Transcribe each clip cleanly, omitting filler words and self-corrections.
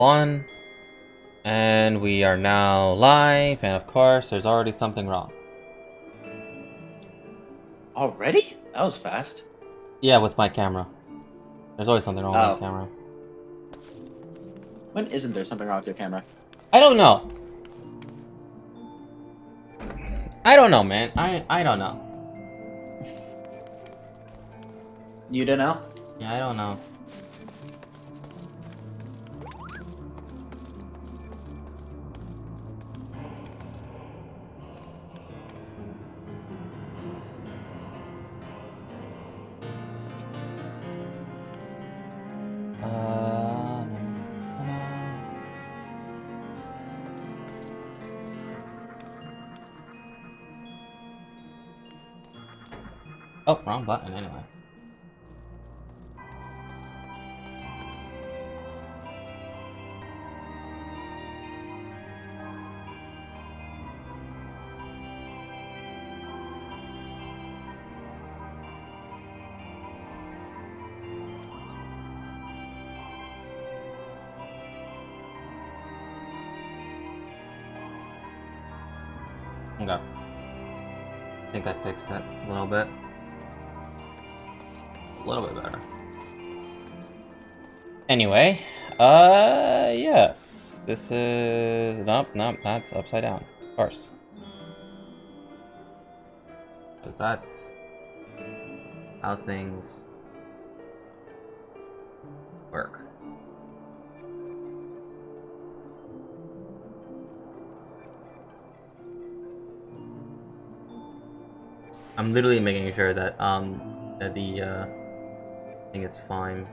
One, and we are now live, and of course, there's already something wrong. Already? That was fast. Yeah, with my camera. There's always something wrong with my camera. When isn't there something wrong with your camera? I don't know. I don't know, man. I don't know. You don't know? Yeah, I don't know. Oh, wrong button anyway. Okay. I think I fixed it a little bit. A little bit better. Anyway, yes. This is... Nope, that's upside down. Of course. Because that's how things work. I'm literally making sure that that the thing is fine.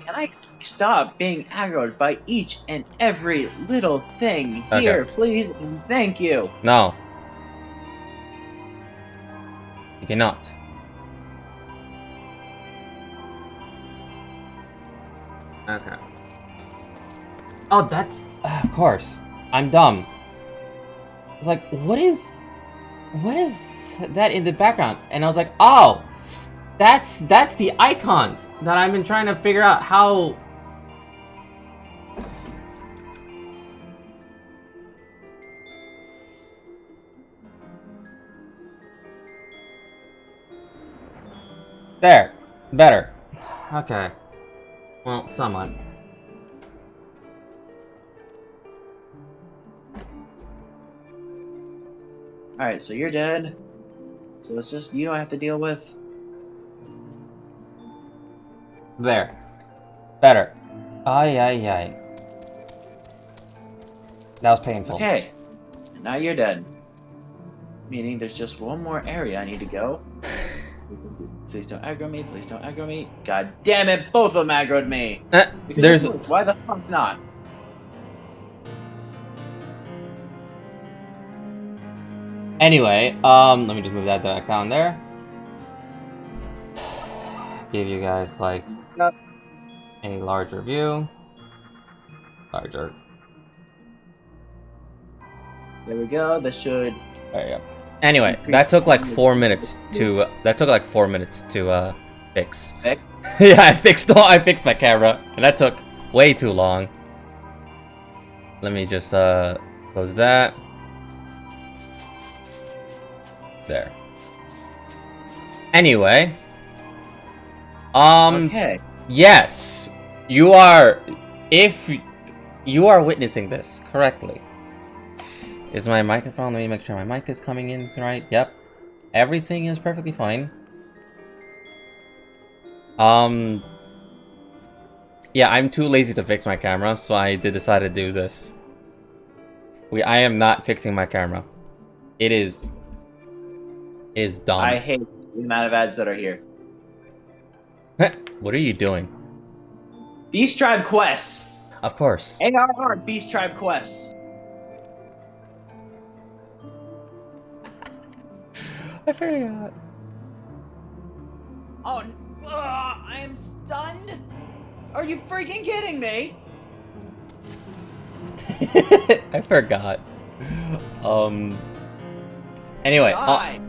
Can I stop being aggroed by each and every little thing here, please? And thank you. No. You cannot. Okay. Oh, that's... of course. I'm dumb. I was like, what is that in the background? And I was like, oh! That's the icons that I've been trying to figure out how... There. Better. Okay. Well, somewhat. Alright, so you're dead. So it's just you I have to deal with. There. Better. Ay. That was painful. Okay. And now you're dead. Meaning there's just one more area I need to go. Please don't aggro me, please don't aggro me. God damn it, both of them aggroed me! There's... Why the fuck not? Anyway, let me just move that back down there. Give you guys, like, a larger view. Larger. There we go, that should... There you go. Anyway, that took like 4 minutes to, fix. Fix? Yeah, I fixed my camera, and that took way too long. Let me just, close that. There. Anyway. Okay. Yes. You are... If you are witnessing this correctly. Is my microphone? Let me make sure my mic is coming in right. Yep. Everything is perfectly fine. Yeah, I'm too lazy to fix my camera, so I did decide to do this. I am not fixing my camera. It is dumb. I hate the amount of ads that are here. What are you doing? Beast Tribe quests! Of course. ARR Beast Tribe quests! I forgot. Oh, I am stunned. Are you freaking kidding me? I forgot. Anyway, Die.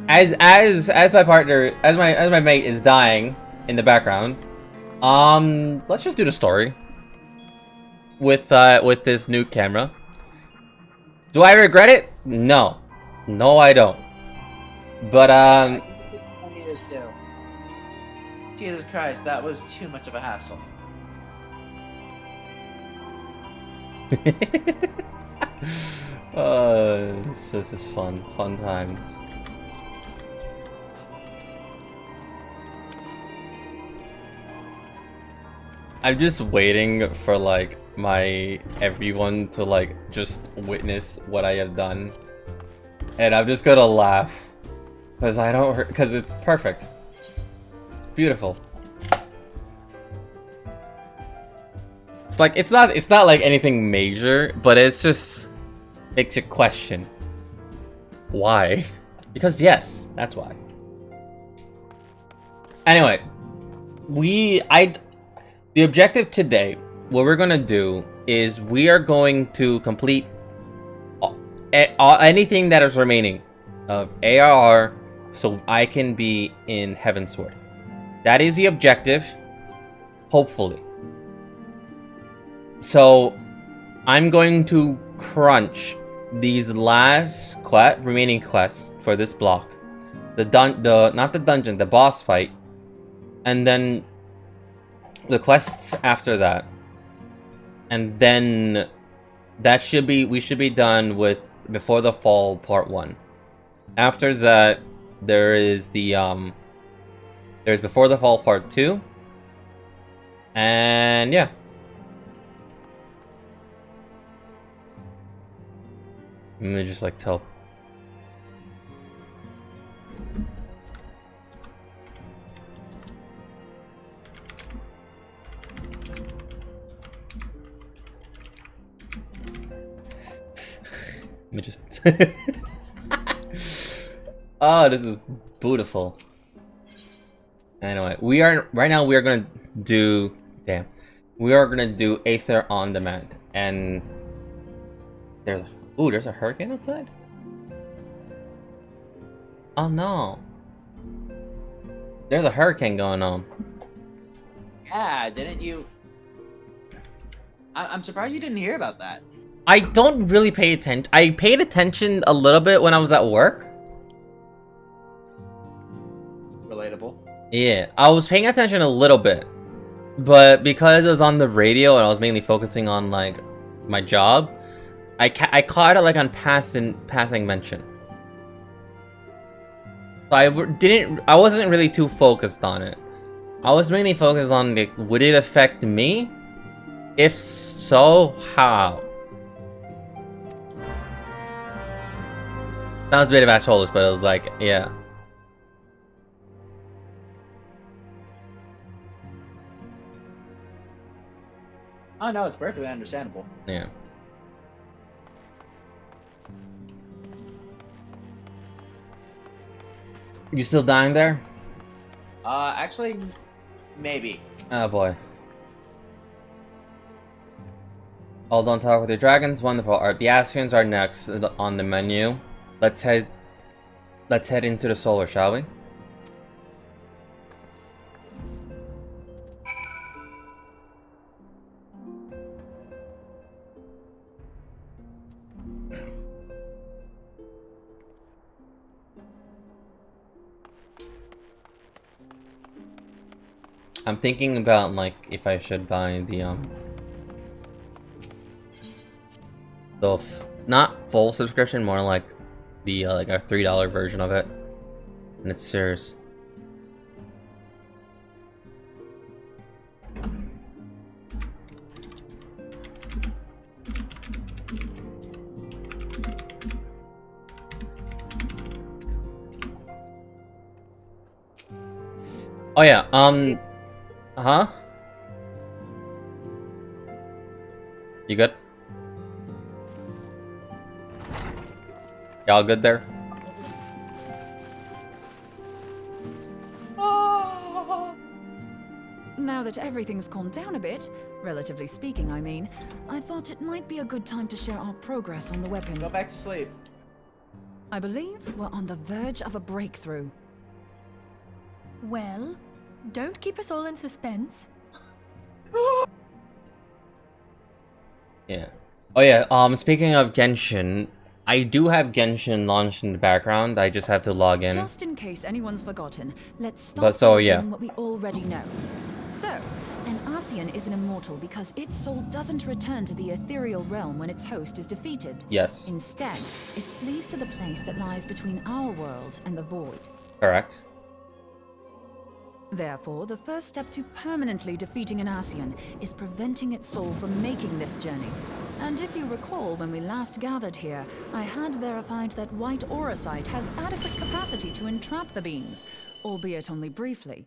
as my partner, as my mate is dying in the background, let's just do the story with this new camera. Do I regret it? No, I don't. But I needed to. Jesus Christ, that was too much of a hassle. It's just fun times. I'm just waiting for like everyone to like just witness what I have done, and I'm just gonna laugh because it's perfect, beautiful. It's like it's not like anything major, but it's just makes you question why. Because yes, that's why. Anyway, the objective today, what we're gonna do is we are going to complete anything that is remaining of ARR, so I can be in Heavensward. That is the objective, hopefully. So I'm going to crunch these last remaining quests for this block, not the dungeon, the boss fight, and then the quests after that, and then we should be done with Before the Fall Part 1. After that, there's Before the Fall Part 2, and yeah. Let me just like tell. Let me just. Oh, this is beautiful. Anyway, we are gonna do. Damn, we are gonna do Aether on Demand, and there's a hurricane outside? Oh no. There's a hurricane going on. Yeah, didn't you? I'm surprised you didn't hear about that. I don't really pay attention. I paid attention a little bit when I was at work. Relatable. Yeah, I was paying attention a little bit. But because it was on the radio and I was mainly focusing on like my job, I caught it like on passing mention. So I wasn't really too focused on it. I was mainly focused on like, would it affect me? If so, how? Sounds a bit of assholes, but it was like, yeah. Oh no, it's perfectly understandable. Yeah. You still dying there? Actually, maybe. Oh boy. All done talk with your dragons. Wonderful. The Ascians are next on the menu. Let's head into the solar, shall we? I'm thinking about like if I should buy the not full subscription, more like the like a $3 version of it, and it's serious. Oh yeah, huh? You good? Y'all good there? that everything's calmed down a bit, relatively speaking, I mean, I thought it might be a good time to share our progress on the weapon. Go back to sleep. I believe we're on the verge of a breakthrough. Well, don't keep us all in suspense. Yeah. Oh yeah, speaking of Genshin, I do have Genshin launched in the background. I just have to log in. Just in case anyone's forgotten, let's start But so, by yeah. reviewing what we already know. So, an Ascian is an immortal because its soul doesn't return to the ethereal realm when its host is defeated. Yes. Instead, it flees to the place that lies between our world and the void. Correct. Therefore, the first step to permanently defeating an Ascian is preventing its soul from making this journey. And if you recall, when we last gathered here, I had verified that white auracite has adequate capacity to entrap the beings, albeit only briefly.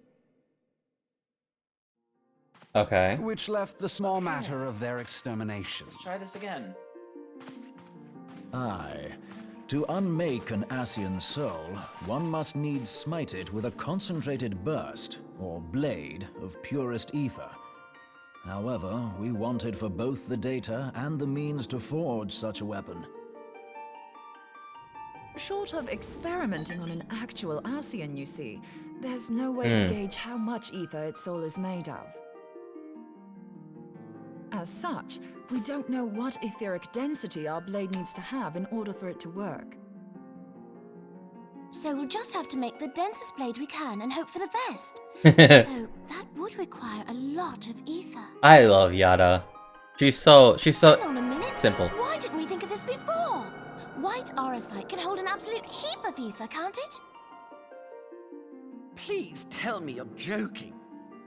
Okay. Which left the small matter of their extermination. Let's try this again. Aye. To unmake an Ascian soul, one must needs smite it with a concentrated burst, or blade, of purest ether. However, we wanted for both the data and the means to forge such a weapon. Short of experimenting on an actual Ascian, you see, there's no way to gauge how much ether its soul is made of. As such, we don't know what etheric density our blade needs to have in order for it to work. So we'll just have to make the densest blade we can and hope for the best. Though that would require a lot of ether. I love Yada. She's so Hang on a minute. simple. Why didn't we think of this before? White auracite can hold an absolute heap of ether, can't it? Please tell me you're joking.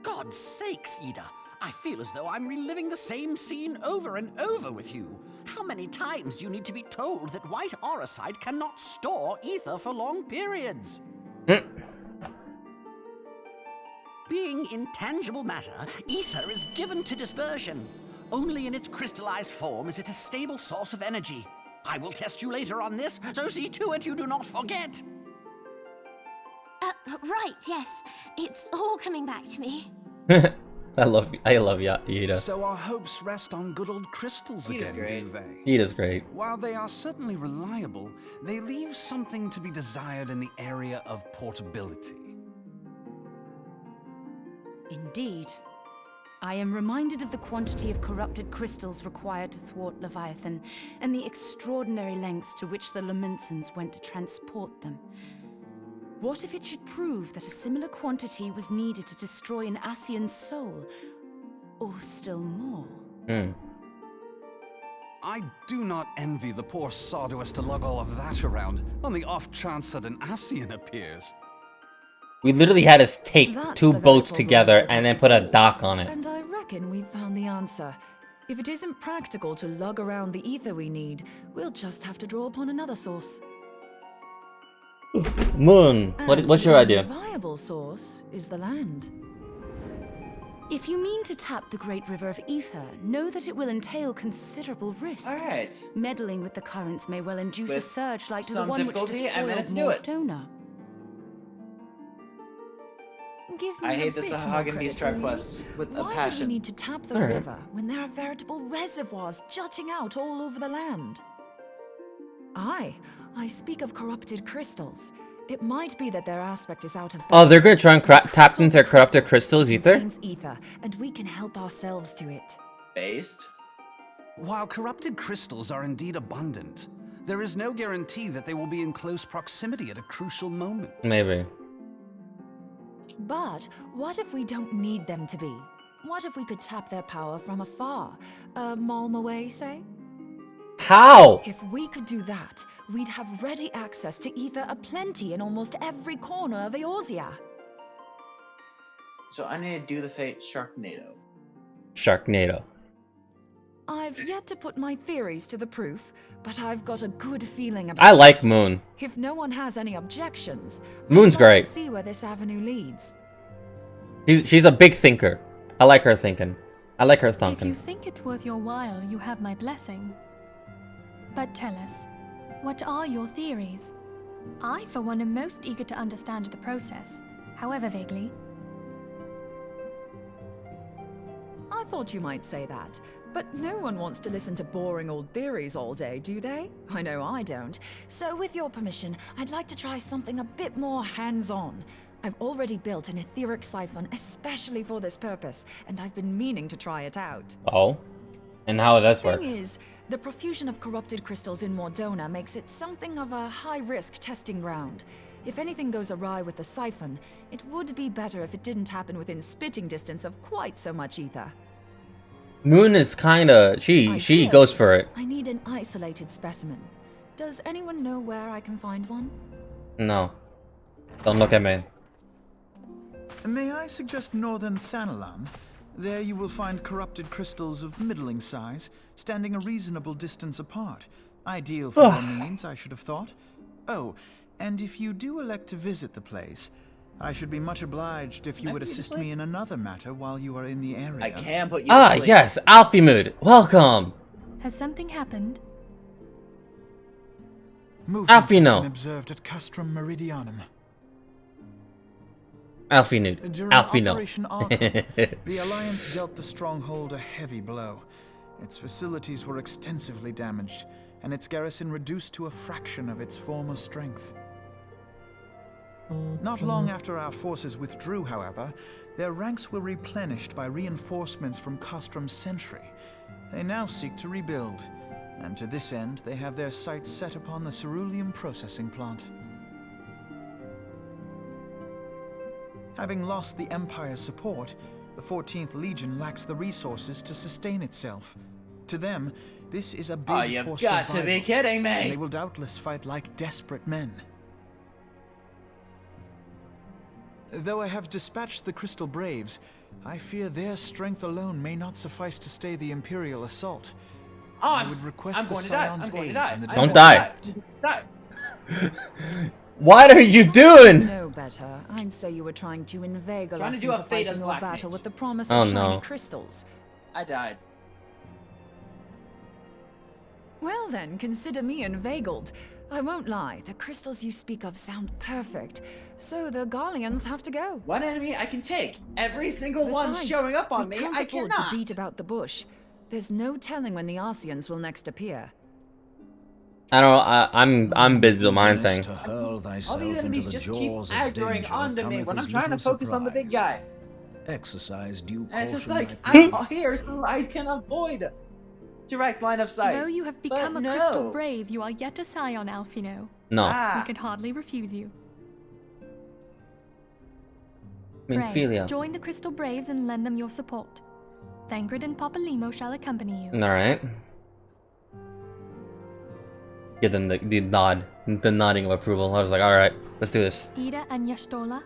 God's sakes, Ida. I feel as though I'm reliving the same scene over and over with you. How many times do you need to be told that white auracite cannot store ether for long periods? Being intangible matter, ether is given to dispersion. Only in its crystallized form is it a stable source of energy. I will test you later on this, so see to it you do not forget. Right, yes. It's all coming back to me. I love Yada. So our hopes rest on good old crystals He is again, great. do they? He is great. While they are certainly reliable, they leave something to be desired in the area of portability. Indeed. I am reminded of the quantity of corrupted crystals required to thwart Leviathan, and the extraordinary lengths to which the Lamentsons went to transport them. What if it should prove that a similar quantity was needed to destroy an Ascian's soul? Or still more? I do not envy the poor sod who has to lug all of that around, on the off chance that an Ascian appears. We literally had to take That's two the boats very together problem, and then Dr. put a Small. dock on it. And I reckon we've found the answer. If it isn't practical to lug around the ether we need, we'll just have to draw upon another source. Moon, And what's your the idea? only viable source is the land. If you mean to tap the Great River of Ether, know that it will entail considerable risk. Alright. Meddling with the currents may well induce a With surge like to the some one which difficulty, I managed despoiled to do it. Mortona. Give me I a hate this bit more Hagen credit, Beast track will you? quests with a Why would we passion. need to tap the Alright. river when there are veritable reservoirs jutting out all over the land? Aye, I speak of corrupted crystals. It might be that their aspect is out of Oh, they're gonna balance, try and but the tap into crystal's their corrupted crystal crystals ether? contains ether, and we can help ourselves to it. Based? While corrupted crystals are indeed abundant, there is no guarantee that they will be in close proximity at a crucial moment. Maybe. But what if we don't need them to be? What if we could tap their power from afar? A malm away, say? How? If we could do that, we'd have ready access to ether aplenty in almost every corner of Eorzea. So I need to do the fate Sharknado. Sharknado. I've yet to put my theories to the proof, but I've got a good feeling about I like this. Moon. If no one has any objections, Moon's I'd like great. to see where this avenue leads. She's a big thinker. I like her thinking. I like her If you thinking. think it worth your while, you have my blessing. But tell us, what are your theories? I, for one, am most eager to understand the process, however vaguely. thought you might say that. But no one wants to listen to boring old theories all day, do they? I know I don't. So with your permission, I'd like to try something a bit more hands-on. I've already built an etheric siphon especially for this purpose, and I've been meaning to try it out. Oh? And how would this work? Thing is, the profusion of corrupted crystals in Mordona makes it something of a high-risk testing ground. If anything goes awry with the siphon, it would be better if it didn't happen within spitting distance of quite so much ether. Moon is kinda... She goes for it. I need an isolated specimen. Does anyone know where I can find one? No. Don't look at me. May I suggest northern Thanalan? There you will find corrupted crystals of middling size, standing a reasonable distance apart. Ideal for your needs, I should have thought. Oh, and if you do elect to visit the place, I should be much obliged if you would assist me in another matter while you are in the area. I can put you to sleep. Yes, Alfie Mood. Welcome. Has something happened? Movement has Alfino. been observed at Castrum Meridianum. Alfie Nude. During Alfie no. Operation Archon, the Alliance dealt the stronghold a heavy blow. Its facilities were extensively damaged, and its garrison reduced to a fraction of its former strength. Not long after our forces withdrew, however, their ranks were replenished by reinforcements from Castrum's sentry. They now seek to rebuild, and to this end they have their sights set upon the ceruleum processing plant. Having lost the Empire's support, the 14th Legion lacks the resources to sustain itself. To them, this is a bid for you've survival. got to be kidding me! And they will doubtless fight like desperate men. Though I have dispatched the Crystal Braves, I fear their strength alone may not suffice to stay the Imperial assault. I would request the Scion's aid in the Don't die. What are you doing? No better. I'd say you were trying to inveigle Trying us to do a into fate as fighting your Black battle Mage. with the promise Oh, of shiny no. crystals. I died. Well then, consider me inveigled. I won't lie, the crystals you speak of sound perfect. So the Garleans have to go. One enemy I can take. Every single one Besides, showing up on we me, can't I afford cannot. to beat about the bush. There's no telling when the Arceans will next appear. I don't know. I'm busy with mine thing. To hurl All thyself these into enemies the just keep jaws of aggroing danger onto me cometh when I'm as trying to little focus on the big surprise. guy. Exercise due And it's caution, just like, my people. I'm here so I can avoid direct line of sight. Though you have But become a no. crystal brave, you are yet a scion, Alfino. No. We Ah, could hardly refuse you. I mean, Pray, Philia. join the Crystal Braves and lend them your support. Thangred and Papalimo shall accompany you. Alright. Give them the nod. The nodding of approval. I was like, alright, let's do this. Ida and Yashtola,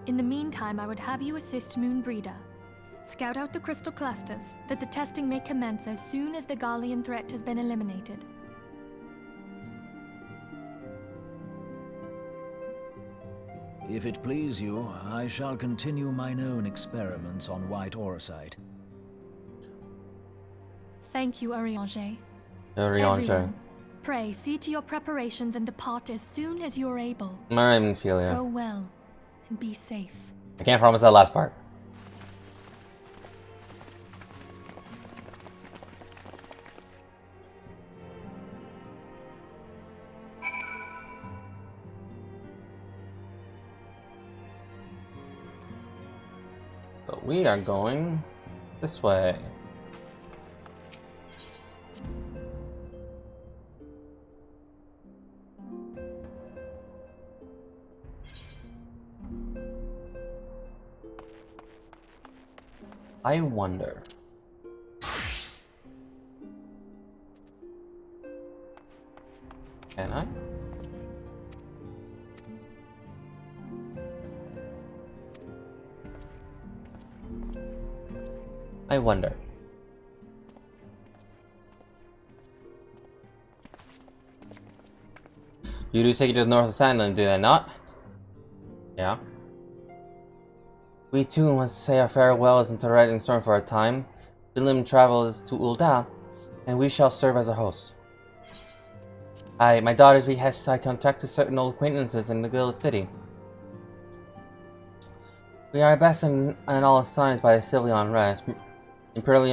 in the meantime, I would have you assist Moonbreeder. Scout out the crystal clusters, that the testing may commence as soon as the Garlean threat has been eliminated. If it please you, I shall continue mine own experiments on white orosite. Thank you, Arianger. Orion, Everyone, pray see to your preparations and depart as soon as you're able. Alright, Philia. Go well, and be safe. I can't promise that last part. But we are going this way. I wonder. Can I? I wonder. You do take it to the north of Thailand, do they not? Yeah. We too must say our farewells into the Rising Storm for a time. Bilim travels to Ul'dah, and we shall serve as a host. My daughter's behest, I contact to certain old acquaintances in the Guild City. We are best in all signs by the civil unrest. Imperial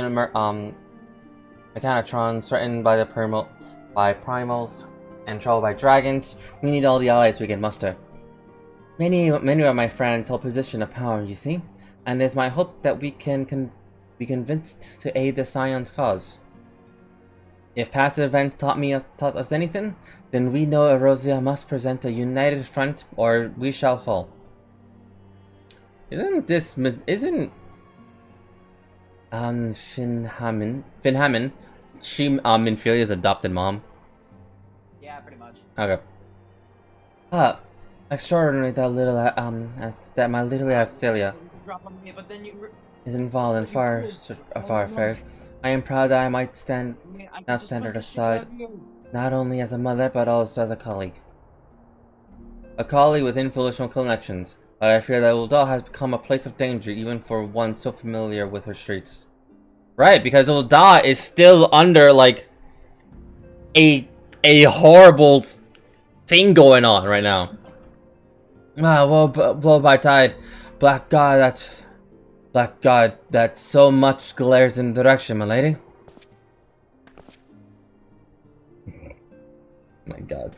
Mechanotrons threatened by the primals and troubled by dragons. We need all the allies we can muster. Many of my friends hold position of power, you see, and it's my hope that we can be convinced to aid the Scion's cause. If past events taught us anything, then we know Erosia must present a united front, or we shall fall. Isn't Finhamin, she Minfilia's adopted mom? Yeah, pretty much. Okay. Extraordinary that my little Ascelia is involved in far affairs. I am proud that I might stand at her side, not only as a mother, but also as a colleague. A colleague with influential connections, but I fear that Ul'dah has become a place of danger even for one so familiar with her streets. Right, because Ul'dah is still under, like, a horrible thing going on right now. Well, by tide, Black God, that so much glares in the direction, my lady. My God,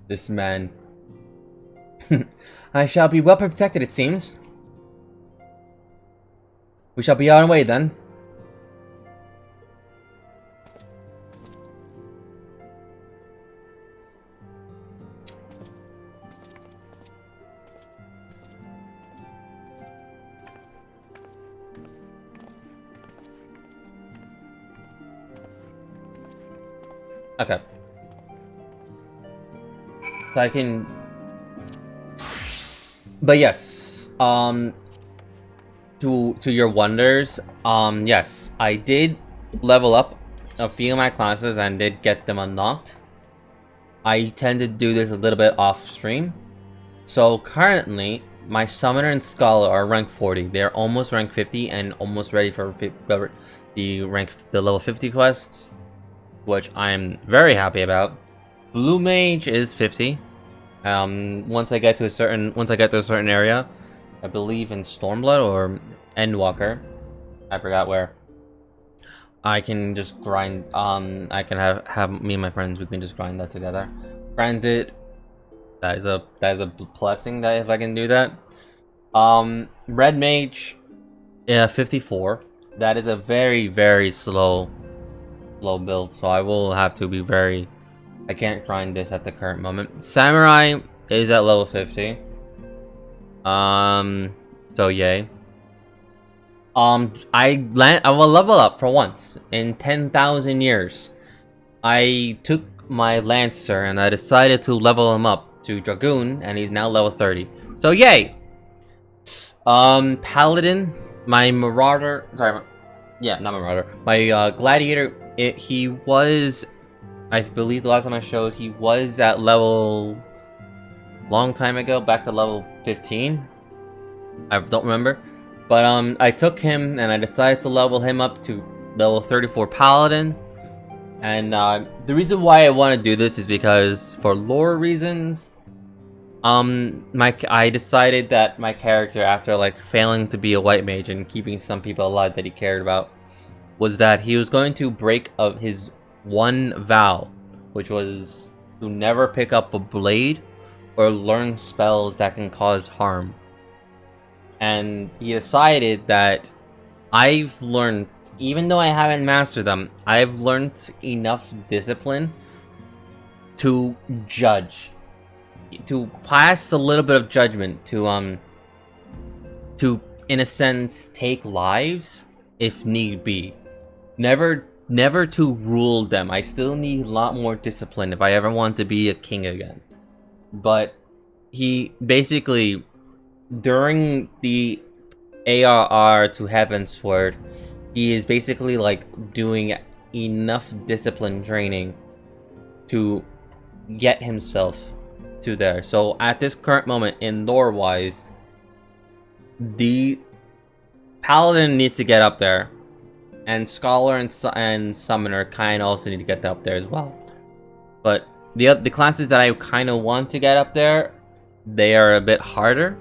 this man. I shall be well protected, it seems. We shall be on our way then. Okay. So I can... But yes, to your wonders, yes, I did level up a few of my classes and did get them unlocked. I tend to do this a little bit off stream. So currently, my Summoner and Scholar are rank 40. They're almost rank 50 and almost ready for the level 50 quests, which I'm very happy about. Blue Mage is 50. Once I get to a certain area, I believe in Stormblood or Endwalker, I forgot where, I can just grind. I can have me and my friends. We can just grind that together. Granted, that is a blessing that if I can do that. Red Mage, 54. That is a very slow build, so I will have to be very. I can't grind this at the current moment. Samurai is at level 50. So yay. I will level up for once in 10,000 years. I took my Lancer and I decided to level him up to Dragoon, and he's now level 30. So yay. Paladin, my Marauder, sorry, yeah, not Marauder. My Gladiator, he was, I believe the last time I showed, he was at level, long time ago, back to level 15. I don't remember. But I took him and I decided to level him up to level 34 Paladin. And the reason why I want to do this is because for lore reasons, I decided that my character, after like failing to be a white mage and keeping some people alive that he cared about, was that he was going to break up his one vow, which was to never pick up a blade or learn spells that can cause harm. And he decided that I've learned, even though I haven't mastered them, I've learned enough discipline to judge, to pass a little bit of judgment, to in a sense take lives if need be. Never to rule them. I still need a lot more discipline if I ever want to be a king again. But he basically, during the ARR to Heavensward, he is basically like doing enough discipline training to get himself to there. So at this current moment, in lore wise, the Paladin needs to get up there, and Scholar and Summoner kind of also need to get up there as well. But the classes that I kind of want to get up there, they are a bit harder,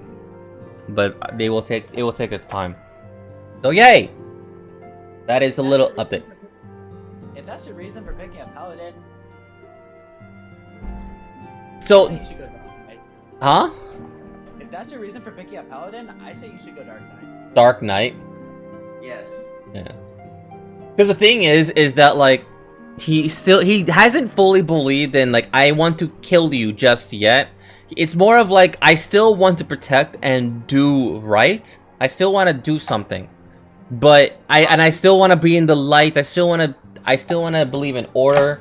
but it will take a time. So yay! That is a little update. If that's your reason for picking a paladin, I So, say you should go Dark Knight. huh? If that's your reason for picking a paladin, I say you should go Dark Knight. Dark Knight. Yes. Yeah. Because the thing is that like he hasn't fully believed in like I want to kill you just yet. It's more of like I still want to protect and do right. I still want to do something, but I still want to be in the light. I still want to believe in order.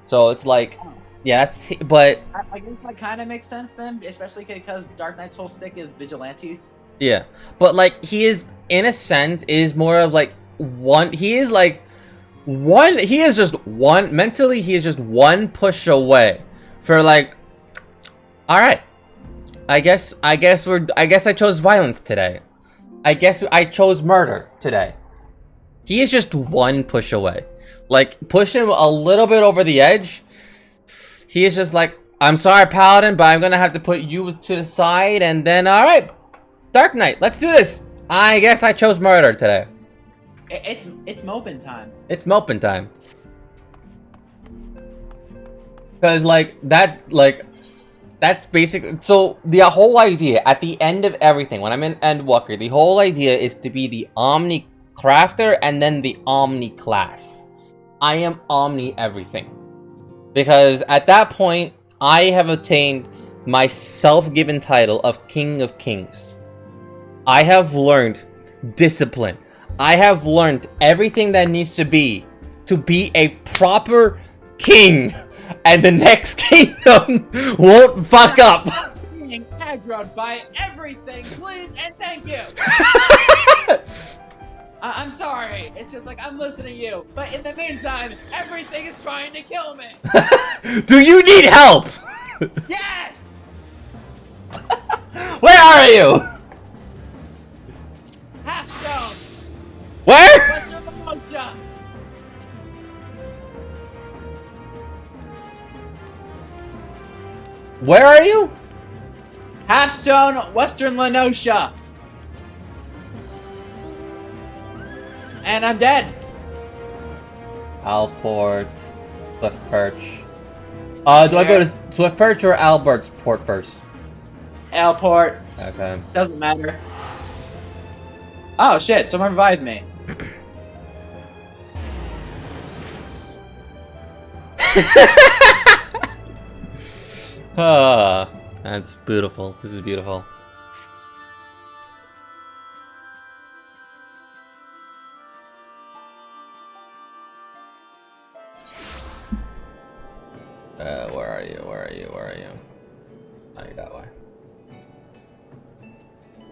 So it's like, yeah, that's but I guess that kind of makes sense then, especially because Dark Knight's whole stick is vigilantes. yeah, but like he is in a sense is more of like one. He is like one. He is just one mentally. He is just one push away for like. All right, I guess I chose violence today. I guess I chose murder today. He is just one push away. Like push him a little bit over the edge. He is just like, I'm sorry, Paladin, but I'm gonna have to put you to the side, and then all right, Dark Knight, let's do this. I guess I chose murder today. It's moping time. It's moping time. Cause like that's basically so the whole idea at the end of everything when I'm in Endwalker, the whole idea is to be the Omni Crafter and then the Omni class. I am Omni everything. Because at that point, I have attained my self-given title of King of Kings. I have learned discipline. I have learned everything that needs to be a proper king. And the next kingdom won't fuck up. Being aggroed by everything, please and thank you. I'm sorry. It's just like I'm listening to you, but in the meantime, everything is trying to kill me. Do you need help? Yes. Where are you? Half stone. Where? What's your promotion? Where are you? Halfstone, Western Lenosha. And I'm dead. Alport, Swift Perch. Do I go to Swift Perch or Albert's port first? Alport. Okay. Doesn't matter. Oh shit, someone revived me. Ah, that's beautiful. This is beautiful. Where are you? Where are you? Where are you? Oh, you're that way.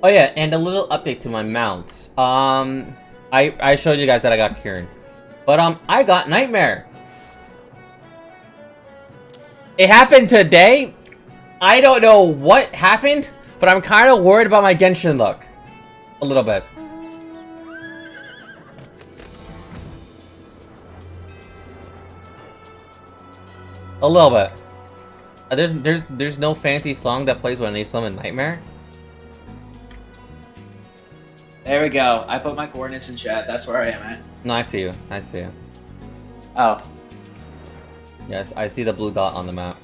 Oh yeah, and a little update to my mounts. I showed you guys that I got Kieran, but I got Nightmare. It happened today. I don't know what happened, but I'm kind of worried about my Genshin luck. A little bit. A little bit. There's no fancy song that plays when they summon Nightmare. There we go. I put my coordinates in chat. That's where I am at. No, I see you. I see you. Oh. Yes, I see the blue dot on the map.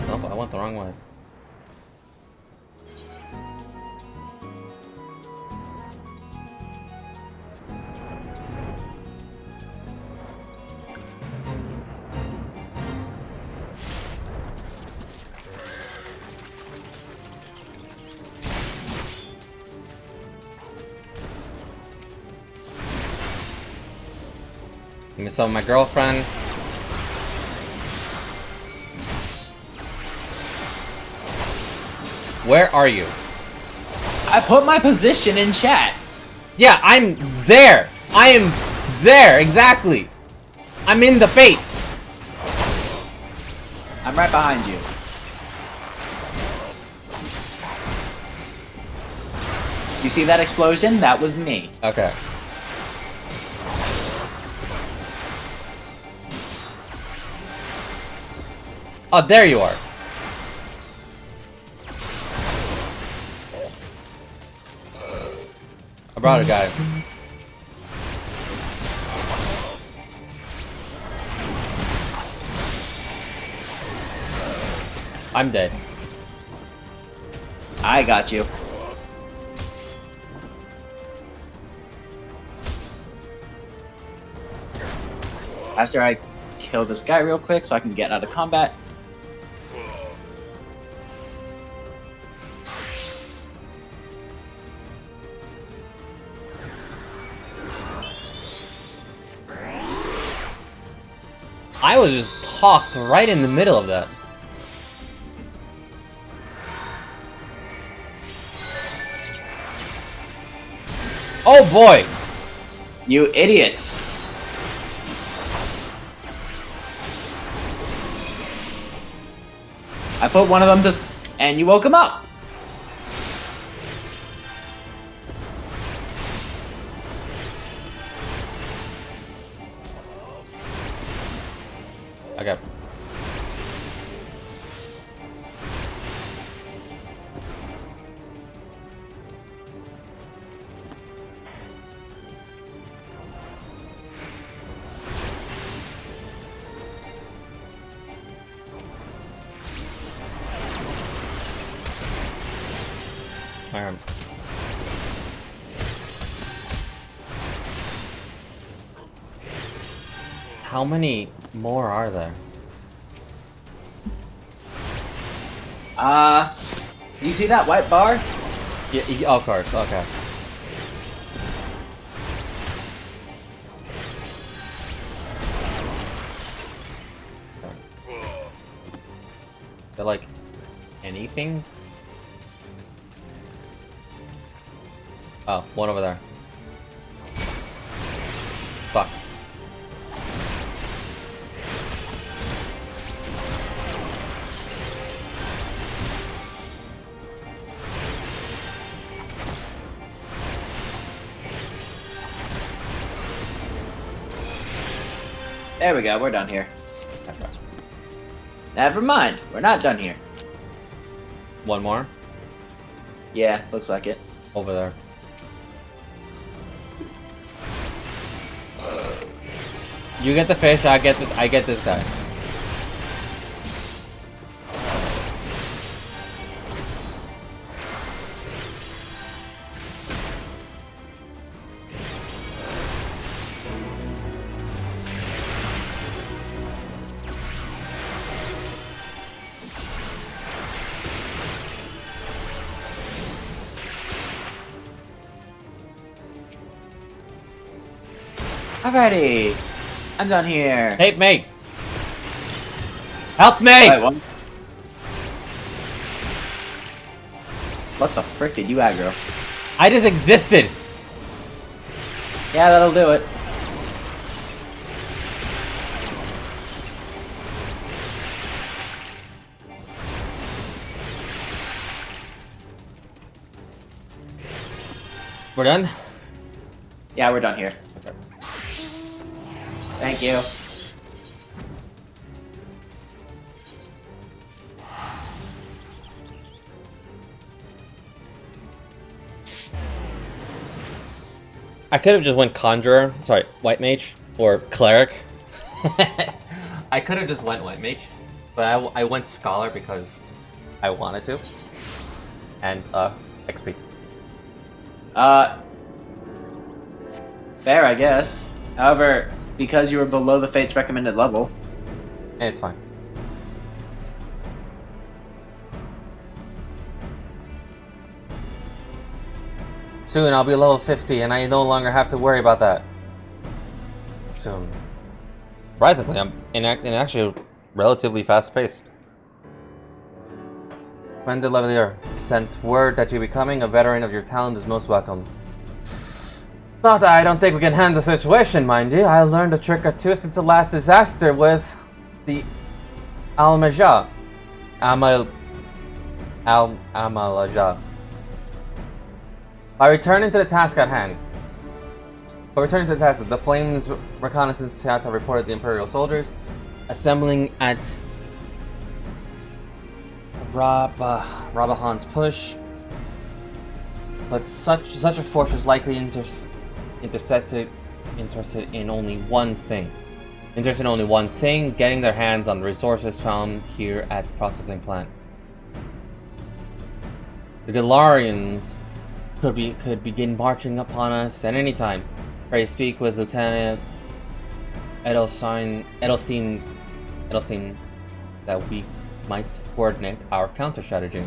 Nope, I went the wrong way. Give me some of my girlfriend. Where are you? I put my position in chat. Yeah, I'm there. I am there, exactly. I'm in the fate. I'm right behind you. You see that explosion? That was me. Okay. Oh, there you are. I brought a guy. I'm dead. I got you. After I kill this guy real quick so I can get out of combat. I was just tossed right in the middle of that. Oh boy! You idiots! I put one of them to and you woke him up! Okay. Alright. How many more are there? You see that white bar? Yeah, of course, okay. They're like anything? Oh, one over there. Fuck. There we go, we're done here. Never mind, we're not done here. One more? Yeah, looks like it. Over there. You get the fish, I get this guy. Alrighty, I'm done here. Hey, mate! Help me! Wait, what the frick did you aggro? I just existed! Yeah, that'll do it. We're done? Yeah, we're done here. Thank you. I could have just went Conjurer, sorry, White Mage, or Cleric. I could have just went White Mage, but I went Scholar because I wanted to. And, XP. Fair, I guess. However, because you were below the Fate's recommended level. It's fine. Soon I'll be level 50 and I no longer have to worry about that. Soon. Surprisingly, I'm in actually relatively fast paced. Friend of Levelier, sent word that you becoming a veteran of your talent is most welcome. Not that I don't think we can handle the situation, mind you. I learned a trick or two since the last disaster with the Almaja. Amalaja. By returning to the task at hand. The Flames reconnaissance scouts have reported the Imperial soldiers assembling at Rabahan's push. But such a force is likely interested in only one thing. Getting their hands on the resources found here at the processing plant. The Galarians could begin marching upon us at any time. Pray speak with Lieutenant Edelstein that we might coordinate our counter strategy.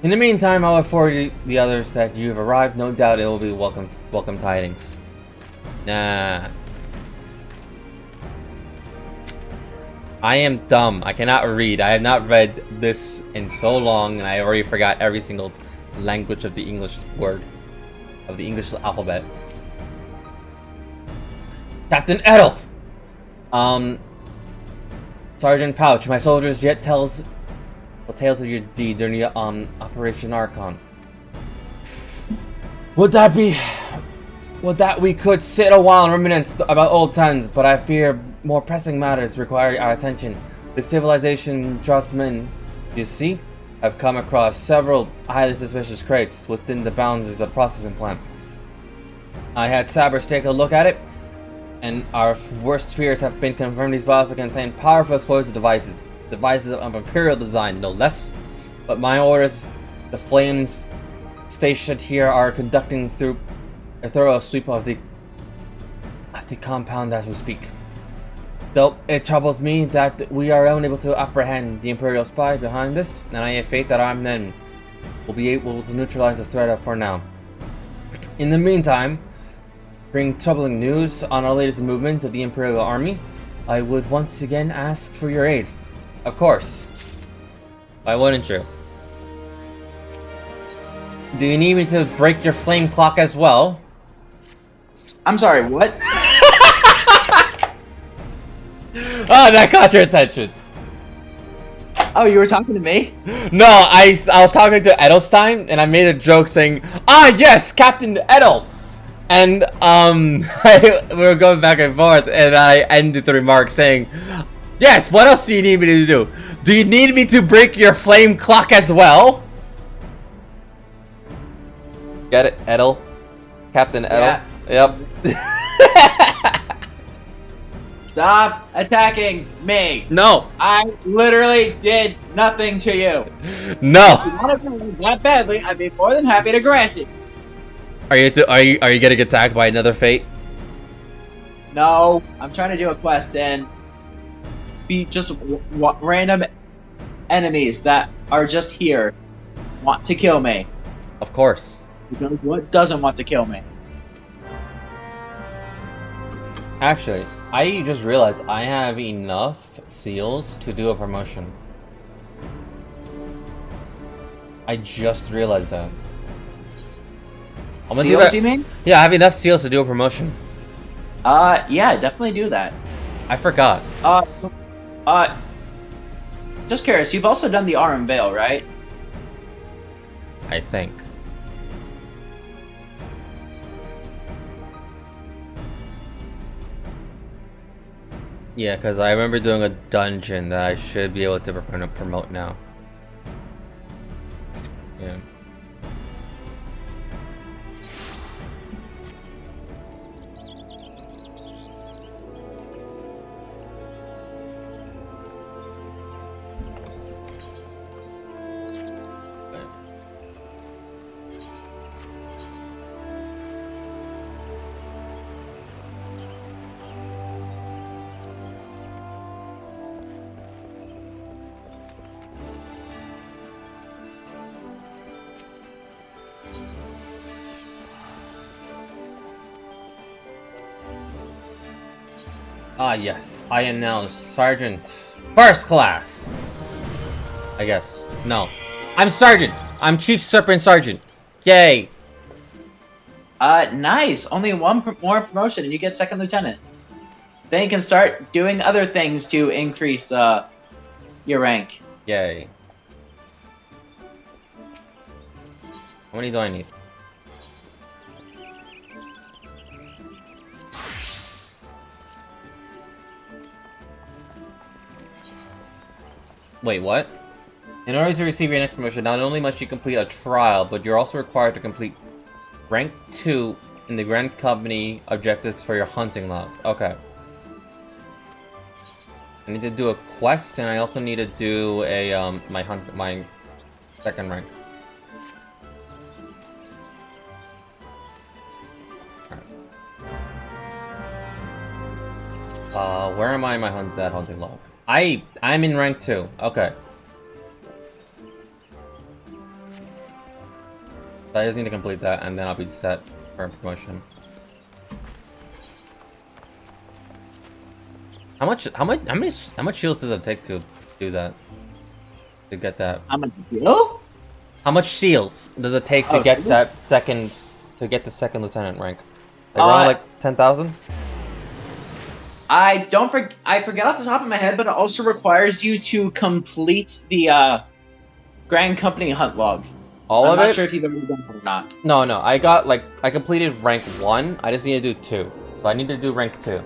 In the meantime, I'll inform the others that you've arrived. No doubt it will be welcome tidings. Nah. I am dumb. I cannot read. I have not read this in so long, and I already forgot every single language of the English word. Of the English alphabet. Captain Edel! Sergeant Pouch, my soldiers yet tales of your deed during the Operation Archon. Would that we could sit a while and reminisce about old times, but I fear more pressing matters require our attention. The civilization draughtsmen, you see, have come across several highly suspicious crates within the boundaries of the processing plant. I had Sabers take a look at it, and our worst fears have been confirmed. These bottles contain powerful explosive devices of imperial design, no less. But my orders, the flames stationed here are conducting through a thorough sweep of the compound as we speak. Though it troubles me that we are unable to apprehend the imperial spy behind this, and I have faith that our men will be able to neutralize the threat for now. In the meantime, bring troubling news on our latest movements of the Imperial Army. I would once again ask for your aid. Of course. Why wouldn't you? Do you need me to break your flame clock as well? I'm sorry, what? Ah, that caught your attention. Oh, you were talking to me? No, I was talking to Edelstein, and I made a joke saying, "Ah, yes, Captain Edel." And we were going back and forth, and I ended the remark saying, "Yes, what else do you need me to do? Do you need me to break your flame clock as well?" Get it, Edel? Captain Edel? Yeah. Yep. Stop attacking me! No! I literally did nothing to you. No! If you want to play that badly, I'd be more than happy to grant it. Are you getting attacked by another fate? No, I'm trying to do a quest and beat just random enemies that are just here, want to kill me. Of course. Because what doesn't want to kill me? Actually, I just realized I have enough seals to do a promotion. I just realized that. I'm gonna do that. You mean? Yeah, I have enough seals to do a promotion. Yeah, definitely do that. I forgot. Just curious, you've also done the Aurum Veil, right? I think. Yeah, because I remember doing a dungeon that I should be able to promote now. Yeah. Ah, yes. I am now Sergeant First Class. I guess. No. I'm Sergeant. I'm Chief Serpent Sergeant. Yay. Nice. Only one more promotion and you get Second Lieutenant. Then you can start doing other things to increase, your rank. Yay. How many do I need? Wait, what? In order to receive your next promotion, not only must you complete a trial, but you're also required to complete rank 2 in the Grand Company objectives for your hunting logs. Okay. I need to do a quest, and I also need to do a my second rank. Where am I in my hunting log? I'm in rank 2. Okay. So I just need to complete that, and then I'll be set for a promotion. How much shields does it take to do that? To get that? How much shield? How much shields does it take to get that second the second lieutenant rank? Like around like 10,000? I forget off the top of my head, but it also requires you to complete the Grand Company hunt log. I'm not sure if you've ever done it or not. No, I completed rank 1. I just need to do 2. So I need to do rank 2.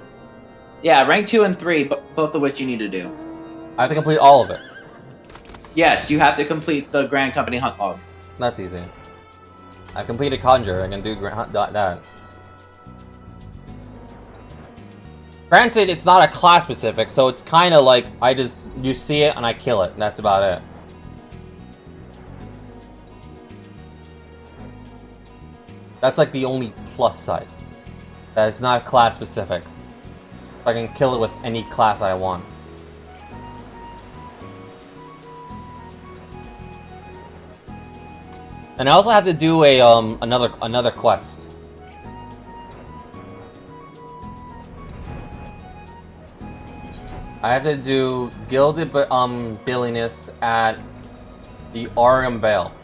Yeah, rank 2 and 3, both of which you need to do. I have to complete all of it. Yes, you have to complete the Grand Company hunt log. That's easy. I completed Conjure. I can do that. Granted, it's not a class specific, so it's kind of like you see it and I kill it, and that's about it. That's like the only plus side. That it's not class specific. I can kill it with any class I want. And I also have to do a another quest. I have to do Gilded Billiness at the Aurum Vale.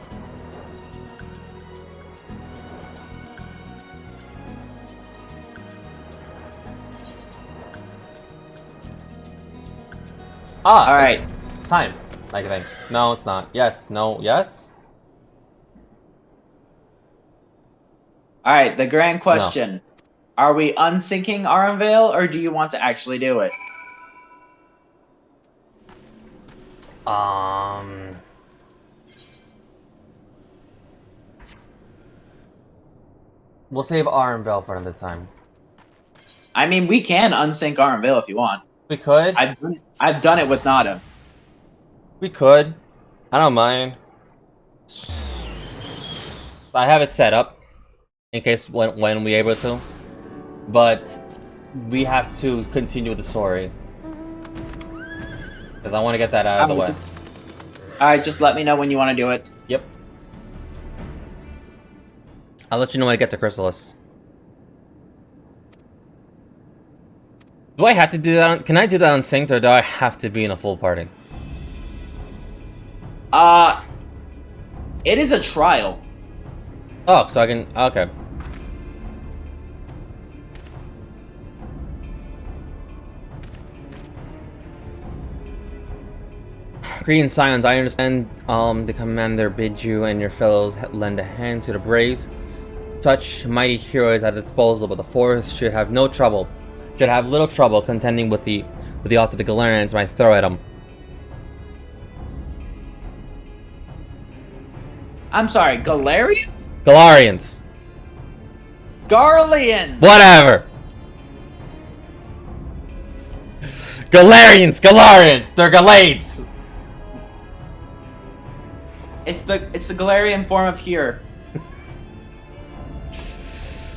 Ah, alright. It's time, I think. No, it's not. Yes, no, yes? Alright, the grand question. No. Are we unsinking Aurum Vale, or do you want to actually do it? We'll save Aurum Vale for another time. I mean, we can unsync Aurum Vale if you want. We could. I've done it with Nada. We could. I don't mind. I have it set up in case when we're able to, but we have to continue the story because I want to get that out of the way. Alright, just let me know when you want to do it. Yep. I'll let you know when I get to Chrysalis. Do I have to do that? Can I do that unsynced, or do I have to be in a full party? It is a trial. Oh, so I can... Okay. Greetings, Scions. I understand the commander bids you and your fellows lend a hand to the Braves. Such mighty heroes at disposal, but the force should have little trouble contending with the odds the Galarians might throw at them. I'm sorry, Galarians? Galarians. Garleans! Whatever! Galarians! They're Galades! It's the Galarian form of here.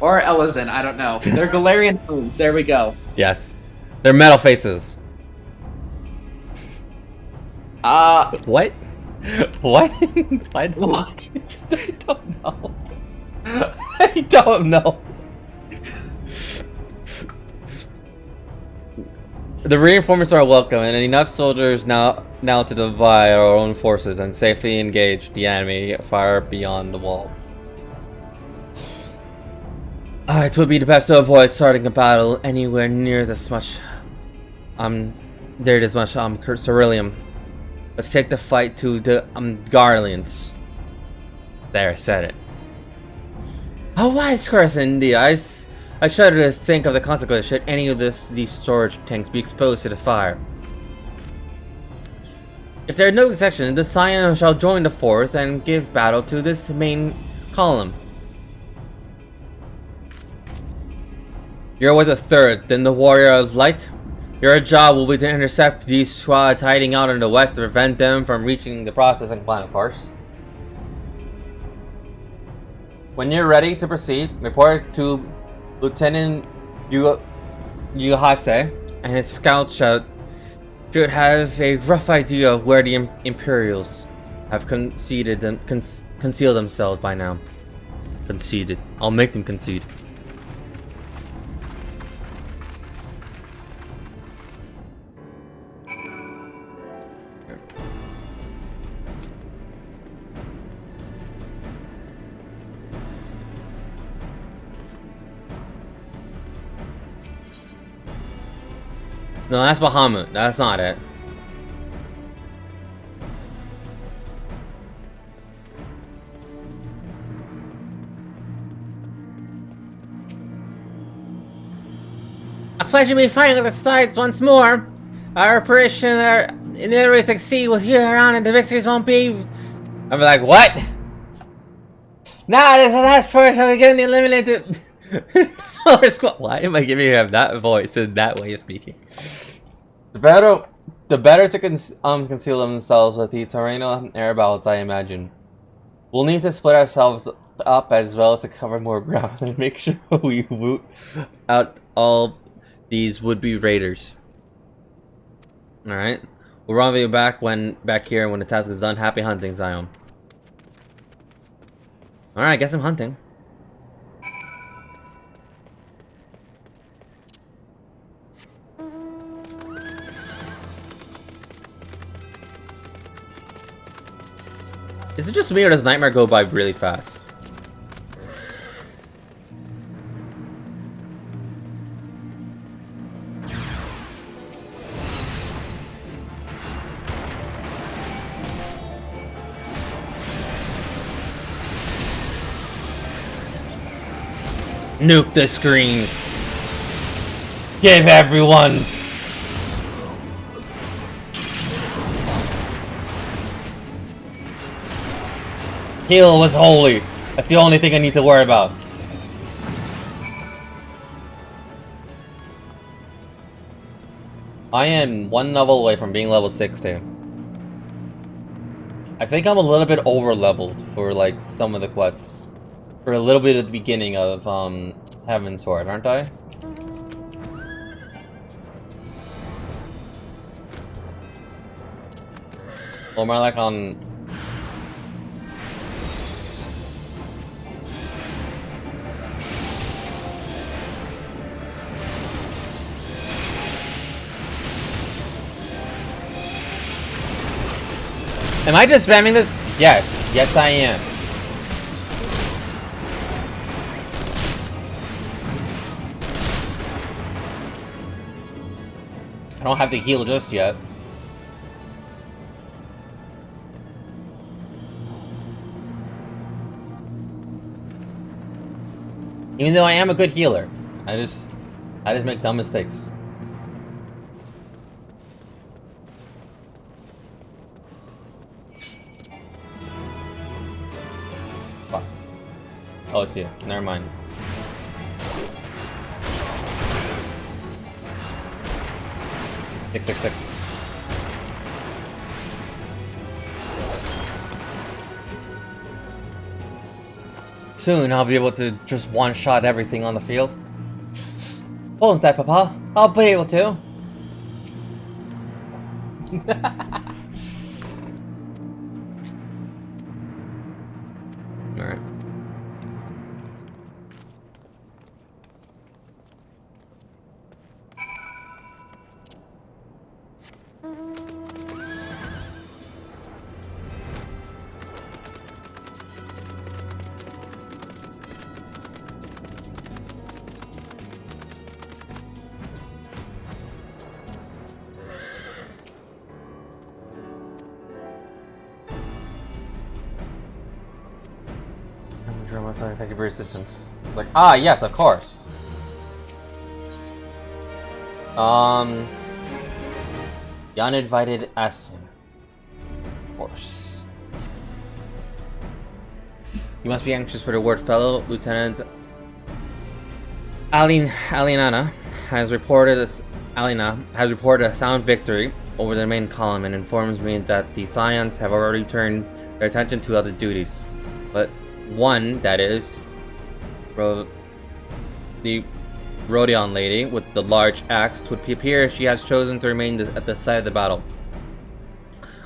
Or Elizin, I don't know. They're Galarian foods, there we go. Yes. They're metal faces. What? What? I don't know. I don't know. The reinforcements are welcome, and enough soldiers now to divide our own forces and safely engage the enemy far beyond the walls. It would be the best to avoid starting a battle anywhere near this much ceruleum. Let's take the fight to the Garleans. There, I said it. A wise course indeed. I shudder to think of the consequences should any of these storage tanks be exposed to the fire. If there are no exceptions, the Scion shall join the fourth and give battle to this main column. You're with the third, then the Warrior of Light. Your job will be to intercept these squads hiding out in the west to prevent them from reaching the processing plant, of course. When you're ready to proceed, report to Lieutenant Yuhase and his scouts should have a rough idea of where the Imperials have concealed themselves by now. Conceded. I'll make them concede. No, that's Bahamut. That's not it. A pleasure to be fighting with the sides once more. Our operation in the way succeed with you around and the victories won't be. I'm like, what? Nah, this is the last push. I'm getting eliminated. Smaller squad. Why am I giving him that voice and that way of speaking? The better to conceal themselves with the terrain air battles, I imagine. We'll need to split ourselves up as well to cover more ground and make sure we root out all these would-be raiders. All right, we'll rendezvous back here when the task is done. Happy hunting, Zion. All right, I guess I'm hunting. Is it just me or does Nightmare go by really fast? Nuke the screens. Give everyone. Heal was holy. That's the only thing I need to worry about. I am one level away from being level 60. I think I'm a little bit over leveled for like some of the quests. For a little bit at the beginning of Heaven's Sword, aren't I? Or am I like on... Am I just spamming this? Yes. Yes, I am. I don't have to heal just yet. Even though I am a good healer. I just make dumb mistakes. Fuck. Oh, it's you. Never mind. Six. Soon I'll be able to just one-shot everything on the field. Won't I, Papa? I'll be able to. Alright. Thank you for your assistance. It's like, ah, yes, of course. The uninvited Asian. course. You must be anxious for the word fellow. Lieutenant Aliana has reported a sound victory over the main column and informs me that the Scions have already turned their attention to other duties. But one, that is, the Rodion lady with the large axe, would appear she has chosen to remain at the site of the battle.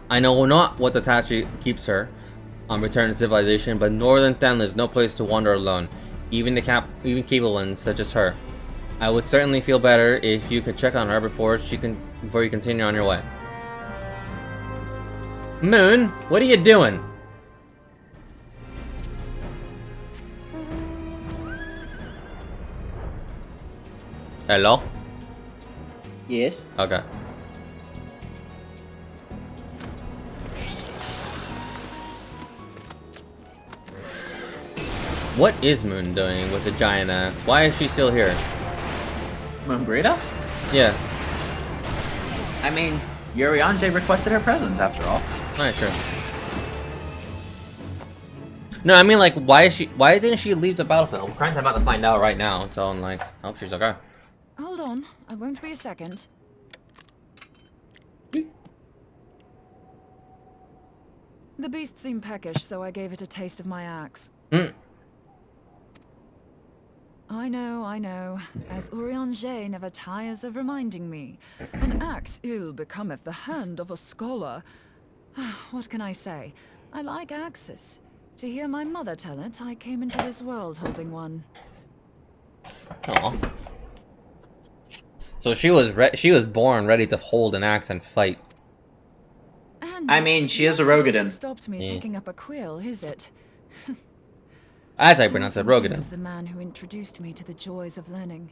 I know not what attachment keeps her on return to civilization, but Northern Thanla is no place to wander alone, even capable ones such as her. I would certainly feel better if you could check on her before you continue on your way. Moon, what are you doing? Hello? Yes. Okay. What is Moon doing with the giant axe? Why is she still here? Moonbrita? Yeah. I mean, Urianger requested her presence after all. Alright, sure. No, I mean, like, why didn't she leave the battlefield? I'm kind of about to find out right now, so I'm like, I hope she's okay. Hold on, I won't be a second. The beast seemed peckish, so I gave it a taste of my axe. I know. As Urianger never tires of reminding me. An axe ill becometh the hand of a scholar. What can I say? I like axes. To hear my mother tell it, I came into this world holding one. Aw. So she was born ready to hold an axe and fight. And I mean, she is a not as if Rogadin. it stopped me picking up a quill, is it? That's how I pronounce it, I often think Rogadin. of the man who introduced me to the joys of learning.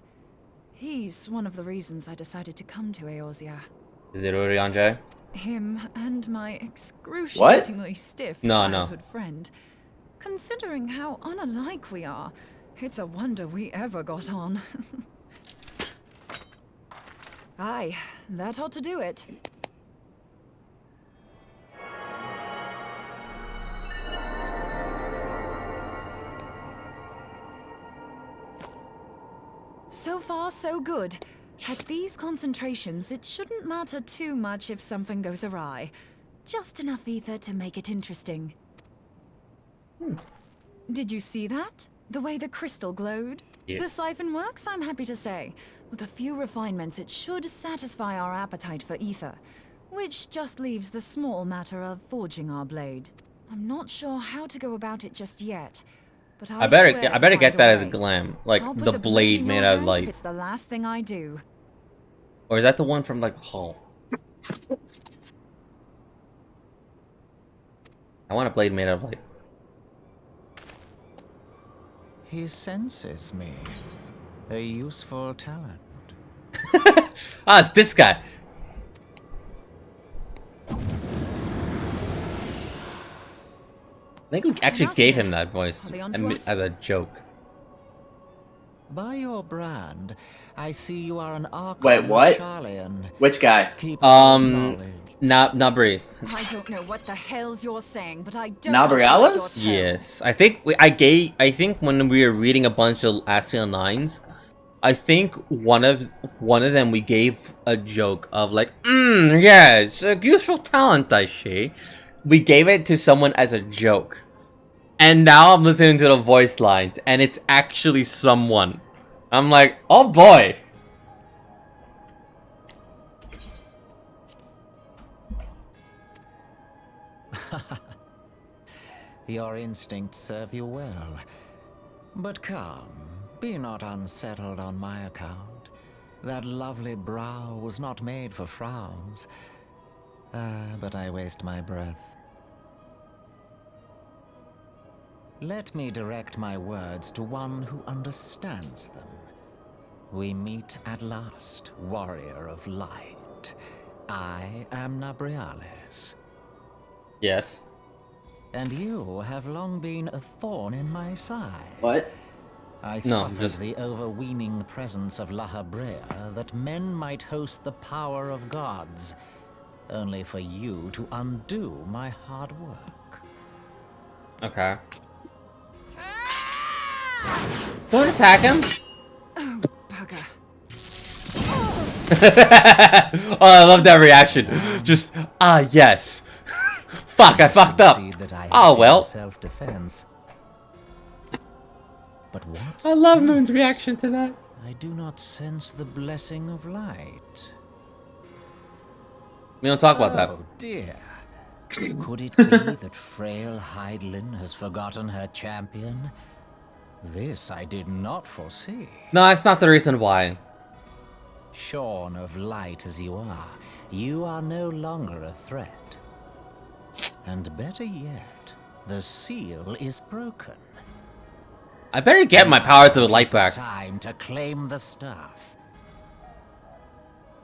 He's one of the reasons I decided to come to Eorzea. Is it Urianger? Him and my excruciatingly stiff No. childhood friend. Considering how unalike we are, it's a wonder we ever got on. Aye, that ought to do it. So far, so good. At these concentrations, it shouldn't matter too much if something goes awry. Just enough ether to make it interesting. Did you see that? The way the crystal glowed? Yes. The siphon works, I'm happy to say. With a few refinements, it should satisfy our appetite for ether. Which just leaves the small matter of forging our blade. I'm not sure how to go about it just yet. But I better swear get to that find as a way. glam, like I'll put the a blade in made your out of hands light. if it's the last thing I do. Or is that the one from like the hall? I want a blade made out of light. He senses me. A useful talent. Ah, it's this guy. I think we actually gave him that voice Are they onto us? as a joke. By your brand, I see you are an Archon Wait, what? Charlian. Which guy? Keep knowledge. Nabri. I don't know what the hell's you're saying, but I don't Nabrialis? like your tone. Yes, I think I think when we were reading a bunch of Asfiel 9s, I think one of them we gave a joke of like, yes, a useful talent, I see. We gave it to someone as a joke. And now I'm listening to the voice lines, and it's actually someone. I'm like, oh boy. Your instincts serve you well. But come, be not unsettled on my account. That lovely brow was not made for frowns. But I waste my breath. Let me direct my words to one who understands them. We meet at last, warrior of light. I am Nabrialis. Yes. And you have long been a thorn in my side. What? I No, suffered just- the overweening presence of La Habrea that men might host the power of gods. only for you to undo my hard work. Okay. Don't attack him. Oh, bugger. Oh, I love that reaction. Just, yes. Fuck, I fucked up. Oh, well. Self-defense. But what? I love Moon's reaction to that. I do not sense the blessing of light. We don't talk about that. Oh dear. Could it be that frail Hydelin has forgotten her champion? This I did not foresee. No, that's not the reason why. Shorn of light as you are no longer a threat. And better yet, the seal is broken. I better get my power to the light back. Time to claim the staff.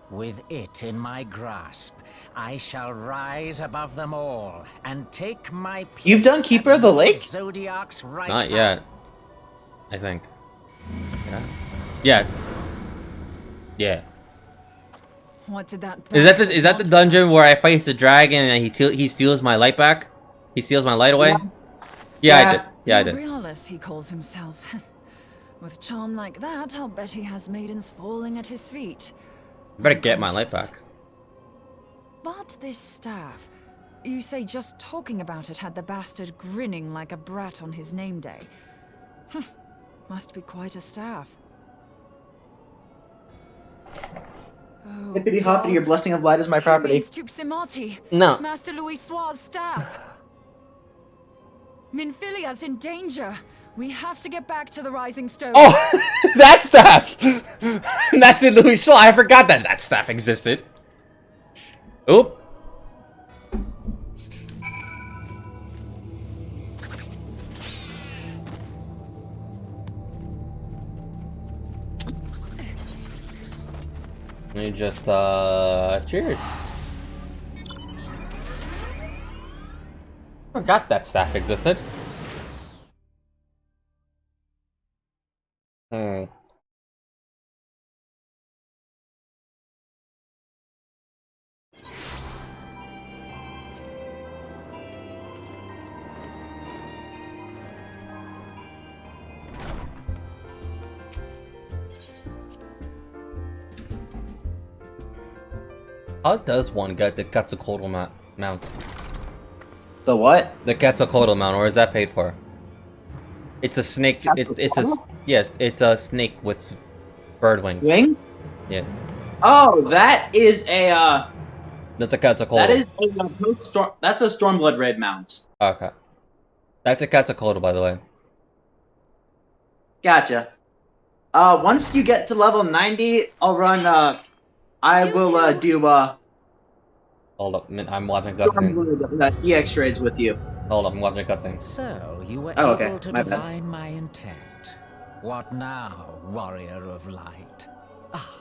With it in my grasp, I shall rise above them all and take my place. You've done Keeper of the Lake? Zodiac's right. Not yet. I think. Yeah. Yes. Yeah. What did that? Is that the dungeon where I face the dragon and he steals my light back? He steals my light away? Yeah, I did. Yeah, I did. Realis, he calls himself. With charm like that, I'll bet he has maidens falling at his feet. Better get my light back. But this staff, you say just talking about it had the bastard grinning like a brat on his name day. Must be quite a staff. Oh, Hippity hoppity, your blessing of light is my property. No. Master Louis Soir's staff. Minfilia's in danger. We have to get back to the Rising Stone. Oh, that staff! Master Louis Shaw, I forgot that staff existed. Oop. Let me just, cheers. Forgot that staff existed. How does one get the Quetzalcoatl mount? The what? The Quetzalcoatl mount, or is that paid for? It's a snake. It's a snake with bird wings. Wings? Yeah. Oh, that is a. That's a Quetzalcoatl. That is a That's a Stormblood Raid mount. Okay. That's a Quetzalcoatl, by the way. Gotcha. Once you get to level 90, I'll run. I will do Hold up, I'm watching cutscene. EX trades with you. Hold up, I'm watching cutscene. So you were okay. able to My bad. divine my intent. What now, warrior of light? Ah,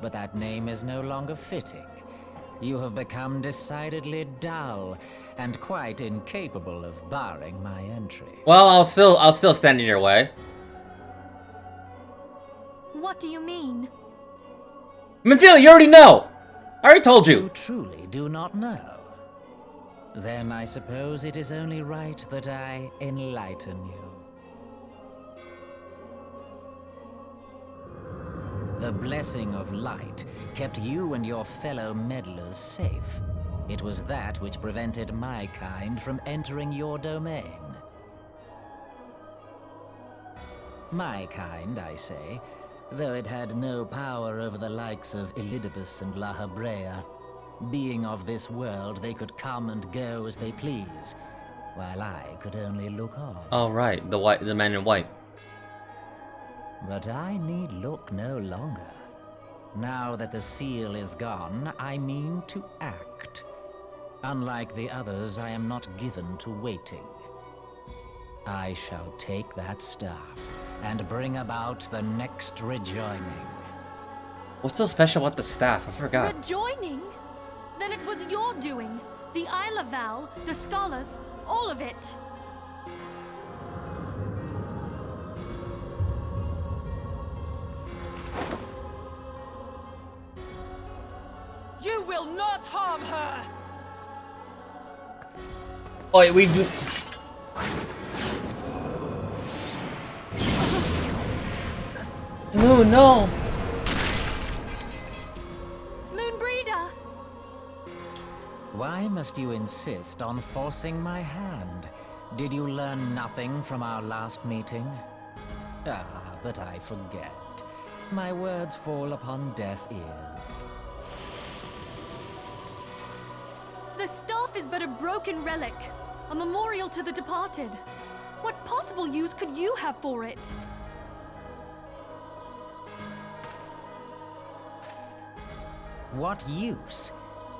but that name is no longer fitting. You have become decidedly dull and quite incapable of barring my entry. Well, I'll still stand in your way. What do you mean? Minfilia, you already know! I already told you! You truly do not know. Then I suppose it is only right that I enlighten you. The blessing of light kept you and your fellow meddlers safe. It was that which prevented my kind from entering your domain. My kind, I say, though it had no power over the likes of Elidibus and La Habrea. Being of this world, they could come and go as they please, while I could only look on. Oh right, the man in white. But I need look no longer. Now that the seal is gone, I mean to act. Unlike the others, I am not given to waiting. I shall take that staff and bring about the next rejoining. What's so special about the staff? I forgot. Rejoining? Then it was your doing. The Isle of Val, the scholars, all of it. You will not harm her! Oh, we do. No, no. Moonbreeder! Why must you insist on forcing my hand? Did you learn nothing from our last meeting? Ah, but I forget. My words fall upon deaf ears. The staff is but a broken relic, a memorial to the departed. What possible use could you have for it? What use?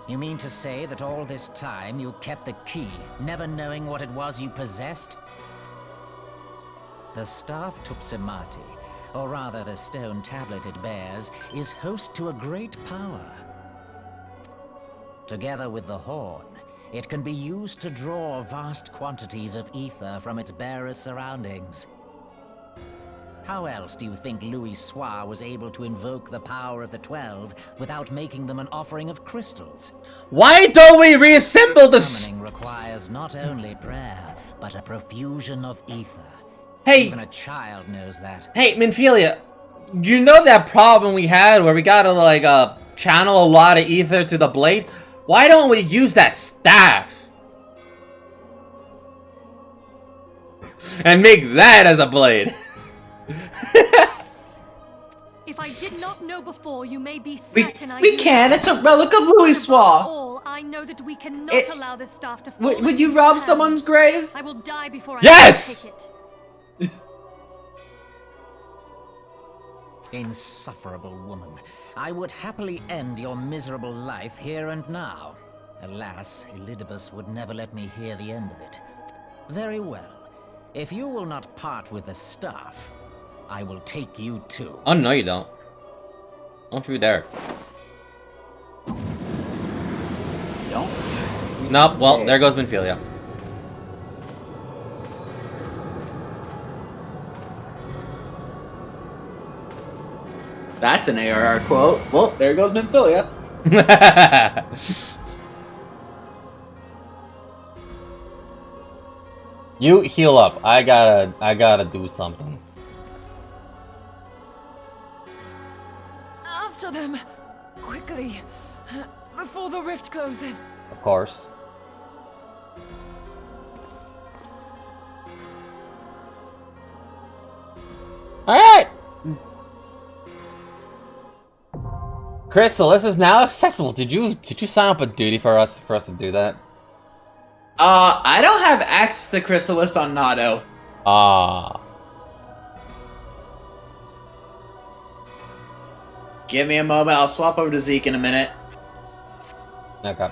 You mean to say that all this time you kept the key, never knowing what it was you possessed? The staff Tupsimati, or rather the stone tablet it bears, is host to a great power. Together with the horn, it can be used to draw vast quantities of ether from its bearer's surroundings. How else do you think Louis Soir was able to invoke the power of the 12 without making them an offering of crystals? Why don't we reassemble the Summoning requires not only prayer, but a profusion of ether. Hey! Even a child knows that. Hey, Minfilia, you know that problem we had where we gotta, like, channel a lot of ether to the blade? Why don't we use that staff? And make that as a blade. If I did not know before, you may be We certain I can. It's a relic of Louis Soir. All, I know that we cannot allow this staff to fall Would into you your rob hands. someone's grave? I will die before Yes! I take it. Insufferable woman. I would happily end your miserable life here and now. Alas, Elidibus would never let me hear the end of it. Very well. If you will not part with the staff, I will take you too. Oh, no you don't. Don't you dare. Don't? Nope, well, there goes Minfilia. That's an ARR quote. Well, there goes Minfilia. You heal up. I gotta do something. After them! Quickly! Before the rift closes! Of course. Alright! Crystal, this is now accessible. Did you sign up a duty for us to do that? I don't have access to the Chrysalis on Nado. Ah. Give me a moment. I'll swap over to Zeke in a minute. Okay.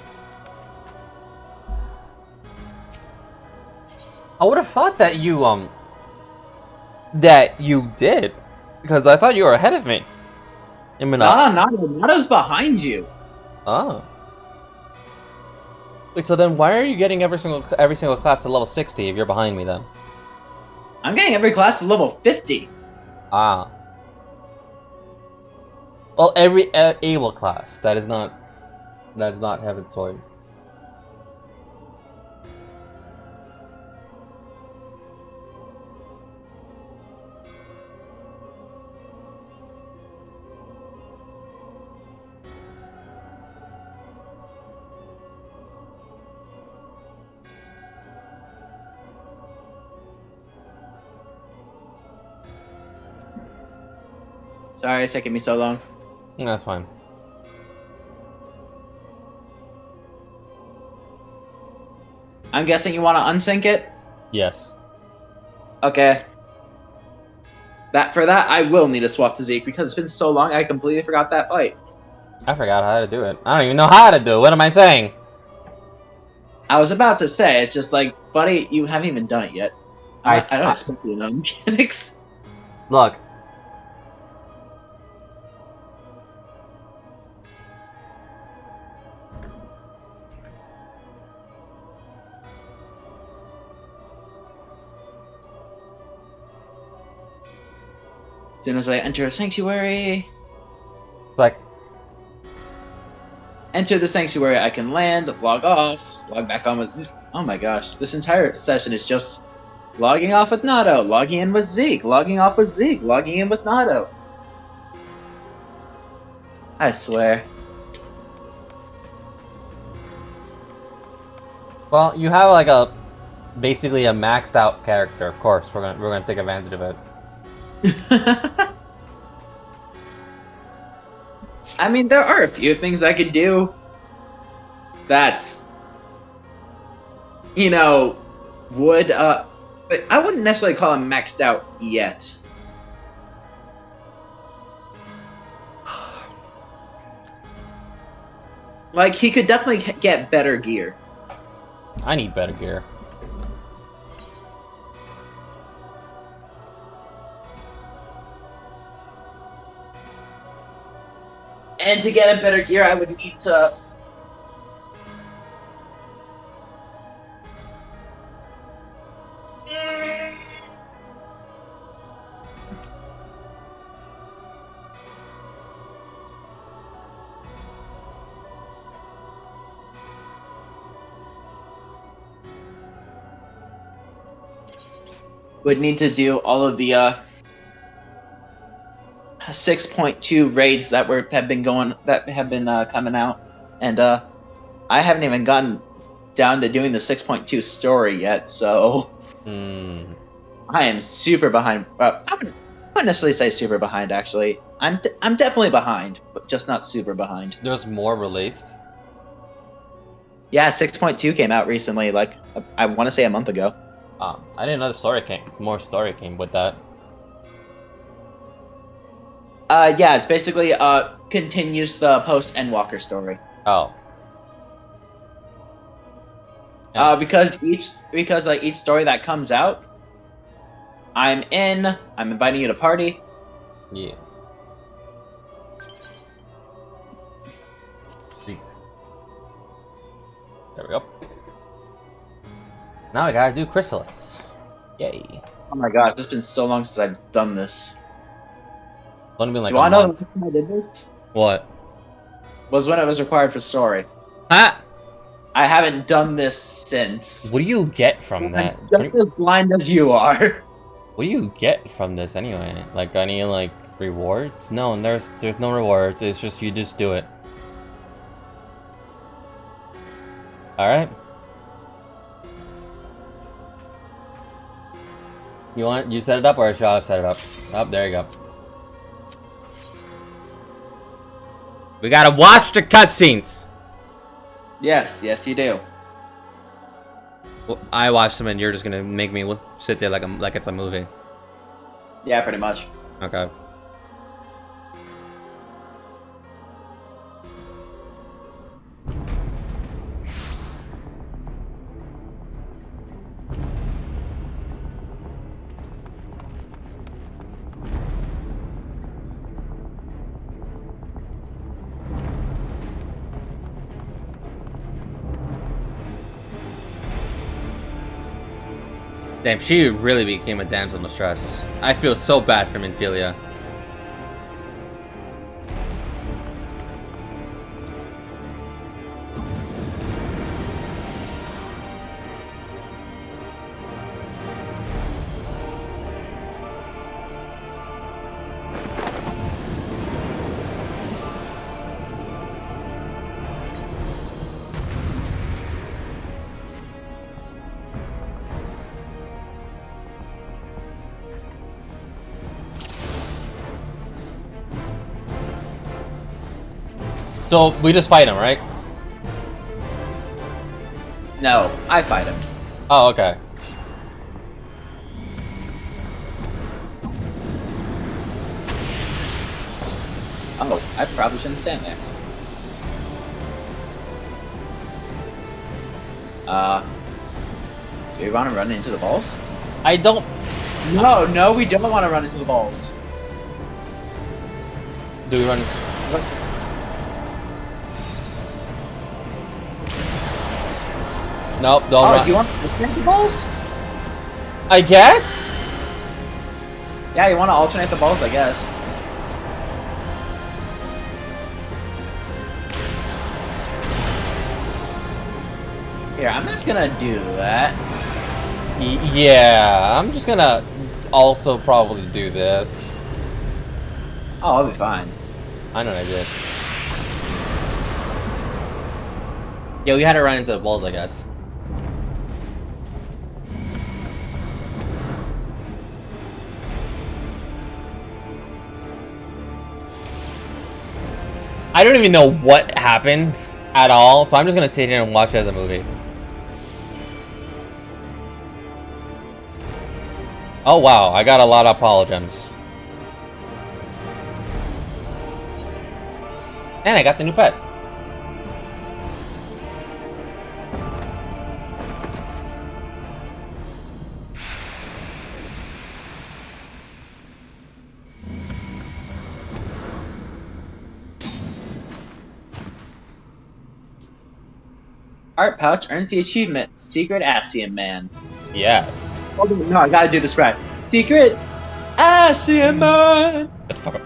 I would have thought that you did, because I thought you were ahead of me. No, Nado's behind you. Oh. Wait, so then why are you getting every single class to level 60 if you're behind me then? I'm getting every class to level 50. Ah. Well, every able class. That is not Heaven's Sword. Sorry, it's taking me so long. That's fine. I'm guessing you want to unsync it? Yes. Okay. For that, I will need to swap to Zeke because it's been so long I completely forgot that fight. I forgot how to do it. I don't even know how to do it. What am I saying? I was about to say, it's just like, buddy, you haven't even done it yet. I don't expect you to know mechanics. Look. As soon as I enter a sanctuary, It's like, enter the sanctuary, I can land, log off, log back on with... Oh my gosh, this entire session is just logging off with Nato, logging in with Zeke, logging off with Zeke, logging in with Nato. I swear. Well, you have like a basically a maxed out character. Of course, we're gonna take advantage of it. I mean, there are a few things I could do that, you know, would but I wouldn't necessarily call him maxed out yet. Like, he could definitely get better gear. I need better gear. And to get a better gear, I would need to... would need to do all of the 6.2 raids that have been coming out, and I haven't even gotten down to doing the 6.2 story yet, so I am super behind. I wouldn't necessarily say super behind. Actually, I'm definitely behind, but just not super behind. There's more released. Yeah, 6.2 came out recently, like I want to say a month ago. I didn't know more story came with that. Yeah, it's basically continues the post Endwalker story. Oh. Yeah. Because each story that comes out, I'm inviting you to party. Yeah. Sweet. There we go. Now I gotta do Chrysalis. Yay. Oh my gosh, it's been so long since I've done this. It's only been like Do I know the last time I did this? What? Was when it was required for story. Ha! I haven't done this since. What do you get from that? I'm just as blind as you are. What do you get from this anyway? Like any like rewards? No, there's no rewards. It's just you just do it. All right. You set it up or shall I set it up? Oh, there you go. We gotta watch the cutscenes. Yes, you do. Well, I watched them, and you're just gonna make me sit there like it's a movie. Yeah, pretty much. Okay. Damn, she really became a damsel in distress. I feel so bad for Minfilia. So, we just fight him, right? No, I fight him. Oh, okay. Oh, I probably shouldn't stand there. Do you want to run into the balls? I don't... No, we don't want to run into the balls. Do we run... Nope, don't run. Do you want to alternate the balls? I guess? Yeah, you want to alternate the balls, I guess. Here, I'm just gonna do that. Yeah, I'm just gonna also probably do this. Oh, I'll be fine. I know what I did. Yeah, we had to run into the walls, I guess. I don't even know what happened at all, so I'm just gonna sit here and watch it as a movie. Oh wow, I got a lot of polygems. And I got the new pet. Art pouch earns the achievement Secret Asian Man. Yes. Oh, no, I gotta do this right. Secret Asian Man! Shut the fuck up.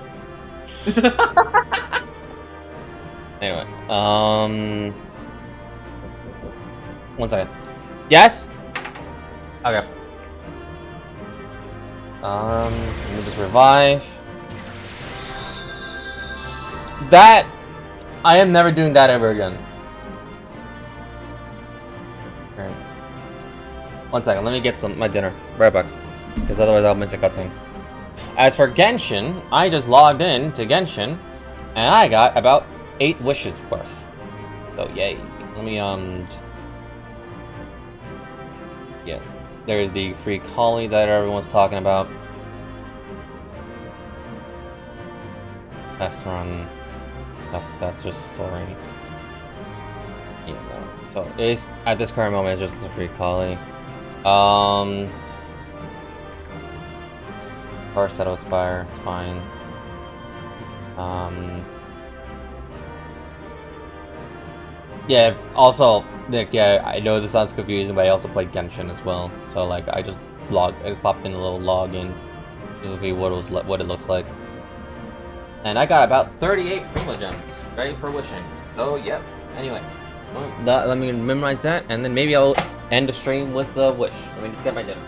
Anyway, one second. Yes? Okay. Let me just revive. That, I am never doing that ever again. Alright. One second, let me get my dinner. Right back. Because otherwise I'll miss a cutscene. As for Genshin, I just logged in to Genshin, and I got about 8 wishes worth. So yay. Let me just... Yeah. There's the free collie that everyone's talking about. Test run. That's just story. Yeah, no. So it's at this current moment it's just a free collie. First that'll expire, it's fine. Yeah, also, Nick, yeah, I know this sounds confusing, but I also played Genshin as well. So like, I just popped in a little login just to see what it looks like. And I got about 38 Primogems ready for wishing. So yes. Anyway, let me memorize that, and then maybe I'll end the stream with the wish. Let me just get my dinner.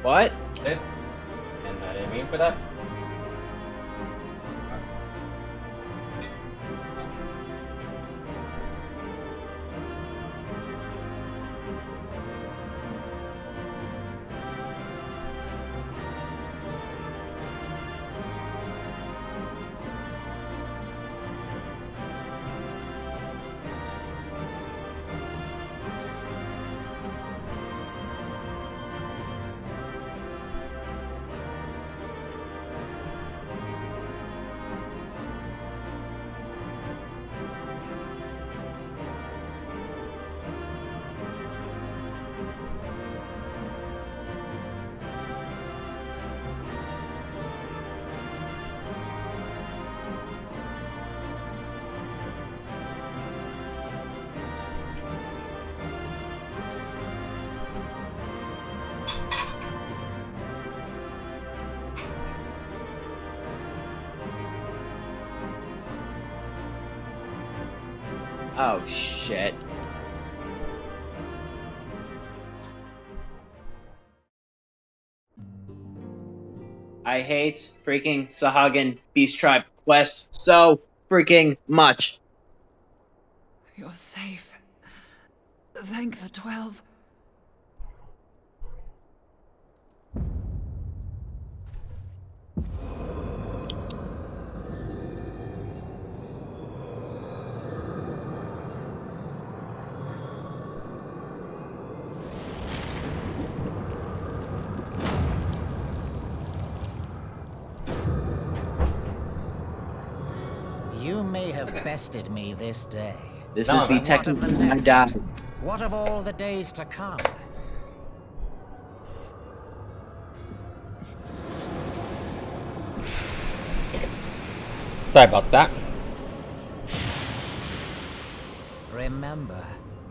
What? And I didn't mean for that. Oh shit. I hate freaking Sahagin Beast Tribe quests so freaking much. You're safe. Thank the 12. You may have bested me this day. This is the technical I died. What of all the days to come? Sorry about that. Remember,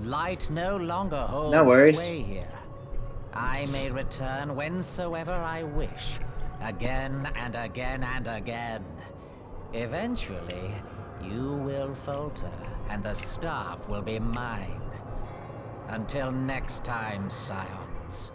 light no longer holds No worries. sway here. I may return whensoever I wish, again and again and again. Eventually, you will falter, and the staff will be mine. Until next time, Scions.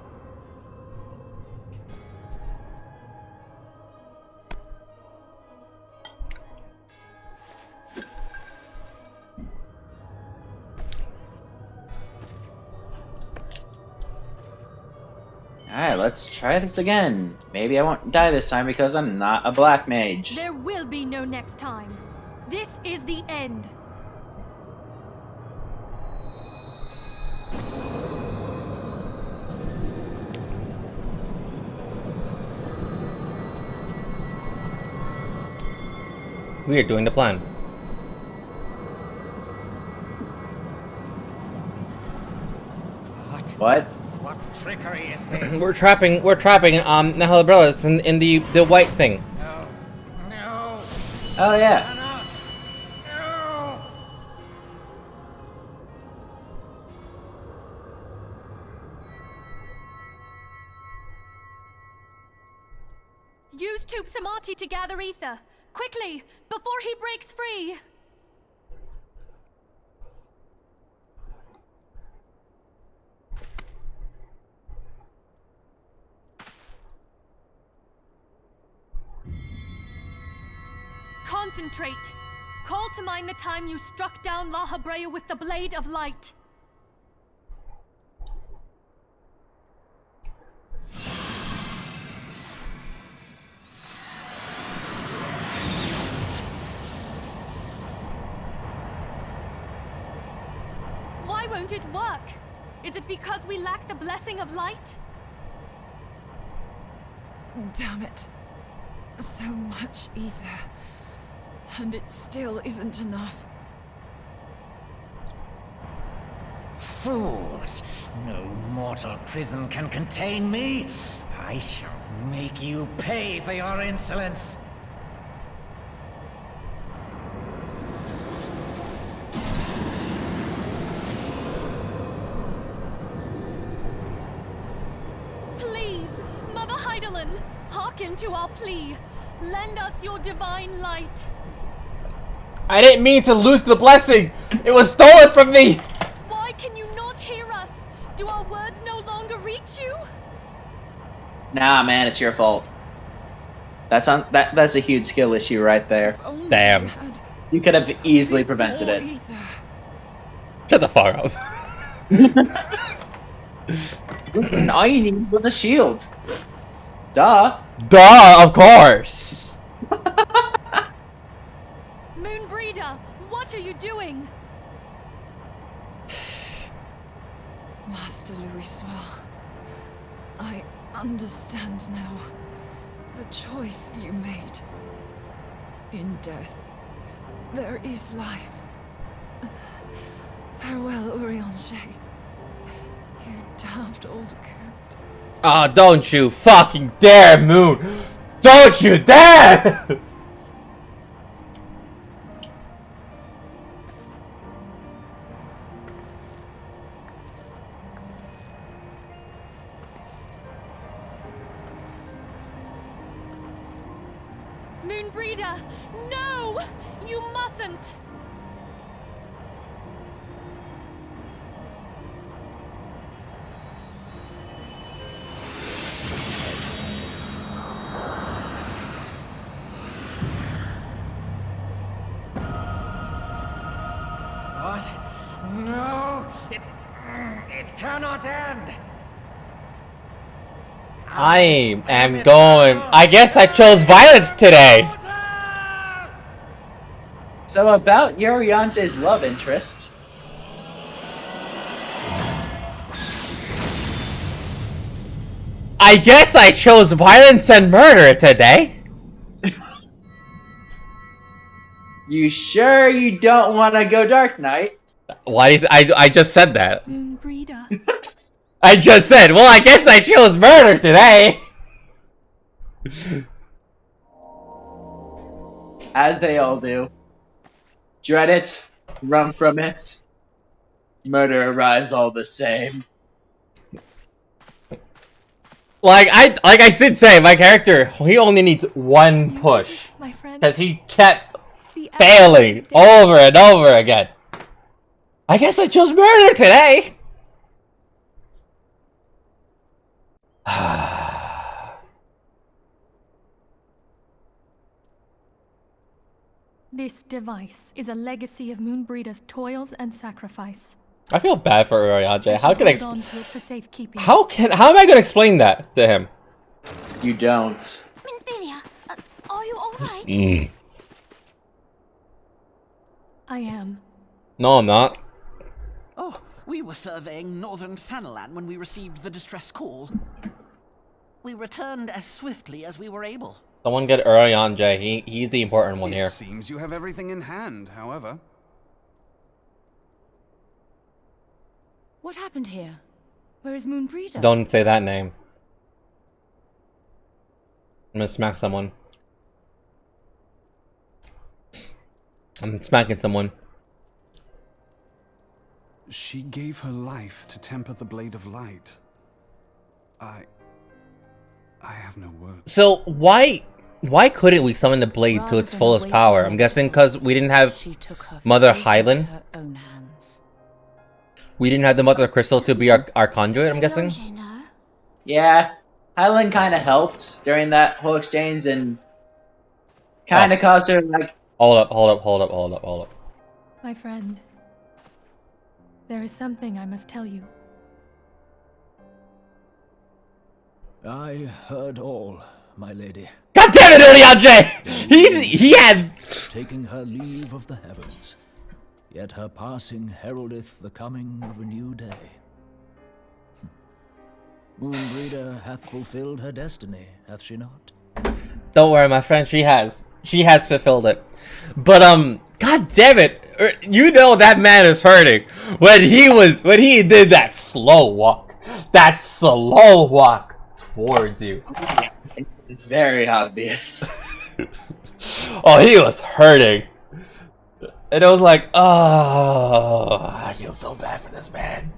Alright, let's try this again. Maybe I won't die this time because I'm not a black mage. There will be no next time. This is the end. We are doing the plan. What? What trickery is this? We're trapping Nahalabella. It's in the white thing. No. No. Oh yeah. No. Use Tube Samati to gather ether. Quickly, before he breaks free. Concentrate. Call to mind the time you struck down La Habrea with the Blade of Light. Why won't it work? Is it because we lack the blessing of light? Damn it. So much ether. And it still isn't enough. Fools! No mortal prison can contain me. I shall make you pay for your insolence. Please, Mother Heidelin, hearken to our plea. Lend us your divine light. I didn't mean to lose the blessing. It was stolen from me. Why can you not hear us? Do our words no longer reach you? Nah, man, it's your fault. That's a huge skill issue right there. Damn. You could have easily prevented it. Shut the fuck up. Listen, all you need was a shield. Duh. Duh, of course. Moonbreeder, what are you doing? Master Louis, I understand now the choice you made. In death, there is life. Farewell, Urianger. You damned old coot. Ah, don't you fucking dare, Moon! Don't you dare! Moonbreeder, no! You mustn't! What? No! It cannot end! I am going. I guess I chose violence today. So about Urianger's love interest. I guess I chose violence and murder today. You sure you don't want to go Dark Knight? Why? I just said that. Moonbreeder. I just said, well, I guess I chose murder today. As they all do. Dread it, run from it. Murder arrives all the same. Like I did say, my character, he only needs one push. My friend. Because he kept failing over and over again. I guess I chose murder today. This device is a legacy of Moonbreeder's toils and sacrifice. I feel bad for Urianger. How can Hold on to it for safekeeping. how am I gonna explain that to him? You don't. Minfilia, are you alright? I am. No, I'm not. Oh, we were surveying northern Thanalan when we received the distress call. We returned as swiftly as we were able. Someone get Urianger. He's the important one here. It seems you have everything in hand, however. What happened here? Where is Moonbreeder? Don't say that name. I'm gonna smack someone. I'm smacking someone. She gave her life to temper the blade of light. I have no words. So why couldn't we summon the blade to its fullest power? I'm guessing because we didn't have Mother Hylan. We didn't have the Mother Crystal to be our conduit, I'm guessing. Yeah, Hylan kind of helped during that whole exchange and kind of caused her like. Hold up. My friend. There is something I must tell you. I heard all, my lady. God damn it, Urianger! He had taking her leave of the heavens. Yet her passing heraldeth the coming of a new day. Moonbreeder hath fulfilled her destiny, hath she not? Don't worry, my friend, she has. She has fulfilled it. But, god damn it! You know that man is hurting when he did that slow walk. That slow walk towards you. It's very obvious. Oh, he was hurting. And I was like, oh, I feel so bad for this man.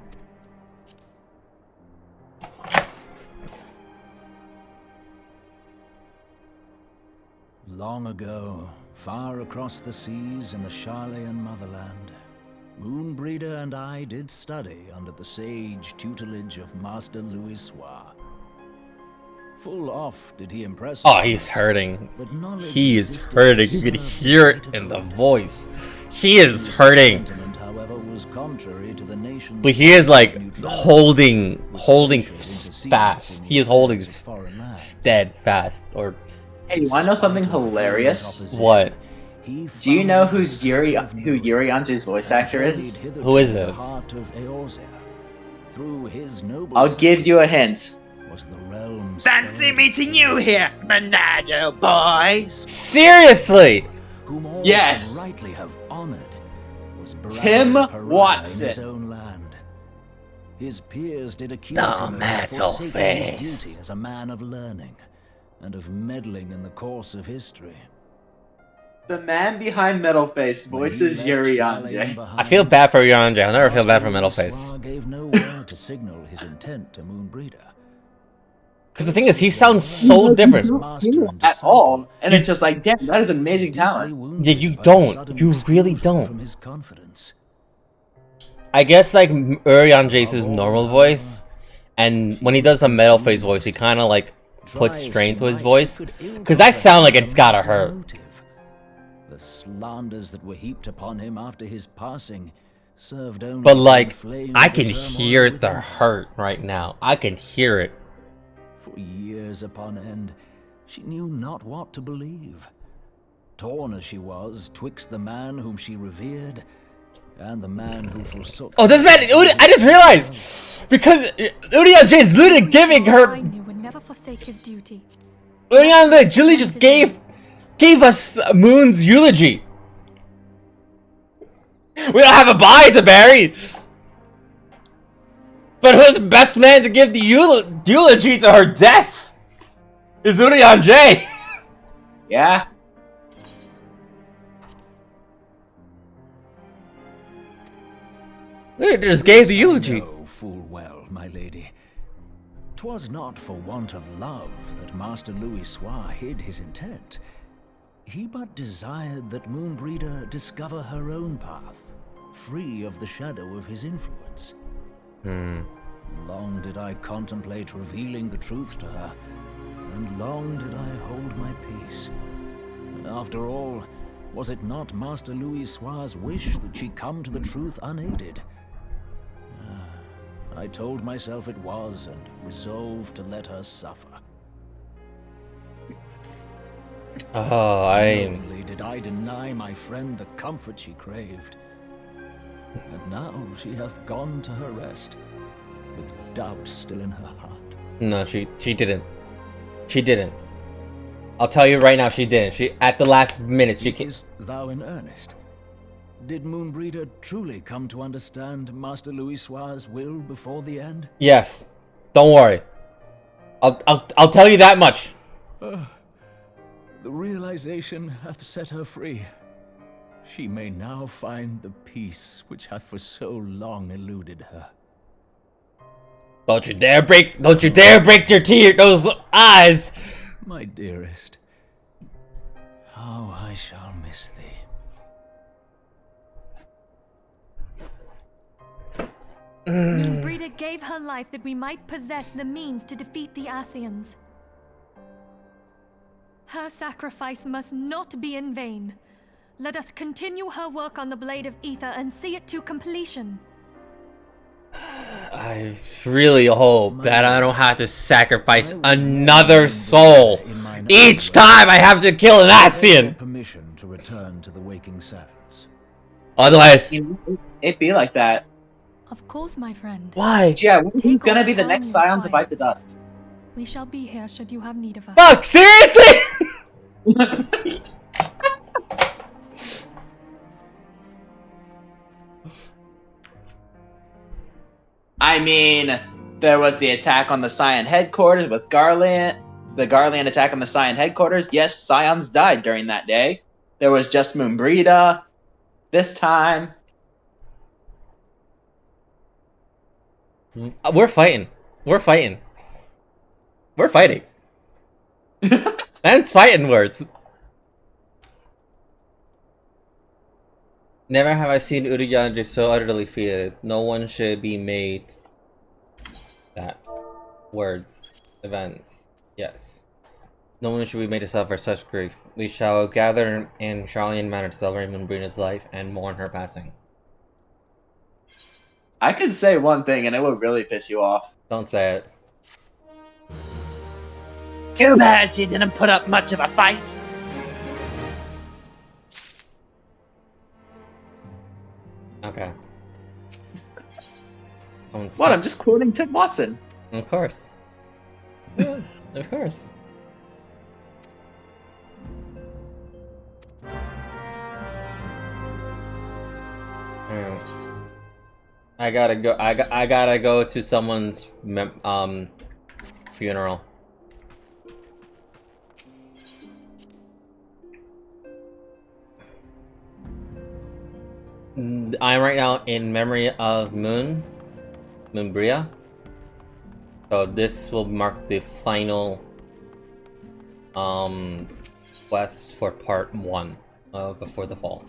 Long ago, far across the seas in the Charlayan motherland, Moonbreeder and I did study under the sage tutelage of Master Louis. Full off did he impress Oh, upon he's us hurting. that knowledge He is existed hurting. to You can serve hear it greater in the good. voice. He is This hurting. sentiment, however, was contrary to the nation's But he is like neutrality, holding which fast. centuries intercedes He is in holding the affairs of foreign lands. steadfast. Or Hey, you wanna know something Despite of hilarious? violent opposition, what? he Do you know founded the who's Yuri Circle of who Knowing Yuri Anji's voice and actor is? journeyed Who is hitherto it? the heart of Eorzea. Through his noble I'll give you a sacrifice hint. was the realm Fancy spared meeting its you glory. here, Bernardo boy. Seriously? Whom all Yes. should rightly have honored was branded Tim a pariah in Watson. his own land. His peers did accuse The him of metal forsaking his face. duty as a man of learning and of meddling in the course of history. The man behind Metalface When he voices left Yuri Shalane Anje. behind, I feel bad for Yonja. I'll never feel bad for Master Metalface. Louis gave no word to signal his intent to Moonbreeder. Because the thing is, he sounds so different. At all, and it's just like, damn, that is amazing Deeply talent. wounded Yeah, you by the don't. sudden You really exclusion don't. From his confidence. I guess like Urianje's his normal voice, and when he does the metal face voice, he kind of like puts strain to his voice, because that sound like it's gotta hurt. The slanders that were heaped upon him after his passing served only But to like, inflame I the can turmoil hear the within. hurt right now. I can hear it. For years upon end, she knew not what to believe. Torn as she was twixt the man whom she revered and the man who forsook. Oh, this man! I just realized because Urianje is literally giving her. I knew would never forsake his duty. Urianje literally just gave us Moon's eulogy. We don't have a body to bury. But who's the best man to give the eulogy to her death? Is Urianje. Yeah. They just gave the This I eulogy. know full well, my lady. 'Twas not for want of love that Master Louis Soir hid his intent. He but desired that Moonbreeder discover her own path, free of the shadow of his influence. Long did I contemplate revealing the truth to her, and long did I hold my peace. After all, was it not Master Louis Soir's wish that she come to the truth unaided? I told myself it was, and resolved to let her suffer. Oh, Only did I deny my friend the comfort she craved. And now she hath gone to her rest, with doubt still in her heart. No, she didn't. She didn't. I'll tell you right now, she didn't. She at the last minute she came. Speakest thou in earnest? Did Moonbreeder truly come to understand Master Louis Soir's will before the end? Yes. Don't worry. I'll tell you that much. The realization hath set her free. She may now find the peace which hath for so long eluded her. Don't you dare break those eyes. My dearest, how I shall miss thee. Moonbreeder gave her life that we might possess the means to defeat the Asians. Her sacrifice must not be in vain. Let us continue her work on the Blade of Ether and see it to completion. I really hope that I don't have to sacrifice another soul each time I have to kill an Asian. Permission to return to the waking sands. Otherwise, It'd be like that. Of course, my friend. why? Yeah, we're Take all gonna the be the time next you Scion to require. bite the dust. We shall be here should you have need of us. Fuck, seriously? I mean, there was the attack on the Scion headquarters with Garland. The Garland attack on the Scion headquarters. Yes, Scions died during that day. There was just Moonbreeda. This time. We're fighting. We're fighting. We're fighting. That's fighting words. Never have I seen Urianger so utterly defeated. No one should be made that. Words. Events. Yes. No one should be made to suffer such grief. We shall gather in Charlian Manor to celebrate Moonbrina's life and mourn her passing. I could say one thing and it would really piss you off. Don't say it. Too bad she didn't put up much of a fight. Okay. What? I'm just quoting Tim Watson. Of course. Of course. I gotta go. I gotta go to someone's funeral. I'm right now in memory of Moonbria. So this will mark the final quest for part 1 of Before the Fall.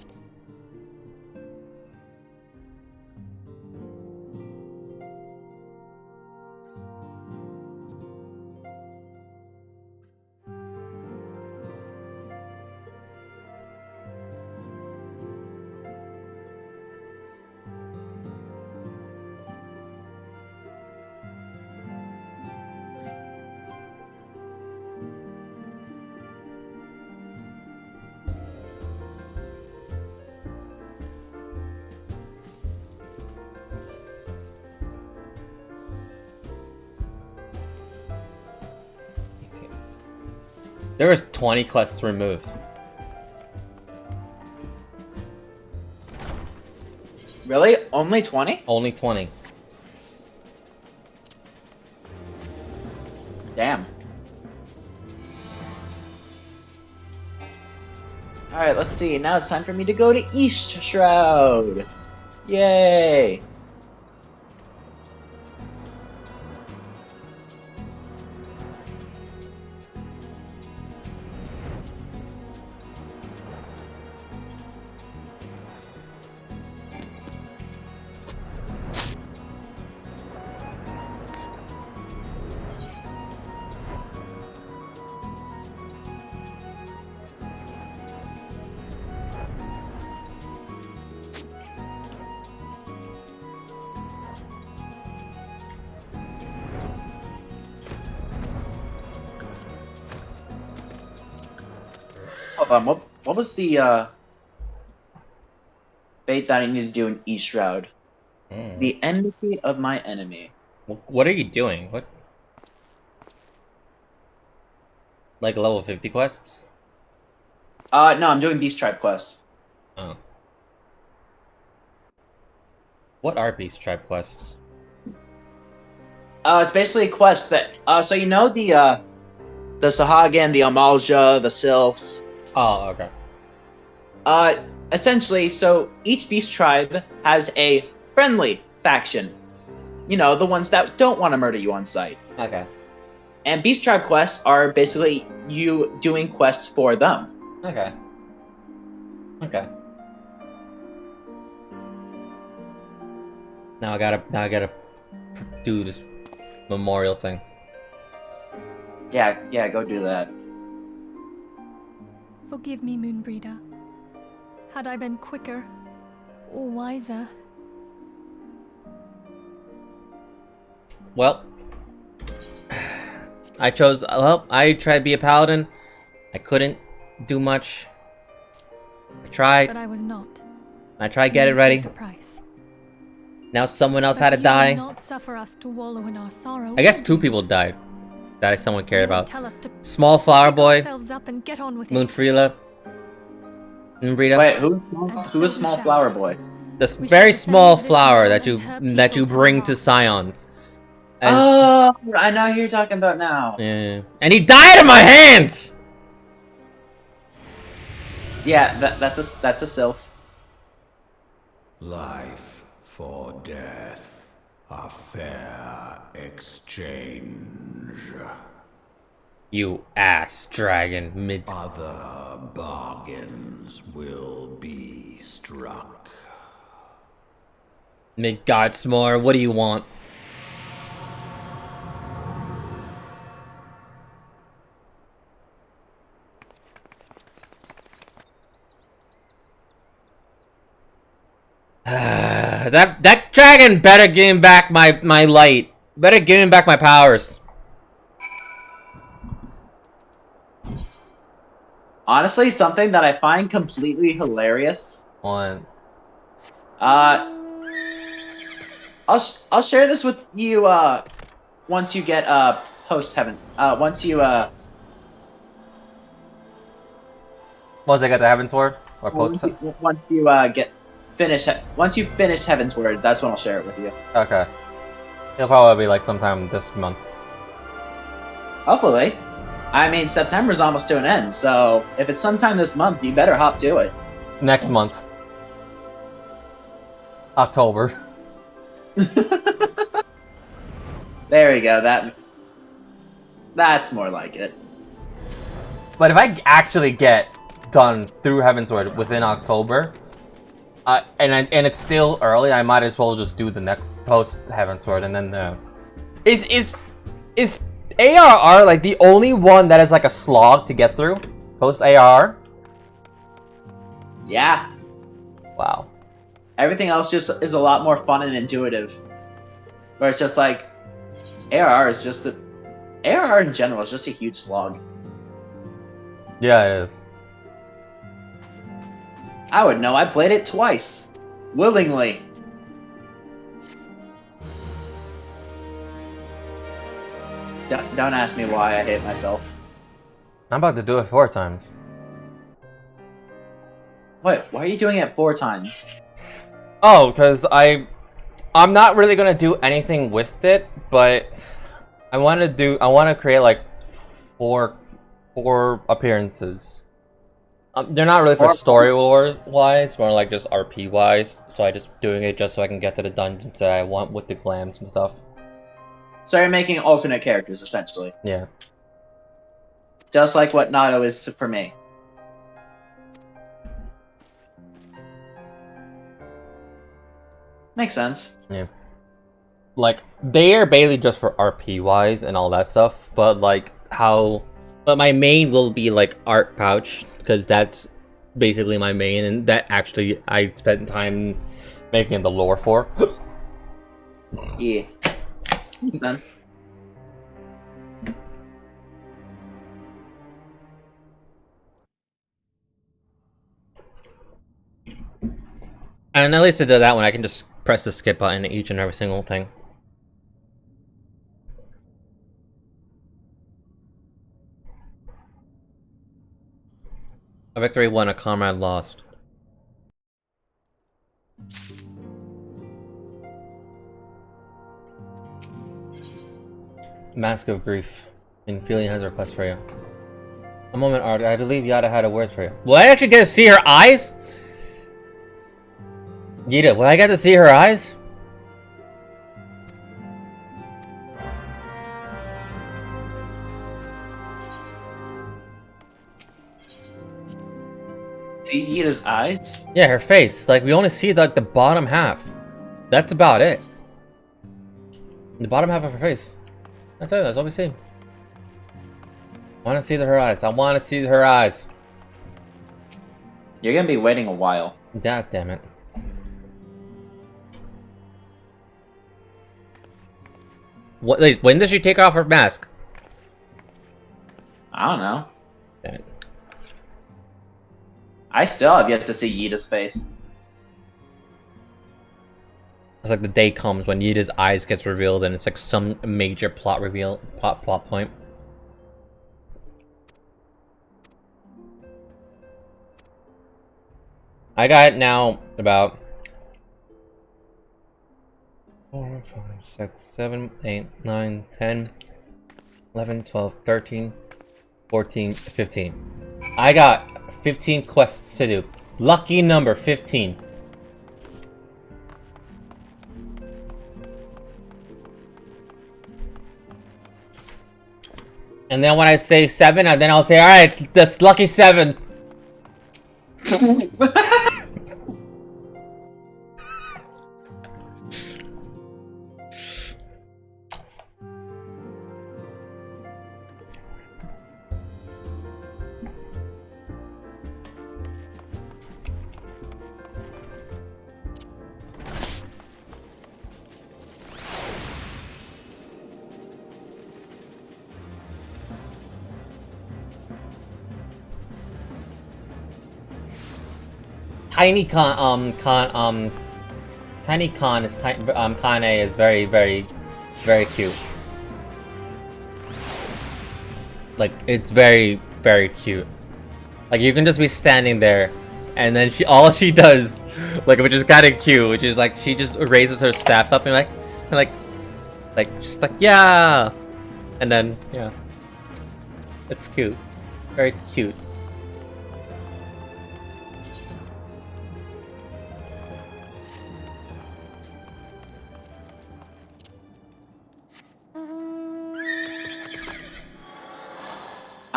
There was 20 quests removed. Really? Only 20? Only 20. Damn. Alright, let's see. Now it's time for me to go to East Shroud. Yay! Hold on, what was the fate that I need to do in East Shroud? The enmity of my enemy. What are you doing? What? Like level 50 quests? No, I'm doing Beast Tribe quests. Oh. What are Beast Tribe quests? It's basically quests that so you know the Sahagan, the Amalja, the Sylphs. Oh, okay. Essentially, so each Beast Tribe has a friendly faction. You know, the ones that don't want to murder you on sight. Okay. And Beast Tribe quests are basically you doing quests for them. Okay. Okay. Now I gotta do this memorial thing. Yeah, go do that. Forgive me, Moonbreeder. Had I been quicker or wiser. Well, I tried to be a paladin. I couldn't do much. I tried. But I was not. I tried to get it ready. The price. Now someone else had to But die. you will not suffer us to wallow in our sorrow. I guess 2 people died that someone cared about. Tell us to Small Flower Boy, ourselves up and get on with it. Moonfreela, Moonbrita. Wait, who is Small Flower Boy? This very small flower that you bring to Scions. Oh, I know who you're talking about now. Yeah. And he died in my hands. Yeah, that's a Sylph. Life for death, a fair exchange. You ass dragon mid. Other bargains will be struck. Midgodsmore, what do you want? That dragon better give me back my light. Better give me back my powers. Honestly, something that I find completely hilarious. One. I'll share this with you once you get post heaven. Once you Once I get the Heaven's Sword or post. once you once you finish Heaven's Word, that's when I'll share it with you. Okay. It'll probably be like sometime this month. Hopefully. I mean, September's almost to an end, so if it's sometime this month, you better hop to it. Next month. October. There we go. That's more like it. But if I actually get done through Heaven's Word within October, and it's still early, I might as well just do the next post Heaven's Word, and then is ARR like the only one that is like a slog to get through post ARR? Yeah. Wow. Everything else just is a lot more fun and intuitive. Where it's just like ARR is just ARR in general is just a huge slog. Yeah, it is. I would know. I played it twice. Willingly. Don't ask me why I hate myself. I'm about to do it 4 times. Wait, why are you doing it 4 times? Oh, because I'm not really gonna do anything with it, but I want to create like four appearances. They're not really for story wise, more like just RP wise. So I just doing it just so I can get to the dungeons that I want with the glams and stuff. So you're making alternate characters, essentially. Yeah. Just like what Nato is for me. Makes sense. Yeah. Like, they are basically just for RP wise and all that stuff, but like but my main will be like Art Pouch, because that's basically my main, and that actually I spent time making the lore for. Yeah. Done. And at least to do that one, I can just press the skip button each and every single thing. A victory won, a comrade lost. Mask of Grief. Ophelia has a request for you. A moment, Art. I believe Yada had a word for you. Will I actually get to see her eyes? Yida, will I get to see her eyes? See Yida's eyes? Yeah, her face. Like, we only see like the bottom half. That's about it. The bottom half of her face. That's it. That's all we see. I want to see her eyes. I want to see her eyes. You're gonna be waiting a while. God damn it. What? Wait, when does she take off her mask? I don't know. Damn it. I still have yet to see Yida's face. It's like the day comes when Yida's eyes gets revealed, and it's like some major plot reveal, plot point. I got now about 4, 5, 6, 7, 8, 9, 10, 11, 12, 13, 14, 15. I got 15 quests to do. Lucky number 15. And then when I say 7, and then I'll say, alright, it's this lucky 7. Tiny Tiny Kane is very, very, very cute. Like, it's very, very cute. Like, you can just be standing there, and then all she does, like, which is kind of cute, which is like, she just raises her staff up and just like, yeah! And then, yeah. It's cute. Very cute.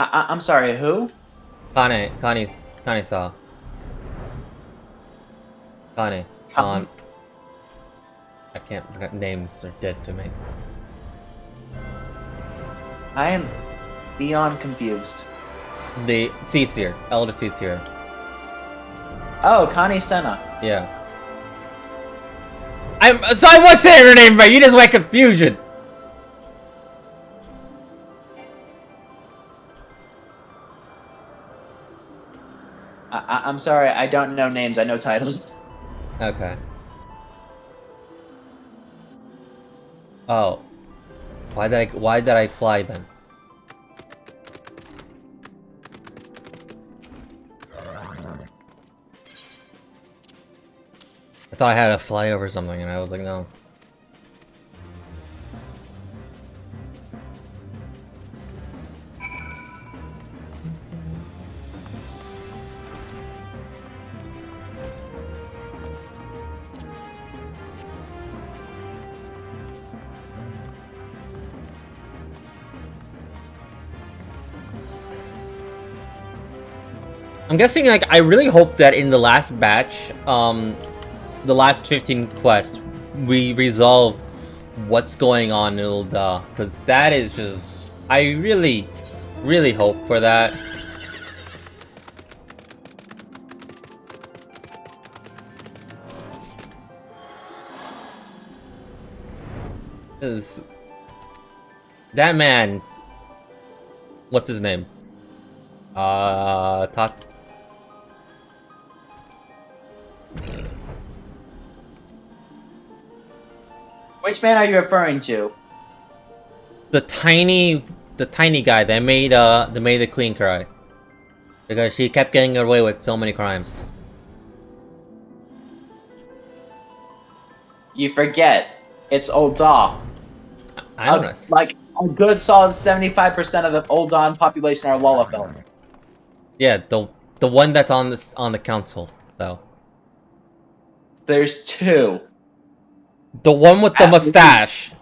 I'm sorry, who? Kane-san. Kane. I can't, names are dead to me. I am beyond confused. The C-tier, elder C-tier. Oh, Connie Senna. Yeah. So I was saying her name right, you just went confusion! I'm sorry, I don't know names, I know titles. Okay. Oh. Why did I fly then? I thought I had to fly over something and I was like, no. I'm guessing, like, I really hope that in the last batch, the last 15 quests, we resolve what's going on in Ul'dah, because that is just... I really, really hope for that. Because... that man... what's his name? Which man are you referring to? The tiny guy that made the queen cry. Because she kept getting away with so many crimes. You forget, it's Ul'dah. I don't know. Like, a good solid 75% of the Ul'dah population are Lullafell. Yeah, the one that's on the council, though. There's two. The one with the mustache.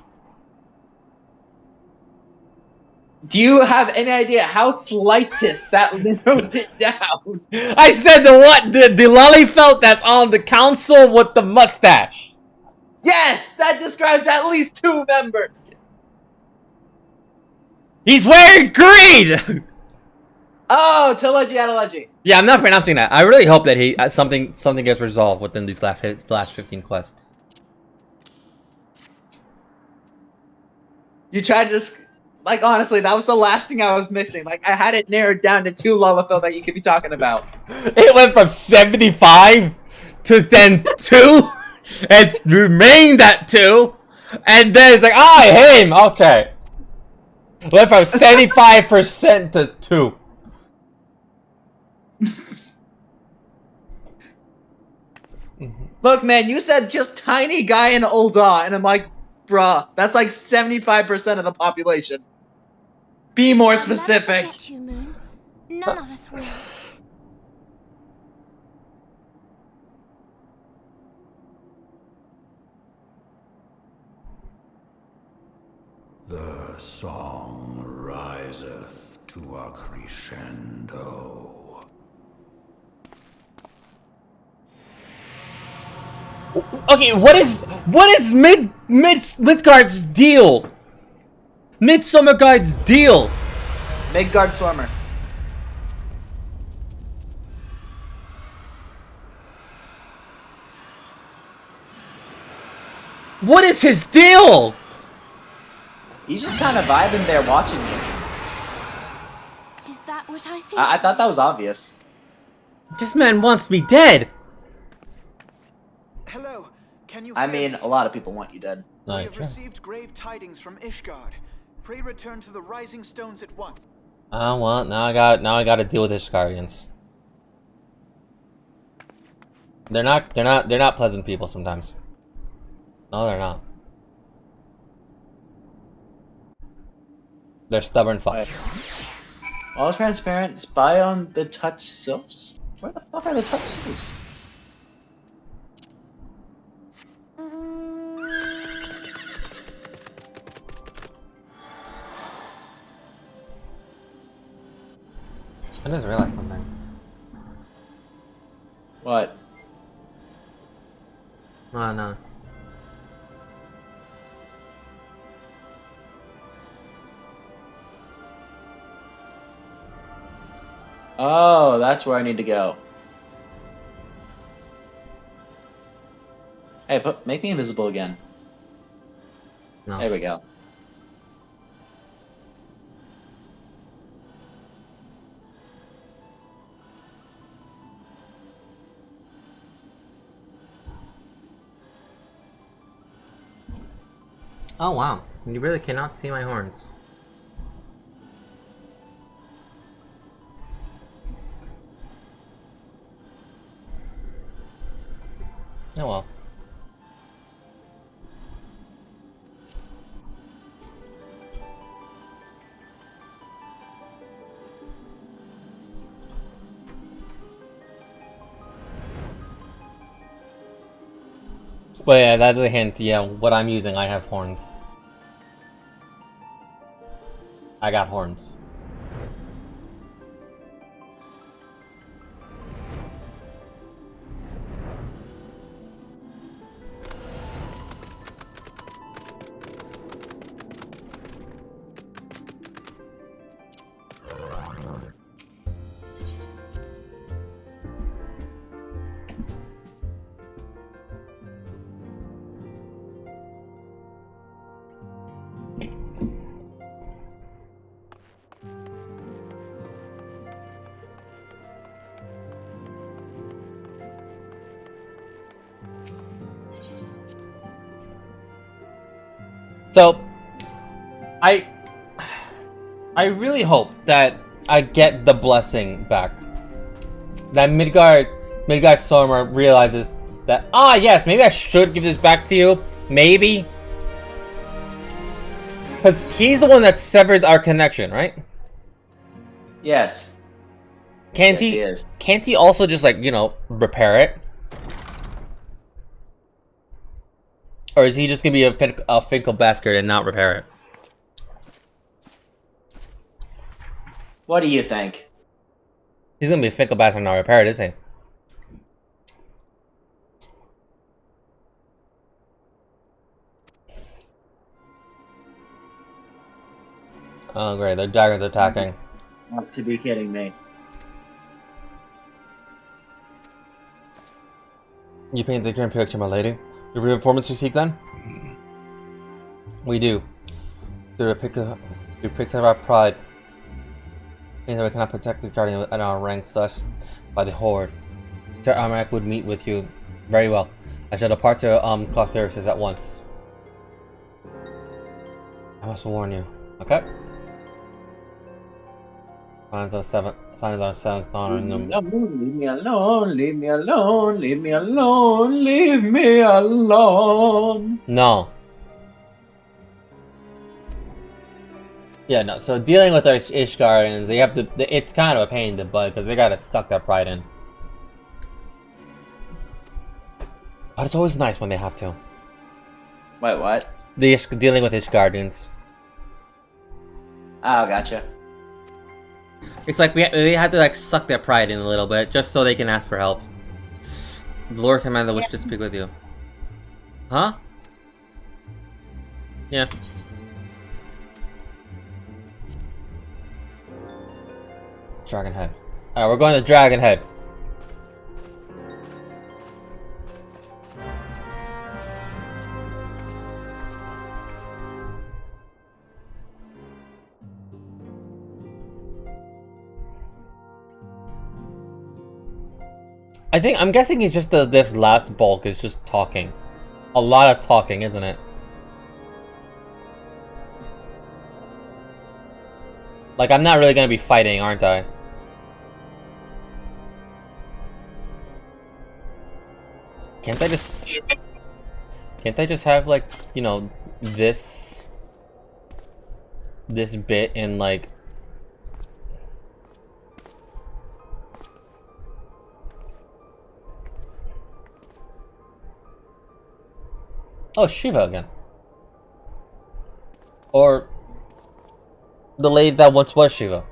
Do you have any idea how slightest that narrows it down? I said the Lullafell that's on the council with the mustache. Yes, that describes at least two members. He's wearing green. Oh, Telegy Adelegy. Yeah, I'm not pronouncing that. I really hope that he something gets resolved within these last 15 quests. You tried to just... like, honestly, that was the last thing I was missing. Like, I had it narrowed down to two Lullafell that you could be talking about. It went from 75 to then 2. It's remained at 2. And then it's like, him! Okay. Went from 75% to 2. Look, man, you said just tiny guy in Ul'dah, and I'm like, bruh, that's like 75% of the population. Be more specific. I'll never forget you, Moon. None of us will. The song riseth to a crescendo. Okay, what is Midgard's deal? Midsummerguard's deal. Midgard Swarmer. What is his deal? He's just kind of vibing there watching you. Is that what I think? I thought that was obvious. This man wants me dead. Can you I hear mean, me? a lot of people want you dead. We Alright, have sure. received grave tidings from Ishgard. Pray return to the Rising Stones at once. Well, now I got to deal with his guardians. They're not pleasant people sometimes. No, they're not. They're stubborn fucks. Right. All transparent. Spy on the touch sylphs. Where the fuck are the touch sylphs? I just realized something. What? Oh no. Oh, that's where I need to go. Hey, make me invisible again. No. There we go. Oh wow. You really cannot see my horns. Oh well. Well, yeah, that's a hint. Yeah, what I'm using, I have horns. I got horns. So, I really hope that I get the blessing back. That Midgard Stormer realizes that, yes, maybe I should give this back to you. Maybe. Because he's the one that severed our connection, right? Yes. Can't Yes, he is. Can't he also just, like, repair it? Or is he just gonna be a fickle bastard and not repair it? What do you think? He's gonna be a fickle bastard and not repair it, isn't he? Oh great, their dragons are attacking. Not to be kidding me. You paint the grim picture, my lady. The reinformants you seek, then? We do. Through the pick of our pride. Means that we cannot protect the guardian at our ranks, thus by the horde. Sir Amarak would meet with you. Very well. I shall depart to Clothyris at once. I must warn you. Okay. Signs our seventh honor in them. Leave me alone, leave me alone, leave me alone, leave me alone. No. Yeah, no. So dealing with our Ishgardens, they have to. It's kind of a pain in the butt because they gotta suck that pride in. But it's always nice when they have to. Wait, what? Dealing with Ishgardens. Oh, gotcha. It's like they have to like suck their pride in a little bit just so they can ask for help. The Lord commanded the wish to speak with you. Huh? Yeah. Dragon Head. Alright, we're going to Dragon Head. I'm guessing it's just this last bulk is just talking. a lot of talking, isn't it? Like, I'm not really gonna be fighting, aren't I? Can't I just have, like, you know, this bit in, like... Oh, Shiva again. Or the lady that once was Shiva.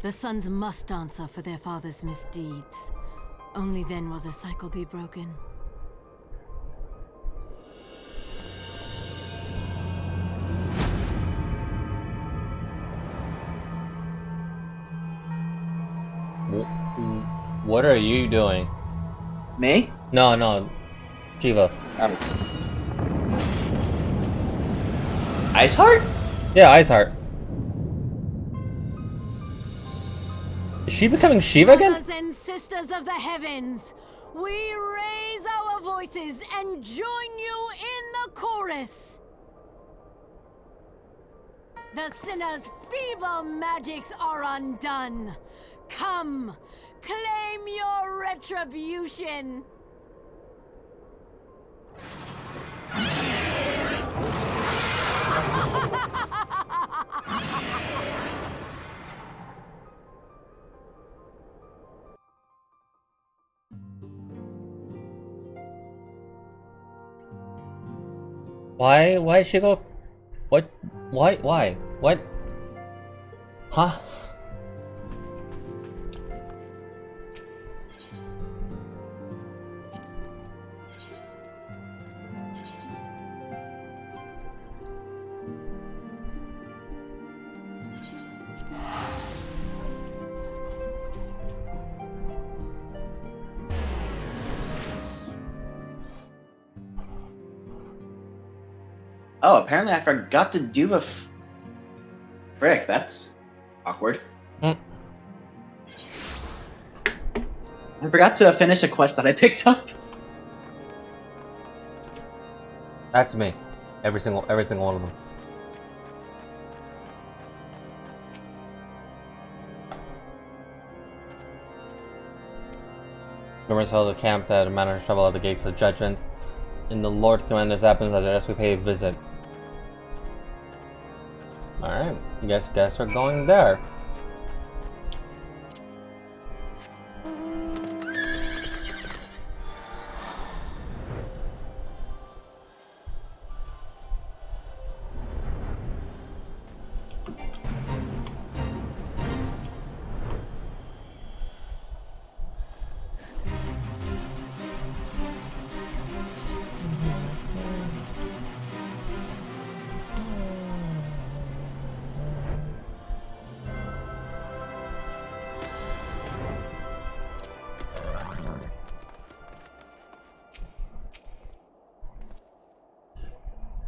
The sons must answer for their father's misdeeds. Only then will the cycle be broken. What are you doing? Me? No, Shiva. Iceheart? Yeah, Iceheart. Is she becoming Shiva again? Brothers and sisters of the heavens, we raise our voices and join you in the chorus. The sinner's feeble magics are undone. Come, claim your retribution. Why did she go? What? Why? What? Huh? Oh, apparently I forgot to do a frick, that's awkward. I forgot to finish a quest that I picked up. That's me. Every single one of them. Rumors held a camp that managed to travel at the gates of judgment. In the Lord Commander's happens, I suggest we pay a visit. Alright, you guys are going there.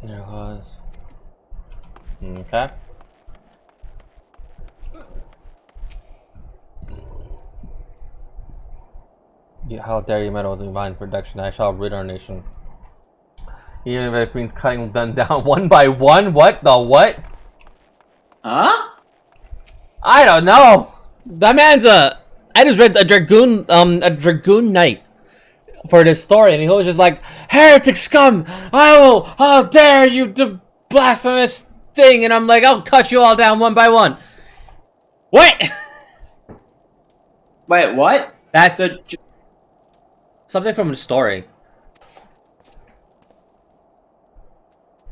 There it was. Okay. Yeah, how dare you meddle with divine protection? I shall rid our nation. Even if it means cutting them down one by one? What the what? Huh? I don't know. That man's I just read a dragoon knight for this story, and he was just like, heretic scum! How dare you, the blasphemous thing! And I'm like, I'll cut you all down one by one. What? Wait, what? That's something from the story.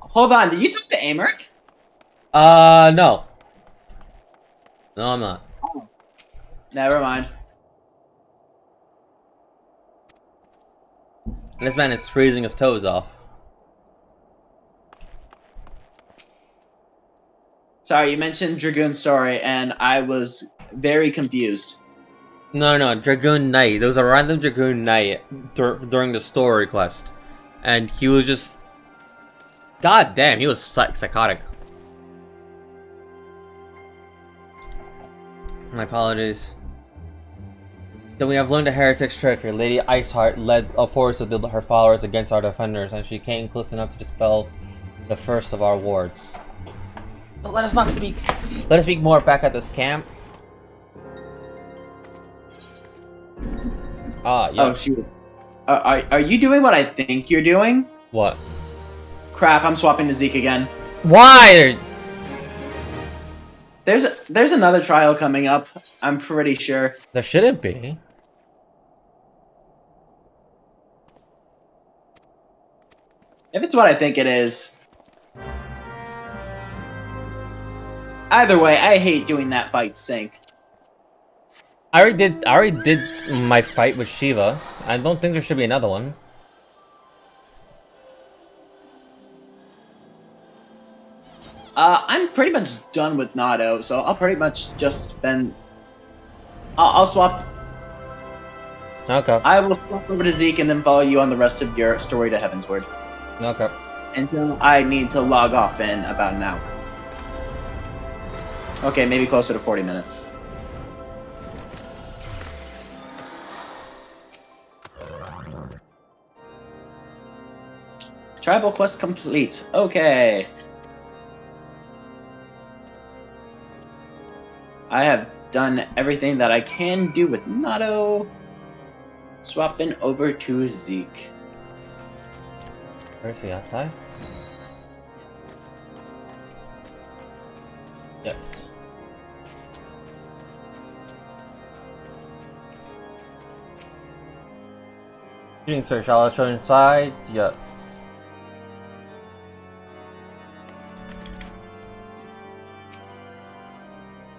Hold on, did you talk to Amric? No. No, I'm not. Oh. Never mind. This man is freezing his toes off. Sorry, you mentioned Dragoon Story, and I was very confused. No, Dragoon Knight. There was a random Dragoon Knight during the story quest. And he was just... God damn, he was psychotic. My apologies. Then we have learned the heretic's treachery. Lady Iceheart led a force of her followers against our defenders, and she came close enough to dispel the first of our wards. But let us not speak. Let us speak more back at this camp. Ah, yes. Oh shoot. Are you doing what I think you're doing? What? Crap! I'm swapping to Zeke again. Why? There's another trial coming up. I'm pretty sure. There shouldn't be. If it's what I think it is. Either way, I hate doing that fight sync. I already did my fight with Shiva. I don't think there should be another one. I'm pretty much done with Nado, so I'll pretty much just spend. I'll swap. Okay. I will swap over to Zeke and then follow you on the rest of your story to Heavensward. Okay. Until I need to log off in about an hour. Okay, maybe closer to 40 minutes. Tribal quest complete. Okay. I have done everything that I can do with Nado. Swapping over to Zeke. Where is he? Outside? Yes. Shooting search, shall I show inside? Yes.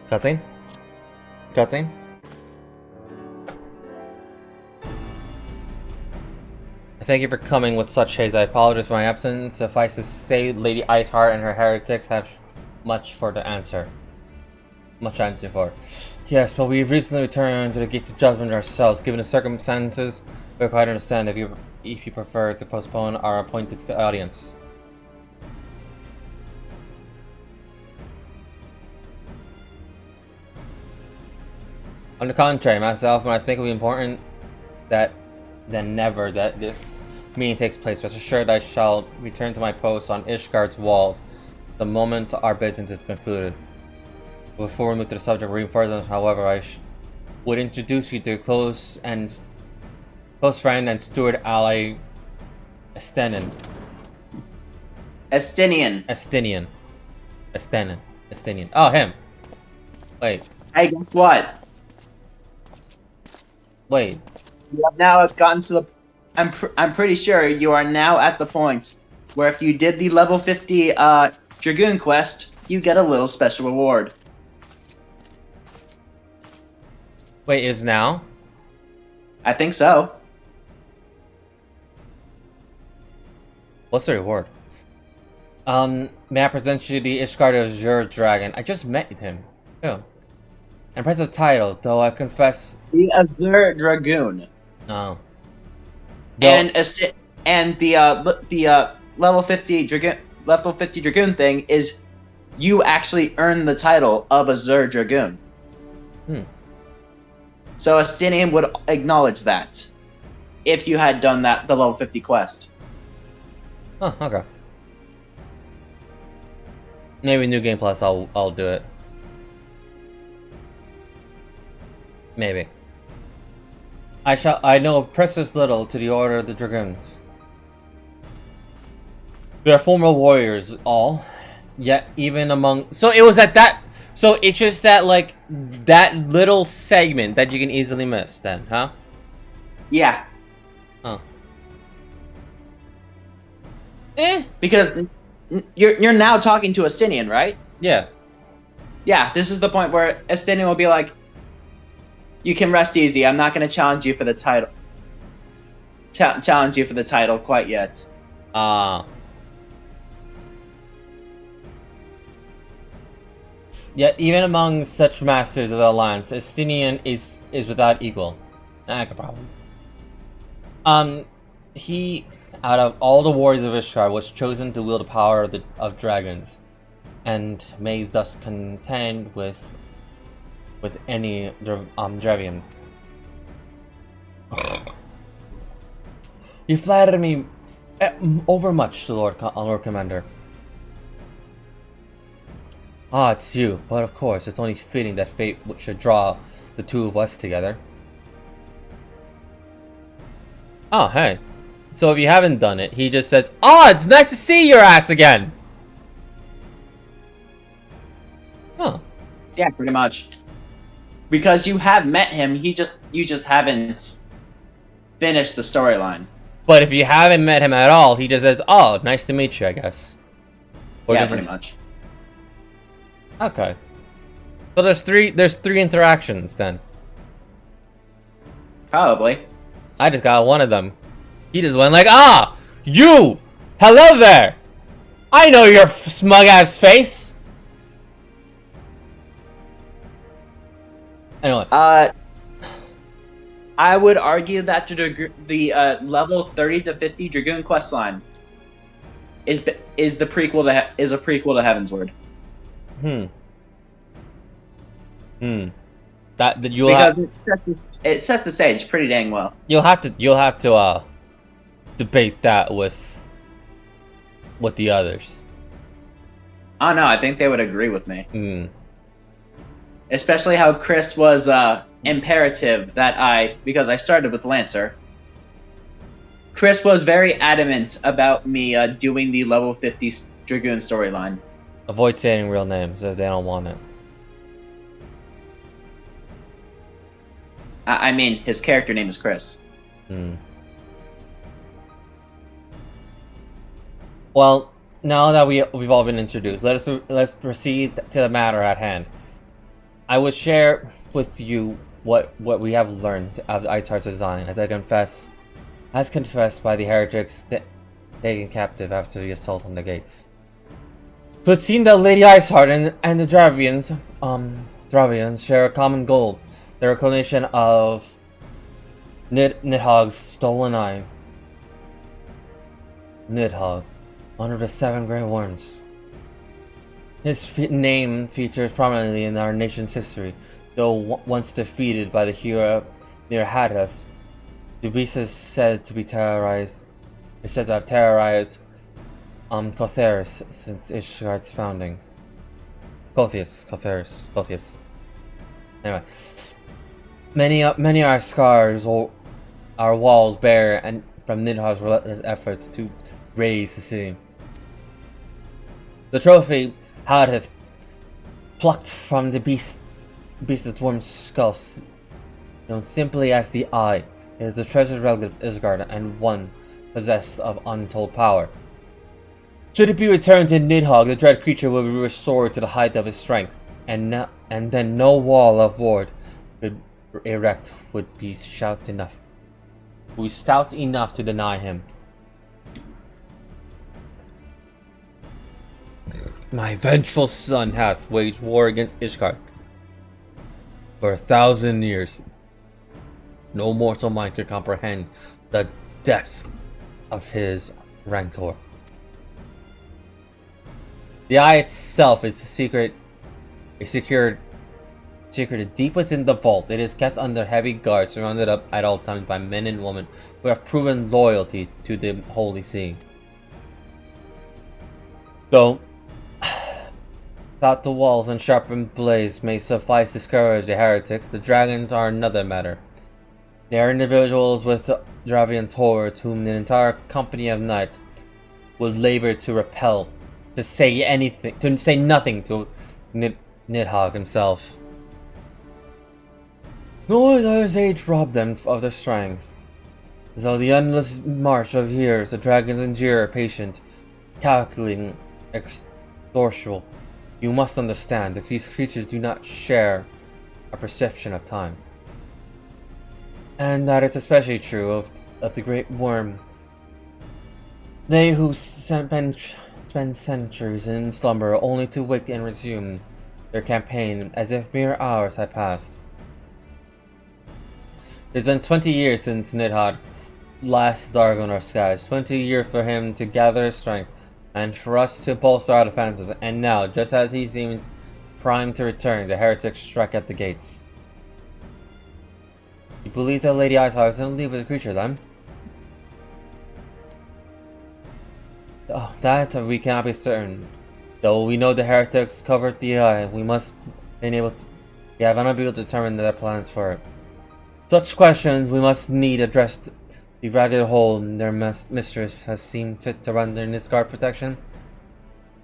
Cutscene? Cutscene? Thank you for coming with such haste. I apologize for my absence. Suffice to say, Lady Iceheart and her heretics have much for the answer. Much to answer for. Yes, but we've recently returned to the gates of judgment ourselves. Given the circumstances, we quite understand if you prefer to postpone our appointed audience. On the contrary, myself, when I think it will be important than never that this meeting takes place. Rest assured I shall return to my post on Ishgard's walls the moment our business is concluded. Before we move to the subject of reinforcements, however, I would introduce you to a close friend and steward ally, Estenian. Estinian. Oh, him. Wait. Hey, guess what? Wait. You have now gotten to the. I'm pretty sure you are now at the point where if you did the level 50 Dragoon quest, you get a little special reward. Wait, is now? I think so. What's the reward? May I present you the Ishgard Azure Dragon? I just met him. Oh. Impressive title, though I confess. The Azure Dragoon. Oh. And the level 50 Dragoon thing is you actually earn the title of Azure Dragoon. So Estinian would acknowledge that if you had done the level 50 quest. Oh, okay. Maybe New Game Plus I'll do it. Maybe. I know precious little to the Order of the Dragoons. We are former warriors, all. Yet even among... So it was at that... So it's just that, like, that little segment that you can easily miss then, huh? Yeah. Oh. Because you're now talking to Estinian, right? Yeah. Yeah, this is the point where Estinian will be like, you can rest easy. I'm not going to challenge you for the title. Challenge you for the title quite yet. Yet even among such masters of the Alliance, Estinian is without equal. Not a problem. He, out of all the warriors of Ishgard, was chosen to wield the power of dragons, and may thus contend with with any Dravian. You flatter me overmuch, Lord Commander. Ah, it's you, but of course, it's only fitting that fate should draw the two of us together. Oh, hey. So if you haven't done it, he just says, "Ah, it's nice to see your ass again!" Huh. Yeah, pretty much. Because you have met him, you just haven't finished the storyline. But if you haven't met him at all, he just says, "Oh, nice to meet you," I guess. Or Yeah, pretty much. Okay. So there's three interactions then. Probably. I just got one of them. He just went like, "Ah, you! Hello there! I know your smug ass face." Anyway. I would argue that the level 30 to 50 Dragoon questline is a prequel to Heavensward. That you'll it sets the stage pretty dang well. You'll have to debate that with the others. Oh no, I think they would agree with me. Especially how Chris was imperative that because I started with Lancer. Chris was very adamant about me doing the level 50 Dragoon storyline. Avoid saying real names if they don't want it. I mean, his character name is Chris. Well, now that we've all been introduced, let's proceed to the matter at hand. I would share with you what we have learned of Iceheart's design, as confessed by the heretics taken captive after the assault on the gates. So it seemed that Lady Iceheart and the Dravians share a common goal: the reclamation of Nidhogg's stolen eye. Nidhogg, one of the 7 Grey Worms. His name features prominently in our nation's history, though once defeated by the hero near Hadath. The beast is said to have terrorized Kotheris since Ishgard's founding. Kotheris. Anyway, many are scars or our walls bear and from Nidhogg's relentless efforts to raise the city. The trophy Hadath plucked from the beast's worm's skull, known simply as the Eye, is the treasured relic of Ishgard and one possessed of untold power. Should it be returned to Nidhogg, the dread creature will be restored to the height of his strength, and then no wall of ward could erect would be stout enough to deny him. My vengeful son hath waged war against Ishgard for 1,000 years. No mortal mind could comprehend the depths of his rancor. The Eye itself is secured deep within the vault. It is kept under heavy guard, surrounded up at all times by men and women who have proven loyalty to the Holy See. Though the walls and sharpened blades may suffice to discourage the heretics, the dragons are another matter. They are individuals with Dravian's hordes whom an entire company of knights would labor to repel, to say nothing to Nidhogg himself. Nor does age rob them of their strength. So the endless march of years, the dragons endure patient, calculating, extortional. You must understand that these creatures do not share a perception of time. And that is especially true of the Great Worm. They who spend centuries in slumber only to wake and resume their campaign as if mere hours had passed. It's been 20 years since Nidhogg last dark on our skies. 20 years for him to gather strength and for us to bolster our defenses. And now, just as he seems primed to return. The heretics struck at the gates. You believe that Lady Ishtar is in league with the creature, then? Oh, that we cannot be certain. Though we know the heretics covered the eye, we have not been able to determine their plans for it. Such questions we must need addressed. The ragged hole their mistress has seen fit to run their Nisgard protection.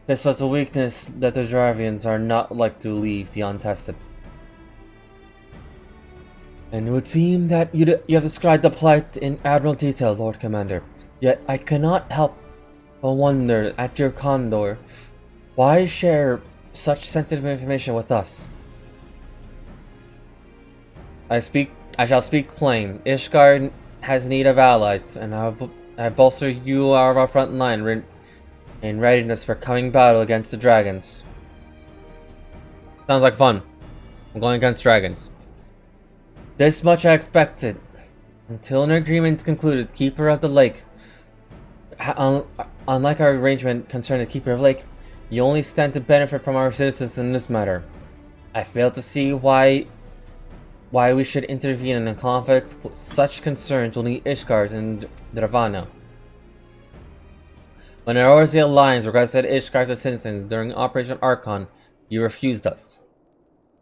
This was a weakness that the Dravians are not like to leave the untested. And it would seem that you have described the plight in admirable detail, Lord Commander. Yet I cannot help but wonder at your candor. Why share such sensitive information with us? I shall speak plain. Ishgard has need of allies, and I bolster you out of our front line in readiness for coming battle against the dragons. Sounds like fun. I'm going against dragons. This much I expected. Until an agreement is concluded, Keeper of the Lake. Unlike our arrangement concerning the Keeper of the Lake, you only stand to benefit from our assistance in this matter. I fail to see why we should intervene in a conflict with such concerns only Ishgard and Dravana. When our Orzi Alliance requested Ishgard's assistance during Operation Archon, you refused us.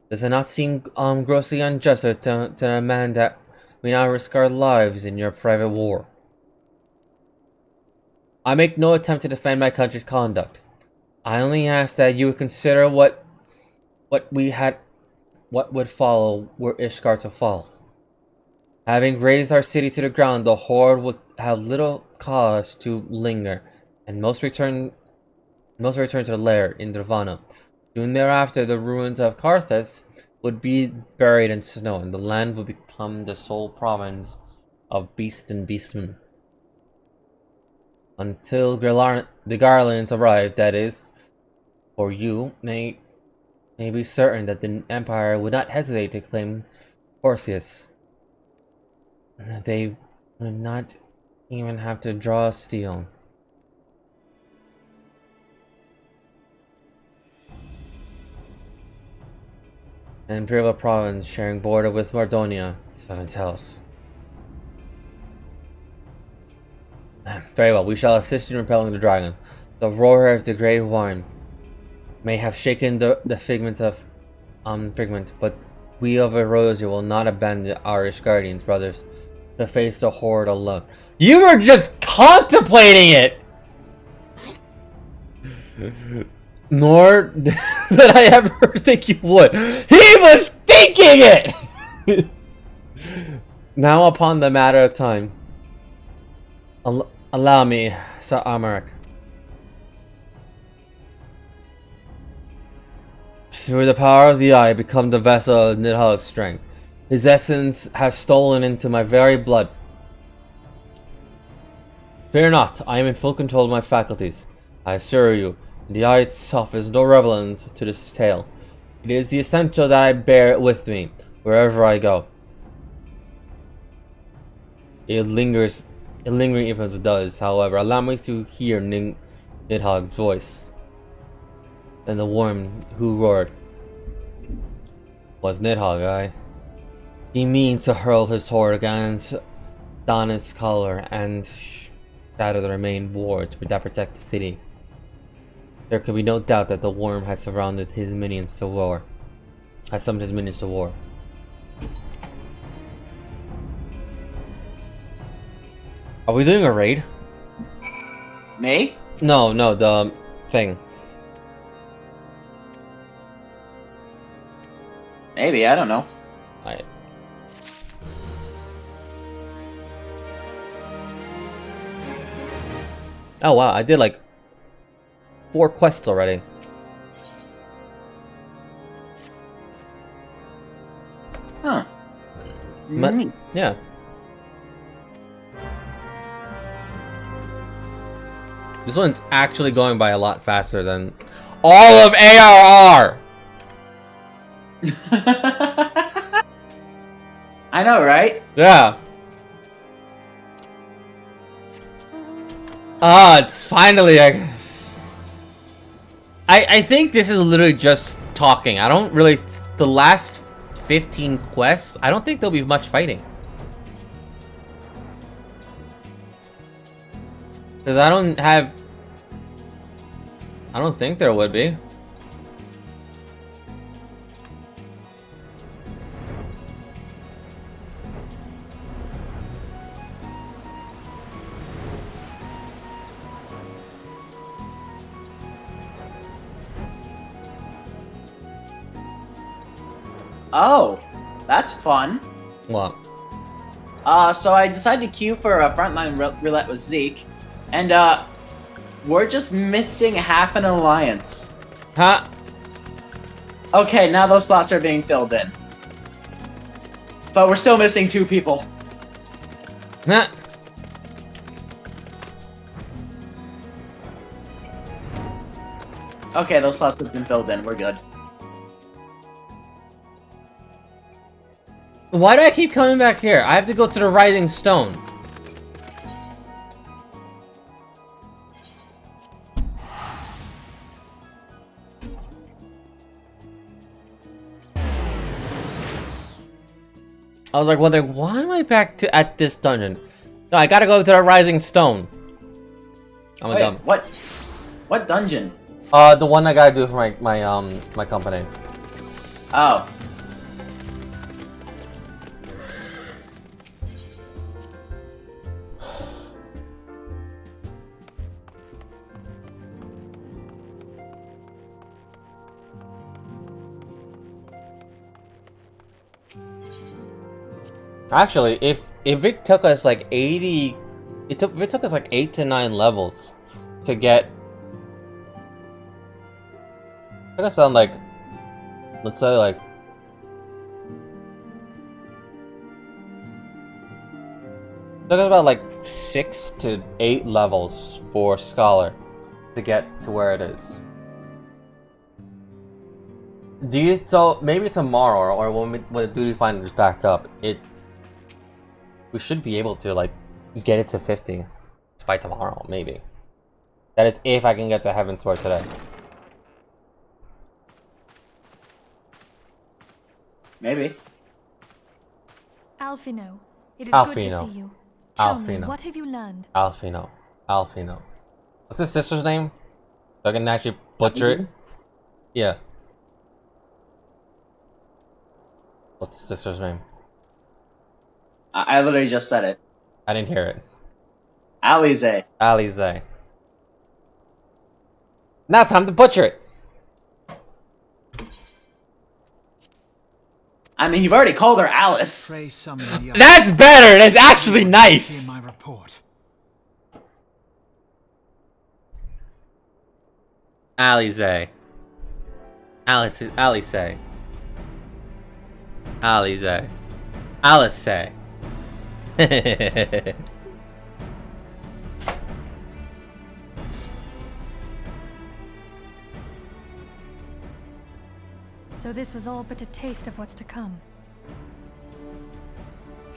Does it not seem grossly unjust to demand that we now risk our lives in your private war? I make no attempt to defend my country's conduct. I only ask that you would consider what would follow were Ishgard to fall. Having razed our city to the ground, the Horde would have little cause to linger, and most return to the lair in Dravana. Soon thereafter, the ruins of Karthus would be buried in snow, and the land would become the sole province of Beast and Beastmen. Until the Garlands arrived, that is, for you may be certain that the Empire would not hesitate to claim Orsius. They would not even have to draw steel. An imperial province sharing border with Mardonia, Seven's house. Very well, we shall assist in repelling the dragon. The roar of the great wine may have shaken the figment, but we of Erosia will not abandon our Ishgardians, brothers, to face the Horde alone. You were just contemplating it! Nor did I ever think you would. He was thinking it! Now upon the matter of time, allow me, Sir Amarik. Through the power of the eye, become the vessel of Nidhagg's strength. His essence has stolen into my very blood. Fear not, I am in full control of my faculties. I assure you, the eye itself is no relevance to this tale. It is the essential that I bear with me, wherever I go. A lingering influence does, however, allow me to hear Nidhagg's voice. Then the worm who roared was Nidhagg, aye. He means to hurl his horde against Donna's color and shatter the remaining wards that protect the city. There can be no doubt that the worm has summoned his minions to war. Are we doing a raid? Me? No, the thing. Maybe, I don't know. Alright. Oh wow, I did like 4 quests already. Huh. Yeah. This one's actually going by a lot faster than all of ARR! I know, right? Yeah. It's finally I think this is literally just talking. I don't really... The last 15 quests, I don't think there'll be much fighting. Because I don't think there would be. Oh, that's fun. What? So I decided to queue for a frontline roulette with Zeke, and we're just missing half an alliance. Huh? Okay, now those slots are being filled in. But we're still missing 2 people. Huh? Okay, those slots have been filled in. We're good. Why do I keep coming back here? I have to go to the Rising Stone. I was like wondering, why am I back at this dungeon? No, I gotta go to the Rising Stone. I'm a dumb. What dungeon? The one I gotta do for my company. Oh. Actually, if it took us like 80, if it took us like 8 to 9 levels to get, took us on like, let's say like, took us about like 6 to 8 levels for Scholar to get to where it is. So maybe tomorrow or when Duty Finders back up, we should be able to like get it to 50 by tomorrow, maybe. That is if I can get to Heaven's Sword today. Maybe. Alfino, it is good to see you. Tell me, Alfino. what have you learned? Alfino. What's his sister's name? So I can actually butcher it. Yeah. What's his sister's name? I literally just said it. I didn't hear it. Alize. Alize. Now it's time to butcher it. I mean, you've already called her Alice. That's better. That's actually nice. My report. Alize. Alice. Alice. Alize. Alice. So this was all but a taste of what's to come.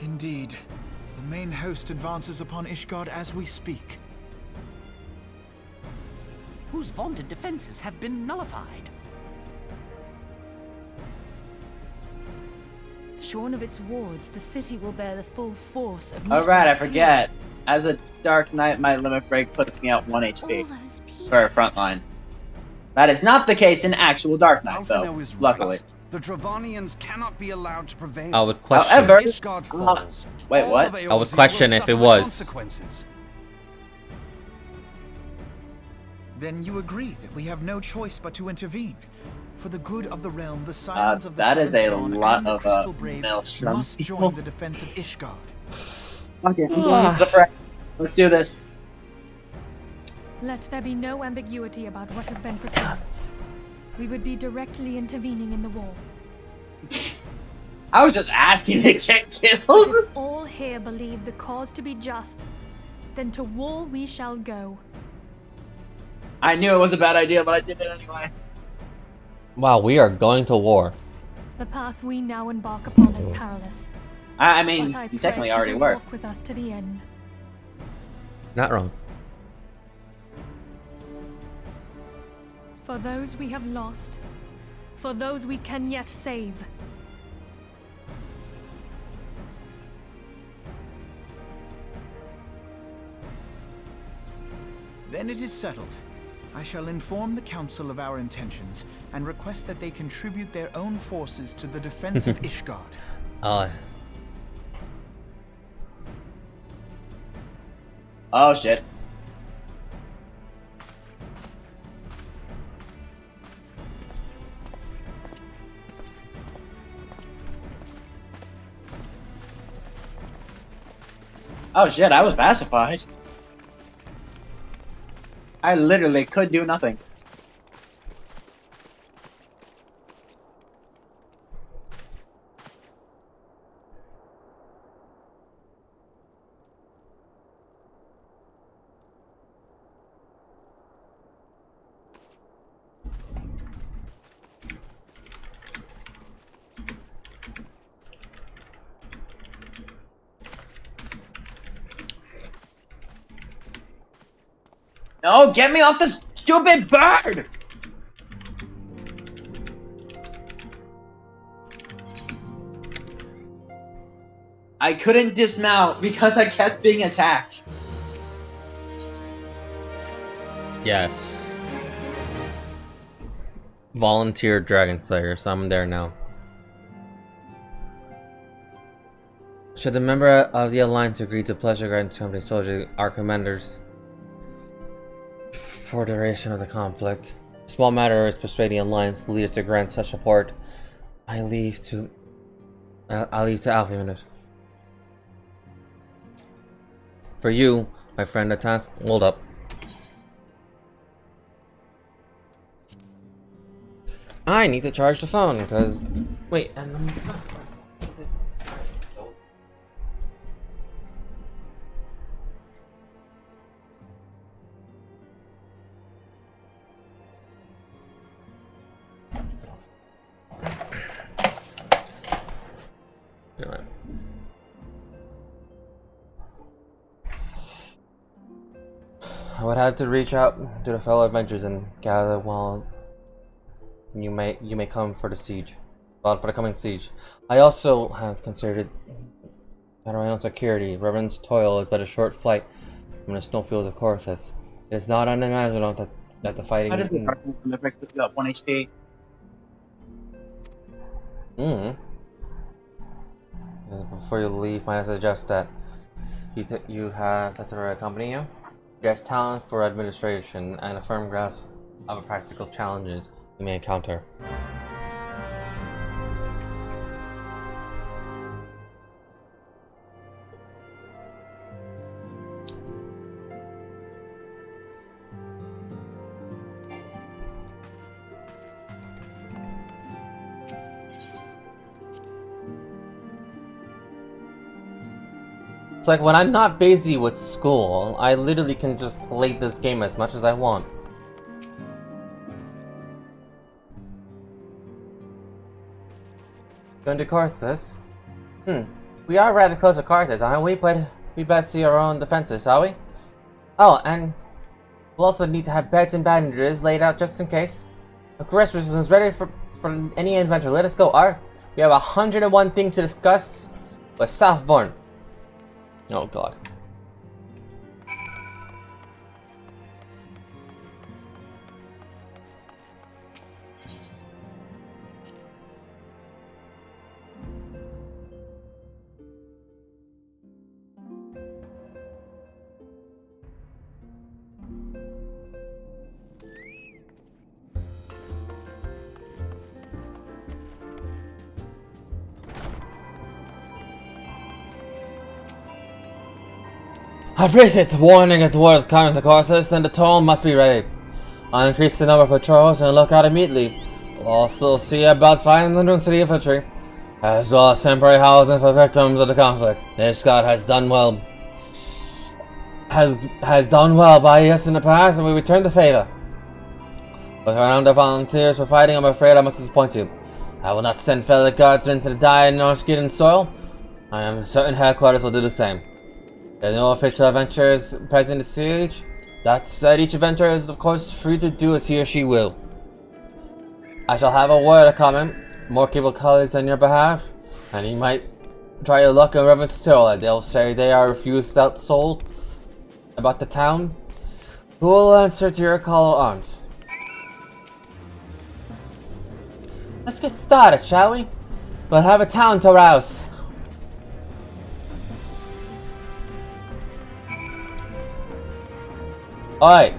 Indeed. The main host advances upon Ishgard as we speak. Whose vaunted defenses have been nullified. Shorn of its wards, the city will bear the full force of... Alright, I forget. As a Dark Knight, my limit break puts me at 1 HP for a frontline. That is not the case in actual Dark Knight, though, luckily. The Dravanians cannot be allowed to prevail. I would question. However, Ishgard falls. wait, what? I would question if it was. Consequences. Then you agree that we have no choice but to intervene. For the good of the realm, the scions of the that is a Seventh Dawn lot and the of Crystal Braves maelstrom must people. join the defense of Ishgard. Okay, I'm going to the front. Let's do this. Let there be no ambiguity about what has been proposed. We would be directly intervening in the war. I was just asking to get But killed. if all here believe the cause to be just, then to war we shall go. I knew it was a bad idea, but I did it anyway. Wow, we are going to war. The path we now embark upon is perilous. I mean, But I you pray technically already will were. walk with us to the end. Not wrong. For those we have lost, for those we can yet save. Then it is settled. I shall inform the Council of our intentions and request that they contribute their own forces to the defense of Ishgard. Oh shit. Oh shit, I was pacified. I literally could do nothing. No, get me off the stupid bird! I couldn't dismount because I kept being attacked. Yes. Volunteer Dragon Slayer, so I'm there now. Should the member of the Alliance agree to pledge regarding company soldiers, our commanders, for duration of the conflict? Small matter is persuading Alliance leaders to grant such support. I leave to Alpha Unit. For you, my friend, the task. Hold up. I need to charge the phone because. Wait, and is it so? Anyway. I would have to reach out to the fellow adventurers and gather while you may come for the siege. Well, for the coming siege. I also have considered matter of my own security. Reverend's toil is but a short flight from the snowfields of Corthus. It is not unimaginable that the fighting. How does the from effect got 1 HP? Before you leave, might I suggest that you have Tetra accompany you? He has talent for administration and a firm grasp of the practical challenges you may encounter. It's like when I'm not busy with school, I literally can just play this game as much as I want. Going to Carthus? We are rather close to Carthus, aren't we? But we best see our own defenses, shall we? Oh, and we'll also need to have beds and bandages laid out just in case. The Christmas is ready for any adventure. Let us go, Art. We have 101 things to discuss with Southbourne. Oh god. I appreciate the warning if the war is coming to Carthus, then the toll must be ready. I'll increase the number of patrols and look out immediately. We'll also see about finding the rooms to the infantry, as well as temporary housing for victims of the conflict. Ishgard has done well. Has done well by us in the past, and we return the favor. With around the volunteers for fighting, I'm afraid I must disappoint you. I will not send fellow guardsmen to die in Northgate soil. I am certain headquarters will do the same. There are no official adventurers present in the siege. That said, each adventurer is of course free to do as he or she will. I shall have a word of comment. More cable colleagues on your behalf, and you might try your luck in Reverend Still. They'll say they are refused out souls about the town. Who will answer to your call to arms? Let's get started, shall we? We'll have a town to rouse. Alright,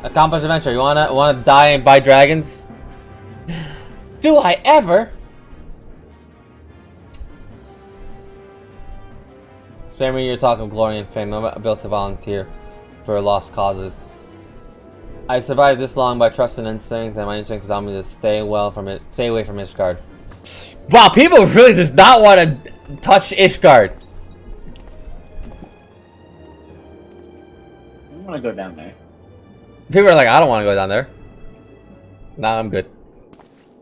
accomplished adventure. You wanna die by dragons? Do I ever? Spare me your talk of glory and fame. I'm built to volunteer for lost causes. I survived this long by trusting instincts, and my instincts tell me to stay away from Ishgard. Wow, people really does not want to touch Ishgard. I want to go down there. People are like, I don't want to go down there. Nah, I'm good.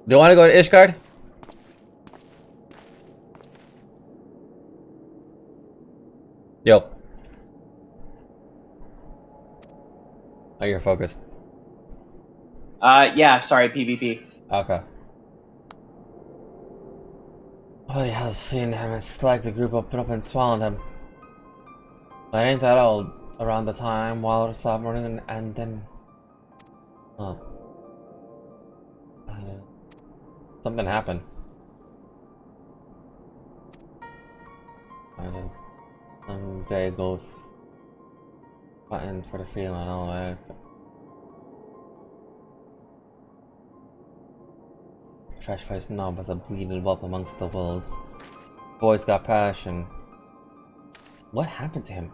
Do you want to go to Ishgard? Yo. Oh, you're focused. Yeah, sorry, PvP. Okay. What he has seen him, it's like the group opened up and swallowed him. But ain't that old? Around the time while the submarine and them. Huh. Something happened. I just some vague ghost button for the feeling and all that. Trash faced knob as a bleeding whelp amongst the wolves. Boy's got passion. What happened to him?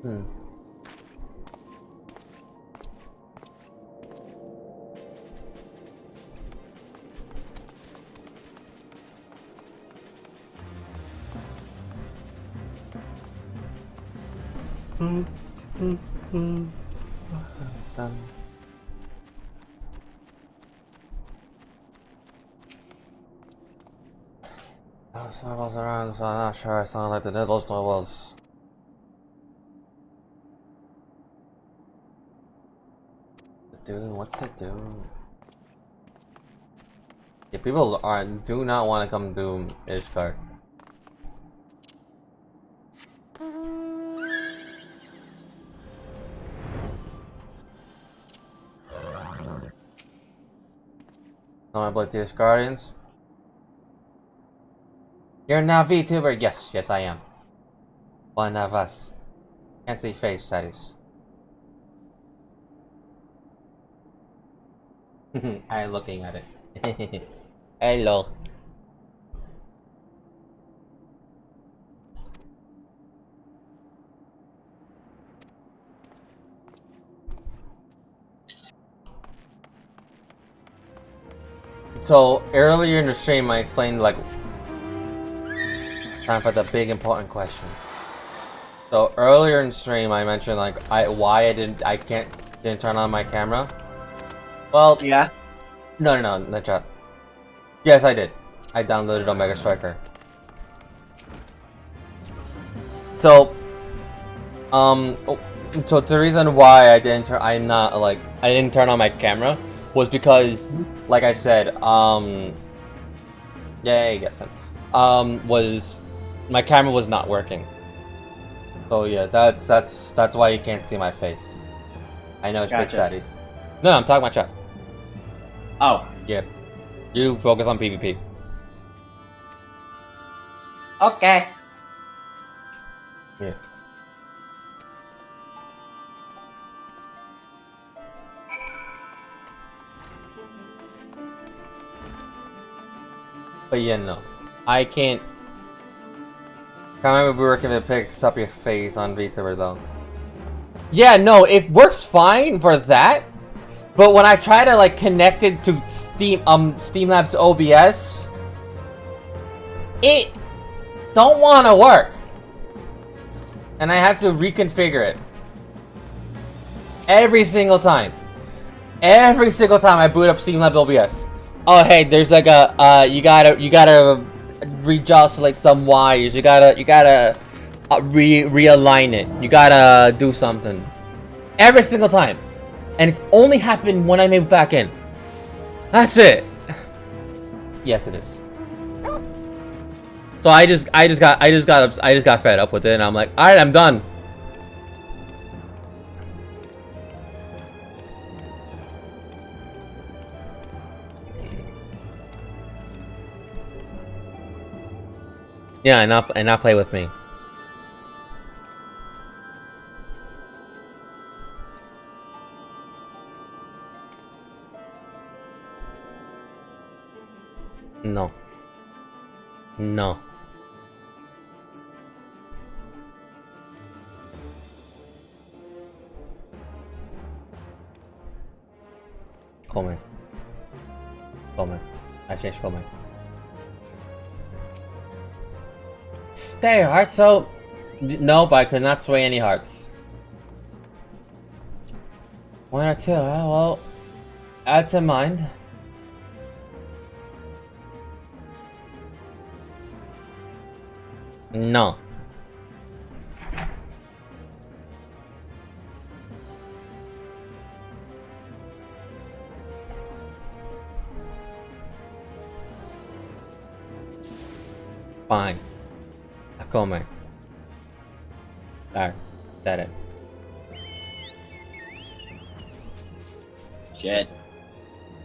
Hmm. Done. I was around, so I'm not sure I sound like the needles I was. What to do? Yeah, people do not want to come to Ishgard. Am I play TS Guardians? You're now VTuber? Yes, yes I am. One of us. Can't see face, that is. I'm looking at it. Hello. So earlier in the stream, I explained like time for the big important question. So earlier in the stream, I mentioned like why I didn't turn on my camera. Well, yeah. No, not chat. Yes, I did. I downloaded Omega Striker. So, so the reason why I didn't turn on my camera was because, like I said, was my camera was not working. So yeah, that's why you can't see my face. I know it's big saddies. No, I'm talking about chat. Oh. Yeah. You focus on PvP. Okay. Yeah. But yeah, no. I can't remember working if it picks up your face on VTuber though. Yeah, no, it works fine for that. But when I try to like connect it to Streamlabs OBS, it don't want to work, and I have to reconfigure it every single time. Every single time I boot up Streamlabs OBS. Oh hey, there's like a you gotta readjust like some wires. You gotta realign it. You gotta do something every single time, and it's only happened when I move back in. That's it. Yes, it is. So I just got fed up with it, and I'm like, all right, I'm done. Yeah, and not play with me. No. No. Come. Come. I changed come. There, heart. So, nope, I could not sway any hearts. One or two. Well, add to mind. No. Fine. Come. There. That it. Shit.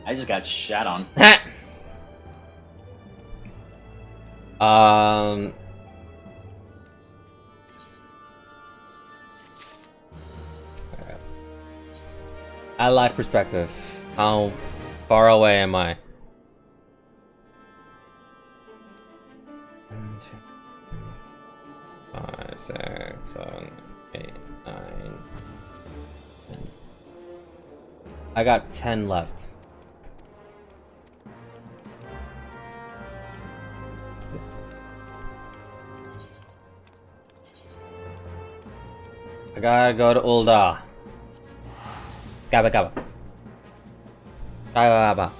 I just got shot on. I like perspective. How far away am I? 1, 2, 3, 5, 6, 7, 8, 9, 10. I got 10 left. I gotta go to Ulda. Gaba gaba. Gaba gaba.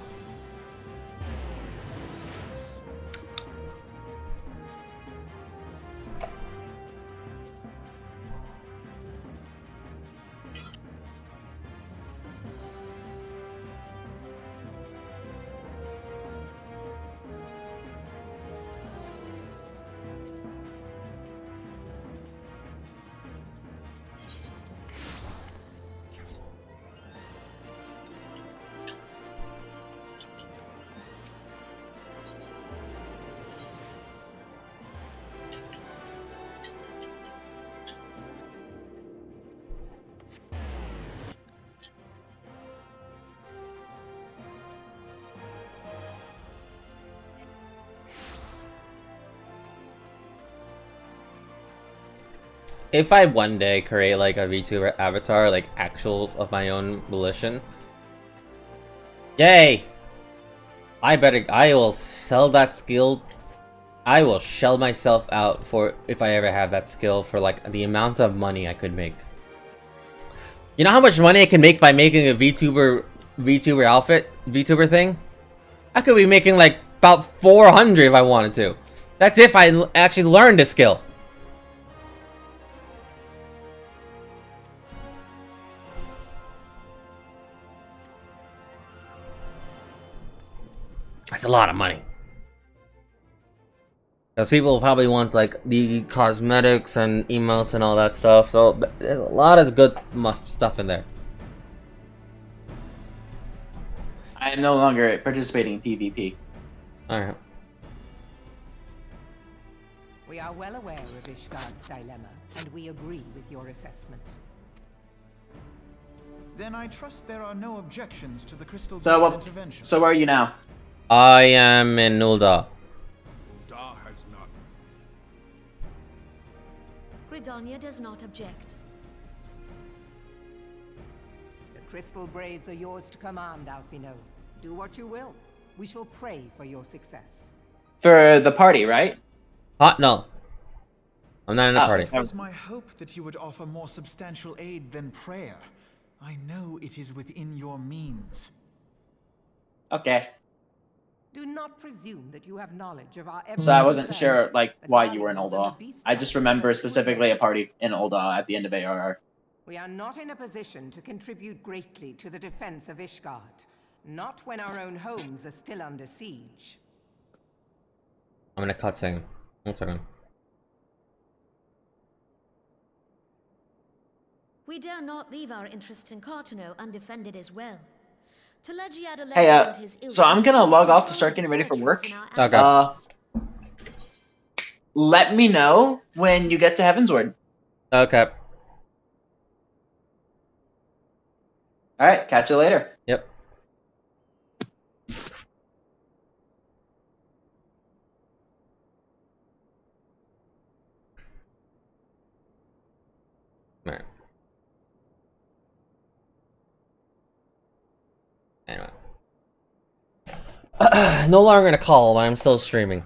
If I one day create like a VTuber avatar, like actual of my own volition, yay! I will sell that skill. I will shell myself out for if I ever have that skill for like the amount of money I could make. You know how much money I can make by making a VTuber outfit, VTuber thing? I could be making like about 400 if I wanted to. That's if I actually learned a skill. That's a lot of money. Because people probably want like the cosmetics and emotes and all that stuff. So there's a lot of good stuff in there. I am no longer participating in PvP. Alright. We are well aware of Ishgard's dilemma, and we agree with your assessment. Then I trust there are no objections to the Crystal So, Blade's intervention. so where are you now? I am in Nulda. Gridania does not object. The Crystal Braves are yours to command, Alphino. Do what you will. We shall pray for your success. For the party, right? No. I'm not in the party. It was my hope that you would offer more substantial aid than prayer. I know it is within your means. Okay. Do not presume that you have knowledge of our So I every wasn't concern. sure like The why you were in Guardians and the Uldaw. Beast I just Tribes remember work to specifically a avenge. party in Uldaw at the end of ARR. We are not in a position to contribute greatly to the defense of Ishgard. Not when our own homes are still under siege. I'm in a cutscene. 1 second. We dare not leave our interests in Cartano undefended as well. Hey, so I'm gonna log off to start getting ready for work. Okay. Let me know when you get to Heavensward. Okay. Alright, catch you later. Yep. Alright. Anyway. No longer gonna call when I'm still streaming.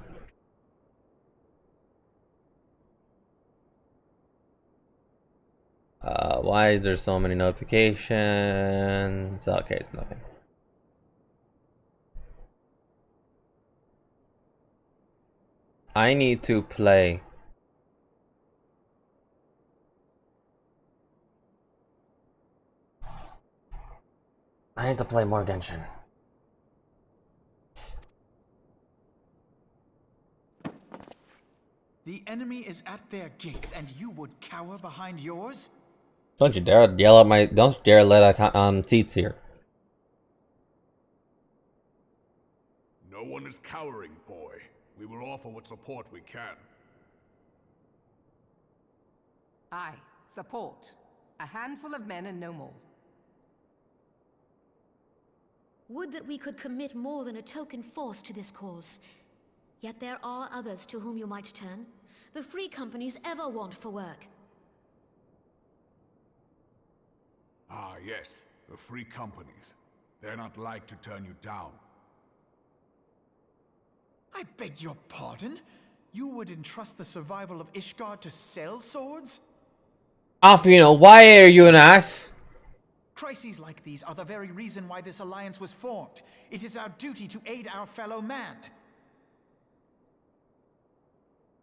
Why is there so many notifications? Okay, it's nothing. I need to play. I need to play more Genshin. The enemy is at their gates, and you would cower behind yours? Don't you dare yell at my. Don't you dare let Teats here. No one is cowering, boy. We will offer what support we can. Aye, support. A handful of men and no more. Would that we could commit more than a token force to this cause. Yet there are others to whom you might turn. The free companies ever want for work. Ah, yes. The free companies. They're not like to turn you down. I beg your pardon? You would entrust the survival of Ishgard to sell swords? Alfino, why are you an ass? Crises like these are the very reason why this alliance was formed. It is our duty to aid our fellow man.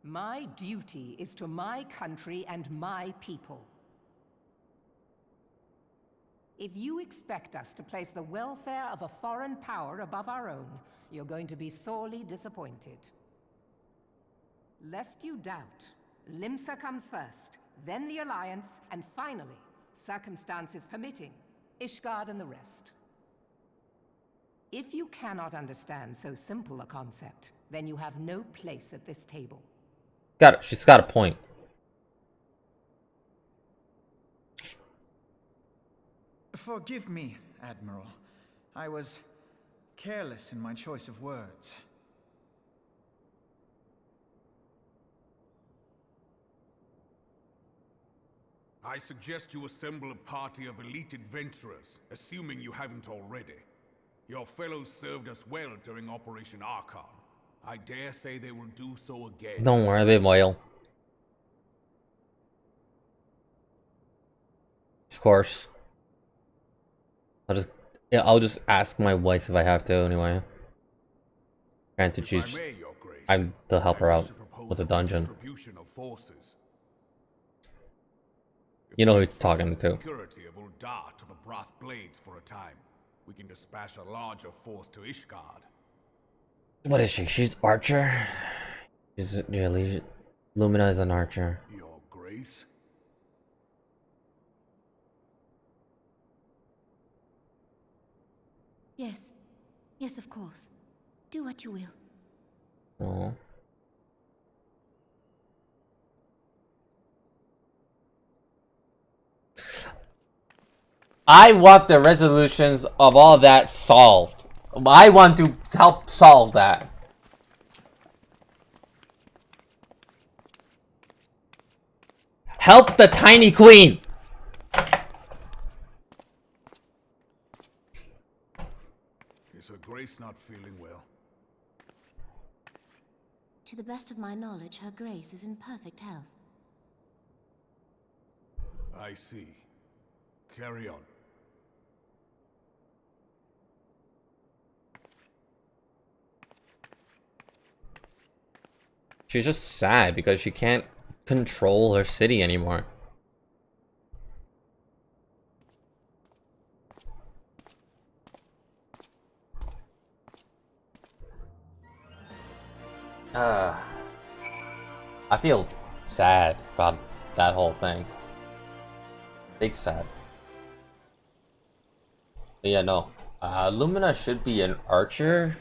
My duty is to my country and my people. If you expect us to place the welfare of a foreign power above our own, you're going to be sorely disappointed. Lest you doubt, Limsa comes first, then the Alliance, and finally, circumstances permitting, Ishgard and the rest. If you cannot understand so simple a concept, then you have no place at this table. Got it. She's got a point. Forgive me, Admiral. I was careless in my choice of words. I suggest you assemble a party of elite adventurers, assuming you haven't already. Your fellows served us well during Operation Archon. I dare say they will do so again. Don't worry, they will. Of course. I'll just ask my wife if I have to anyway. Granted, she's I'm to help her out with the dungeon. You know who you're talking to. Security of Uldar to the Brass Blades for a time. We can dispatch a larger force to Ishgard. What is she? She's Archer? She's really Lumina is an Archer. Your Grace? Yes. Yes, of course. Do what you will. Oh. I want the resolutions of all that solved. I want to help solve that. Help the tiny queen! Is Her Grace not feeling well? To the best of my knowledge, Her Grace is in perfect health. I see. Carry on. She's just sad because she can't control her city anymore. I feel sad about that whole thing. Big sad. But yeah, no. Lumina should be an archer.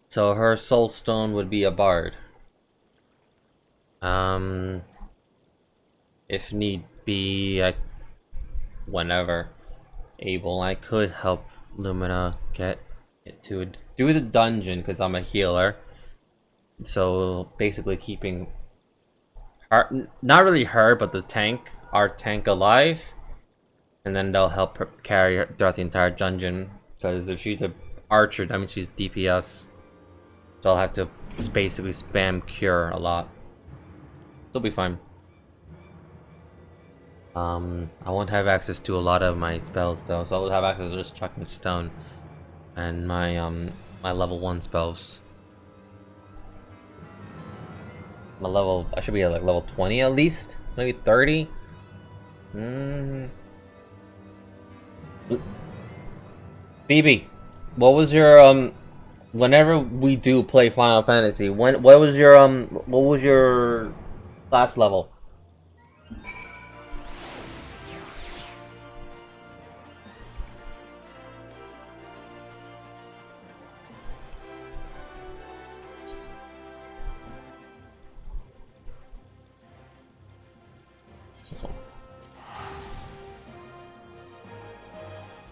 So her soul stone would be a bard. If need be, whenever able, I could help Lumina get to do the dungeon because I'm a healer. So basically keeping her, not really her, but our tank alive, and then they'll help her carry her throughout the entire dungeon. Because if she's a archer, that means she's DPS. So I'll have to basically spam cure a lot. It'll be fine. I won't have access to a lot of my spells though, so I'll have access to just chucking stone and my my level 1 spells. I should be at like level 20 at least, maybe 30. Phoebe, what was your whenever we do play Final Fantasy, what was your class level?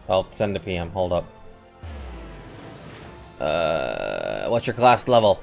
I'll send a PM, hold up. What's your class level?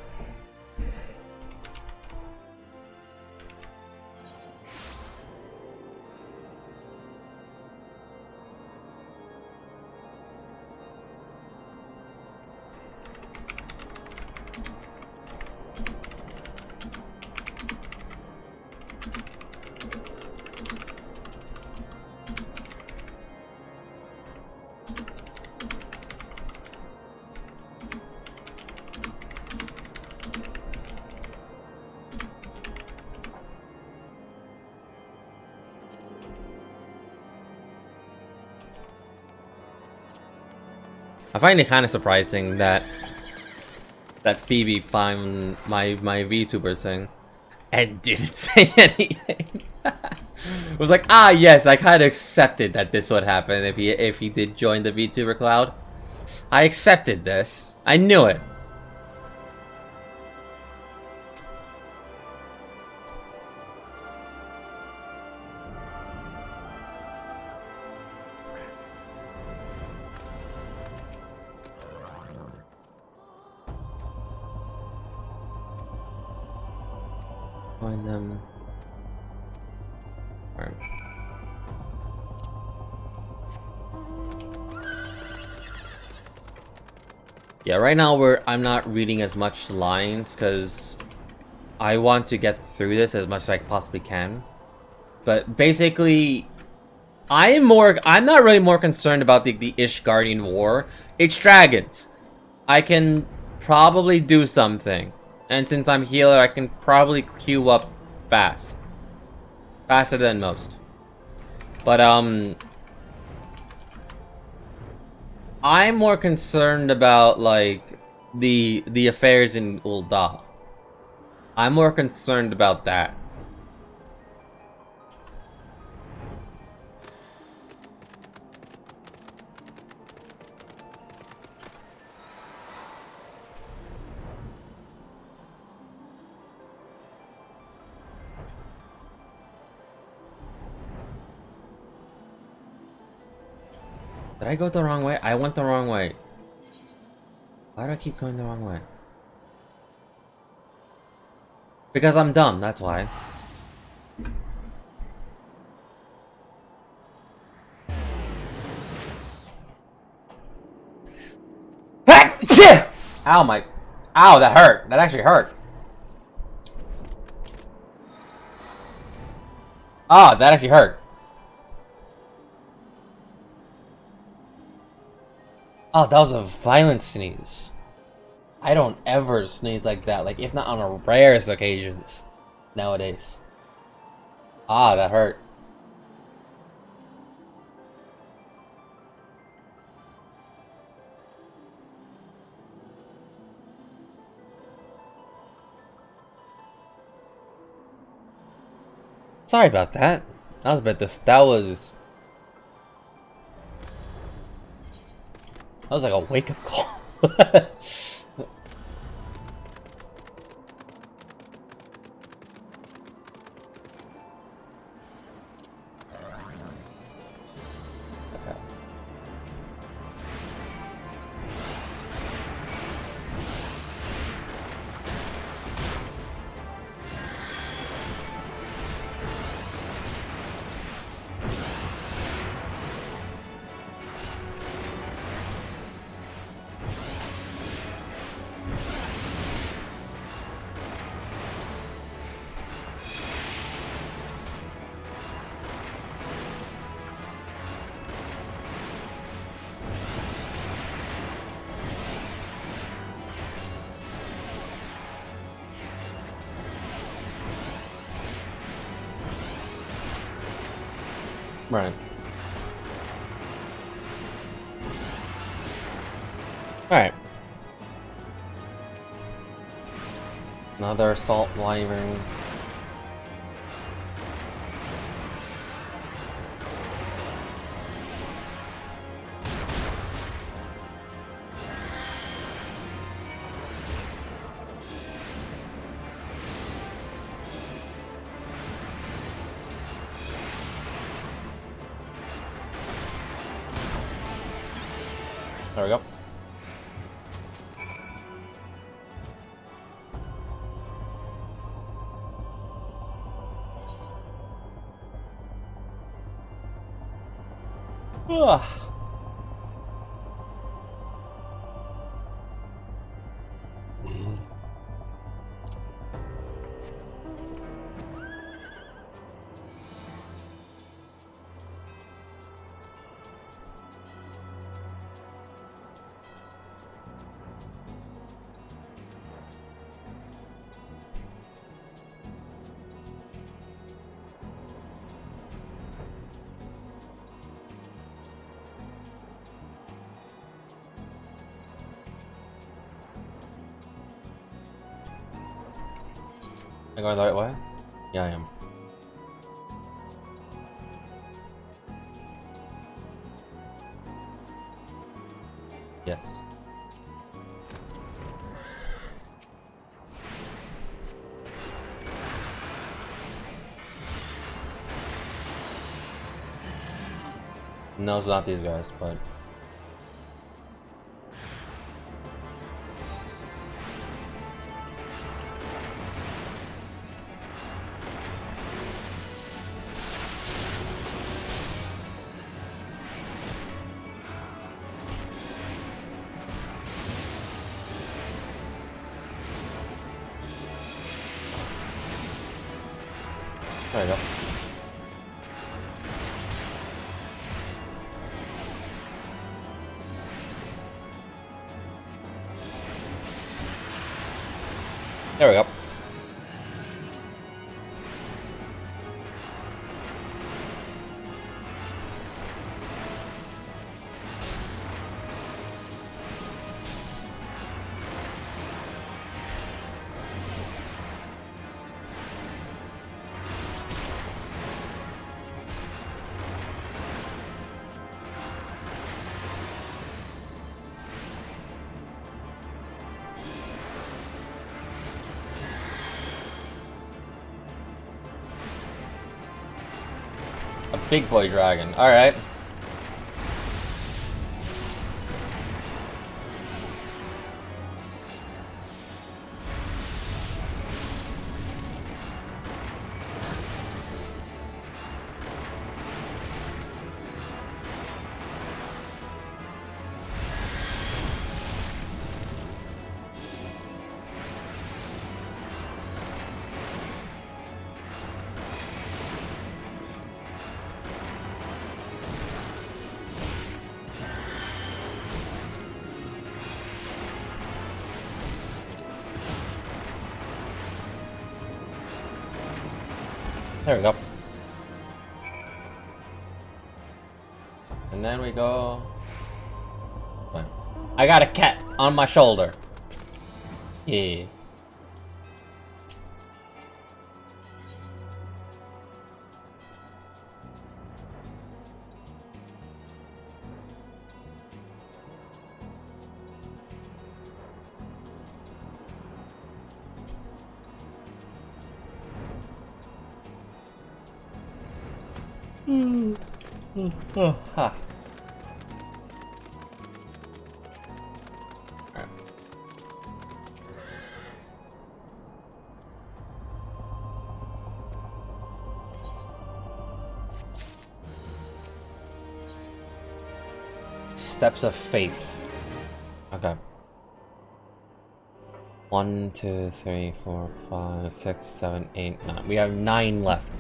I find it kind of surprising that Phoebe found my VTuber thing and didn't say anything. It was like, ah, yes, I kind of accepted that this would happen if he did join the VTuber cloud. I accepted this. I knew it. Find them. Alright. Yeah, right now I'm not reading as much lines because I want to get through this as much as I possibly can. But basically, I'm not really more concerned about the Ishgardian War. It's dragons. I can probably do something. And since I'm healer, I can probably queue up fast. Faster than most. But, I'm more concerned about, like, the affairs in Ul'dah. I'm more concerned about that. Did I go the wrong way? I went the wrong way. Why do I keep going the wrong way? Because I'm dumb, that's why. Ow, my... Ow, that hurt. That actually hurt. Ah, that actually hurt. Oh, that was a violent sneeze. I don't ever sneeze like that, like if not on the rarest occasions nowadays. Ah, that hurt. Sorry about that. That was a bit that was like a wake-up call. Right. Alright. Another assault wyvern. There we go. Ugh. Am I going the right way? Yeah, I am. Yes. No, it's not these guys, but... There you go. There we go. A big boy dragon. Alright. There we go. And then we go... I got a cat on my shoulder. Yeah. Oh, ha. Steps of faith. Okay. 1, 2, 3, 4, 5, 6, 7, 8, 9. We have 9 left.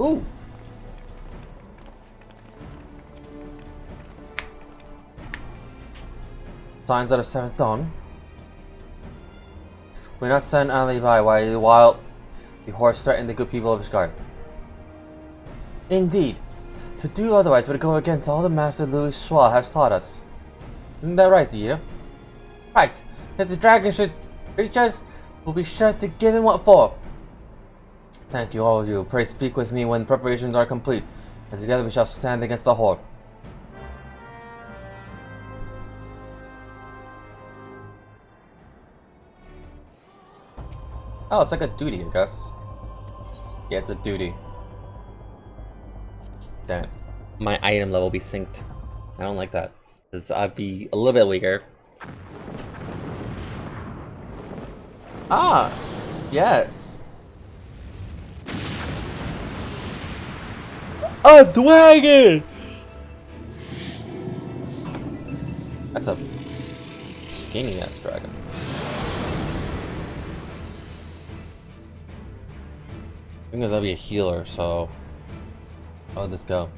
Ooh. Signs of the 7th dawn. We're not sent alibi while the horse threatened the good people of Ishgard. Indeed, to do otherwise would go against all the Master Louis Schwa has taught us. Isn't that right, Ida? Right. If the dragon should reach us, we'll be sure to give him what for. Thank you, all of you. Pray speak with me when preparations are complete, and together we shall stand against the horde. Oh, it's like a duty, I guess. Yeah, it's a duty. Damn it. My item level be synced. I don't like that. Because I'd be a little bit weaker. Ah! Yes! A dragon! That's a skinny ass dragon. I think I'll be a healer, so how would this go?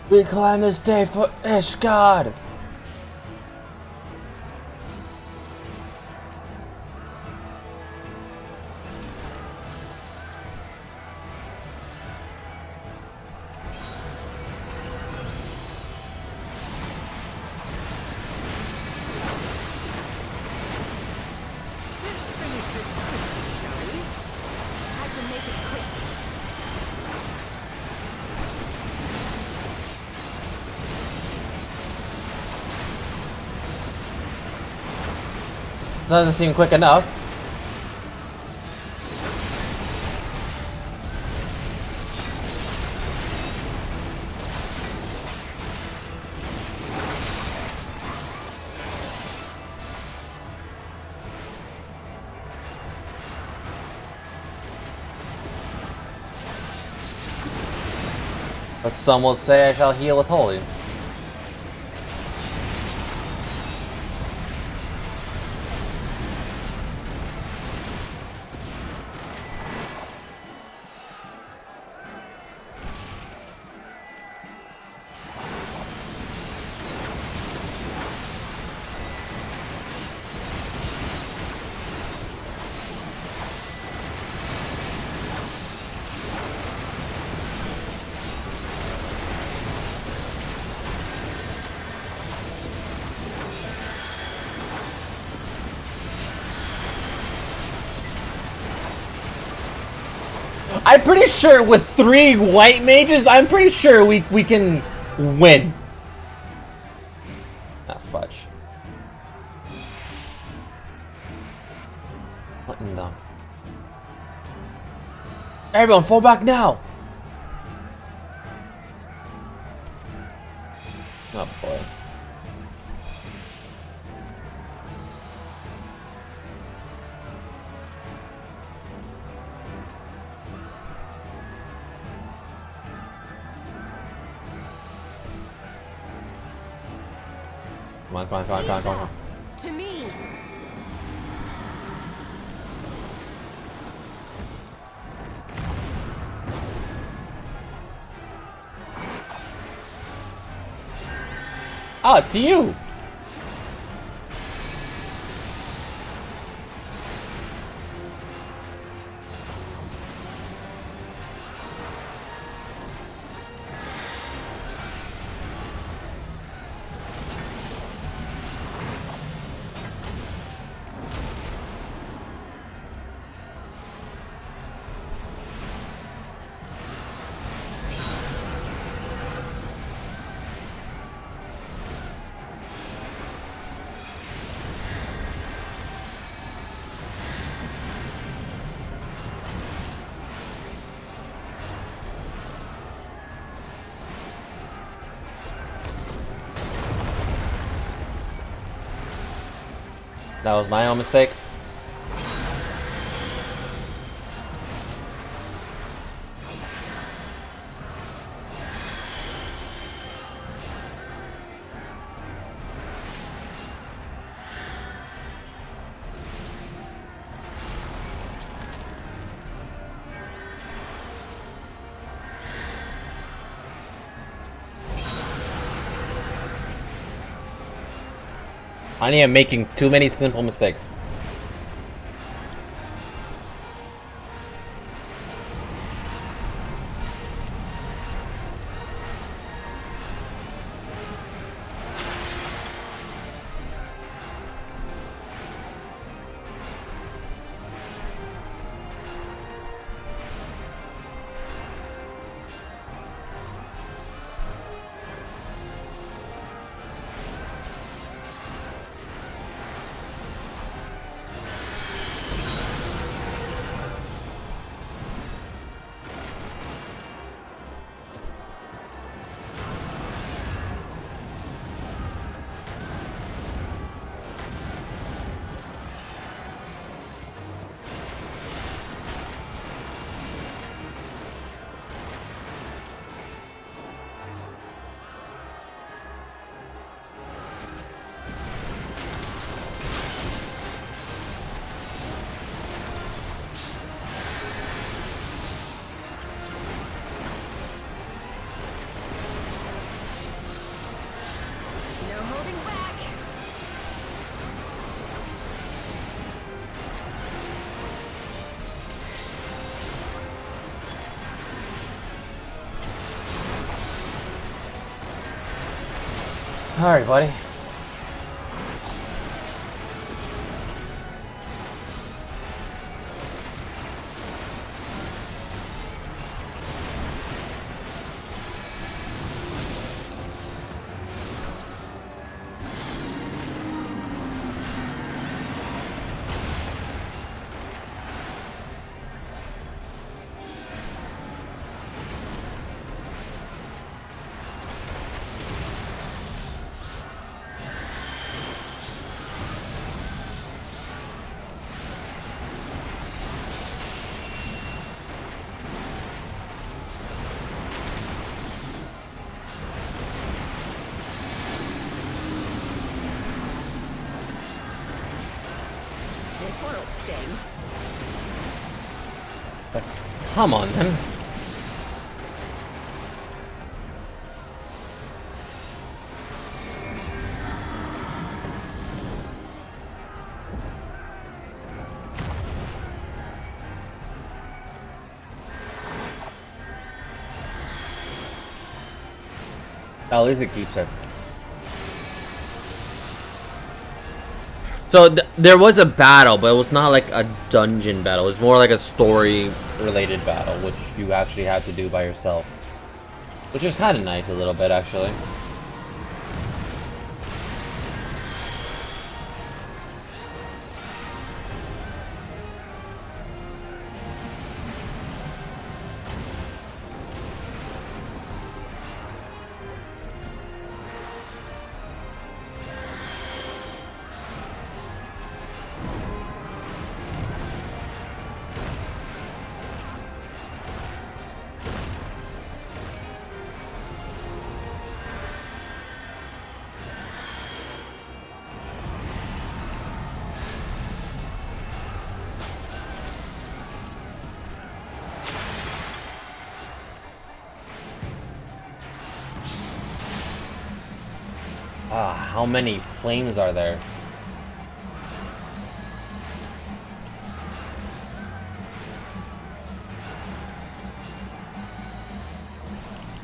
We climb this day for Ishgard! Doesn't seem quick enough. But some will say I shall heal with holy. I'm pretty sure with 3 white mages, I'm pretty sure we can win. Ah, fudge. What in the... Everyone, fall back now! Oh boy. Come on, come on, come on, come on, come on. To me. Oh, it's you! That was my own mistake. I am making too many simple mistakes. Alright, buddy. This one'll sting. It's like, come on, man. At least it keeps it. So there was a battle, but it was not like a dungeon battle. It was more like a story-related battle, which you actually had to do by yourself. Which is kind of nice a little bit, actually. Ah, how many flames are there?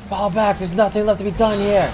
Fall back, there's nothing left to be done here.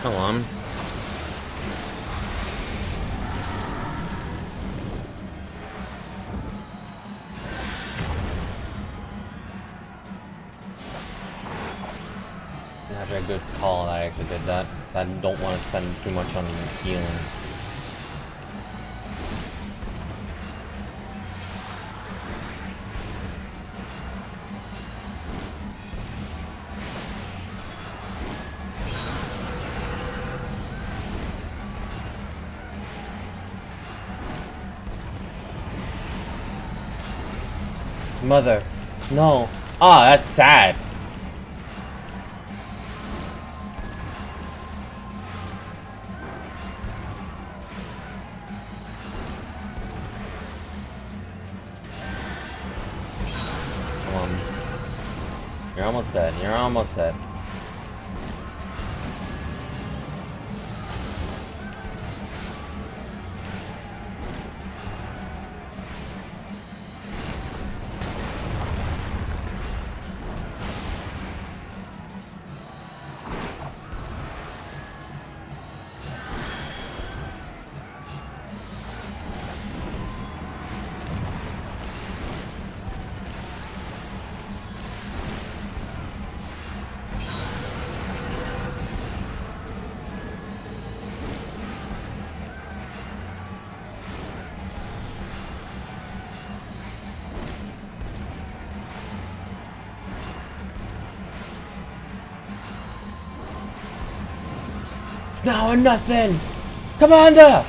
Come on. That's a good call that I actually did that. I don't want to spend too much on healing. Mother, no. Ah, that's sad. Come on. You're almost dead. You're almost dead. It's now or nothing! Commander!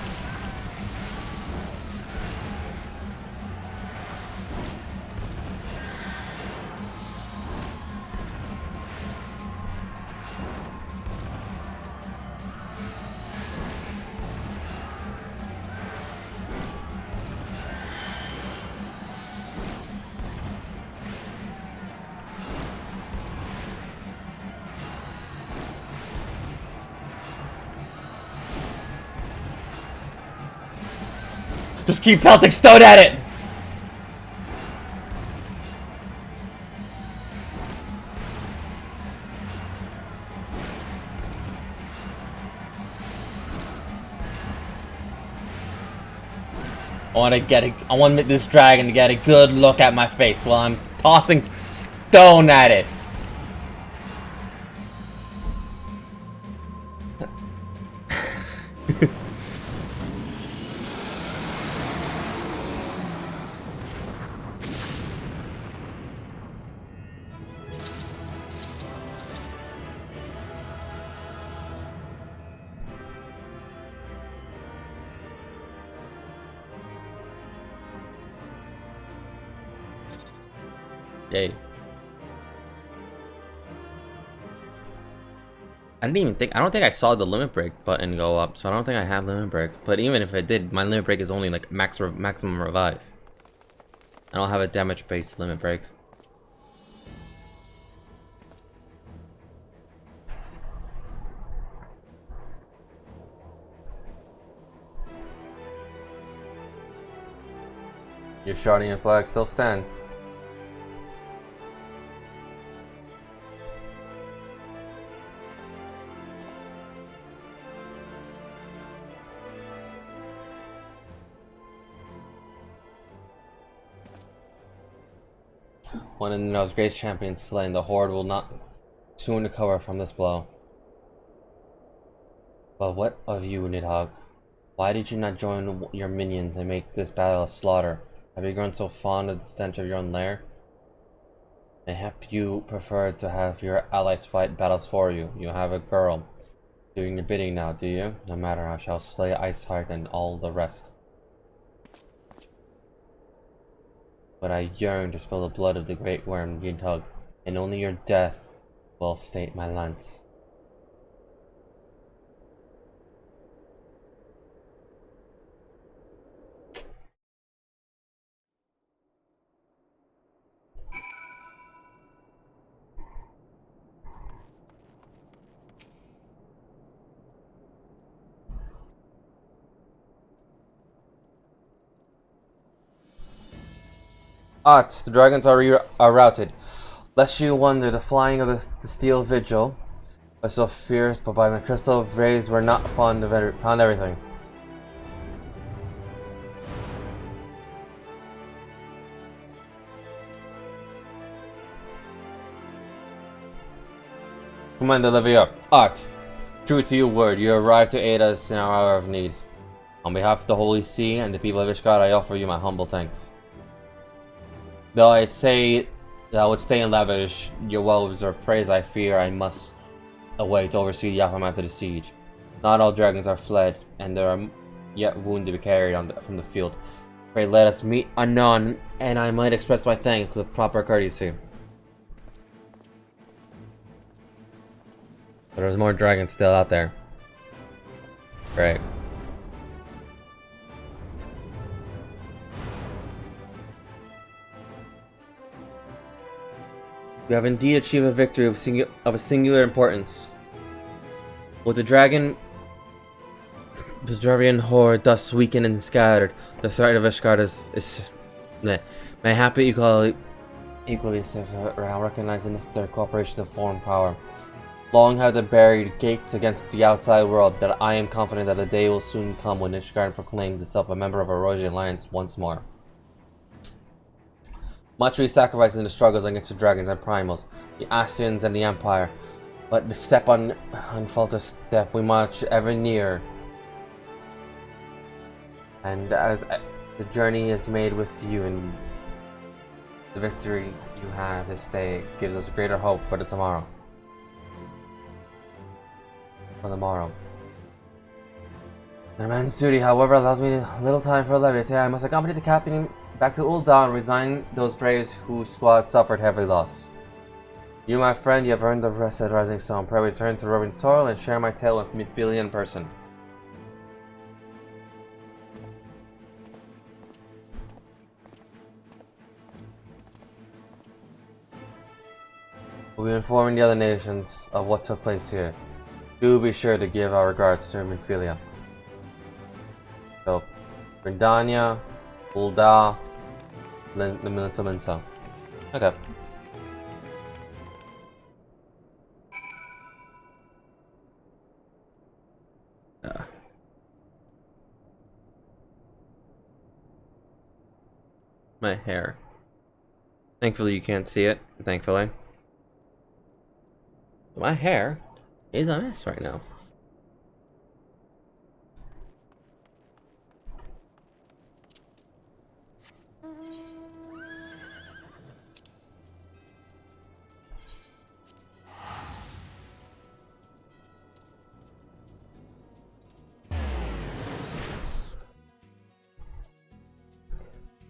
Just keep pelting stone at it! I want this dragon to get a good look at my face while I'm tossing stone at it. Yay. I don't think I saw the limit break button go up, so I don't think I have limit break. But even if I did, my limit break is only like maximum revive. I don't have a damage-based limit break. Your Shardian flag still stands. One of Nino's great champions slain, the Horde will not soon recover from this blow. But what of you, Nidhogg? Why did you not join your minions and make this battle a slaughter? Have you grown so fond of the stench of your own lair? Mayhap you prefer to have your allies fight battles for you. You have a girl doing your bidding now, do you? No matter, I shall slay Iceheart and all the rest. But I yearn to spill the blood of the great worm, Nidhogg, and only your death will state my lance. The dragons are routed. Lest you wonder, the flying of the steel vigil was so fierce, but by the crystal rays were not found everything. Commander Livia, true to your word, you arrived to aid us in our hour of need. On behalf of the Holy See and the people of Ishgard, I offer you my humble thanks. Though I'd say that I would stay in lavish your well-deserved praise, I fear I must away to oversee the aftermath of the siege. Not all dragons are fled, and there are yet wounded to be carried from the field. Pray let us meet anon, and I might express my thanks with proper courtesy. But there's more dragons still out there. Great. We have indeed achieved a victory of a singular importance. With the Dravian horde thus weakened and scattered, the threat of Ishgard is mayhap equally safe around recognize the necessary cooperation of foreign power. Long have they barred gates against the outside world, that I am confident that a day will soon come when Ishgard proclaims itself a member of a Rosian alliance once more. Much we sacrificed in the struggles against the dragons and primals, the Ascians and the Empire, but the step on falter step we march ever nearer. And as the journey is made with you, and the victory you have this day gives us greater hope for the tomorrow. And a man's duty, however, allows me little time for levity. I must accompany the captain back to Ul'dah and resign those braves whose squad suffered heavy loss. You, my friend, you have earned the rest at Rising Stone. Pray return to Robin's toil and share my tale with Midfilia in person. We'll be informing the other nations of what took place here. Do be sure to give our regards to Midfilia. So, Brindania, Ul'dah, the Minto. Okay. My hair. Thankfully you can't see it, thankfully. My hair is a mess right now.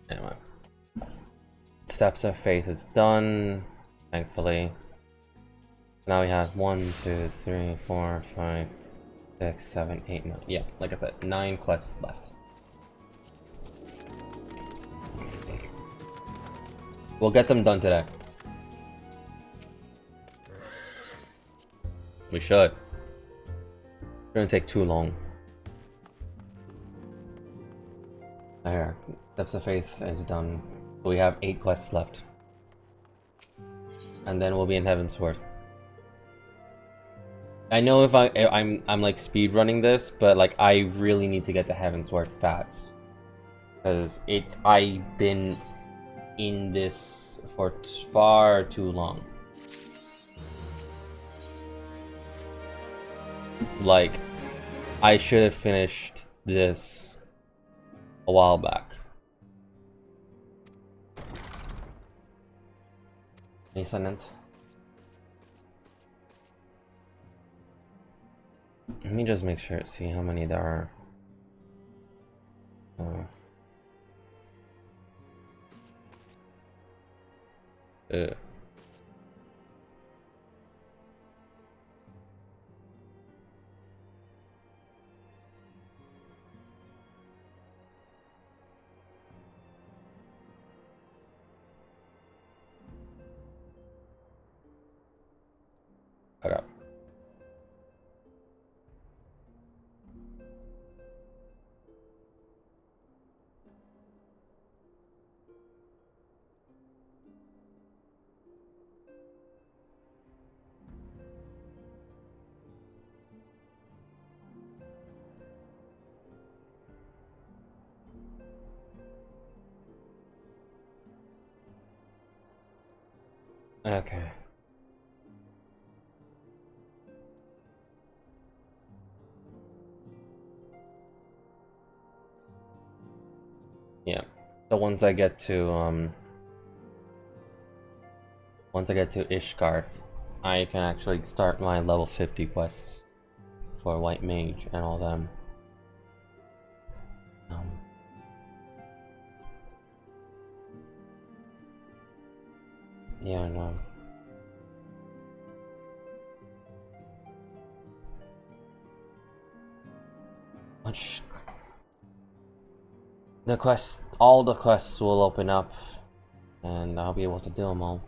Anyway. Steps of Faith is done, thankfully. Now we have 1, 2, 3, 4, 5, 6, 7, 8, 9. Yeah, like I said, 9 quests left. We'll get them done today. We should. It's gonna take too long. There. Steps of Faith is done. We have 8 quests left. And then we'll be in Heaven's Sword. I know if I'm like speed running this, but like I really need to get to Heaven's Sword fast. Cause I've been in this for far too long. Like, I should have finished this a while back. Excellent. Let me just make sure, see how many there are. Okay. Okay. Yeah. So once I get to Ishgard, I can actually start my level 50 quests for White Mage and all them. Yeah, no. Which all the quests will open up, and I'll be able to do them all.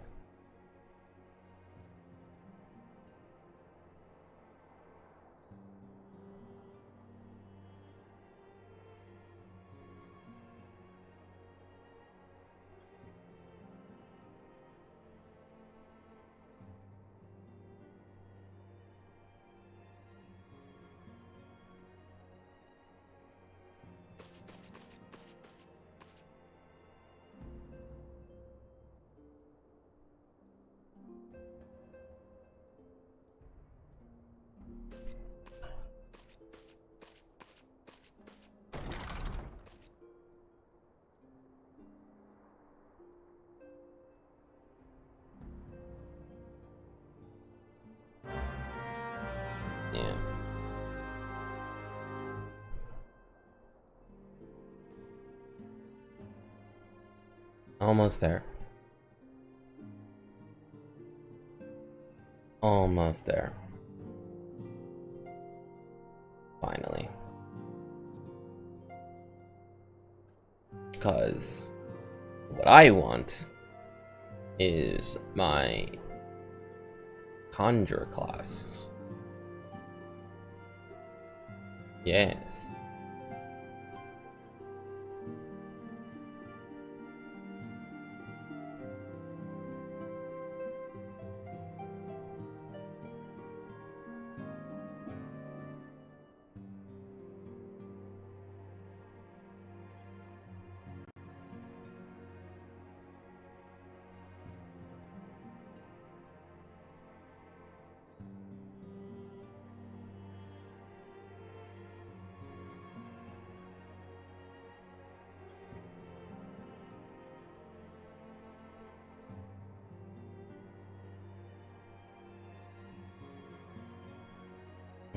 Yeah. Almost there. Almost there. Finally. Because what I want is my Conjure class. Yes.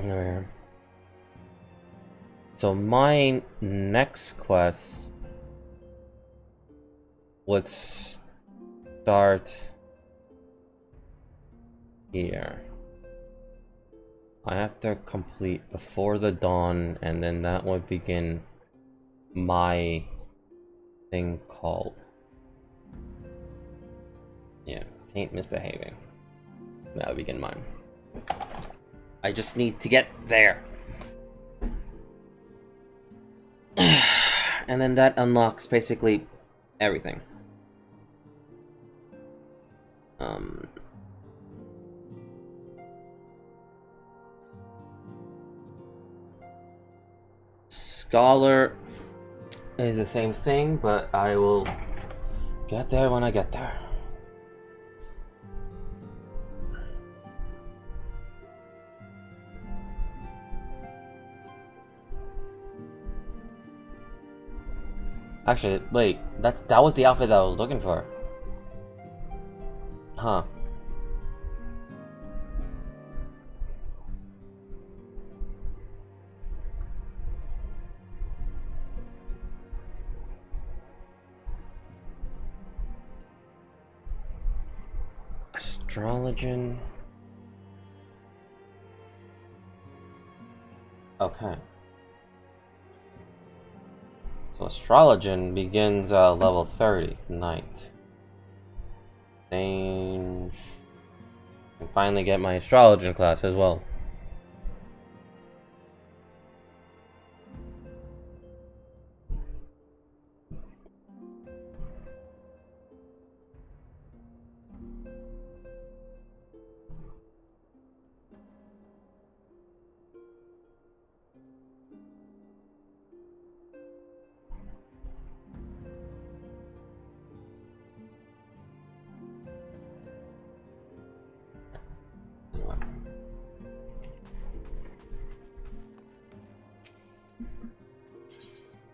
There. So my next quest would start here. I have to complete Before the Dawn, and then that would begin my thing called Yeah, taint misbehaving. That'll begin mine. I just need to get there. And then that unlocks basically everything. Scholar is the same thing, but I will get there when I get there. Actually, wait, that was the outfit that I was looking for. Huh. Astrologian. Okay. So Astrologian begins at level 30, Knight. Change. And finally get my Astrologian class as well.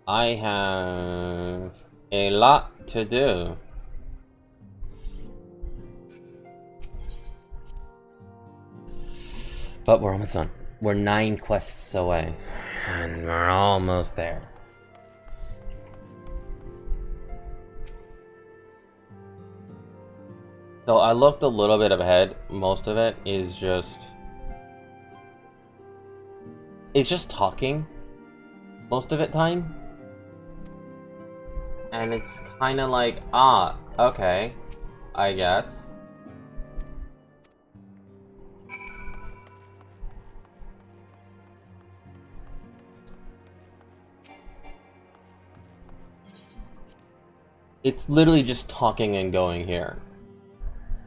I have a lot to do. But we're almost done. We're 9 quests away. And we're almost there. So I looked a little bit ahead. Most of it is just... It's just talking. Most of it time. And it's kind of like, ah, okay, I guess. It's literally just talking and going here.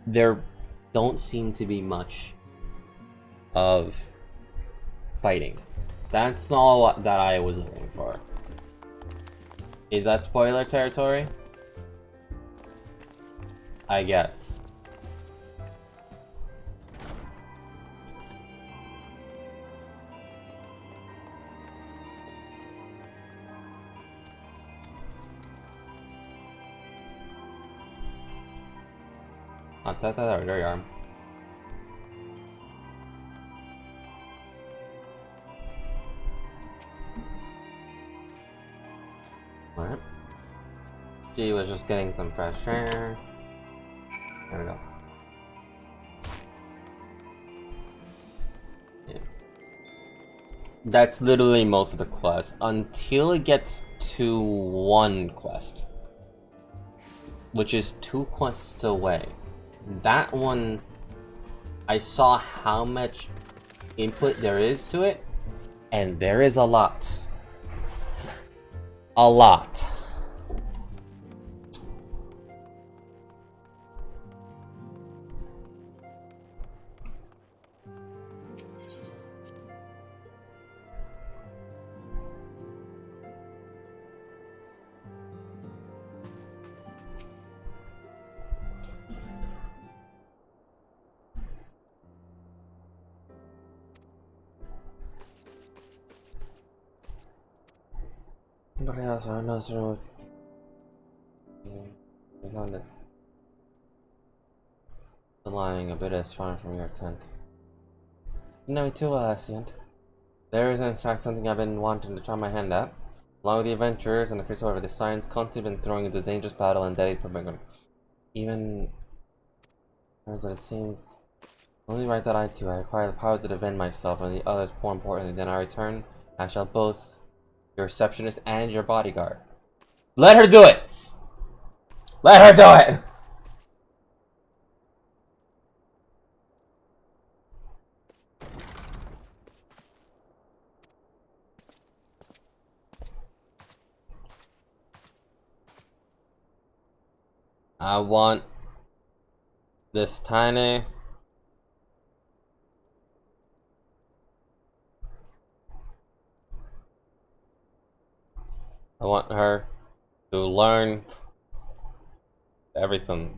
There don't seem to be much of fighting. That's all that I was looking for. Is that spoiler territory? I guess. There you are. Alright. She was just getting some fresh air. There we go. Yeah. That's literally most of the quest until it gets to 1 quest, which is 2 quests away. That one, I saw how much input there is to it, and there is a lot. A lot. Lying a bit as far from your tent. You know me too well, Ascient. There is in fact something I've been wanting to try my hand at. Along with the adventurers and the crystal over the science constantly been throwing into dangerous battle and deadly propaganda. Even as it seems only right that I too, I acquire the power to defend myself and the others more importantly. Then I return, I shall both your receptionist and your bodyguard. Let her do it! Let her do it! I want this tiny. I want her to learn everything.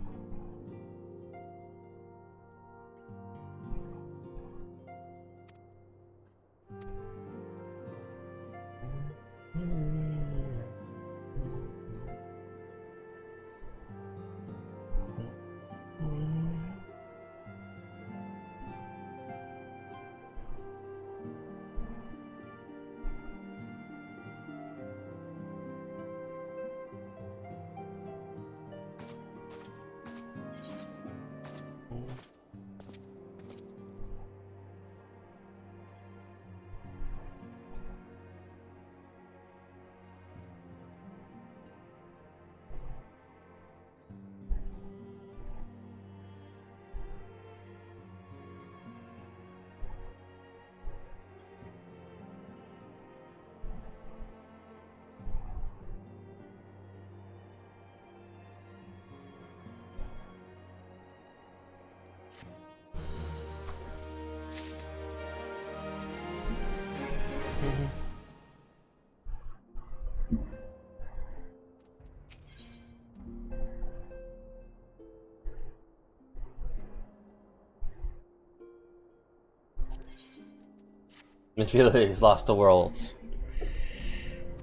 He's lost the worlds.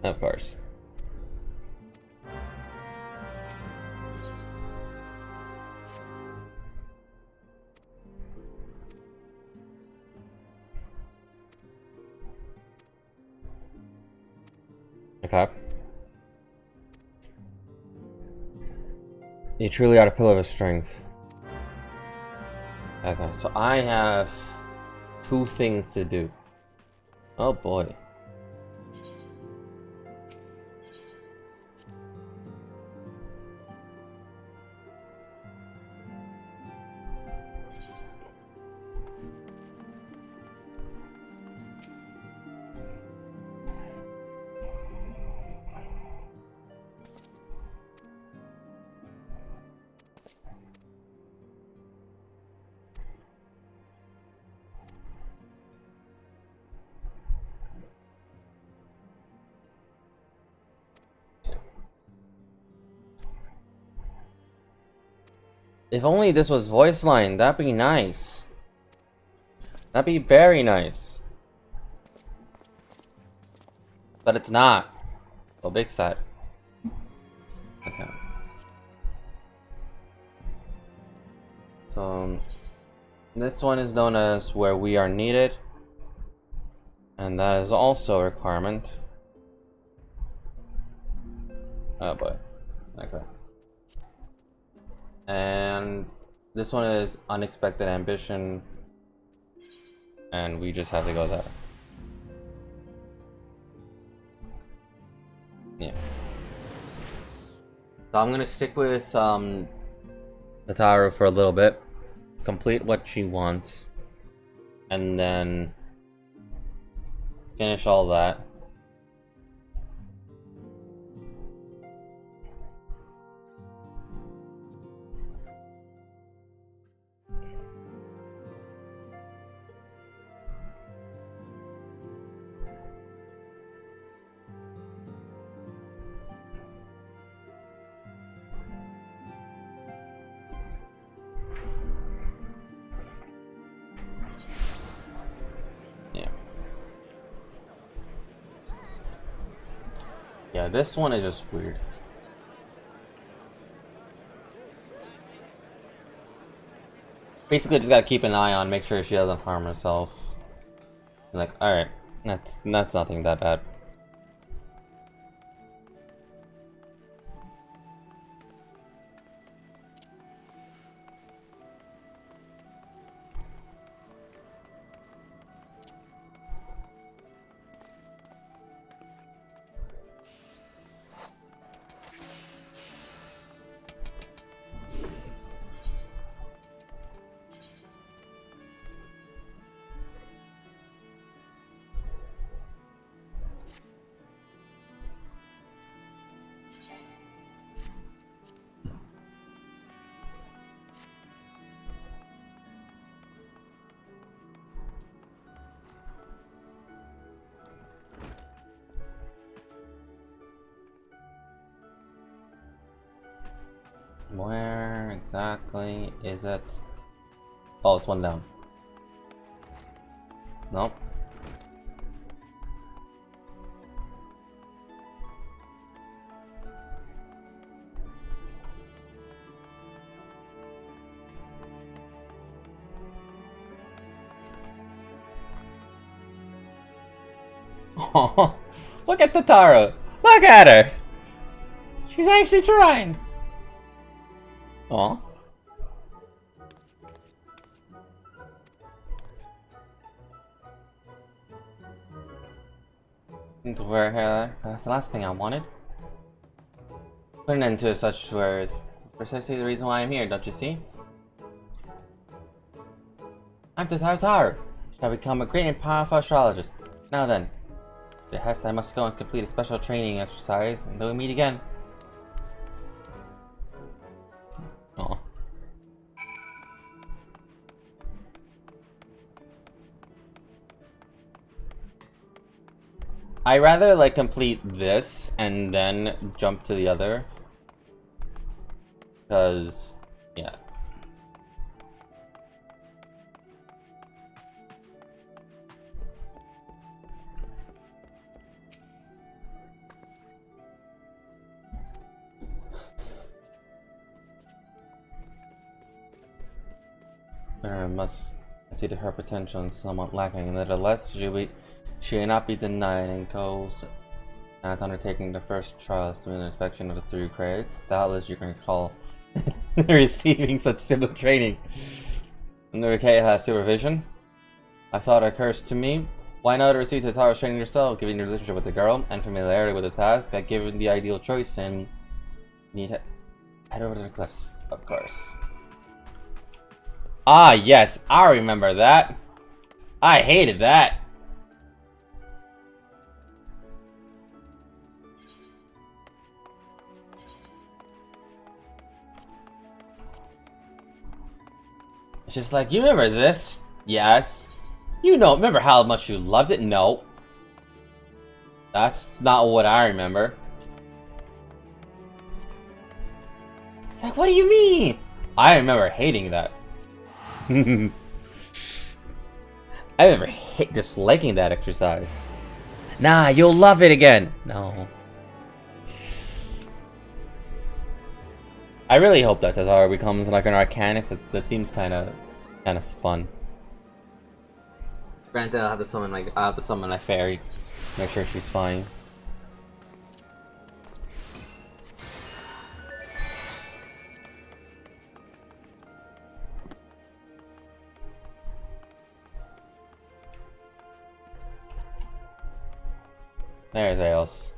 Of course. Okay. You truly are a pillar of strength. Okay, so I have 2 things to do. Oh boy. If only this was voice line, that'd be nice. That'd be very nice. But it's not. Oh, big sad. Okay. So, this one is known as where we are needed. And that is also a requirement. Oh boy. Okay. And this one is unexpected ambition. And we just have to go there. Yeah. So I'm gonna stick with Nataru for a little bit. Complete what she wants. And then finish all that. Yeah, this one is just weird. Basically, just gotta keep an eye on, make sure she doesn't harm herself. Like, alright, that's nothing that bad. Where exactly is it? Oh, it's one down. Nope. Oh, look at the Taro. Look at her. She's actually trying. Oh. To wear hair. That's the last thing I wanted. Put an end to such swears. It's precisely the reason why I'm here, don't you see? I'm the Taro. Shall become a great and powerful astrologist. Now then. Yes, I must go and complete a special training exercise, and then we meet again. Oh. I rather like complete this and then jump to the other. Because, yeah. I must see that her potential is somewhat lacking, and nevertheless, she may not be denied and goes at undertaking the first trials to an inspection of the 3 credits. Doubtless you can recall receiving such similar training. And the Ricade has supervision. I thought it occurs to me, why not receive the Taro's training yourself, given your relationship with the girl and familiarity with the task, that given the ideal choice and need head over to the cliffs, of course. Ah, yes, I remember that. I hated that. It's just like, you remember this? Yes. You know, remember how much you loved it? No. That's not what I remember. It's like, what do you mean? I remember hating that. I remember disliking that exercise. Nah, you'll love it again. No. I really hope that Tazara becomes like an Arcanist. That seems kind of fun. Granted, I'll have to summon my fairy, make sure she's fine. There's Aeos.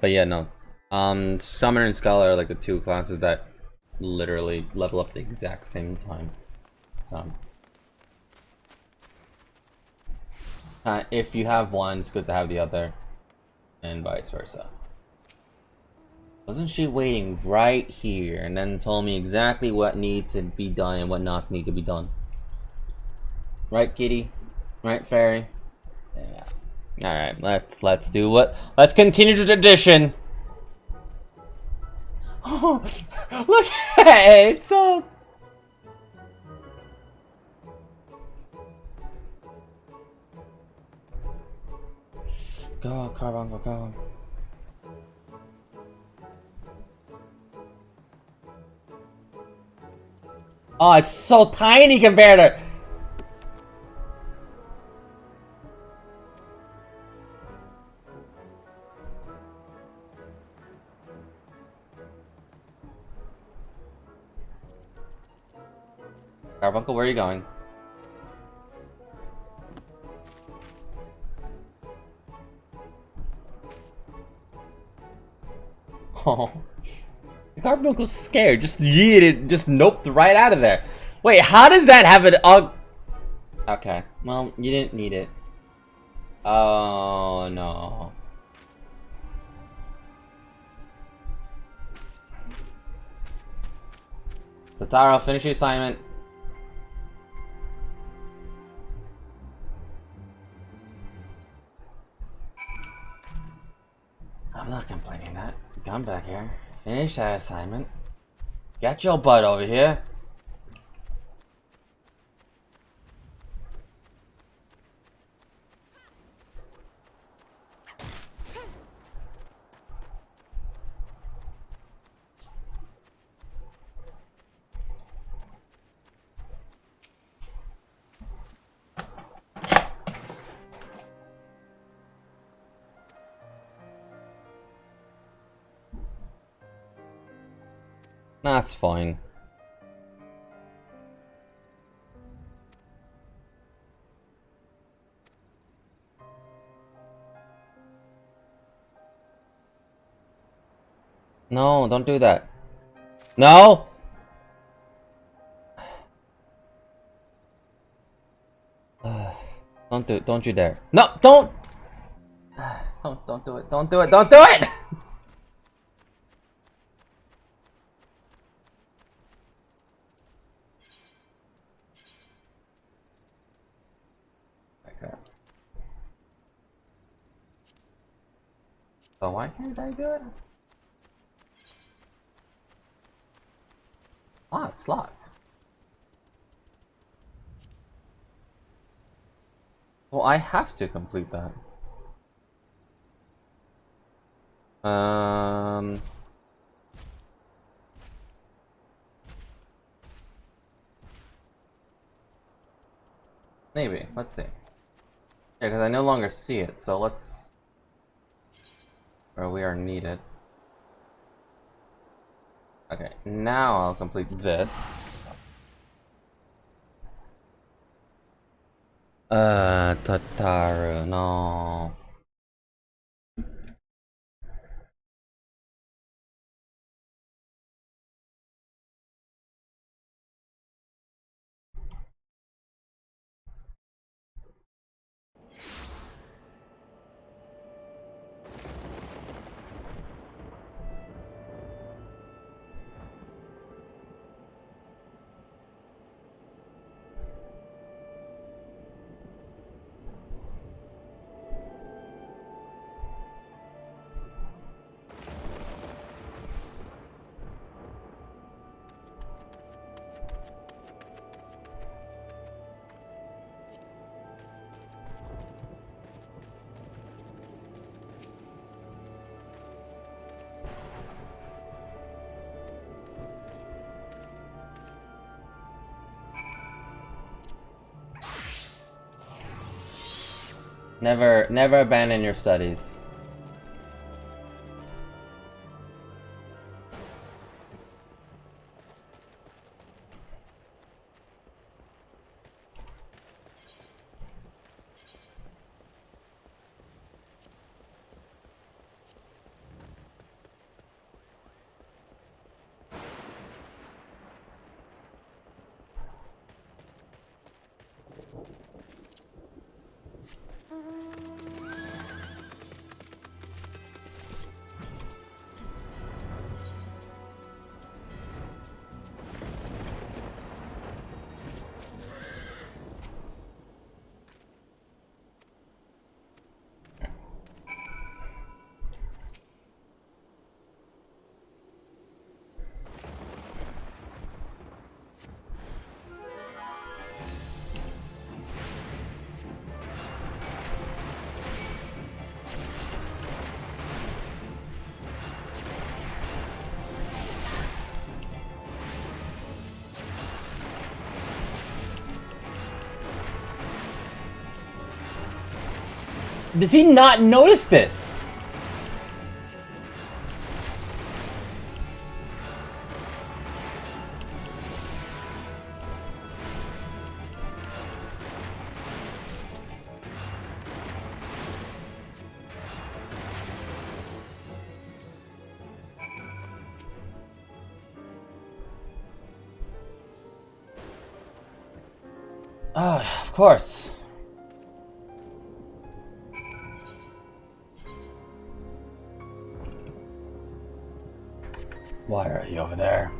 But yeah, no. Summoner and Scholar are like the 2 classes that literally level up at the exact same time. So if you have one, it's good to have the other, and vice versa. Wasn't she waiting right here and then told me exactly what needs to be done and what not need to be done? Right, kitty? Right, fairy? Yeah. Alright, let's do what? Let's continue the tradition! Oh, look at it! It's so... Go, Carbuncle, go. Oh, it's so tiny compared to... Carbuncle, where are you going? Oh. The Carbuncle's scared. Just yeeted, just noped right out of there. Wait, how does that have an Okay, well, you didn't need it. Oh, no. Tataro, finish the assignment. I'm not complaining that. Come back here. Finish that assignment. Get your butt over here. That's fine. No, don't do that. No! Don't you dare. No, don't! Don't do it, don't do it, don't do it! Okay. So why can't I do it? Ah, it's locked. Well, I have to complete that. Maybe. Let's see. Yeah, because I no longer see it, so let's... Or we are needed. Okay, now I'll complete this. Tataru, no. Never abandon your studies. Does he not notice this? Ah, of course. Why are you over there?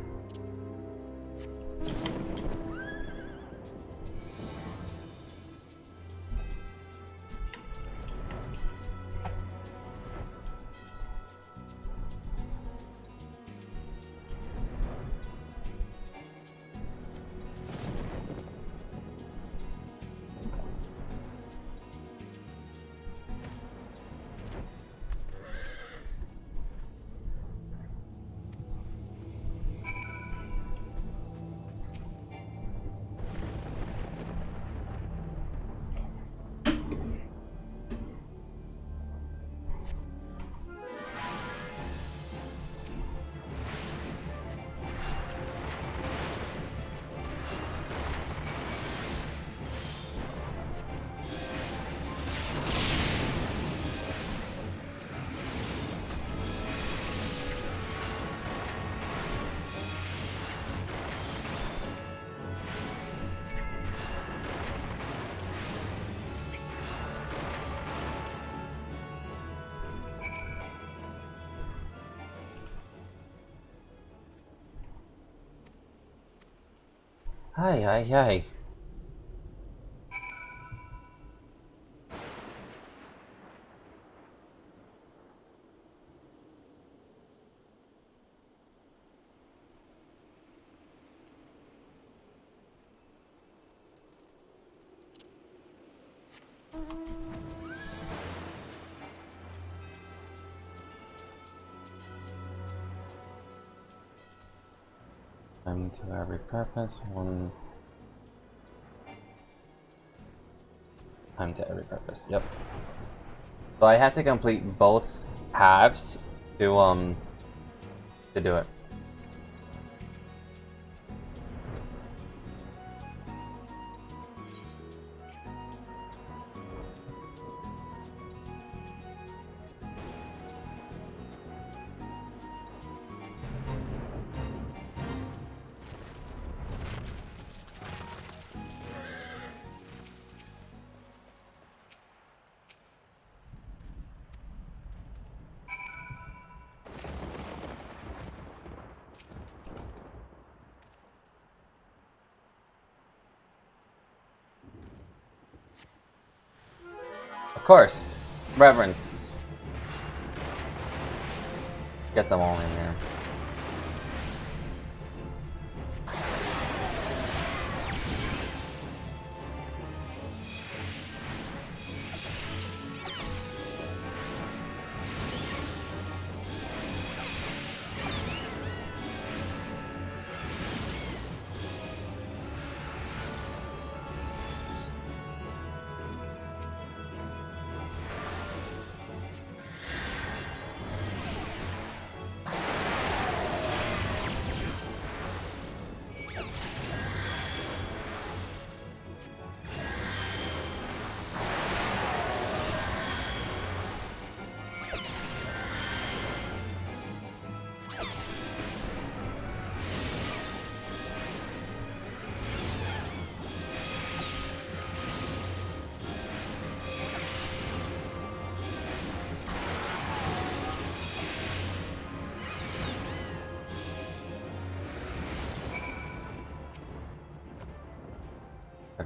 Hi, hi, hi. Time to every purpose, one. Time to every purpose, yep. So I have to complete both halves to do it. Of course, reverence. Get them all in there.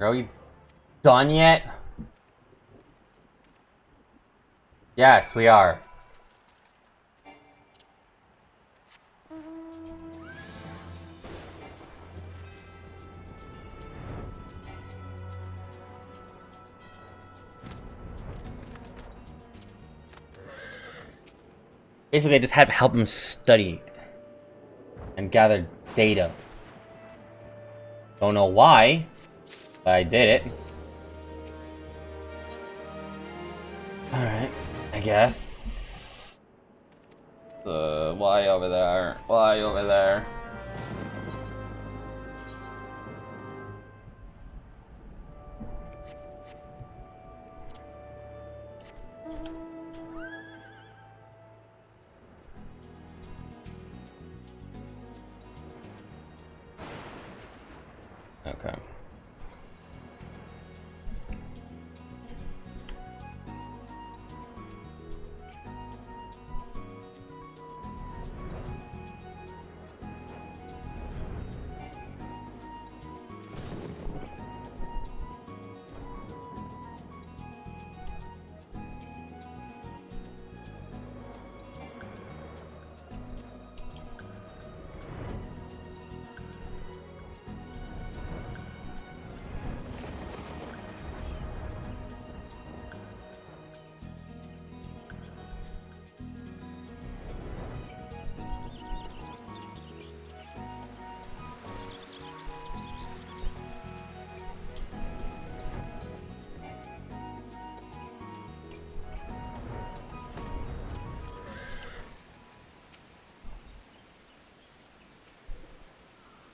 Are we done yet? Yes, we are. Basically, I just had to help him study and gather data. Don't know why, but I did it. Alright, I guess. Why over there? Why over there? Okay.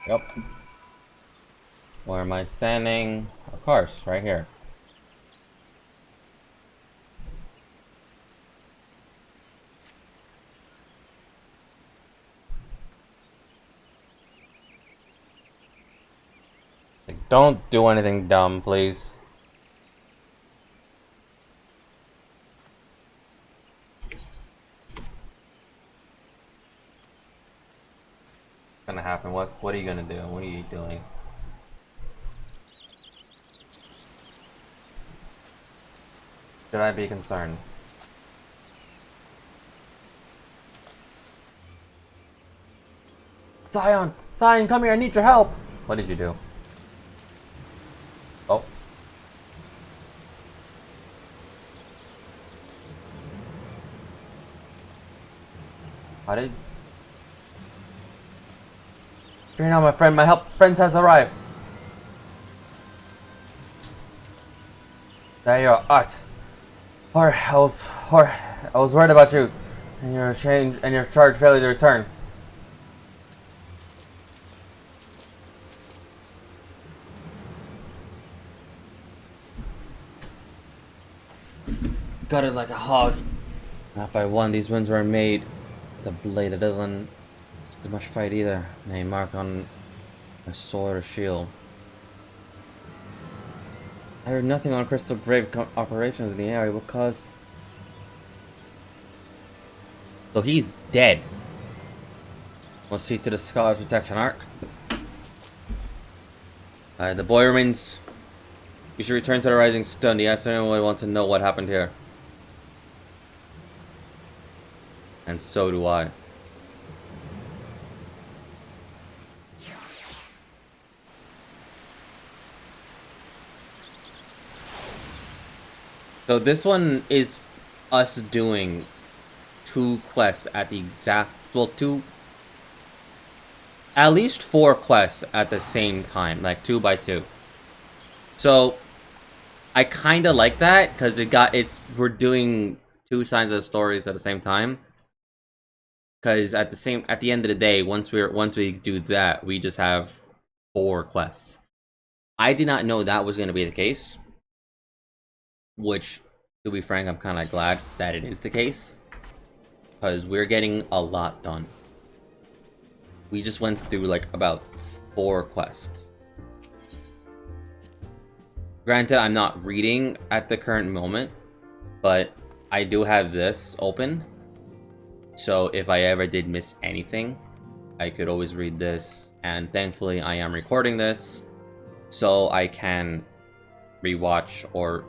Yep. Where am I standing? Of course, right here. Like, don't do anything dumb, please. What's gonna happen? What are you gonna do? What are you doing? Should I be concerned? Zion! Zion, come here, I need your help! What did you do? Oh. How did... Right now, my friend, my friend has arrived. There you are, Art. I was worried about you and your charge failure to return. Got it like a hog. Not by one, these wounds were made with a blade that doesn't do much fight either. A mark on a sword or shield. I heard nothing on Crystal Grave operations in the area because... So he's dead. We'll see to the Scholar's protection arc. The boy remains... We should return to the Rising Stone. The afternoon will want to know what happened here. And so do I. So this one is us doing 2 quests at the exact... Well, at least 4 quests at the same time. Like 2 by 2. So I kind of like that because we're doing 2 sides of stories at the same time. Because at the end of the day, once we do that, we just have 4 quests. I did not know that was going to be the case. Which, to be frank, I'm kind of glad that it is the case. Because we're getting a lot done. We just went through like about 4 quests. Granted, I'm not reading at the current moment. But I do have this open. So if I ever did miss anything, I could always read this. And thankfully, I am recording this, so I can rewatch or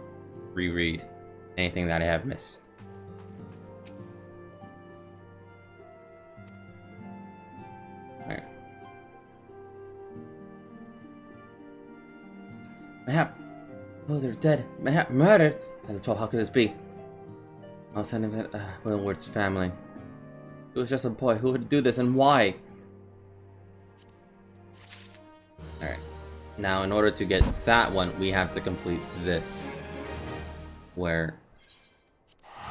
reread anything that I have missed. Alright. Mayhap. Oh, they're dead. Mayhap murdered. At the 12, how could this be? I'll send him Willward's family. It was just a boy. Who would do this and why? Alright. Now, in order to get that one, we have to complete this. Where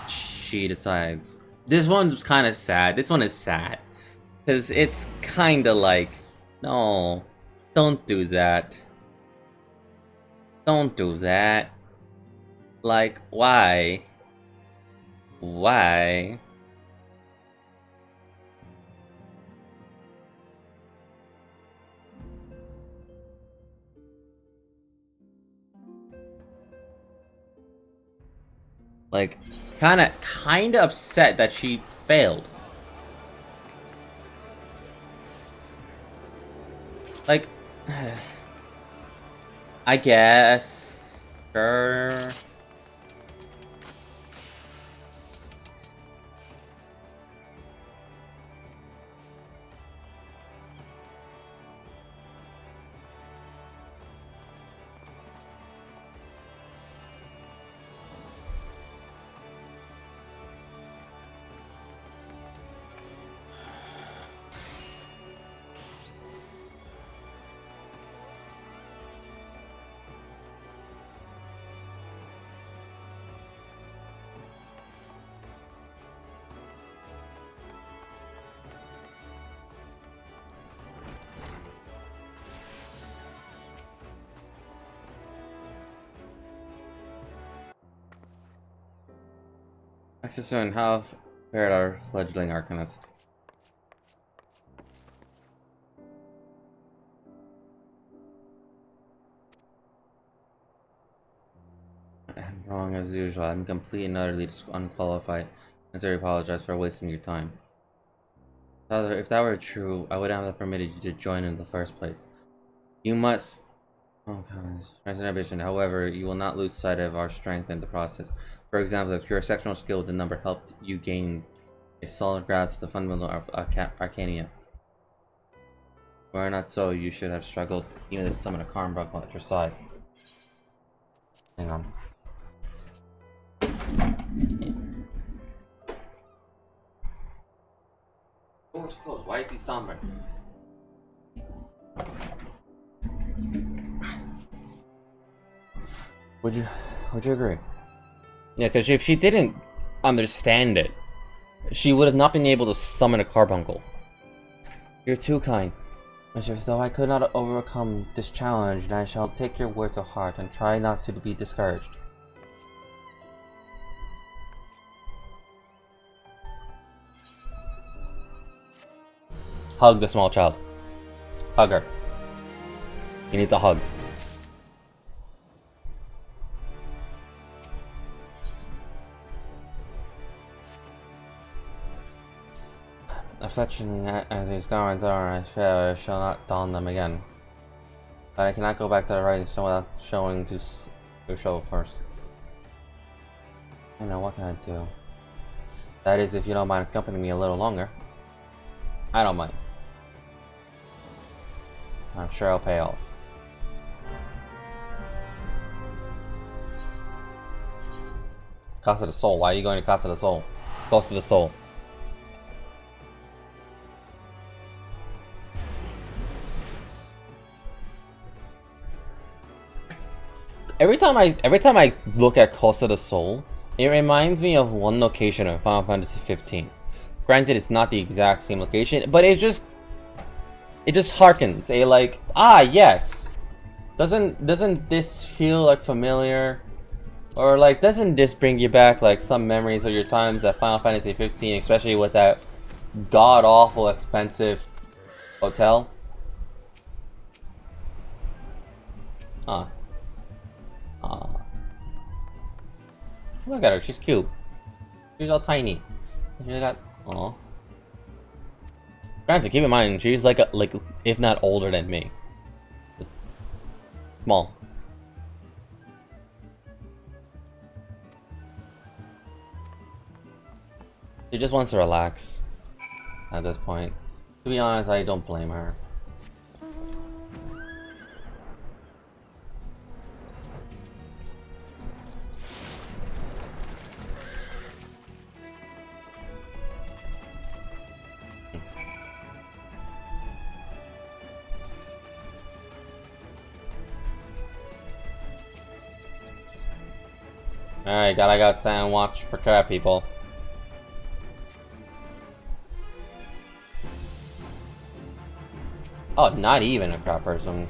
she decides... This one's kind of sad. This one is sad. Because it's kind of like... No. Don't do that. Don't do that. Like, why? Why? Like, kind of upset that she failed. Like, I guess. Sure. Access soon. How fared our fledgling arcanist? And wrong as usual. I'm completely and utterly unqualified. I sincerely apologize for wasting your time. However, if that were true, I wouldn't have permitted you to join in the first place. You must Okay. Strength and ambition. However, you will not lose sight of our strength in the process. For example, if your sectional skill with the number helped you gain a solid grasp of the fundamental of Arcania. Were it not so, you should have struggled even to summon a Karn buckle at your side. Hang on. Door's closed. Why is he stomping? Would you agree? Yeah, because if she didn't understand it, she would have not been able to summon a carbuncle. You're too kind. Mistress, though I could not overcome this challenge, and I shall take your word to heart and try not to be discouraged. Hug the small child. Hug her. You need to hug. Affectioning as these garments are, I shall not don them again. But I cannot go back to the writing stone without showing to show first. I know, what can I do? That is, if you don't mind accompanying me a little longer. I don't mind. I'm sure I'll pay off. Casa de Sol. Why are you going to Casa de Sol? Close to the Soul. Every time I look at Costa del Sol, it reminds me of one location in Final Fantasy 15. Granted, it's not the exact same location, but it just harkens a like, ah, yes. Doesn't this feel like familiar? Or like, doesn't this bring you back like some memories of your times at Final Fantasy 15, especially with that god awful expensive hotel? Huh. Look at her, she's cute. She's all tiny. She got, aw. Granted, keep in mind, she's like if not older than me. Small. She just wants to relax at this point. To be honest, I don't blame her. Alright, gotta go outside and watch for crab people. Oh, not even a crab person.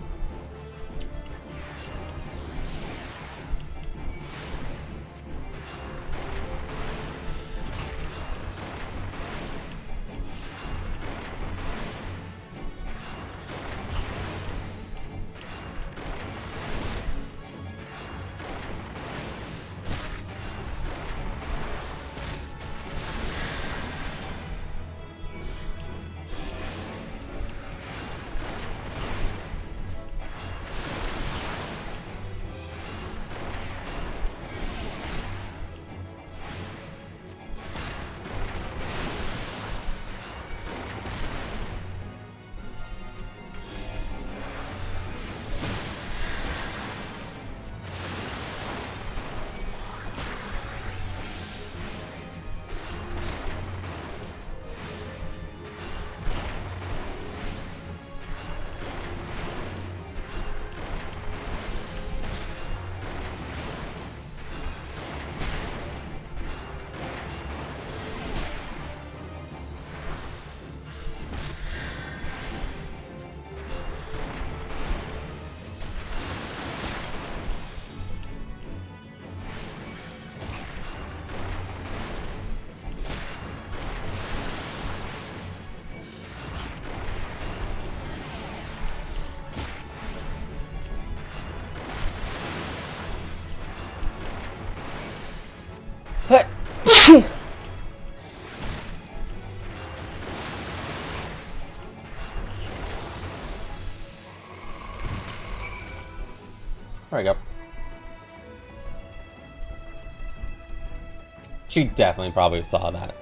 She definitely probably saw that.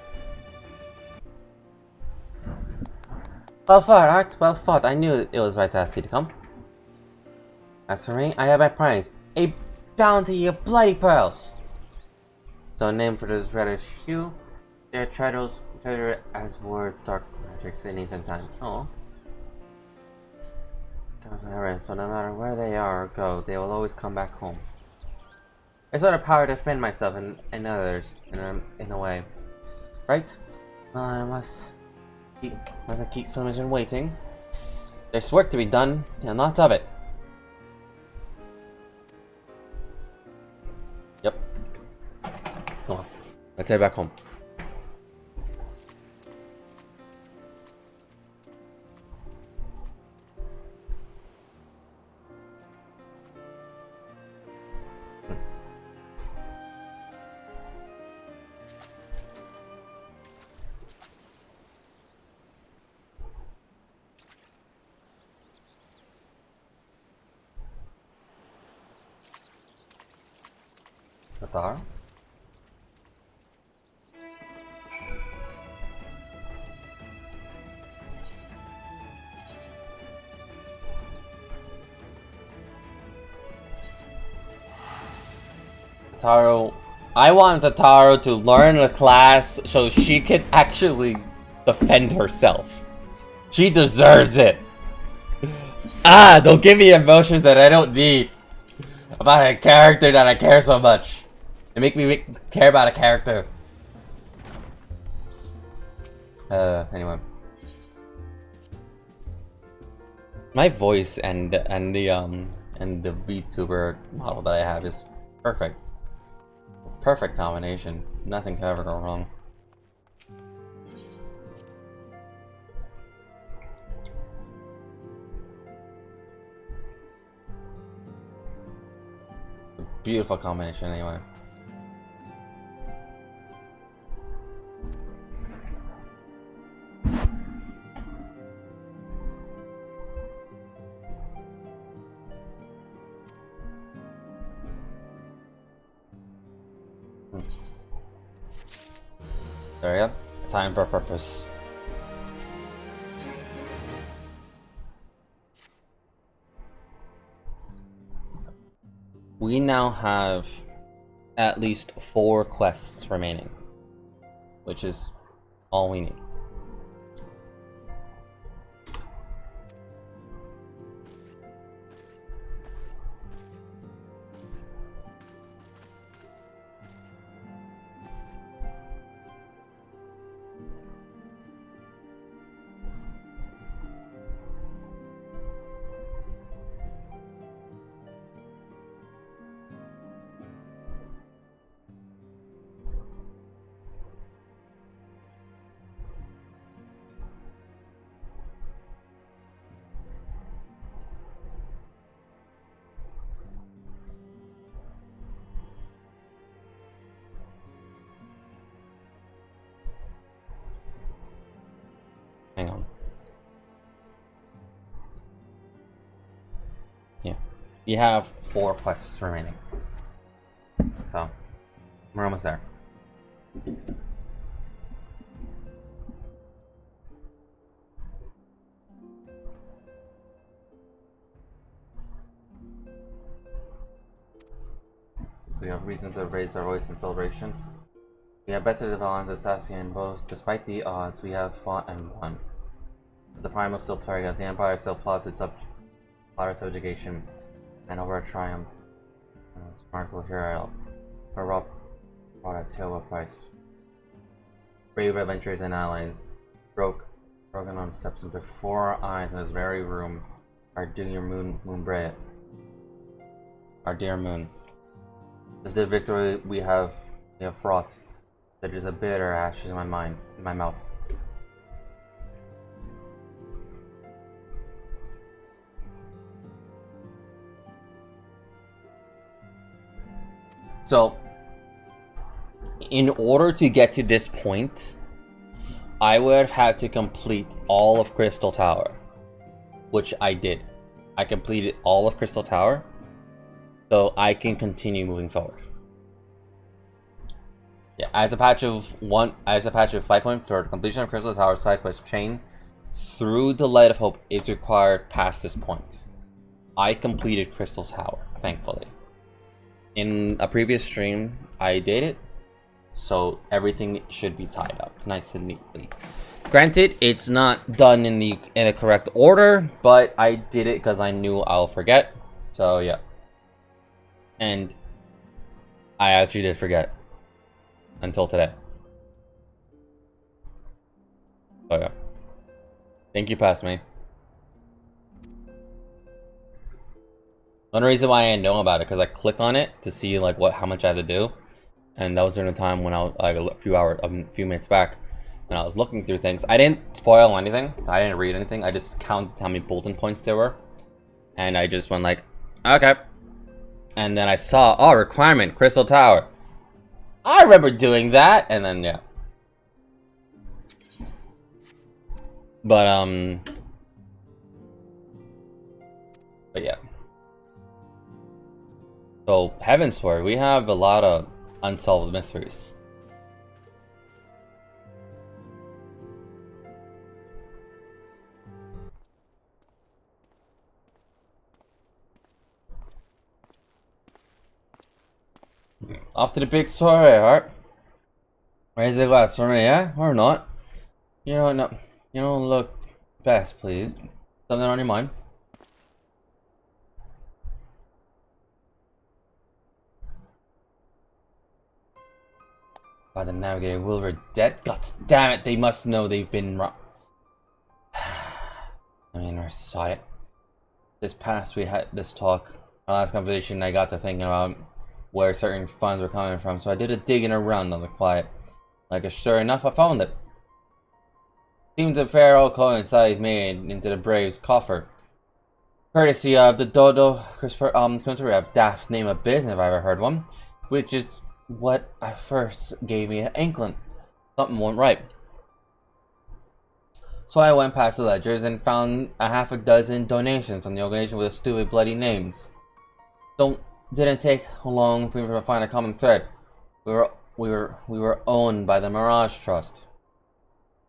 Well fought, Art. Well fought. I knew it was right to ask you to come. As for me, I have my prize. A bounty of bloody pearls. So name for this reddish hue. Their titles treated as words dark magics in ancient times. Oh. So no matter where they are or go, they will always come back home. I sort of power to defend myself and others in a way. Right? Well, I must keep Flemington waiting. There's work to be done, and lots of it. Yep. Come on. Let's head back home. Qatar. Taro, I want Taro to learn a class so she can actually defend herself. She deserves it. Ah, don't give me emotions that I don't need about a character that I care so much. It make me care about a character. Anyway. My voice and the VTuber model that I have is perfect. Perfect combination. Nothing can ever go wrong. Beautiful combination anyway. There we go. Time for purpose. We now have at least 4 quests remaining, which is all we need. Hang on. Yeah. You have 4 quests remaining. So, we're almost there. We have reasons to raise our voice in celebration. We have bested the Valens assassin and boast. Despite the odds, we have fought and won. The Primal still plague us. The Empire still plots its subjugation and over a triumph. Sparkle hero, corrupt, brought a terrible price. Brave adventurers and allies broken on steps and before our eyes in this very room. Our dear Moonbray, our dear Moon. This is the victory we have fraught. There is a bitter ashes in my mind, in my mouth. So, in order to get to this point, I would have had to complete all of Crystal Tower, which I did. I completed all of Crystal Tower, so I can continue moving forward. Yeah, as a patch of 5.3, completion of Crystal Tower side quest chain through the Light of Hope is required past this point. I completed Crystal Tower, thankfully. In a previous stream, I did it, so everything should be tied up nice and neatly. Granted, it's not done in the correct order, but I did it because I knew I'll forget. So yeah, and I actually did forget until today. Oh yeah, thank you, past me. One reason why I know about it because I clicked on it to see like how much I had to do, and that was during the time when I was like a few minutes back. When I was looking through things, I didn't spoil anything. I didn't read anything. I just counted how many bulletin points there were. And I just went like, okay. And then I saw, oh, requirement, Crystal Tower. I remember doing that. And then, yeah. But yeah. So, Heavensward, we have a lot of unsolved mysteries. Off to the big story, Art. Raise a glass for me, yeah? Or not? You don't look best, please. Something on your mind? By the Navigator Wilbur dead? God damn it, they must know they've been wrong. I mean, I saw it. This past we had this talk. Our last conversation, I got to thinking about where certain funds were coming from, so I did a digging around on the quiet. Like, sure enough, I found it. Seems a fair old coin inside made into the Braves' coffer. Courtesy of the Dodo country of daft name of business if I ever heard one, which is what I first gave me an inkling. Something went right. So I went past the ledgers and found a half a dozen donations from the organization with the stupid bloody names. Didn't take long for me to find a common thread. We were owned by the Mirage Trust.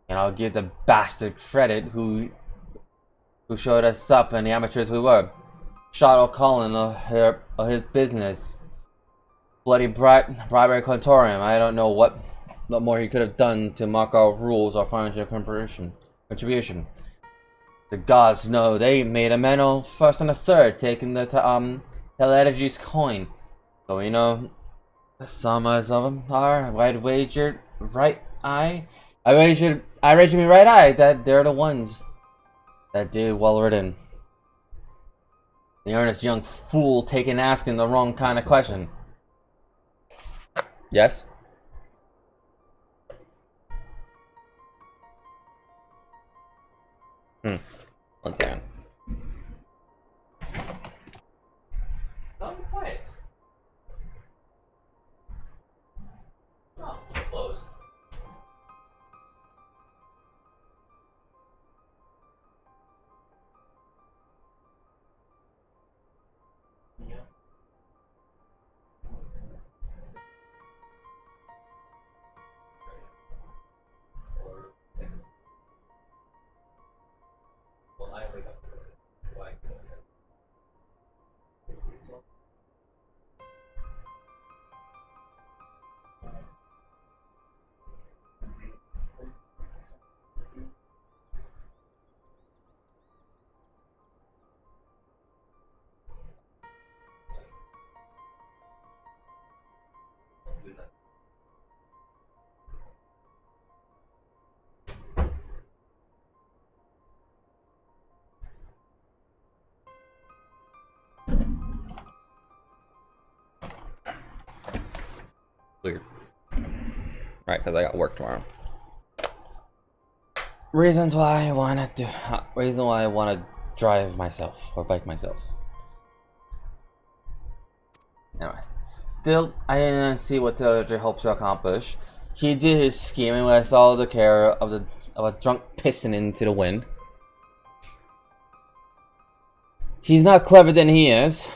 And I'll give the bastard credit who showed us up and the amateurs we were. Shot O'Cullen of his business. Bloody bribery contorium. I don't know what more he could have done to mock our rules or financial contribution. The gods know they made a mental first and a third, taking the Teledigi's coin. So we know the summers of them are. I'd wagered right eye. I wagered me right eye that they're the ones that did well written. The earnest young fool asking the wrong kind of question. Yes? One second. Don't quiet. Oh, close. Yeah. Well, I wake up early. Why? Weird. Right, because I got work tomorrow. Reason why I want to drive myself or bike myself. Anyway, still, I didn't see what Telemetry hopes to accomplish. He did his scheming with all the care of a drunk pissing into the wind. He's not clever than he is.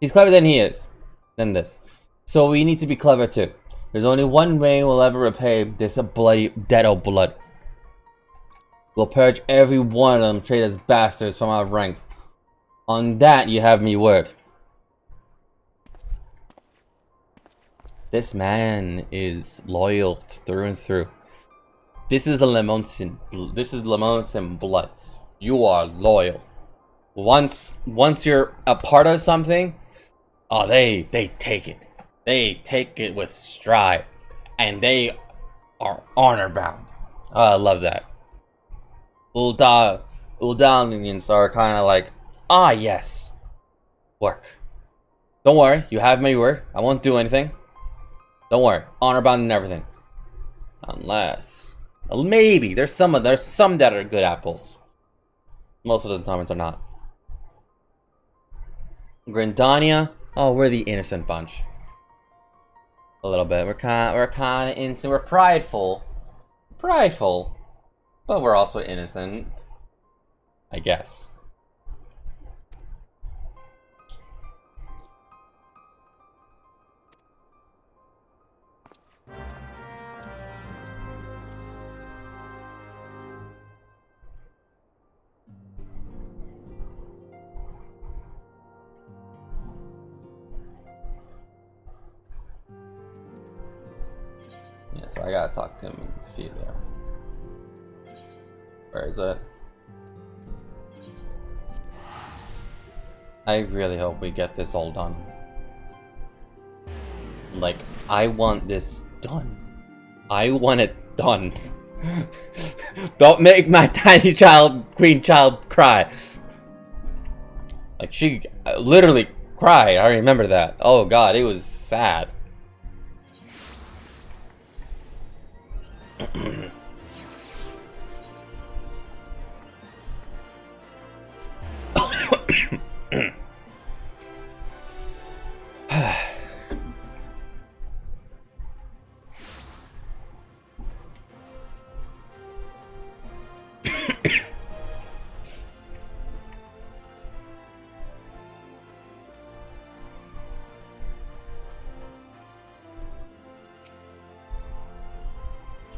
He's clever than he is. Than this. So we need to be clever too. There's only one way we'll ever repay this bloody debt of blood. We'll purge every one of them traitors bastards from our ranks. On that, you have me word. This man is loyal through and through. This is the Lemonson. This is Lemonson blood. You are loyal. Once you're a part of something, oh, they take it. They take it with stride, and they are honor bound. Oh, I love that. Uldalians are kind of like, ah, yes, work. Don't worry, you have my word. I won't do anything. Don't worry, honor bound and everything. Unless, well, maybe there's some that are good apples. Most of the times are not. Grindania, oh, we're the innocent bunch. A little bit. We're kind of innocent. We're prideful, but we're also innocent, I guess. Yeah, so I gotta talk to him and feed there. Where is it? I really hope we get this all done. Like, I want this done. I want it done. Don't make my tiny child, queen child, cry. Like, she literally cried. I remember that. Oh god, it was sad.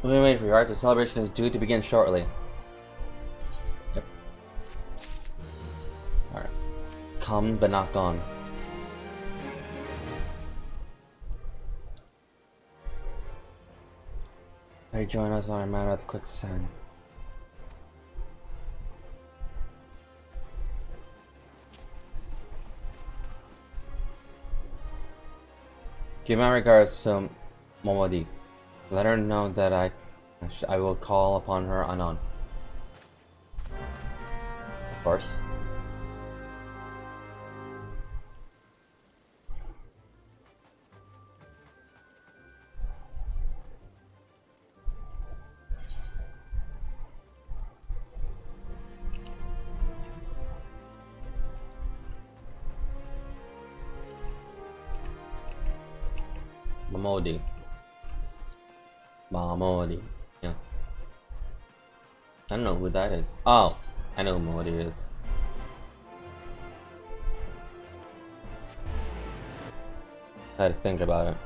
Wait for your art. The celebration is due to begin shortly. Yep. Alright. Come, but not gone. Hey, join us on our mount at the quicksand. Give my regards to Momodi. Let her know that I will call upon her anon. Of course. Momodi. Momodi. Yeah. I don't know who that is. Oh, I know who Momodi is. I had to think about it.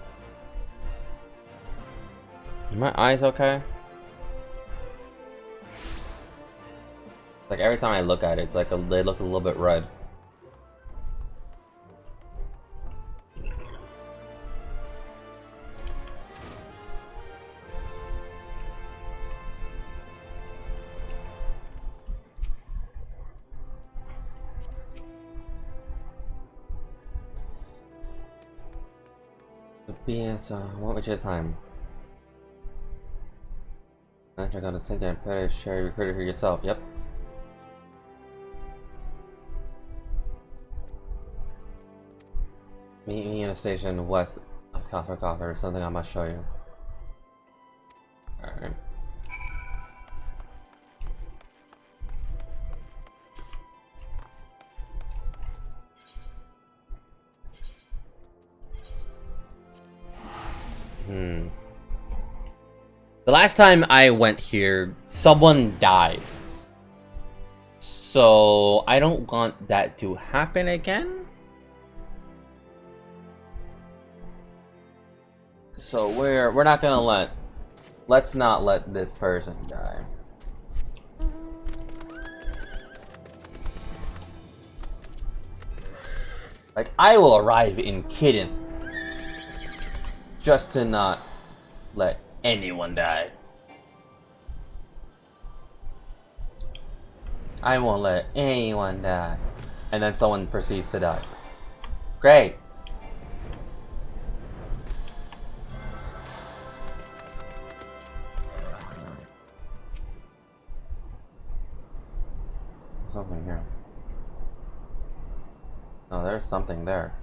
Are my eyes okay? Like every time I look at it, it's like they look a little bit red. BS, what was your time? After I got to think and better share your credit for yourself, yep. Meet me in a station west of Copper or something I must show you. Alright. The last time I went here, someone died. So I don't want that to happen again. So we're not gonna let's not let this person die. Like, I will arrive in Kidden just to not let anyone die. I won't let anyone die. And then someone proceeds to die. Great. There's something here. No, there's something there.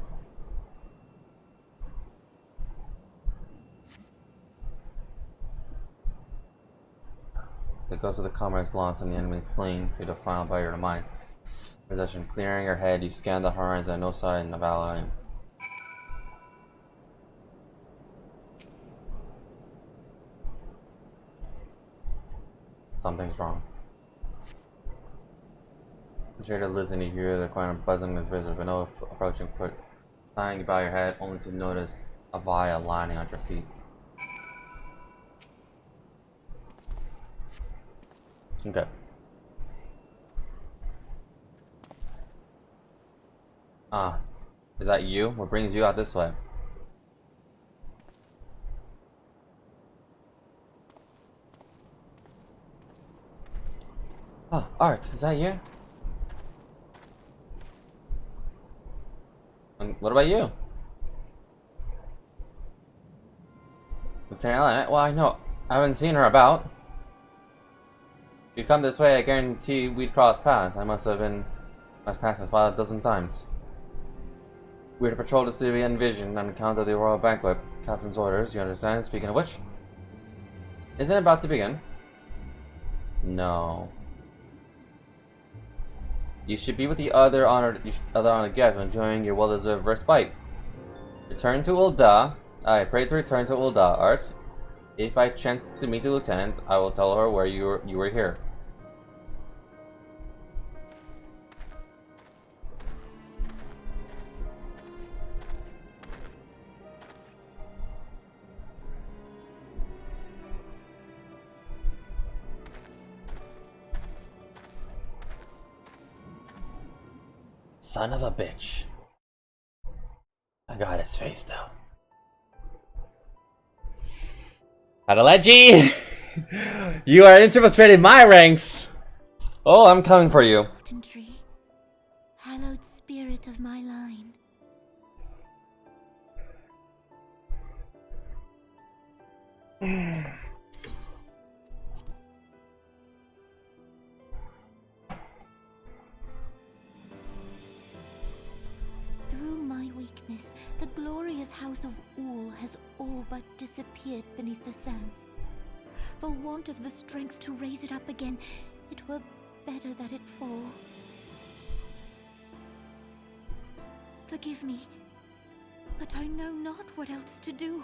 The ghost of the comrades lost and the enemy slain to defile by your mind. Possession. Clearing your head, you scan the horns and no sign of allying. Something's wrong. The trader lives and you hear the quiet buzzing of the but no approaching foot. Sighing by your head only to notice a vial lying at your feet. Okay. Ah, is that you? What brings you out this way? Oh, Art, is that you? And what about you? Lieutenant Ellen, well, I know. I haven't seen her about. If you come this way, I guarantee we'd cross paths. I must pass this spot a dozen times. We're to patrol the city in vision on account of the royal banquet. Captain's orders, you understand? Speaking of which, isn't it about to begin? No. You should be with the other honored guests, enjoying your well-deserved respite. Return to Ul'dah. I pray to return to Ul'dah, Art. If I chance to meet the lieutenant, I will tell her where you were here. Son of a bitch. I got his face though. Adeleji! You are infiltrating my ranks! Oh, I'm coming for you. Tree, hallowed spirit of my line. Through my weakness, the glorious house of Ul has all but disappeared beneath the sands. For want of the strength to raise it up again, it were better that it fall. Forgive me, but I know not what else to do.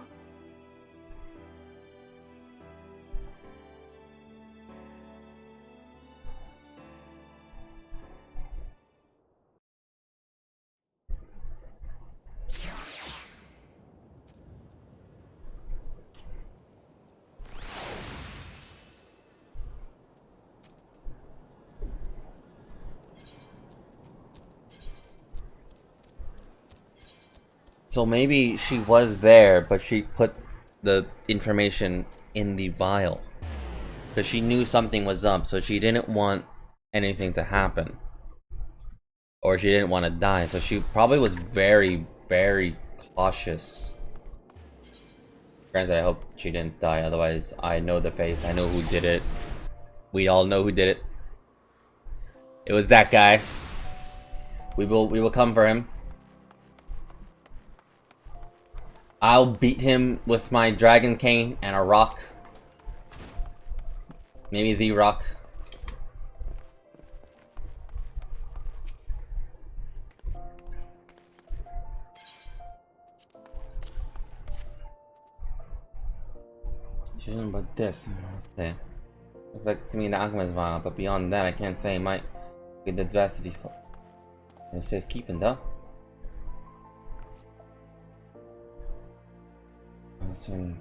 So maybe she was there, but she put the information in the vial. Because she knew something was up, so she didn't want anything to happen. Or she didn't want to die, so she probably was very, very cautious. Granted, I hope she didn't die, otherwise I know the face, I know who did it. We all know who did it. It was that guy. We will come for him. I'll beat him with my dragon cane and a rock. Maybe the rock. But this, let's see. Looks like it's me in the alchemist vial, but beyond that, I can't say. It might be the adversity. It's safekeeping though. Soon.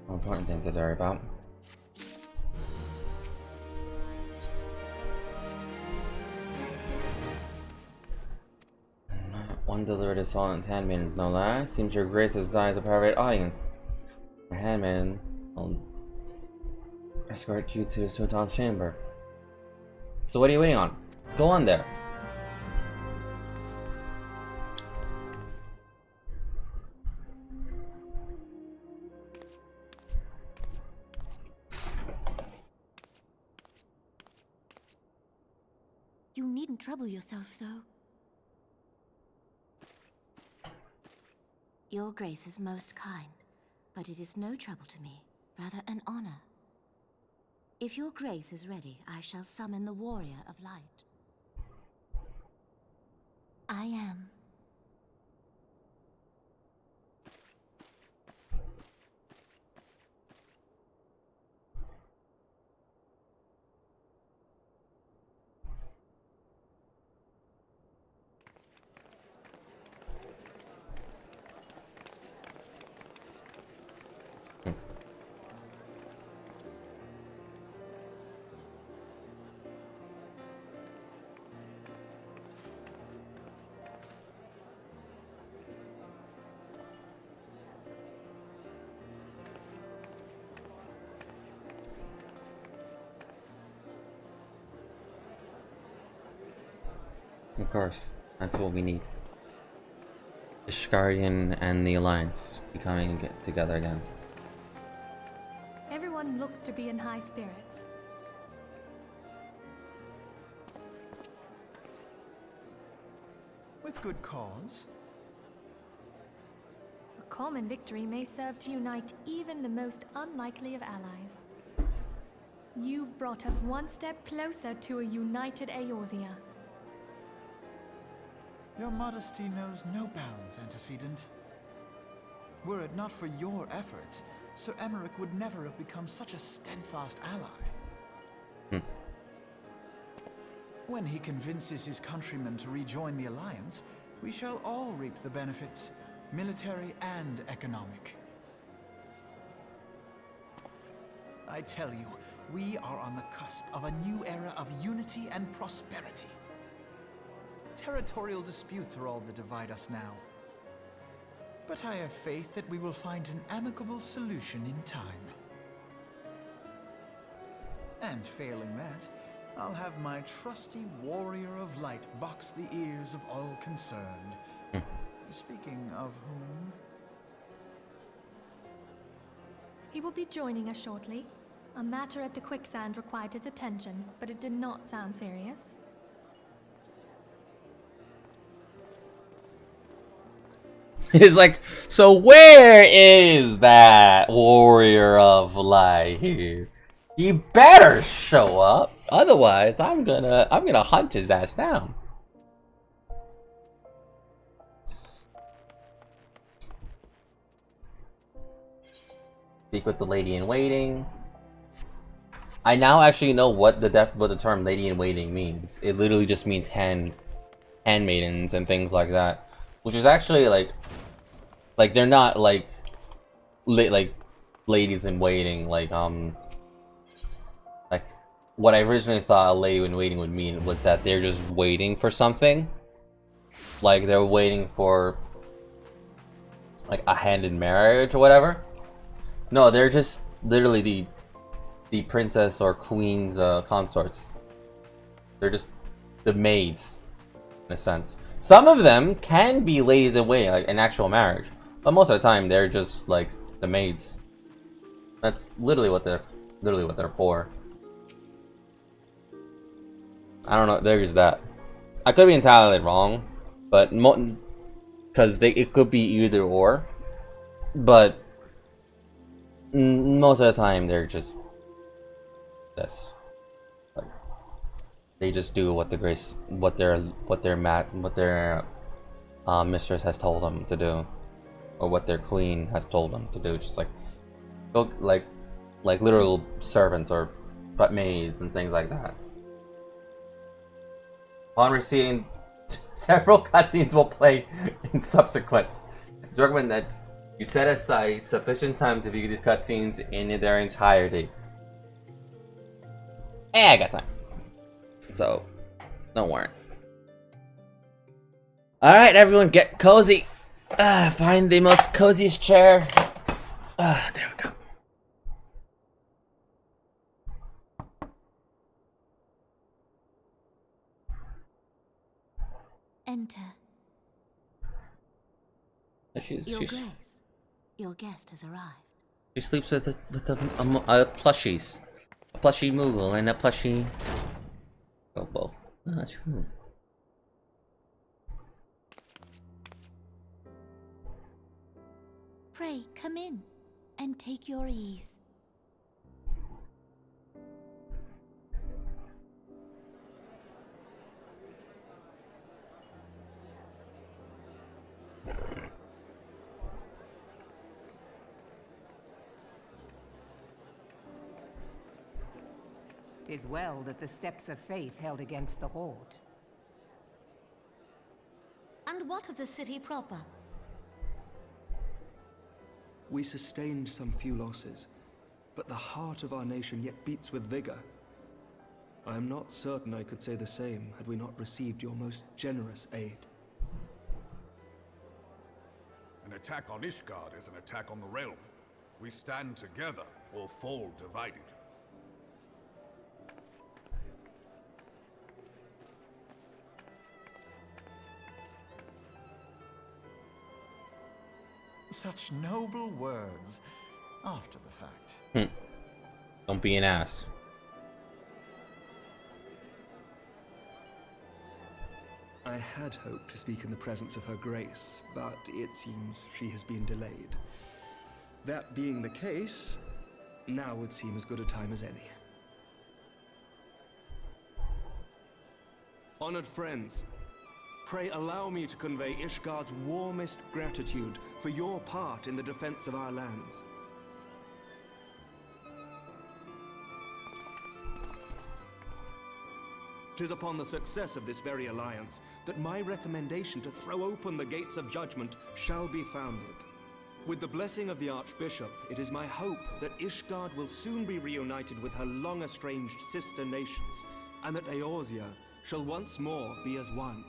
More important things to worry about. One delivered his fallen handmaidens, no less. Seems your grace desires a private audience. My handmaiden will escort you to the Sultan's chamber. So what are you waiting on? Go on there. You needn't trouble yourself so. Your grace is most kind, but it is no trouble to me, rather an honor. If your grace is ready, I shall summon the warrior of light. I am. Of course, that's what we need. The Ishgardian and the Alliance becoming together again. Everyone looks to be in high spirits. With good cause. A common victory may serve to unite even the most unlikely of allies. You've brought us one step closer to a united Eorzea. Your modesty knows no bounds, Antecedent. Were it not for your efforts, Sir Emmerich would never have become such a steadfast ally. When he convinces his countrymen to rejoin the Alliance, we shall all reap the benefits, military and economic. I tell you, we are on the cusp of a new era of unity and prosperity. Territorial disputes are all that divide us now. But I have faith that we will find an amicable solution in time. And failing that, I'll have my trusty warrior of light box the ears of all concerned. Speaking of whom... He will be joining us shortly. A matter at the quicksand required his attention, but it did not sound serious. It's like, so where is that warrior of light here? You better show up, otherwise I'm gonna hunt his ass down. Speak with the lady in waiting. I now actually know what the term lady in waiting means. It literally just means handmaidens and things like that, which is actually like they're not like ladies in waiting, like what I originally thought a lady in waiting would mean was that they're just waiting for something, like they're waiting for like a hand in marriage or whatever. No, they're just literally the princess or queen's consorts. They're just the maids, in a sense. Some of them can be ladies in waiting, like an actual marriage, but most of the time they're just like the maids. That's literally what they're for. I don't know. There's that. I could be entirely wrong, but because it could be either or, but most of the time they're just this. Like they just do what their mistress has told them to do, or what their queen has told them to do. Just like go like literal servants or but maids and things like that. Upon receiving several cutscenes will play in subsequence. It's recommended that You set aside sufficient time to view these cutscenes in their entirety. Hey, I got time. So, don't worry. Alright, everyone, get cozy. Find the most coziest chair. There we go. Enter. Your Grace, your guest has arrived. She sleeps with plushies. A plushie Moogle and a plushie Bobo. Not true. Pray, come in and take your ease. Tis well that the steps of faith held against the Horde. And what of the city proper? We sustained some few losses, but the heart of our nation yet beats with vigor. I am not certain I could say the same had we not received your most generous aid. An attack on Ishgard is an attack on the realm. We stand together or fall divided. Such noble words after the fact. Don't be an ass. I had hoped to speak in the presence of her grace, but it seems she has been delayed. That being the case, now would seem as good a time as any. Honored friends, pray allow me to convey Ishgard's warmest gratitude for your part in the defense of our lands. Tis upon the success of this very alliance that my recommendation to throw open the gates of judgment shall be founded. With the blessing of the Archbishop, it is my hope that Ishgard will soon be reunited with her long-estranged sister nations, and that Eorzea shall once more be as one.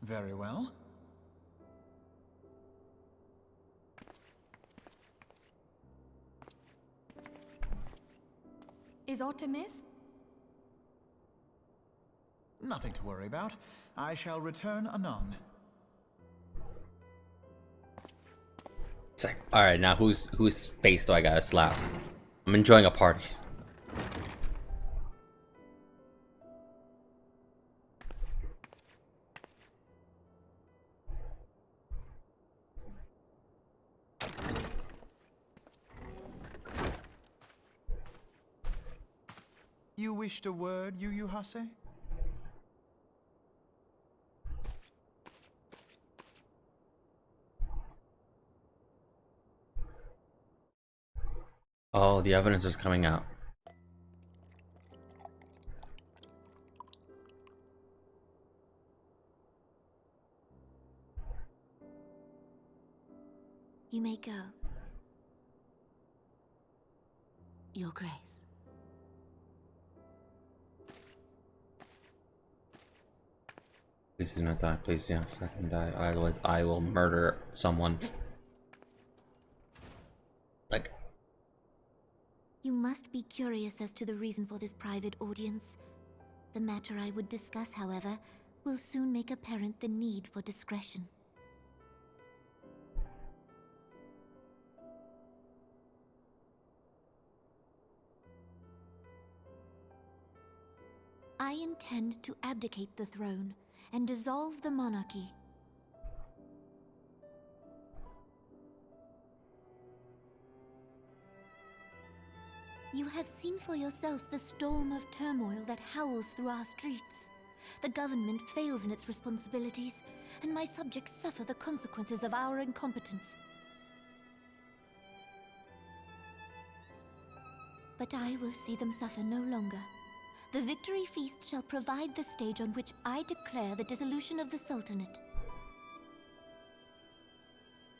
Very well. Is aught amiss? Nothing to worry about. I shall return anon. Alright, now whose face do I gotta slap? I'm enjoying a party. You wished a word, Yu Hase? Oh, the evidence is coming out. You may go. Your Grace. Please do not die. Please do not fucking die. Otherwise, I will murder someone. Like. You must be curious as to the reason for this private audience. The matter I would discuss, however, will soon make apparent the need for discretion. I intend to abdicate the throne and dissolve the monarchy. You have seen for yourself the storm of turmoil that howls through our streets. The government fails in its responsibilities, and my subjects suffer the consequences of our incompetence. But I will see them suffer no longer. The victory feast shall provide the stage on which I declare the dissolution of the Sultanate.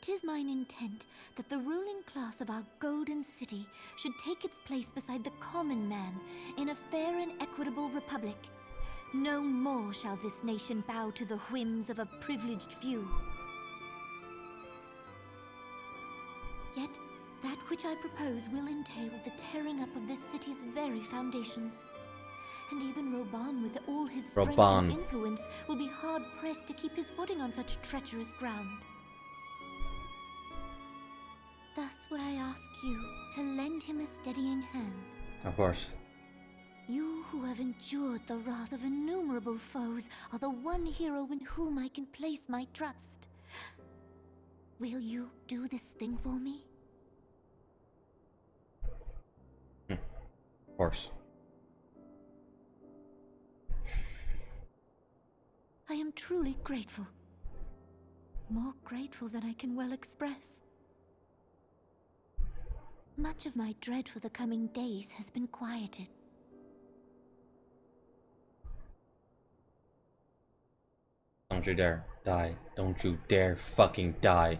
'Tis mine intent that the ruling class of our golden city should take its place beside the common man in a fair and equitable republic. No more shall this nation bow to the whims of a privileged few. Yet, that which I propose will entail the tearing up of this city's very foundations. And even Roban, with all his strength and influence, will be hard-pressed to keep his footing on such treacherous ground. Thus would I ask you to lend him a steadying hand. Of course. You who have endured the wrath of innumerable foes are the one hero in whom I can place my trust. Will you do this thing for me? Of course. I am truly grateful. More grateful than I can well express. Much of my dread for the coming days has been quieted. Don't you dare die. Don't you dare fucking die.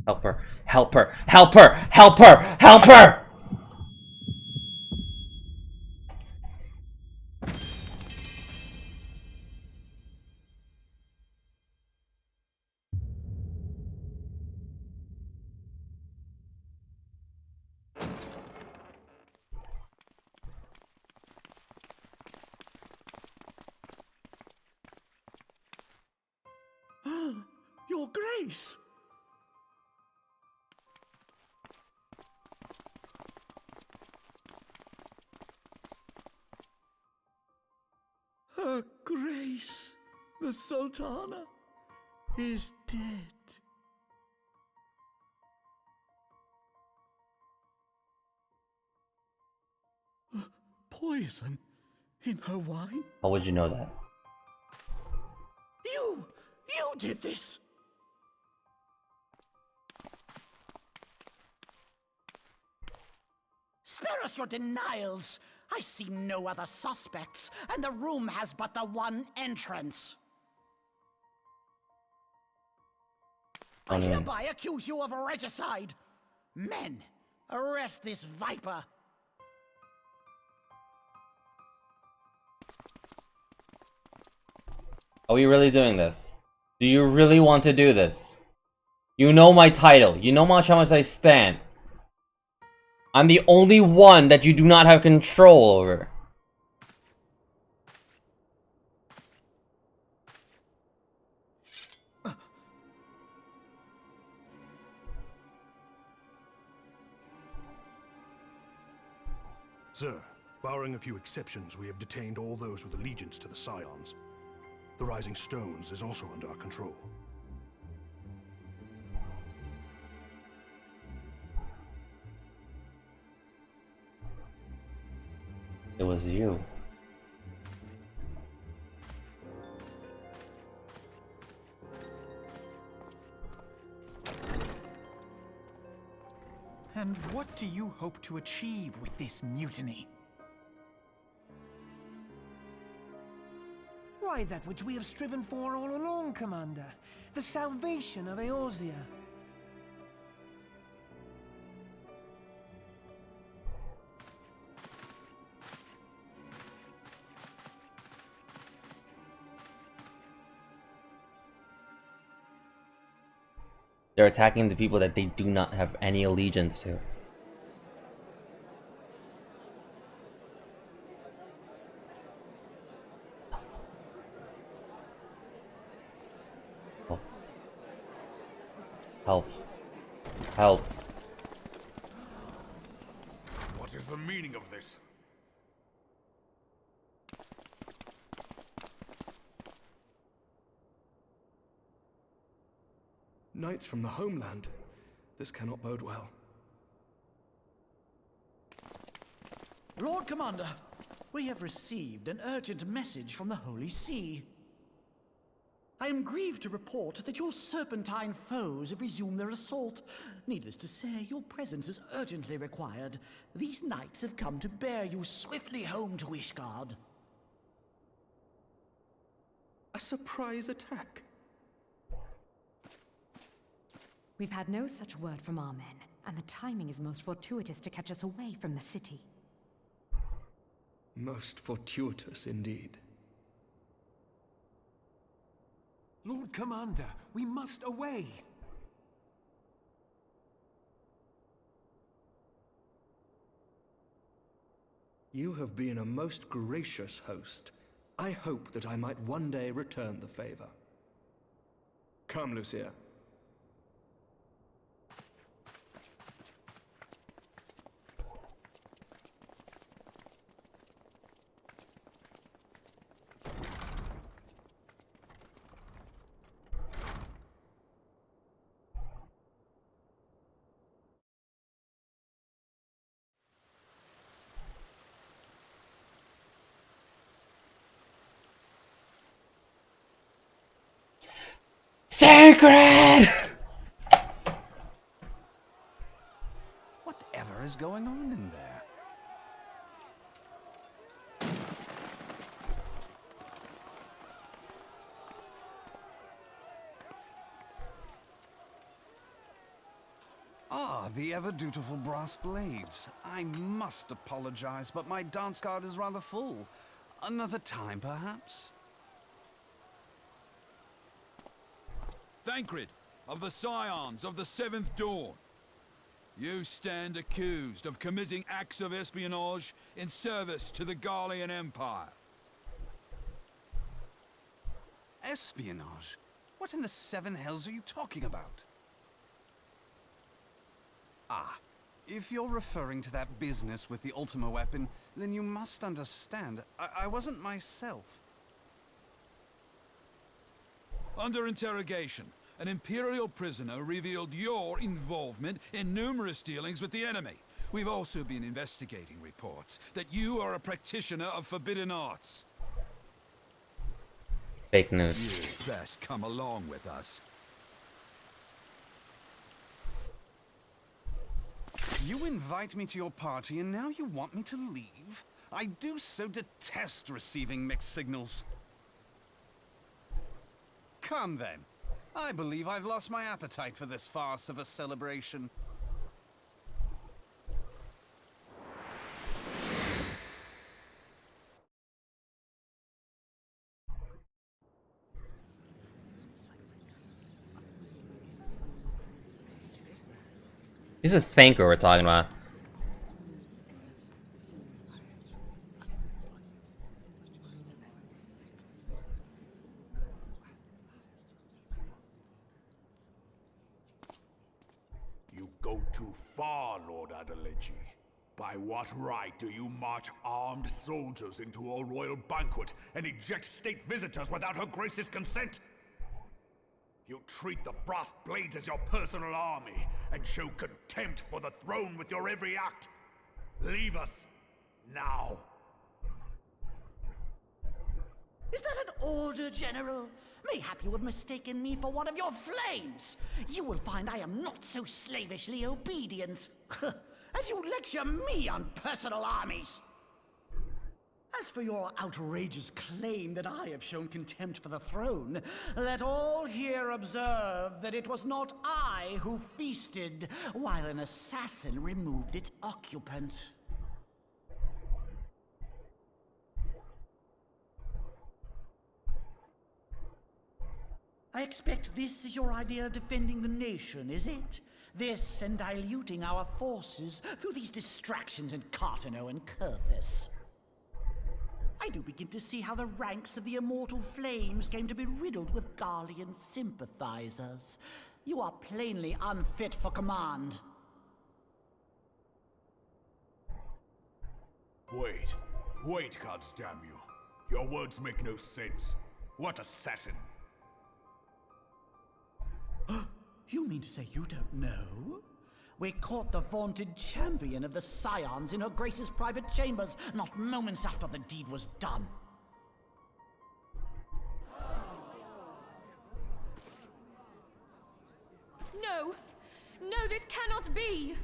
Help her. Help her. Help her. Help her. Help her. Your Grace! Her Grace, the Sultana, is dead. Poison in her wine? How would you know that? You did this! Spare us your denials! I see no other suspects, and the room has but the one entrance. I hereby accuse you of regicide. Men, arrest this viper. Are we really doing this? Do you really want to do this? You know my title. You know how much I stand. I'm the only one that you do not have control over. Sir, barring a few exceptions, we have detained all those with allegiance to the Scions. The Rising Stones is also under our control. It was you. And what do you hope to achieve with this mutiny? Why, that which we have striven for all along, Commander. The salvation of Eorzea. They're attacking the people that they do not have any allegiance to. Oh. Help. Help. What is the meaning of this? Knights from the homeland. This cannot bode well. Lord Commander, we have received an urgent message from the Holy See. I am grieved to report that your serpentine foes have resumed their assault. Needless to say, your presence is urgently required. These knights have come to bear you swiftly home to Ishgard. A surprise attack? We've had no such word from our men, and the timing is most fortuitous to catch us away from the city. Most fortuitous indeed. Lord Commander, we must away. You have been a most gracious host. I hope that I might one day return the favor. Come, Lucia. Sacred! Whatever is going on in there? Ah, the ever-dutiful brass blades. I must apologize, but my dance card is rather full. Another time, perhaps? Thancred, of the Scions of the Seventh Dawn. You stand accused of committing acts of espionage in service to the Garlean Empire. Espionage? What in the seven hells are you talking about? Ah, if you're referring to that business with the Ultima weapon, then you must understand, I wasn't myself. Under interrogation, an Imperial prisoner revealed your involvement in numerous dealings with the enemy. We've also been investigating reports that you are a practitioner of forbidden arts. Fake news. You'd best come along with us. You invite me to your party and now you want me to leave? I do so detest receiving mixed signals. Come then. I believe I've lost my appetite for this farce of a celebration. This is Thanker we're talking about. You go too far, Lord Adeleji. By what right do you march armed soldiers into a royal banquet and eject state visitors without her grace's consent? You treat the brass blades as your personal army and show contempt for the throne with your every act. Leave us now. Is that an order, General? Mayhap you have mistaken me for one of your flames. You will find I am not so slavishly obedient. As you lecture me on personal armies. As for your outrageous claim that I have shown contempt for the throne, let all here observe that it was not I who feasted while an assassin removed its occupant. I expect this is your idea of defending the nation, is it? This and diluting our forces through these distractions in Cartano and Kurthis. I do begin to see how the ranks of the Immortal Flames came to be riddled with Garlean sympathizers. You are plainly unfit for command. Wait, goddamn you. Your words make no sense. What assassin? You mean to say you don't know? We caught the vaunted champion of the Scions in her Grace's private chambers, not moments after the deed was done. No! No, this cannot be!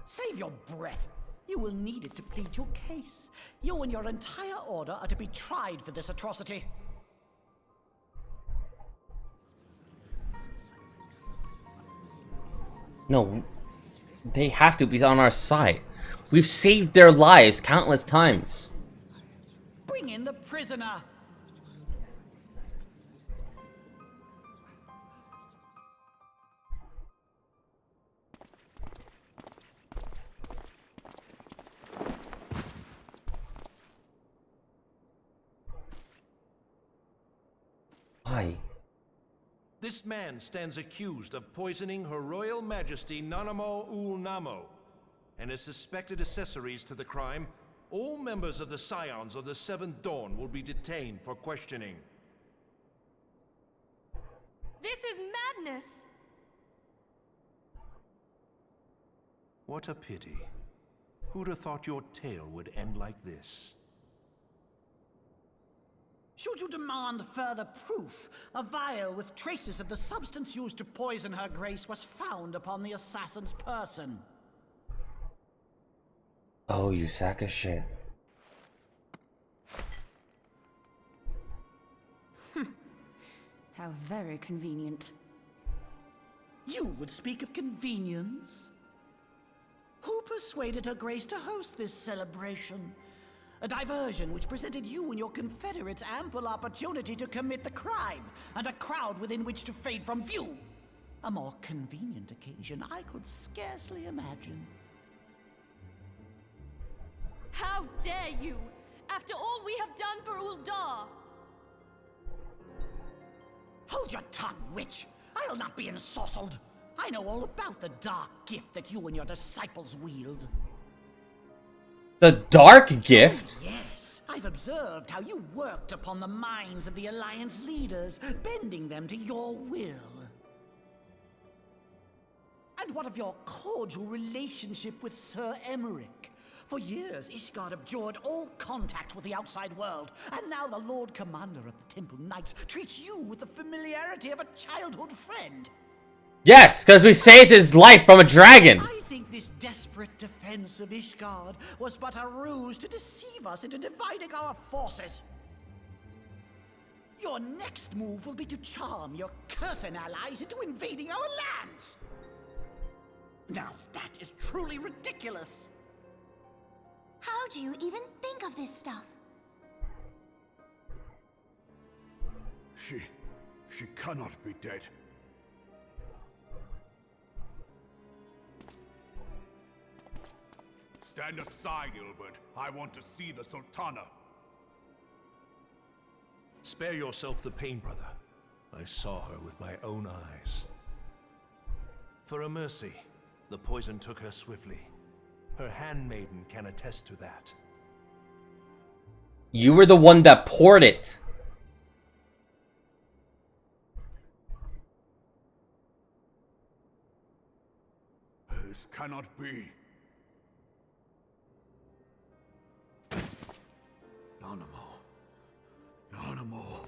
Save your breath. You will need it to plead your case. You and your entire order are to be tried for this atrocity. No, they have to be on our side. We've saved their lives countless times. Bring in the prisoner. Why? This man stands accused of poisoning Her Royal Majesty Nanamo Ul Namo, and as suspected accessories to the crime, all members of the Scions of the Seventh Dawn will be detained for questioning. This is madness! What a pity. Who'd have thought your tale would end like this? Should you demand further proof, a vial with traces of the substance used to poison Her Grace was found upon the assassin's person. Oh, you sack of shit. How very convenient. You would speak of convenience? Who persuaded Her Grace to host this celebration? A diversion which presented you and your Confederates ample opportunity to commit the crime, and a crowd within which to fade from view. A more convenient occasion I could scarcely imagine. How dare you! After all we have done for Uldar! Hold your tongue, witch! I'll not be ensorcelled! I know all about the dark gift that you and your disciples wield. The dark gift? Oh, yes, I've observed how you worked upon the minds of the Alliance leaders, bending them to your will. And what of your cordial relationship with Sir Emmerich? For years, Ishgard abjured all contact with the outside world, and now the Lord Commander of the Temple Knights treats you with the familiarity of a childhood friend. Yes, because we saved his life from a dragon. I think this desperate defense of Ishgard was but a ruse to deceive us into dividing our forces. Your next move will be to charm your Kurthan allies into invading our lands. Now that is truly ridiculous. How do you even think of this stuff? She cannot be dead. Stand aside, Ilbert. I want to see the Sultana. Spare yourself the pain, brother. I saw her with my own eyes. For a mercy, the poison took her swiftly. Her handmaiden can attest to that. You were the one that poured it. This cannot be. Nanamo.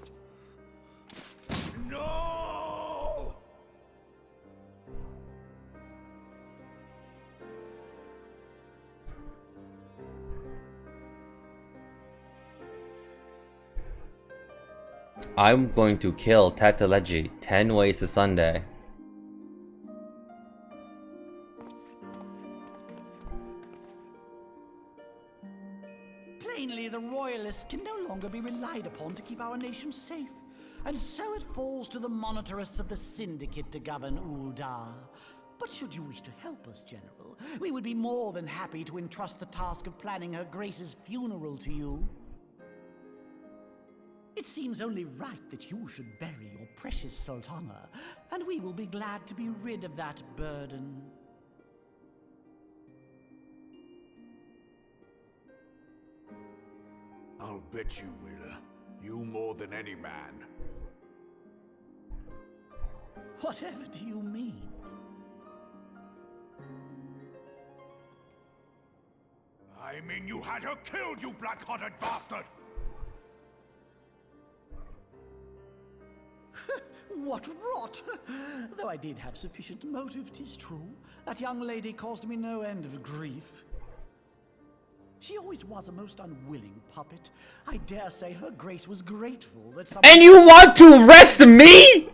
No! I'm going to kill Tataleji 10 ways to Sunday. Plainly, the Royalists can no longer be relied upon to keep our nation safe. And so it falls to the monitorists of the Syndicate to govern Uldar. But should you wish to help us, General, we would be more than happy to entrust the task of planning Her Grace's funeral to you. It seems only right that you should bury your precious Sultana, and we will be glad to be rid of that burden. I'll bet you will. You more than any man. Whatever do you mean? I mean you had her killed, you black-hearted bastard! What rot! Though I did have sufficient motive, 'tis true. That young lady caused me no end of grief. She always was a most unwilling puppet. I dare say Her Grace was grateful that some— And you want to arrest me?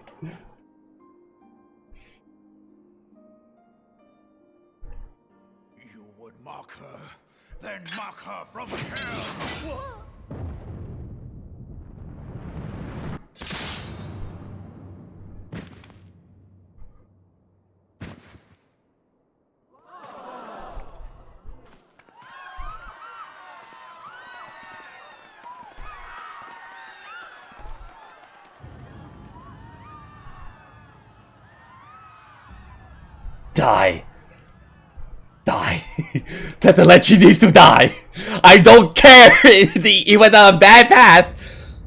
You would mock her, then mock her from hell! Die. Die. Tetaletchi needs to die. I don't care if he went on a bad path.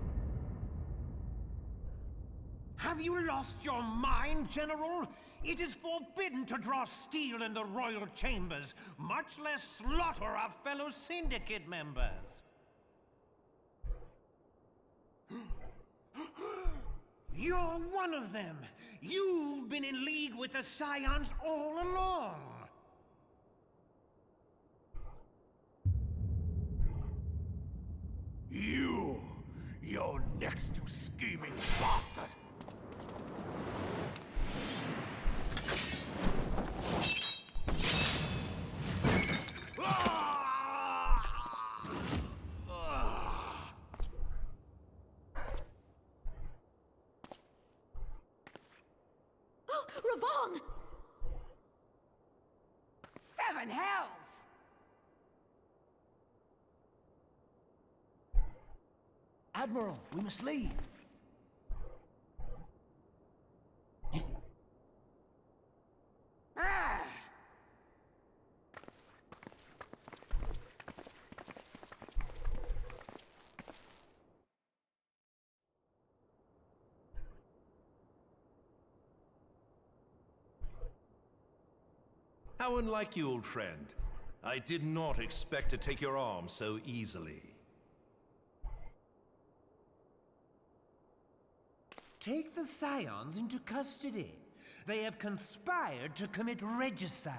Have you lost your mind, General? It is forbidden to draw steel in the royal chambers, much less slaughter our fellow syndicate members. You're one of them. You've been in league with the Scions all along. You're next, you scheming bastard! Raban! Seven hells! Admiral, we must leave. Ah! How unlike you, old friend. I did not expect to take your arm so easily. Take the Scions into custody. They have conspired to commit regicide.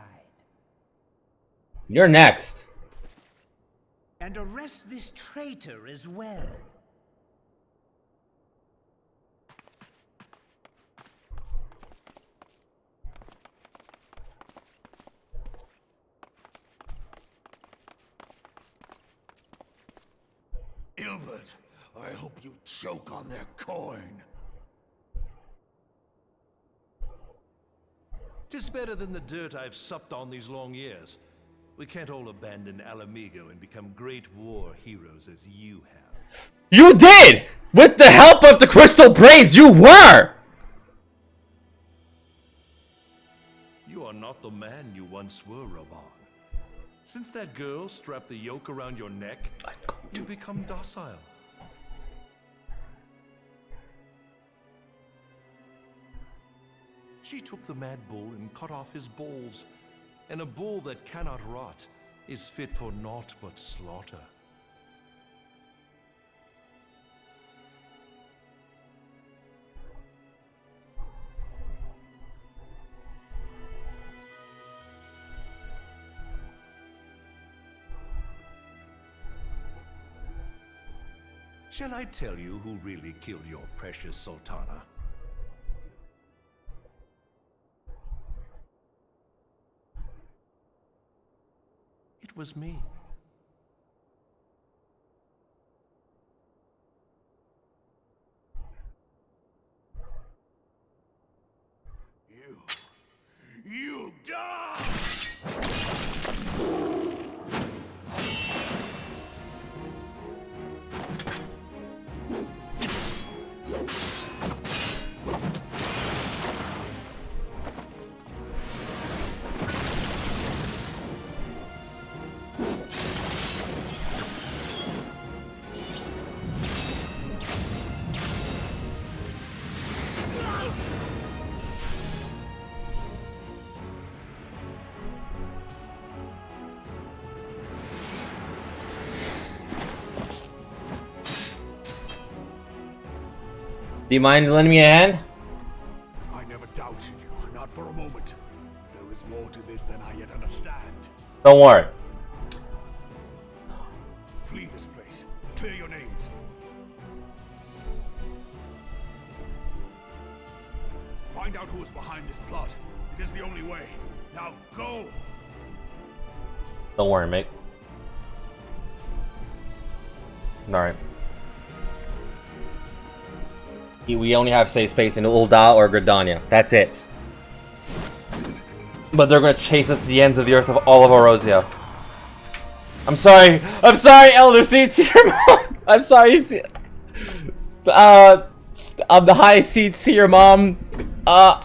You're next. And arrest this traitor as well. Ilbert, I hope you choke on their coin. 'Tis better than the dirt I've supped on these long years. We can't all abandon Alamigo and become great war heroes as you have. You did! With the help of the Crystal Braves, you were! You are not the man you once were, Raban. Since that girl strapped the yoke around your neck, you become docile. She took the mad bull and cut off his balls, and a bull that cannot rot is fit for naught but slaughter. Shall I tell you who really killed your precious Sultana? It was me. You die! Do you mind lending me a hand? I never doubted you, not for a moment. But there is more to this than I yet understand. Don't worry. Flee this place. Clear your names. Find out who is behind this plot. It is the only way. Now go! Don't worry, mate. Alright. We only have safe space in Ul'dah or Gridania. That's it. But they're gonna chase us to the ends of the earth of all of Orozia. I'm sorry. I'm sorry, Elder Seats here, Mom. I'm sorry. I'm the high seats here, Mom. I'll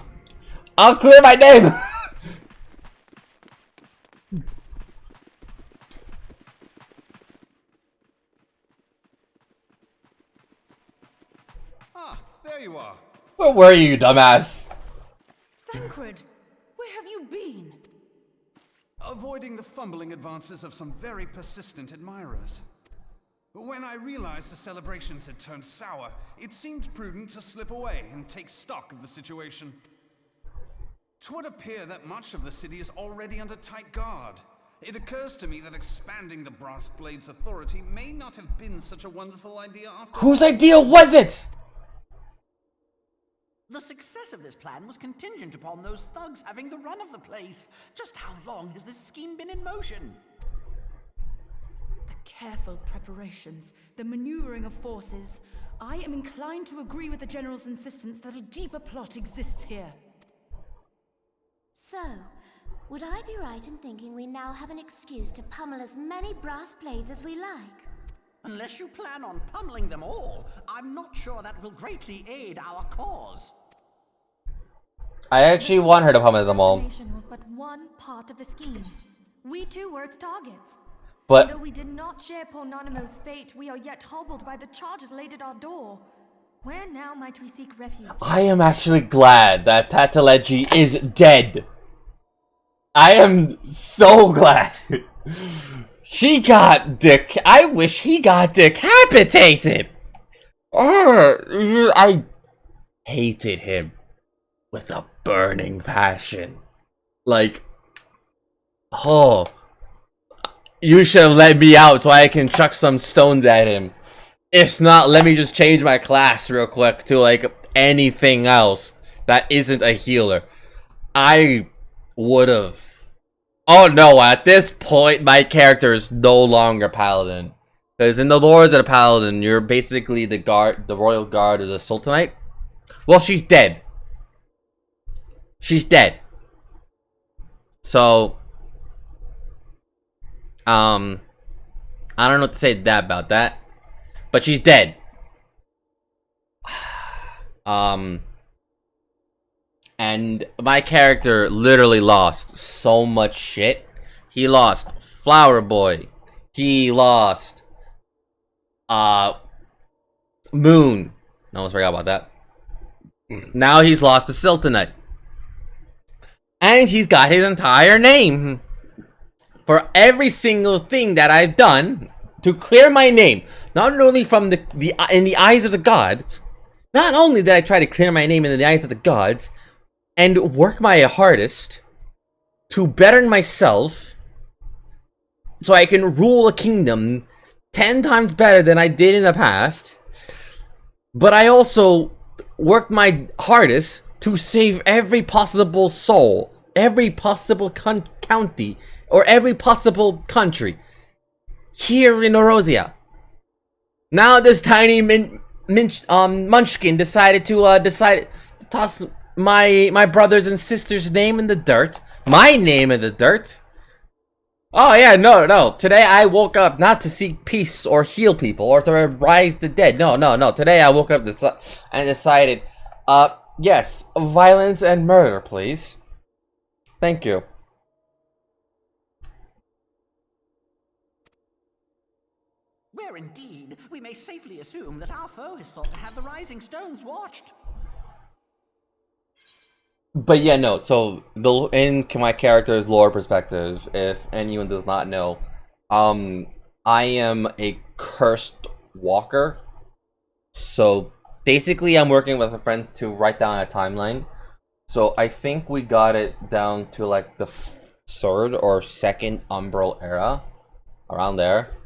clear my name. There you are. Where were you, dumbass? Thancred, where have you been? Avoiding the fumbling advances of some very persistent admirers. When I realized the celebrations had turned sour, it seemed prudent to slip away and take stock of the situation. 'Twould appear that much of the city is already under tight guard. It occurs to me that expanding the Brass Blade's authority may not have been such a wonderful idea after Whose idea was it? The success of this plan was contingent upon those thugs having the run of the place. Just how long has this scheme been in motion? The careful preparations, the maneuvering of forces. I am inclined to agree with the General's insistence that a deeper plot exists here. So, would I be right in thinking we now have an excuse to pummel as many brass blades as we like? Unless you plan on pummeling them all, I'm not sure that will greatly aid our cause. I actually want her to pummel them all. Assassination was but one part of the scheme. We too were its targets. But though we did not share Pornonimo's fate, we are yet hobbled by the charges laid at our door. Where now might we seek refuge? I am actually glad that Tataleji is dead. I am so glad. I wish he got decapitated. I hated him with a burning passion. Like, oh, you should have let me out so I can chuck some stones at him. If not, let me just change my class real quick to like anything else that isn't a healer. I would have. Oh no, at this point, my character is no longer Paladin. Because in the lores of the Paladin, you're basically the royal guard of the Sultanate. Well, she's dead. She's dead. So, I don't know what to say about that. But she's dead. And my character literally lost so much shit. He lost Flower Boy. He lost Moon. I almost forgot about that. Now he's lost the Sultanate. And he's got his entire name. For every single thing that I've done to clear my name, not only from in the eyes of the gods, not only did I try to clear my name in the eyes of the gods, and work my hardest to better myself so I can rule a kingdom 10 times better than I did in the past, but I also worked my hardest to save every possible soul, every possible county, or every possible country here in Orozia. Now this tiny munchkin decided to toss my brothers and sisters' name in the dirt. My name in the dirt. Oh yeah, no. Today I woke up not to seek peace or heal people or to rise the dead. No. Today I woke up and decided, yes, violence and murder, please. Thank you. Where indeed, we may safely assume that our foe has thought to have the rising stones watched. But yeah, no. So in my character's lore perspective, if anyone does not know, I am a cursed walker. So basically, I'm working with a friend to write down a timeline. So I think we got it down to like the 3rd or 2nd Umbral era, around there,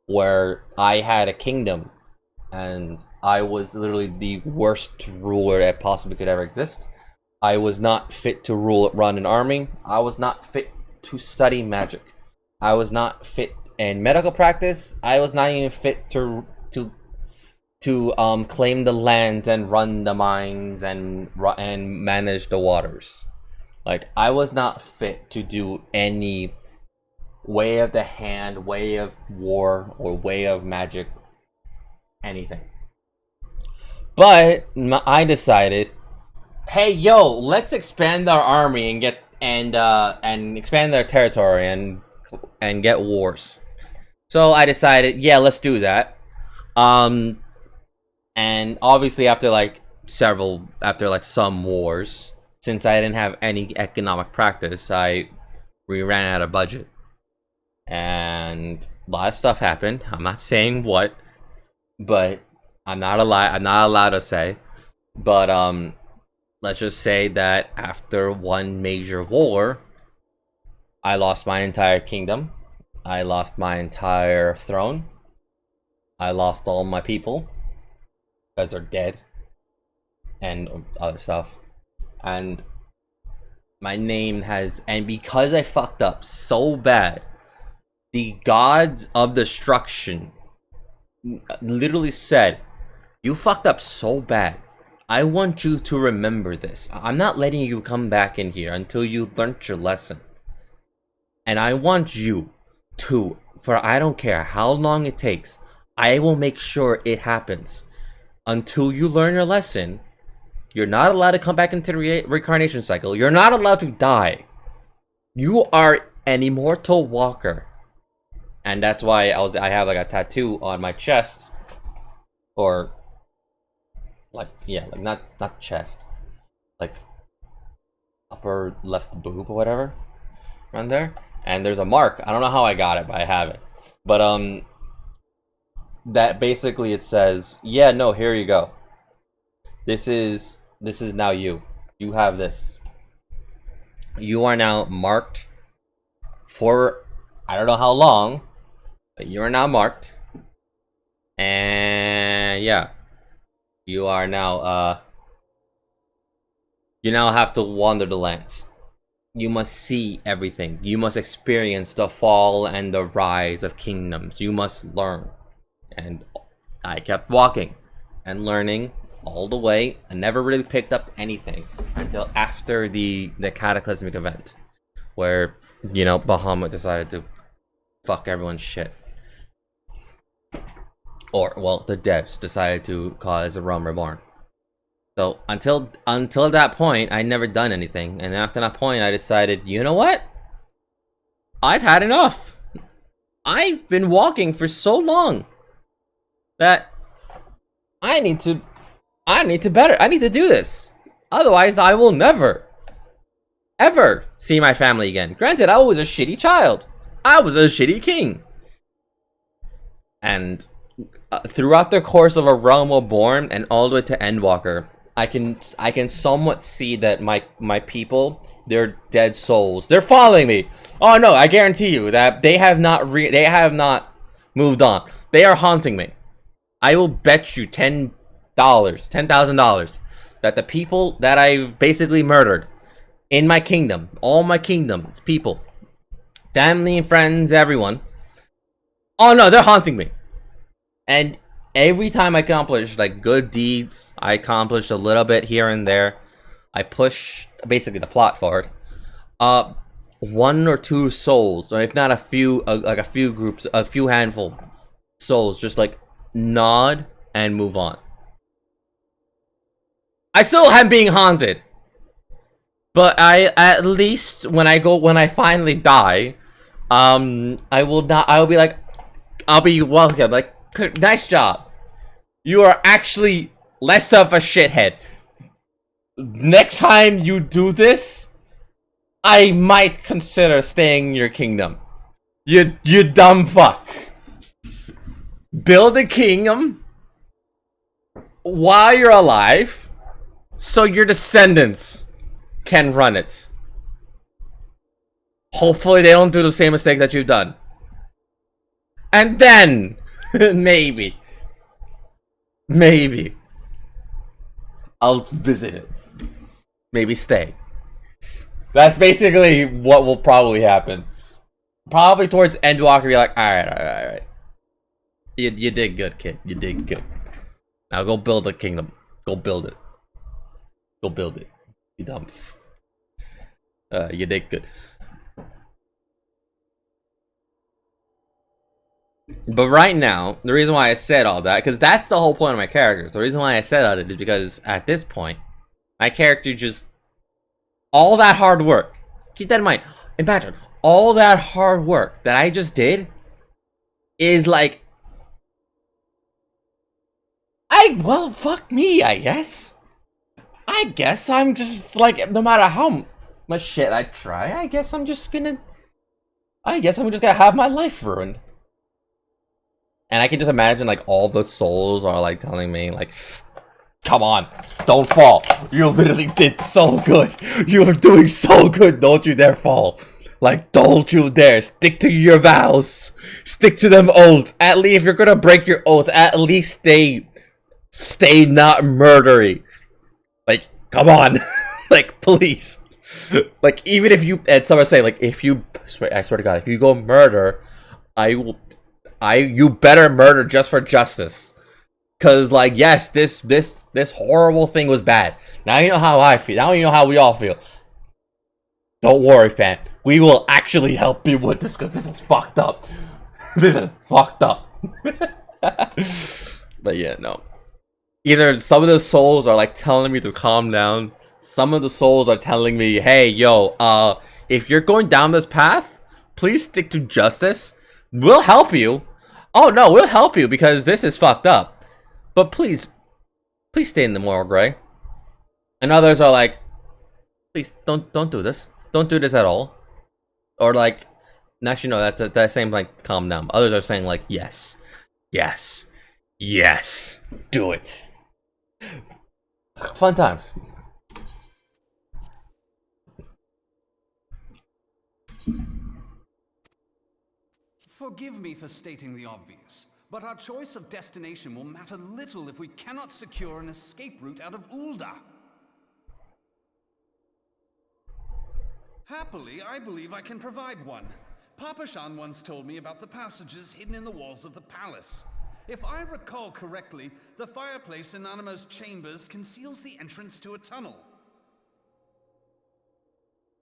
where I had a kingdom, and I was literally the worst ruler that possibly could ever exist. I was not fit to run an army. I was not fit to study magic. I was not fit in medical practice. I was not even fit to claim the lands and run the mines and manage the waters. Like, I was not fit to do any way of the hand, way of war, or way of magic, anything. But I decided, hey, yo, let's expand our army and expand their territory and get wars. So I decided, yeah, let's do that. And obviously after some wars, since I didn't have any economic practice, we ran out of budget. And a lot of stuff happened. I'm not saying what, but I'm not allowed to say. But let's just say that after one major war, I lost my entire kingdom. I lost my entire throne. I lost all my people because they're dead and other stuff. And my name and because I fucked up so bad, the gods of destruction literally said, you fucked up so bad. I want you to remember this. I'm not letting you come back in here until you learned your lesson. And I want you to, for I don't care how long it takes, I will make sure it happens. Until you learn your lesson, you're not allowed to come back into the reincarnation cycle. You're not allowed to die. You are an immortal walker. And that's why I have like a tattoo on my chest, or like not chest, like upper left boob or whatever, around there. And there's a mark. I don't know how I got it, but I have it. But that basically it says, yeah, no, here you go. This is now you. You have this. You are now marked for I don't know how long. But you are now marked, and yeah, you are now, you now have to wander the lands. You must see everything. You must experience the fall and the rise of kingdoms. You must learn. And I kept walking and learning all the way. I never really picked up anything until after the cataclysmic event, where, Bahamut decided to fuck everyone's shit. Or, well, the devs decided to cause a realm reborn. So until that point, I never done anything. And after that point, I decided, you know what? I've had enough. I've been walking for so long that I need to do this. Otherwise, I will never, ever see my family again. Granted, I was a shitty child. I was a shitty king. And throughout the course of A Realm Reborn and all the way to Endwalker, I can somewhat see that my people, their dead souls, they're following me. Oh no, I guarantee you that they have not moved on. They are haunting me. I will bet you $10,000, that the people that I've basically murdered in my kingdom, all my kingdom's people, family and friends, everyone. Oh no, they're haunting me. And every time I accomplish like good deeds, I accomplish a little bit here and there. I push basically the plot forward. 1 or 2 souls, or if not a few, like a few groups, a few handful souls, just like nod and move on. I still am being haunted, but at least when I finally die, I will be like, I'll be welcome. Like, nice job. You are actually less of a shithead. Next time you do this, I might consider staying in your kingdom. You dumb fuck. Build a kingdom while you're alive, so your descendants can run it. Hopefully they don't do the same mistake that you've done. And then, maybe, I'll visit it. Maybe stay. That's basically what will probably happen. Probably towards Endwalker, be like, alright. You did good, kid. You did good. Now go build a kingdom. Go build it. Go build it. You dumb. You did good. But right now, the reason why I said all that, because that's the whole point of my characters. The reason why I said all that is because at this point, my character just... all that hard work. Keep that in mind. Imagine, all that hard work that I just did is like... well, fuck me, I guess. I guess I'm just like, no matter how much shit I try, I guess I'm just gonna have my life ruined. And I can just imagine, like, all the souls are, like, telling me, like, come on, don't fall. You literally did so good. You are doing so good. Don't you dare fall. Like, don't you dare. Stick to your vows. Stick to them oaths. At least, if you're gonna break your oath, at least stay not murdery. Like, come on. Like, please. Like, even if you, and someone say, like, if you, I swear to God, if you go murder, you better murder just for justice. Cause like, yes, this horrible thing was bad. Now you know how I feel. Now you know how we all feel. Don't worry, fam. We will actually help you with this because this is fucked up. This is fucked up. But yeah, no. Either some of the souls are like telling me to calm down. Some of the souls are telling me, hey, yo, if you're going down this path, please stick to justice. We'll help you. Oh no, we'll help you because this is fucked up. But please stay in the moral gray. And others are like, please don't do this. Don't do this at all. Or like, actually no, that same like calm down. Others are saying like, yes, do it. Fun times. Forgive me for stating the obvious, but our choice of destination will matter little if we cannot secure an escape route out of Ulda. Happily, I believe I can provide one. Papa Shan once told me about the passages hidden in the walls of the palace. If I recall correctly, the fireplace in Animo's chambers conceals the entrance to a tunnel.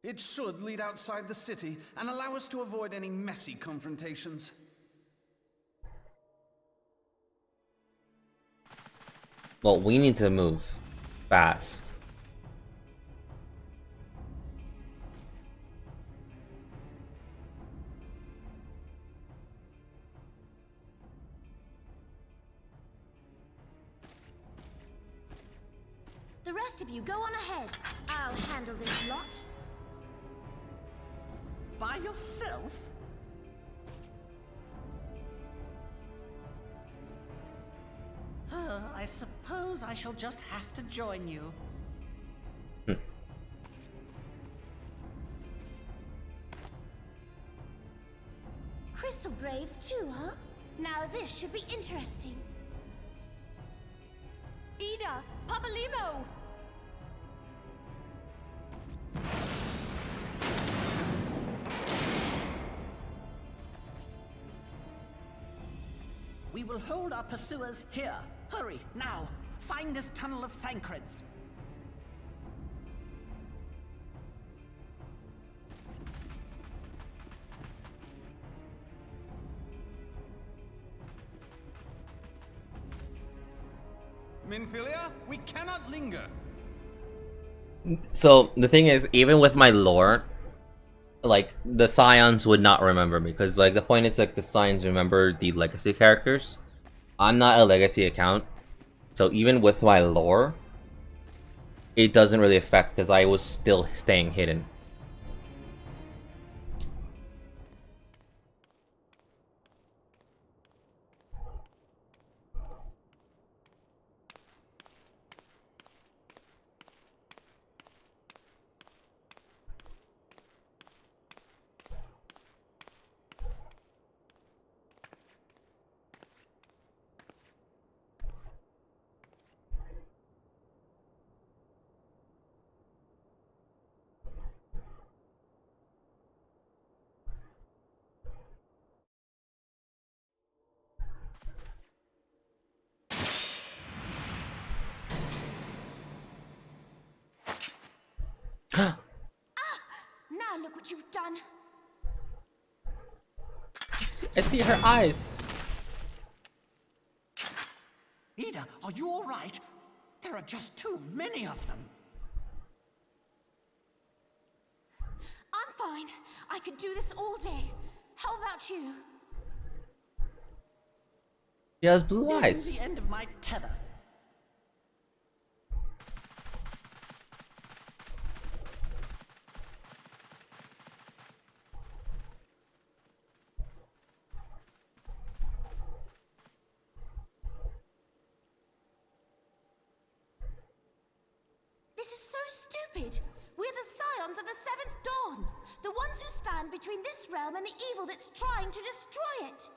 It should lead outside the city and allow us to avoid any messy confrontations. Well, we need to move fast. The rest of you go on ahead. I'll handle this lot. By yourself? I suppose I shall just have to join you. Crystal Braves too, huh? Now this should be interesting. Ida! Papa Limo! We will hold our pursuers here. Hurry, now! Find this tunnel of Thancred's. Minfilia. We cannot linger. So the thing is, even with my lore, like the Scions would not remember me because like the point is like the Scions remember the legacy characters. I'm not a legacy account, so even with my lore, it doesn't really affect because I was still staying hidden. Now look what you've done. I see her eyes. Ida, are you all right? There are just too many of them. I'm fine. I could do this all day. How about you? She has blue Nearing eyes. the end of my tether. This is so stupid. We're the Scions of the Seventh Dawn. The ones who stand between this realm and the evil that's trying to destroy it.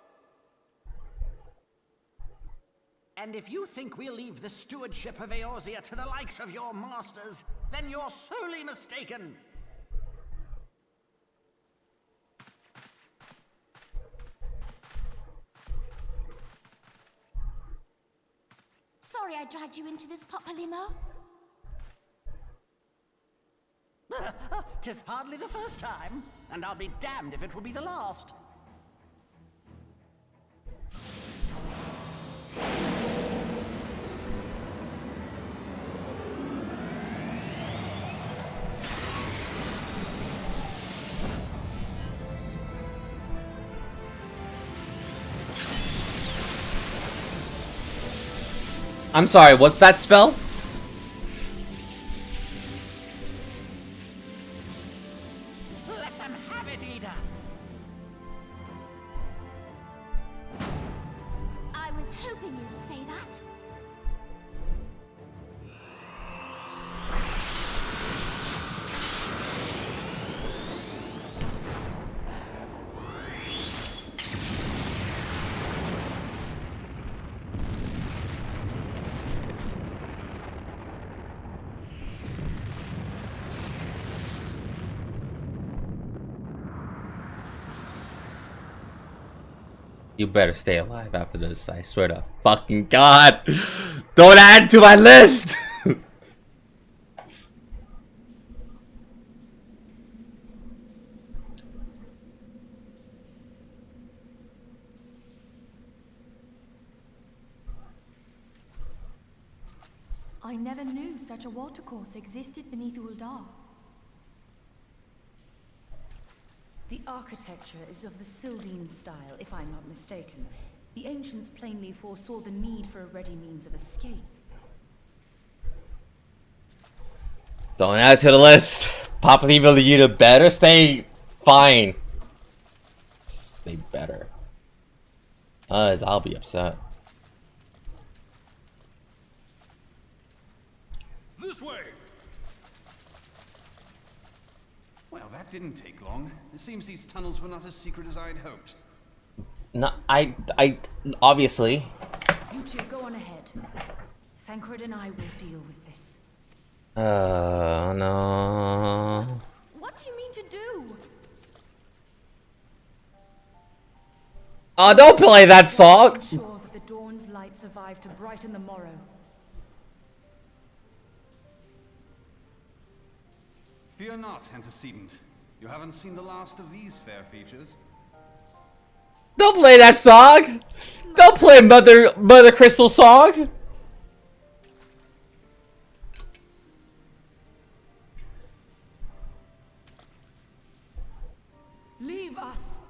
And if you think we'll leave the stewardship of Eorzea to the likes of your masters, then you're sorely mistaken. Sorry I dragged you into this, Papalymo. 'Tis hardly the first time, and I'll be damned if it will be the last. I'm sorry, what's that spell? Let them have it, Ida. I was hoping you'd say that. You better stay alive after this, I swear to fucking God. Don't add to my list! I never knew such a watercourse existed beneath Uldar. The architecture is of the Sildine style, if I'm not mistaken. The ancients plainly foresaw the need for a ready means of escape. Don't add to the list. Papalymo, you better stay fine. Stay better. Otherwise, I'll be upset. This way! Well, that didn't take long. It seems these tunnels were not as secret as I had hoped. No, I obviously. You two go on ahead. Thancred and I will deal with this. No. What do you mean to do? Oh, don't play that song! Ensure that the dawn's light survive to brighten the morrow. Fear not, antecedent. You haven't seen the last of these fair features. Don't play that song! Don't play Mother Crystal song! Leave us.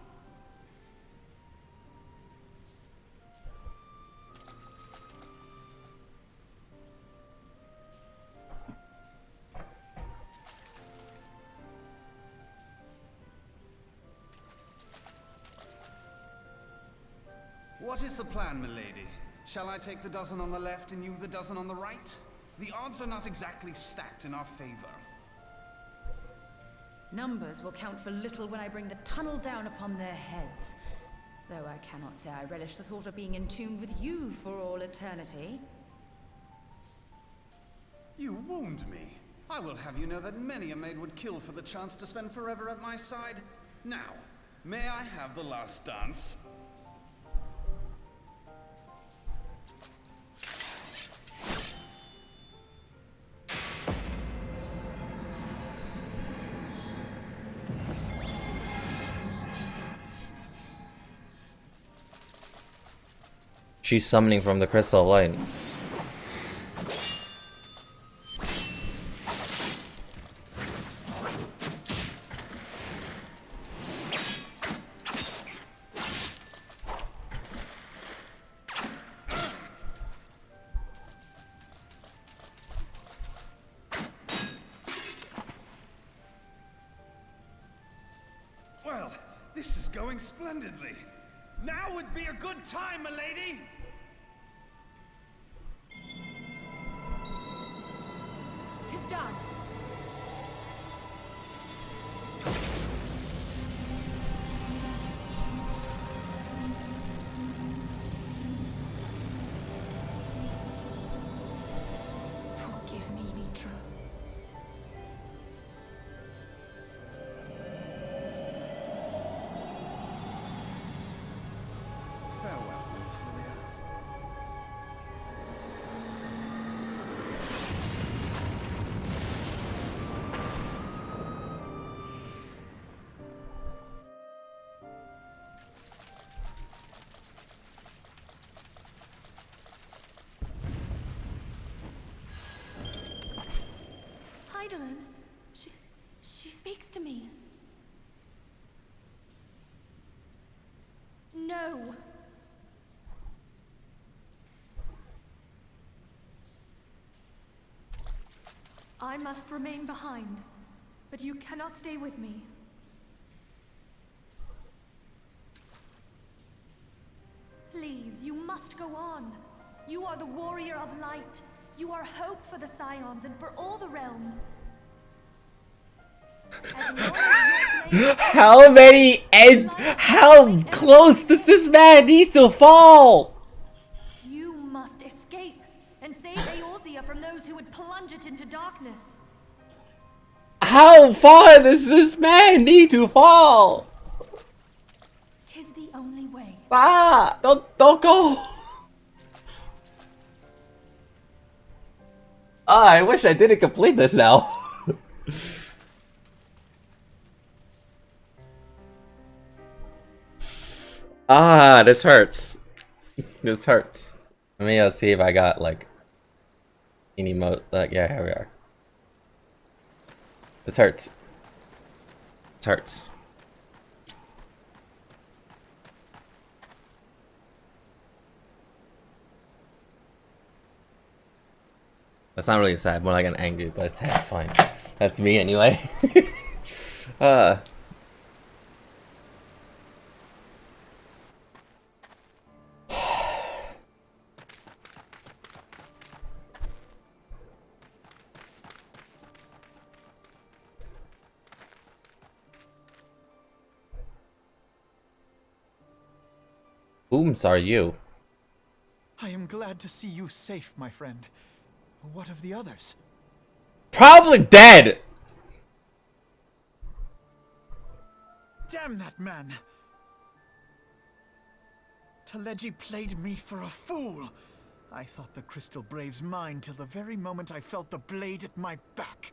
What is the plan, milady? Shall I take the dozen on the left and you the dozen on the right? The odds are not exactly stacked in our favor. Numbers will count for little when I bring the tunnel down upon their heads. Though I cannot say I relish the thought of being entombed with you for all eternity. You wound me. I will have you know that many a maid would kill for the chance to spend forever at my side. Now, may I have the last dance? She's summoning from the crystal light. Well, this is going splendidly. Now would be a good time, milady! Tis done. Forgive me, Mitra. Farewell, Ophelia. Heidelin, she speaks to me. No. I must remain behind, but you cannot stay with me. Please, you must go on. You are the warrior of light. You are hope for the Scions and for all the realm. How many and how close does this man need to fall? You must escape and save Eorzea from those who would plunge it into darkness. How far does this man need to fall? 'Tis the only way. Ah! Don't go! Ah, I wish I didn't complete this now. Ah, this hurts. This hurts. Let me see if I got like any yeah, here we are. This hurts. This hurts. That's not really sad, more like an angry, but it's fine. That's me anyway. Whom's are you? I am glad to see you safe, my friend. What of the others? Probably dead! Damn that man! Teleji played me for a fool! I thought the Crystal Brave's mine till the very moment I felt the blade at my back.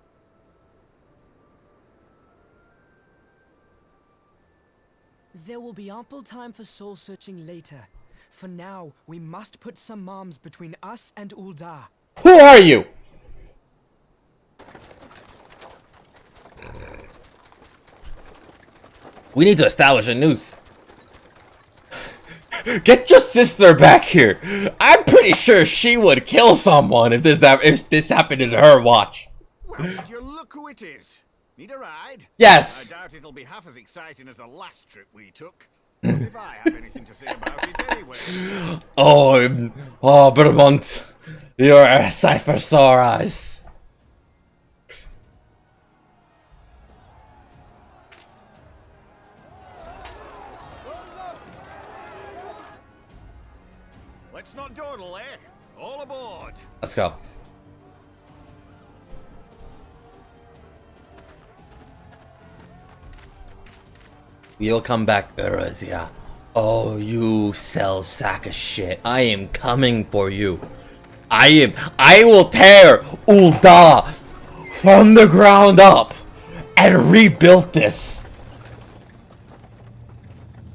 There will be ample time for soul-searching later. For now, we must put some arms between us and Ul'dah. Who are you? We need to establish a noose. Get your sister back here. I'm pretty sure she would kill someone if this happened in her watch. Well, would you look who it is? Need a ride? Yes. I doubt it'll be half as exciting as the last trip we took. Not if I have anything to say about it anyway. Oh, Bermont, you're a sight for sore eyes. Let's not dawdle, eh? All aboard. Let's go. You'll come back, Erezia. Oh, you sell sack of shit. I am coming for you. I will tear Ul'dah from the ground up and rebuild this.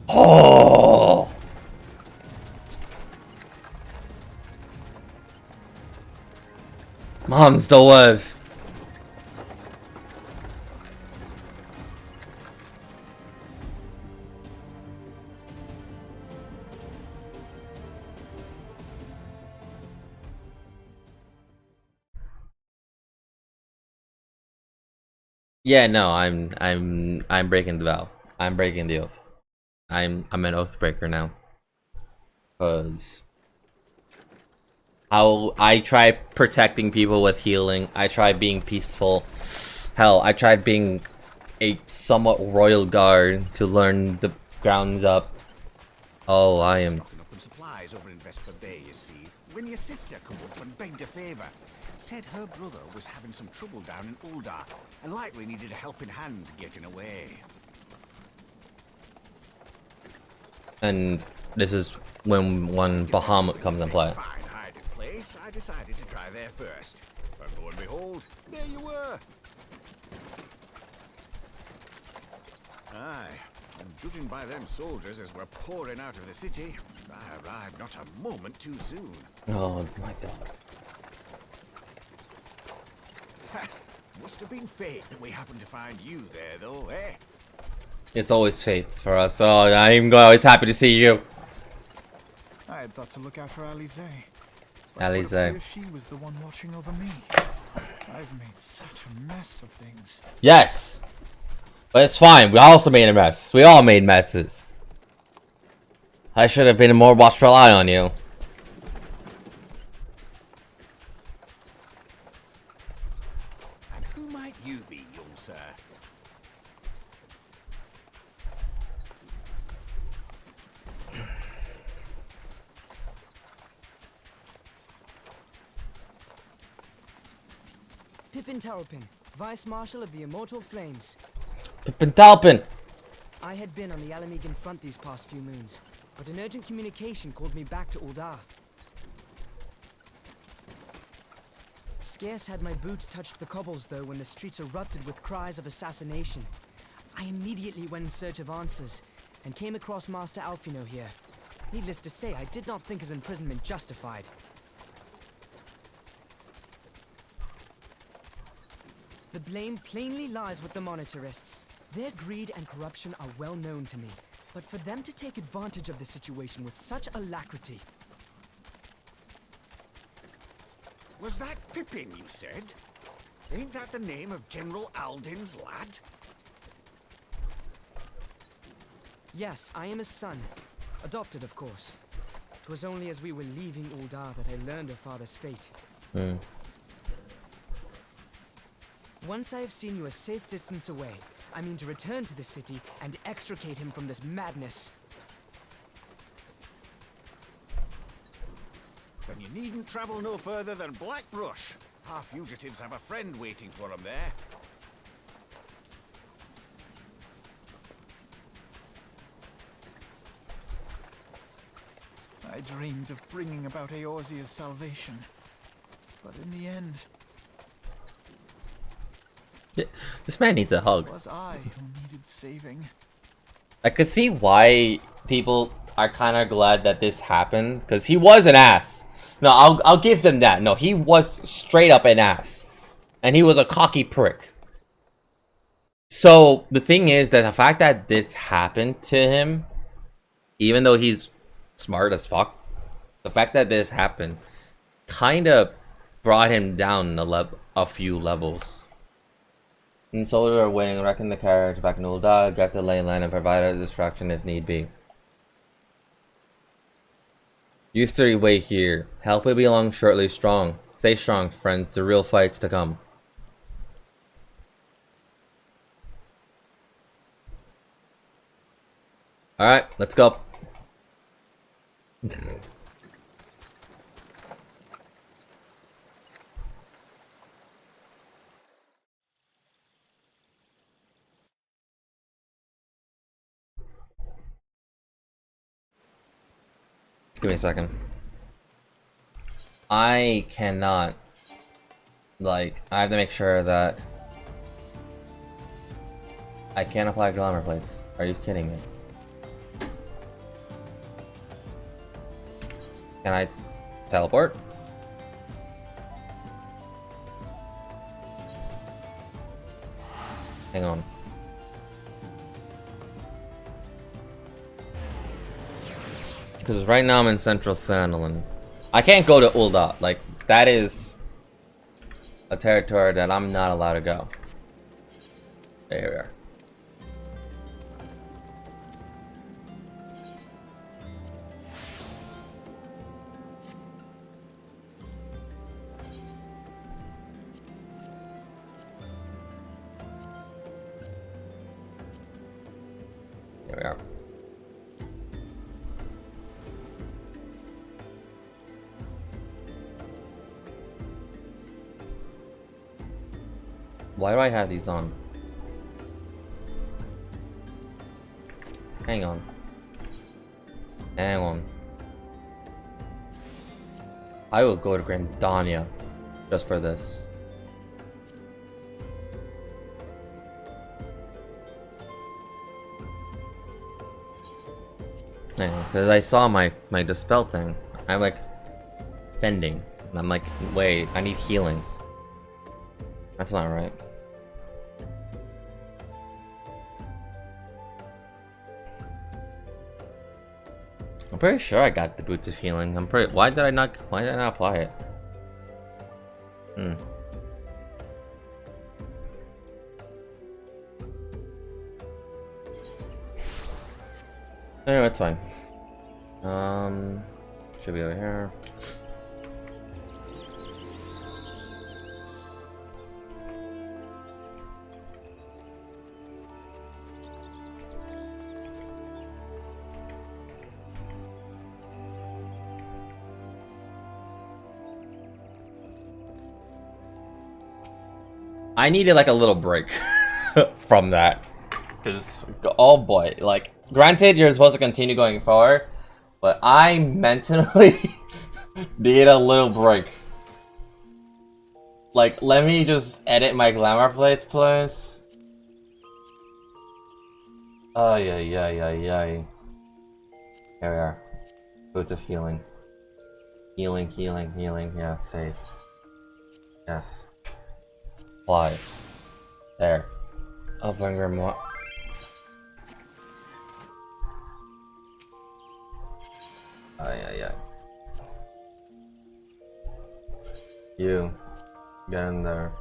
Oh. Mom's the word. Yeah, no, I'm breaking the vow. I'm breaking the oath. I'm an oath breaker now. Cause I try protecting people with healing. I try being peaceful. Hell, I tried being a somewhat royal guard to learn the grounds up. Oh, I am. Stocking up on supplies over in Vesper Bay, you see, when your sister come up and begged a favor. Said her brother was having some trouble down in Ul'dah and likely needed a helping hand getting away. And this is when Bahamut comes in play. Fine hiding place. I decided to try there first. And lo and behold, there you were. Aye, and judging by them soldiers as we're pouring out of the city, I arrived not a moment too soon. Oh my god. Must have been fate that we happened to find you there, though, eh? It's always fate for us. So I'm always happy to see you. I had thought to look out for Alize. Alize. She was the one watching over me. I've made such a mess of things. Yes. But it's fine. We also made a mess. We all made messes. I should have been a more watchful eye on you. And who might you be, young sir? Pippin Taropin, Vice Marshal of the Immortal Flames. Pippin Talpin. I had been on the Alamegan front these past few moons, but an urgent communication called me back to Ul'dah. Scarce had my boots touched the cobbles, though, when the streets erupted with cries of assassination. I immediately went in search of answers, and came across Master Alfino here. Needless to say, I did not think his imprisonment justified. The blame plainly lies with the Monetarists. Their greed and corruption are well known to me, but for them to take advantage of the situation with such alacrity... Was that Pippin, you said? Ain't that the name of General Alden's lad? Yes, I am his son. Adopted, of course. 'Twas only as we were leaving Ul'dah that I learned of father's fate. Once I have seen you a safe distance away, I mean to return to the city and extricate him from this madness. Then you needn't travel no further than Blackbrush. Our fugitives have a friend waiting for them there. I dreamed of bringing about Eorzea's salvation, but in the end... This man needs a hug. It was I who needed saving. I could see why people are kind of glad that this happened, because he was an ass. No, I'll give them that. No, he was straight up an ass. And he was a cocky prick. So the thing is that the fact that this happened to him, even though he's smart as fuck, the fact that this happened kind of brought him down a few levels. And soldiers are waiting, wrecking the carriage back in Ul'dah, get the ley line, and provide a distraction if need be. You three wait here. Help will be along shortly. Strong. Stay strong, friends. The real fight's to come. Alright, let's go. Give me a second. I cannot, like, I have to make sure that I can't apply glamour plates. Are you kidding me? Can I teleport? Hang on. Because right now I'm in Central Thanalan. I can't go to Ul'dah. Like, that is a territory that I'm not allowed to go. There we are. There we are. Why do I have these on? Hang on. Hang on. I will go to Grandania just for this. Because I saw my dispel thing. I'm like fending. And I'm like, wait, I need healing. That's not right. I'm pretty sure I got the boots of healing. Why did I not apply it? Anyway, it's fine. Should be over here. I needed like a little break from that, because oh boy, like, granted you're supposed to continue going forward, but I mentally need a little break. Like, let me just edit my glamour plates, please. Oh yeah. Here we are. Boots of healing. Healing. Yeah, safe. Yes. Fly. There. Open grimoire. Yeah. You. Get in there.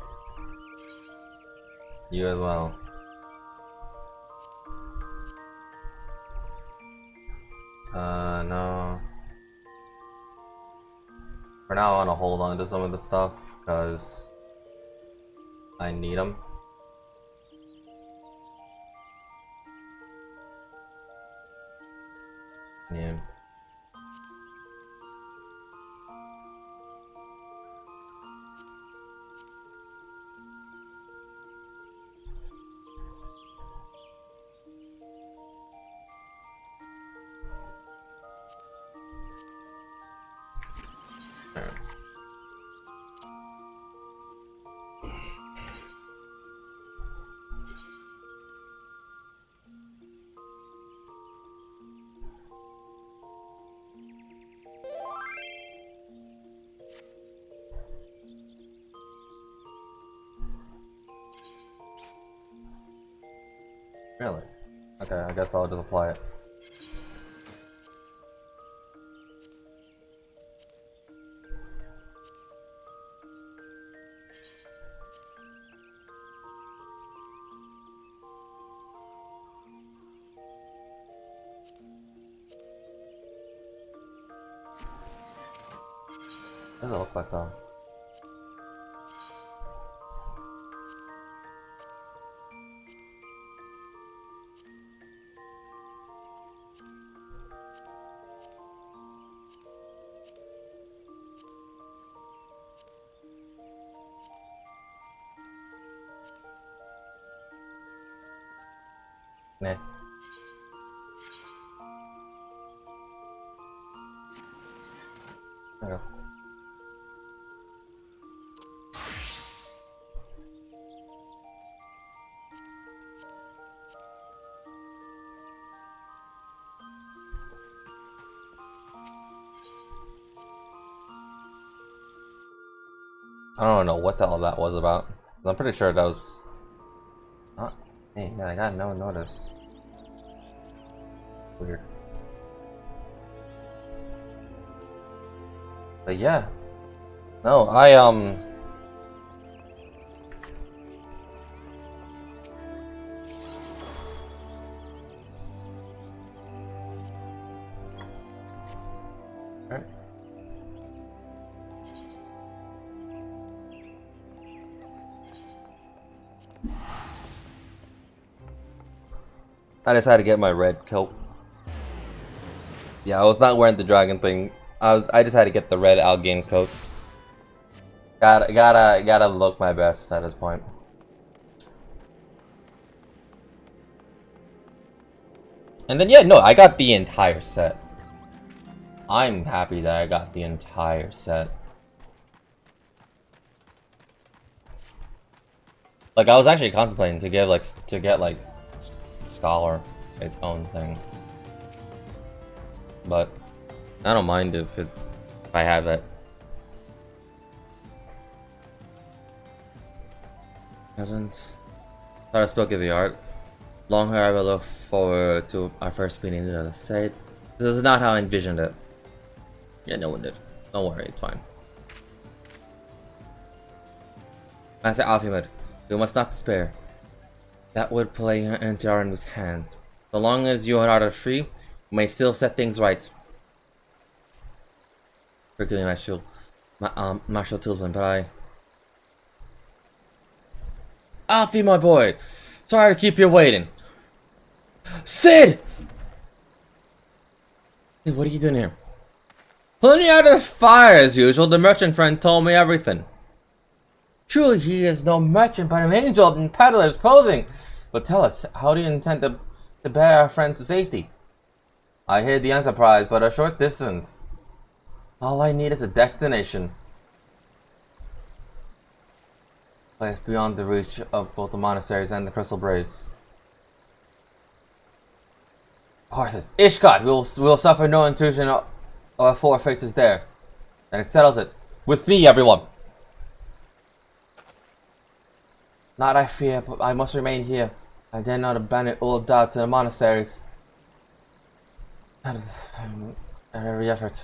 You as well. No. For now, I want to hold on to some of the stuff, because I need them. Yeah. Really? Okay, I guess I'll just apply it. What does it look like though? Nah. There you go. I don't know what the hell that was about. I'm pretty sure that was... Oh, hey, yeah, I got no notice. Weird. But yeah. No, Alright. I decided to get my red coat. Yeah, I was not wearing the dragon thing. I just had to get the red Algain coat. Gotta look my best at this point. And then yeah, no, I got the entire set. I'm happy that I got the entire set. Like I was actually contemplating to get like Scholar its own thing. But I don't mind if I have it. Presents. Thought I spoke of the art. Long hair, I will look forward to our first meeting to the site. This is not how I envisioned it. Yeah, no one did. Don't worry, it's fine. Master Alfimud, you must not despair. That would play into our enemy's hands. So long as you and I are free, we may still set things right. Forgive me, Marshal Tilton, but Alfie, my boy! Sorry to keep you waiting. Sid! Hey, what are you doing here? Pulling you out of the fire as usual. The merchant friend told me everything. Truly, he is no merchant, but an angel in peddler's clothing. But tell us, how do you intend to bear our friend to safety? I hear the Enterprise, but a short distance. All I need is a destination. Place beyond the reach of both the monasteries and the Crystal Braes. Horses. Ishgard, we will suffer no intrusion of our four faces there. And it settles it. With me, everyone! Not I fear, but I must remain here. I dare not abandon old Dad to the monasteries. That is every effort.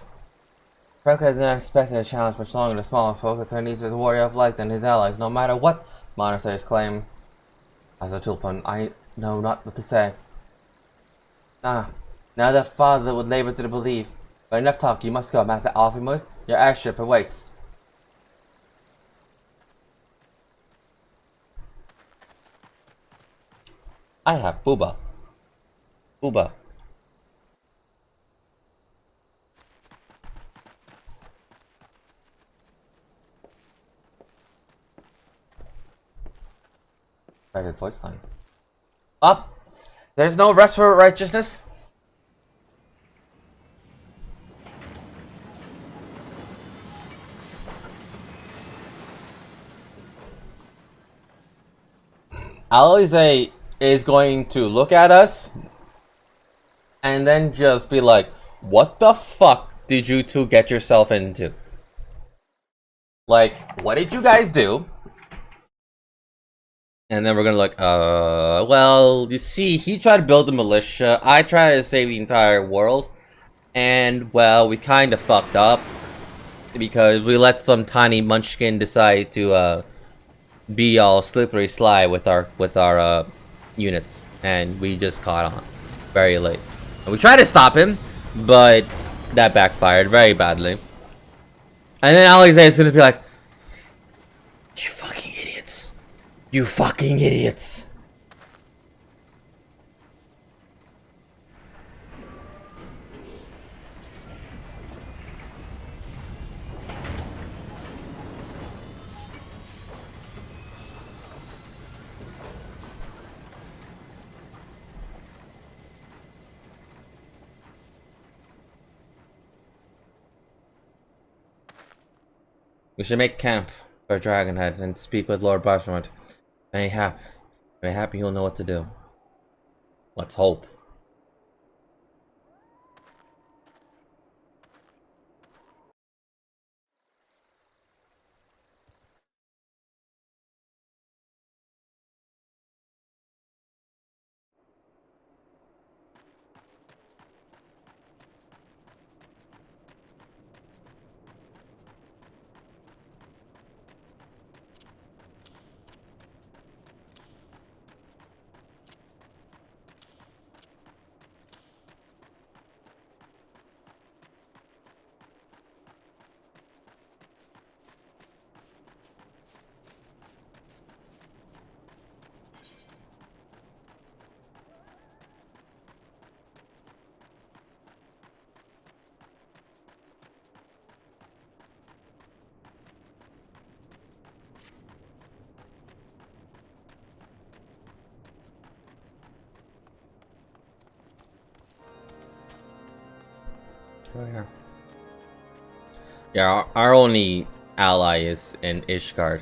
Frankly, I did not expect a challenge much longer. The smaller folk will turn easier as a warrior of light than his allies, no matter what monasteries claim. As a Tulpan, I know not what to say. Now that father would labor to believe. But enough talk, you must go, Master Alfimud. Your airship awaits. I have Booba. Booba. Started voice line. Up! There's no rest for righteousness? Alize is going to look at us and then just be like, what the fuck did you two get yourself into? Like, what did you guys do? And then we're gonna look, well, you see, he tried to build a militia, I tried to save the entire world, and, well, we kinda fucked up, because we let some tiny munchkin decide to, be all slippery sly with our, units, and we just caught on, very late. And we tried to stop him, but that backfired very badly. And then Alexander's gonna be like, you fucking idiots. You fucking idiots. We should make camp for Dragonhead and speak with Lord Bartramont. Mayhap you'll know what to do. Let's hope. Oh, yeah. Yeah, our only ally is in Ishgard.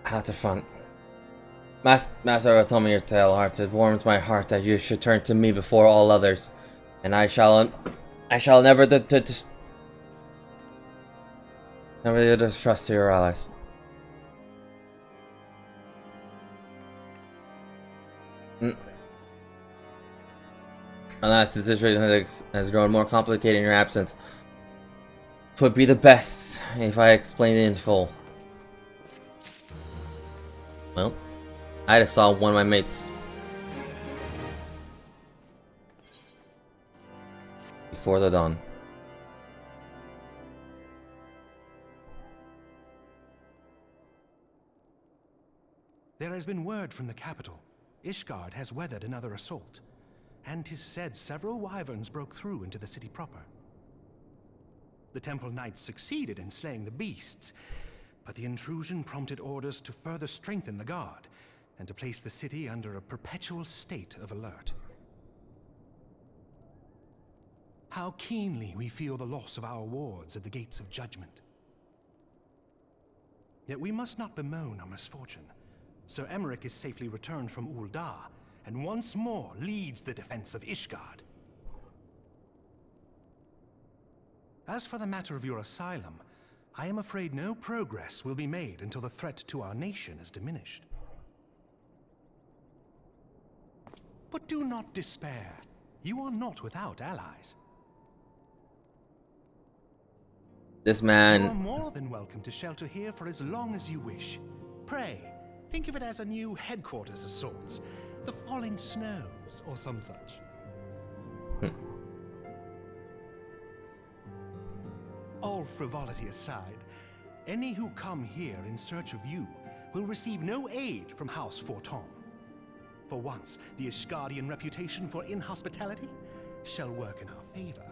How to front. Master, tell me your tale, heart. It warms my heart that you should turn to me before all others, and I shall never never distrust your allies. Alas, the situation has grown more complicated in your absence. It would be the best if I explained it in full. Well, I just saw one of my mates before the dawn. There has been word from the capital. Ishgard has weathered another assault, and 'tis said several wyverns broke through into the city proper. The Temple Knights succeeded in slaying the beasts, but the intrusion prompted orders to further strengthen the guard, and to place the city under a perpetual state of alert. How keenly we feel the loss of our wards at the gates of judgment. Yet we must not bemoan our misfortune. Sir Emmerich is safely returned from Ul'dah, and once more leads the defense of Ishgard. As for the matter of your asylum, I am afraid no progress will be made until the threat to our nation is diminished. But do not despair. You are not without allies. This man... You are more than welcome to shelter here for as long as you wish. Pray, think of it as a new headquarters of sorts. The Falling Snows, or some such. All frivolity aside, any who come here in search of you will receive no aid from House Forton. For once, the Ishgardian reputation for inhospitality shall work in our favor.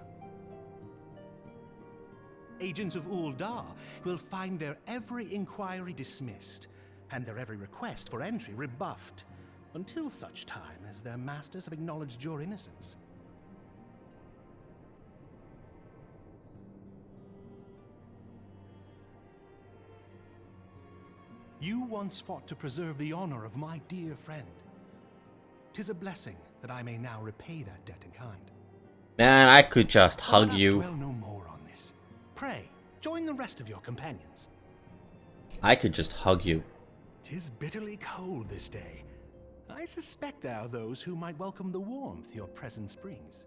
Agents of Ul'dah will find their every inquiry dismissed, and their every request for entry rebuffed, until such time as their masters have acknowledged your innocence. You once fought to preserve the honor of my dear friend. 'Tis a blessing that I may now repay that debt in kind. Man, I could just hug Let us you. dwell no more on this. Pray, join the rest of your companions. I could just hug you. 'Tis bitterly cold this day. I suspect there are those who might welcome the warmth your presence brings.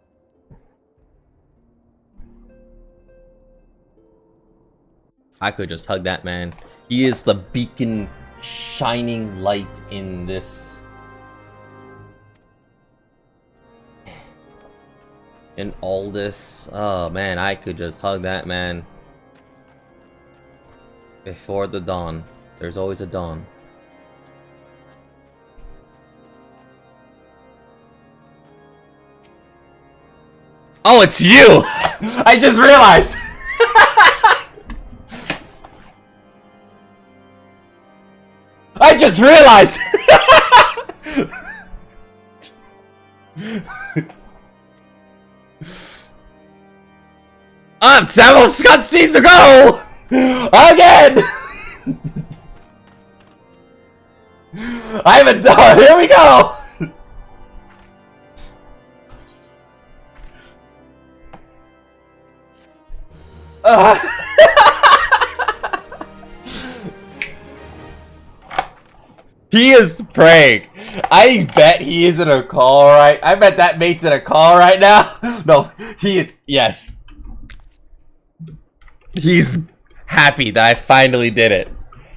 I could just hug that man. He is the beacon, shining light in this. In all this. Oh man, I could just hug that man. Before the dawn. There's always a dawn. Oh, it's you! I just realized! I just realized! Samuel Scott sees to go! Again! I haven't done. Here we go! He is praying. I bet he is in a call right. I bet that mate's in a call right now. No, he is. Yes. He's happy that I finally did it.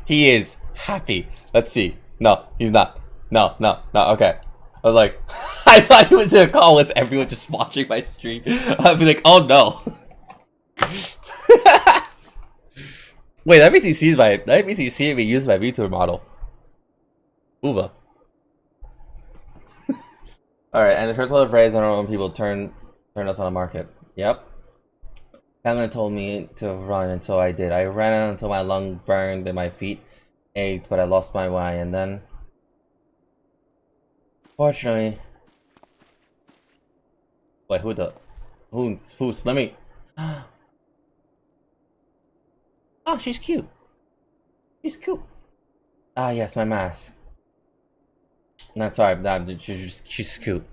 He is happy. Let's see. No, he's not. No. Okay. I was like, I thought he was in a call with everyone just watching my stream. I'd be like, oh no. Wait, let me see if he used my VTuber model. Uba. Alright, and the first one of phrase I don't know when people turn us on the market. Yep. Pamela told me to run, and so I did. I ran until my lung burned and my feet ached, but I lost my way, and then... Fortunately... Wait, who's, let me... Oh, she's cute. She's cute. Ah, yes, my mask. No, sorry, she's cute.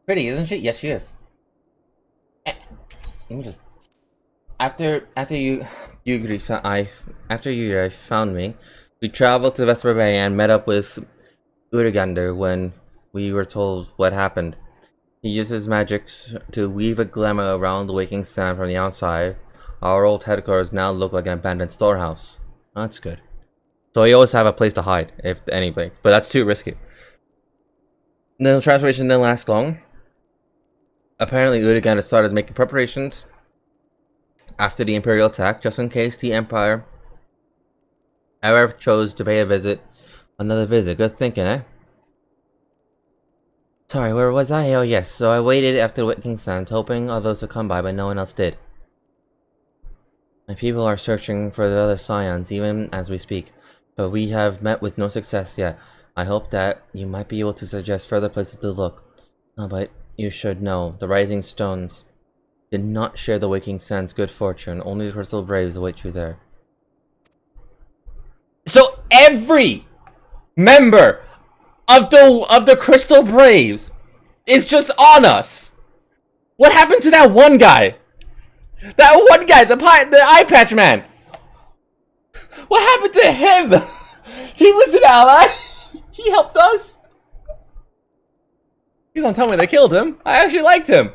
Pretty, isn't she? Yes, she is. Let me just... After you found me, we traveled to Vesper Bay and met up with Uragander when we were told what happened. He uses magics to weave a glamour around the waking sand from the outside. Our old headquarters now look like an abandoned storehouse. That's good. So we always have a place to hide, if any place, but that's too risky. The transformation didn't last long. Apparently Uragander started making preparations after the Imperial attack, just in case the Empire ever chose to pay another visit. Good thinking, eh? Sorry, where was I? Oh yes, so I waited after the waking sand, hoping others would come by, but no one else did. My people are searching for the other scions, even as we speak, but we have met with no success yet. I hope that you might be able to suggest further places to look. Oh, but you should know, the Rising Stones did not share the Waking Sand's good fortune. Only the Crystal Braves await you there. So every member of the Crystal Braves is just on us. What happened to that one guy? That one guy, the eye patch man. What happened to him? He was an ally. He helped us. Please don't tell me they killed him. I actually liked him.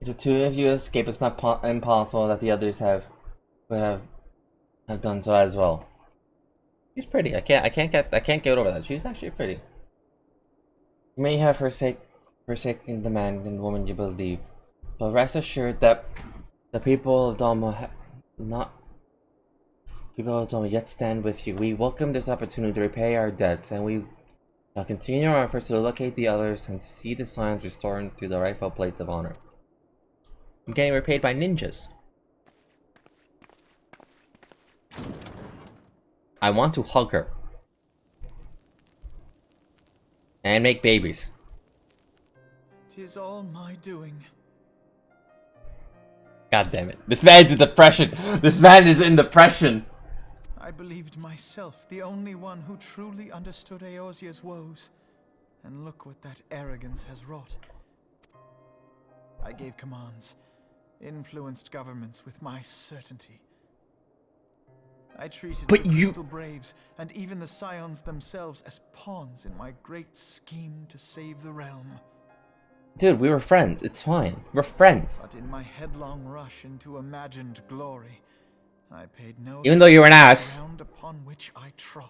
If the two of you escape, it's not impossible that the others would have done so as well. She's pretty. I can't get over that. She's actually pretty. You may have forsaken the man and woman you believe, but rest assured that the people of Dalma yet stand with you. We welcome this opportunity to repay our debts, and we shall continue our efforts to locate the others and see the scions restored to the rightful place of honor. I'm getting repaid by ninjas. I want to hug her. And make babies. 'Tis all my doing. God damn it. This man's in depression. This man is in depression. I believed myself the only one who truly understood Eorzea's woes. And look what that arrogance has wrought. I gave commands, influenced governments with my certainty. I treated the Crystal Braves and even the Scions themselves as pawns in my great scheme to save the realm. Dude, we were friends. It's fine. We're friends. But in my headlong rush into imagined glory, I paid no Even though you were an ass. ground upon which I trod.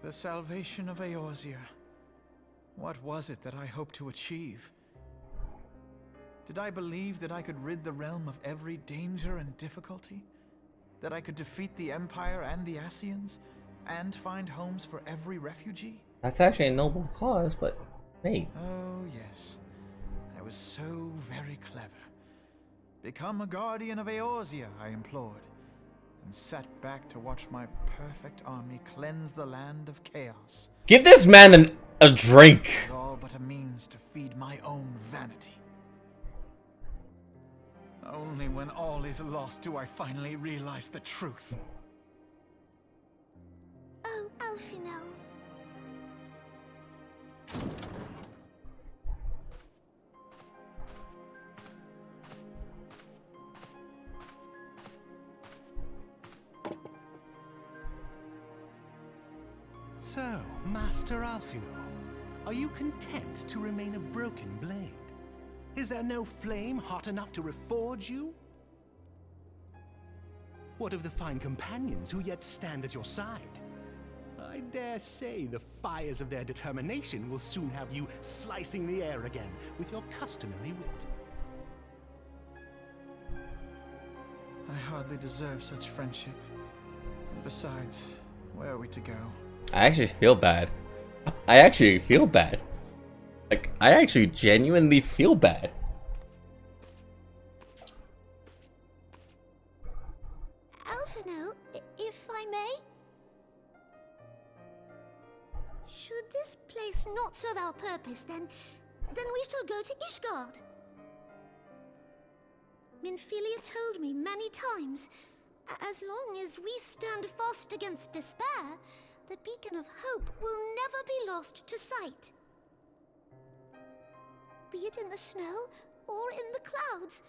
The salvation of Eorzea. What was it that I hoped to achieve? Did I believe that I could rid the realm of every danger and difficulty? That I could defeat the Empire and the Ascians? And find homes for every refugee? That's actually a noble cause, but hey. Oh, yes. I was so very clever. Become a guardian of Eorzea, I implored, and sat back to watch my perfect army cleanse the land of chaos. Give this man a drink. It was all but a means to feed my own vanity. Only when all is lost do I finally realize the truth. Oh, Alfino. So, Master Alfino, are you content to remain a broken blade? Is there no flame hot enough to reforge you? What of the fine companions who yet stand at your side? I dare say the fires of their determination will soon have you slicing the air again with your customary wit. I hardly deserve such friendship. And besides, where are we to go? I actually feel bad. I actually feel bad. Like, I actually genuinely feel bad. Alfino, if I may? Should this place not serve our purpose, then we shall go to Ishgard. Minfilia told me many times, as long as we stand fast against despair, the beacon of hope will never be lost to sight. Be it in the snow or in the clouds,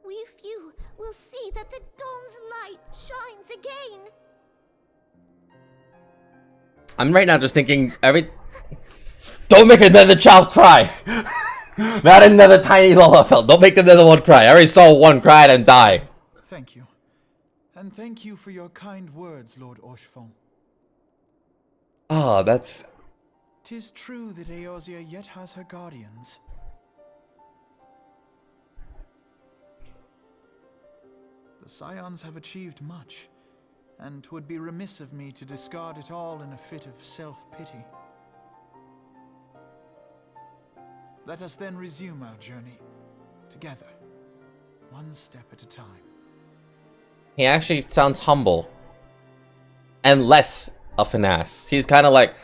we few will see that the dawn's light shines again. I'm right now just thinking don't make another child cry. Not another tiny Lolafeld. Don't make another one cry. I already saw one cry and die. Thank you. And thank you for your kind words, Lord Orchefon. Ah, that's... 'Tis true that Eorzea yet has her guardians. The Scions have achieved much, and 'twould be remiss of me to discard it all in a fit of self-pity. Let us then resume our journey, together, one step at a time. He actually sounds humble. And less of an ass. He's kind of like,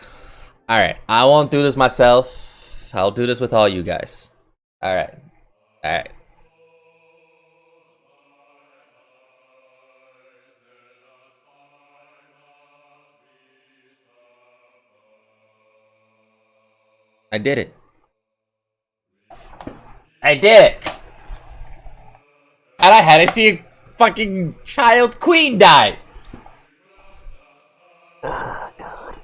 alright, I won't do this myself. I'll do this with all you guys. Alright. Alright. I did it. I did it! And I had to see a fucking child queen die! Ah, God.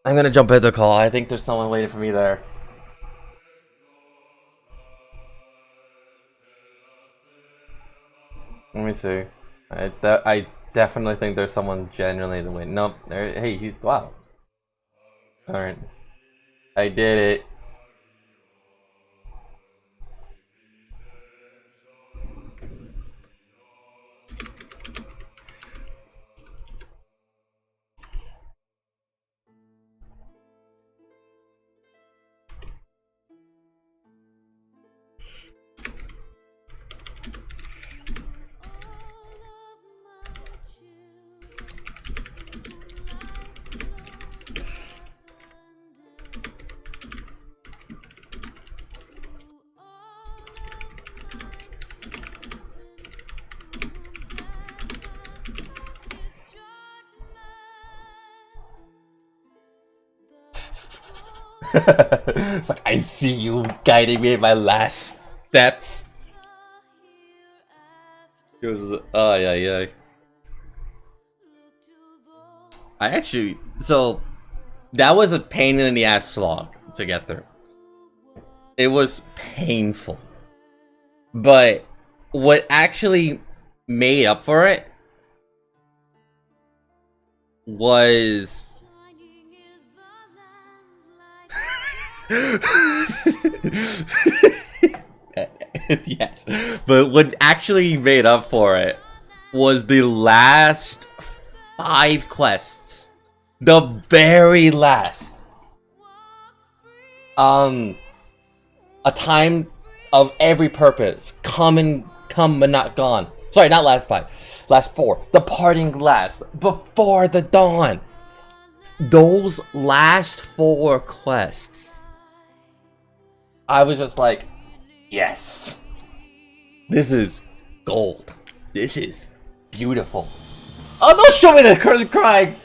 I'm gonna jump into the call. I think there's someone waiting for me there. Let me see. I definitely think there's someone genuinely waiting. Nope. Hey, he's... Wow. Alright. I did it. It's like, I see you guiding me in my last steps. It was, oh yeah. I actually, so that was a pain in the ass slog to get through. It was painful. But what actually made up for it was yes, but what actually made up for it was the last 5 quests. The very last. A time of every purpose. Come but not gone. Sorry, not last 5. Last 4. The parting glass. Before the dawn. Those last 4 quests. I was just like, yes. This is gold. This is beautiful. Oh, don't show me the crying.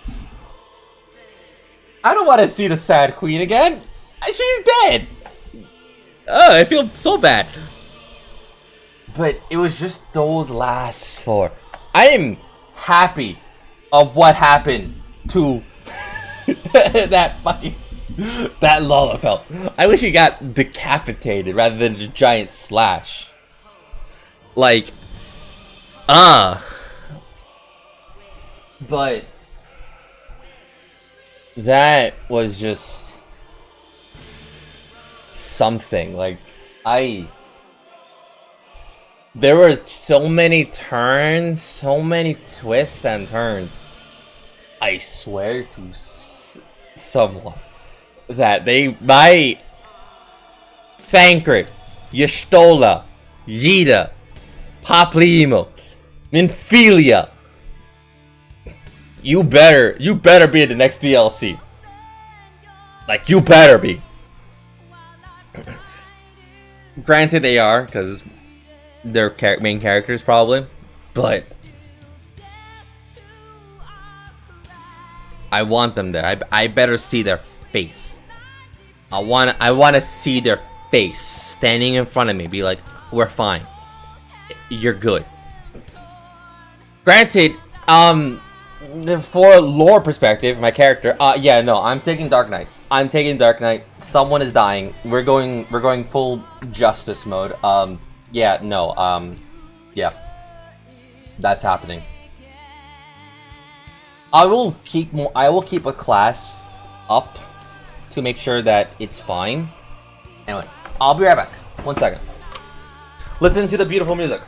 I don't want to see the sad queen again. She's dead. Oh, I feel so bad. But it was just those last 4. I am happy of what happened to that Lalafell. I wish he got decapitated rather than just giant slash. Like, but that was just something. Like, there were so many turns, so many twists and turns. I swear to someone that my Thancred, Yestola, Yida, Paplimo, Minfilia. You better be in the next DLC. Like, you better be. Granted, they are, because they're main characters probably, but I want them there. I better see their face. I want to see their face standing in front of me. Be like, we're fine. You're good. Granted, for lore perspective, my character, yeah, no, I'm taking Dark Knight. Someone is dying. We're going full justice mode. Yeah, no, yeah, that's happening. I will keep a class up to make sure that it's fine. Anyway, I'll be right back. 1 second. Listen to the beautiful music.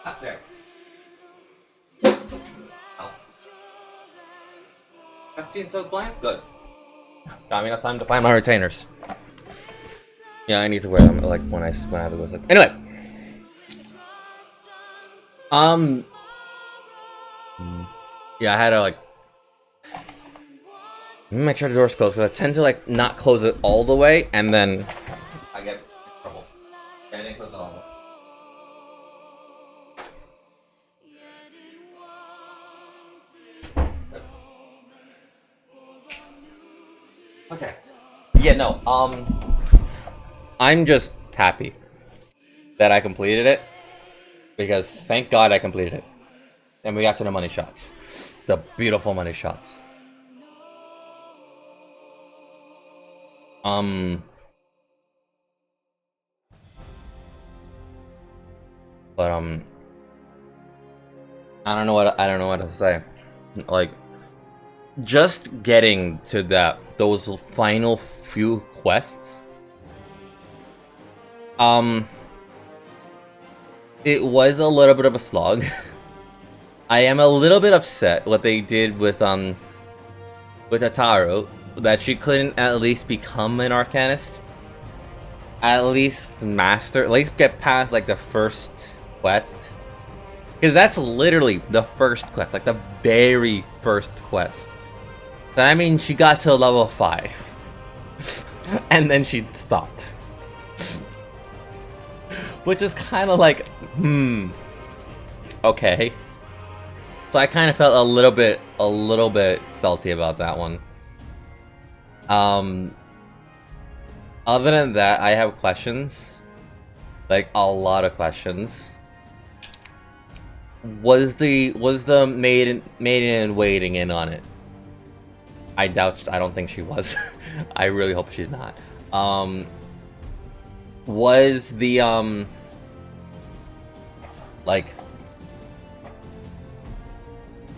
Up there. Oh. Cutscene so quiet? Good. Got me enough time to find my retainers. Yeah, I need to wear them like when I have to go sleep. Anyway. Yeah, I had to like make sure the door's closed because I tend to like not close it all the way and then I get in trouble. I didn't close it all the way. Okay. Yeah, no, I'm just happy that I completed it because thank God I completed it. And we got to the money shots. The beautiful money shots. But I don't know what to say. Like just getting to those final few quests. It was a little bit of a slog. I am a little bit upset what they did with Ataru, that she couldn't at least become an Arcanist. At least master, at least get past like the first quest. Because that's literally the first quest, like the very first quest. So I mean, she got to level 5. And then she stopped. Which is kind of like, okay. So I kind of felt a little bit salty about that one. Other than that, I have questions. Like a lot of questions. Was the maiden waiting in on it? I don't think she was. I really hope she's not. Was the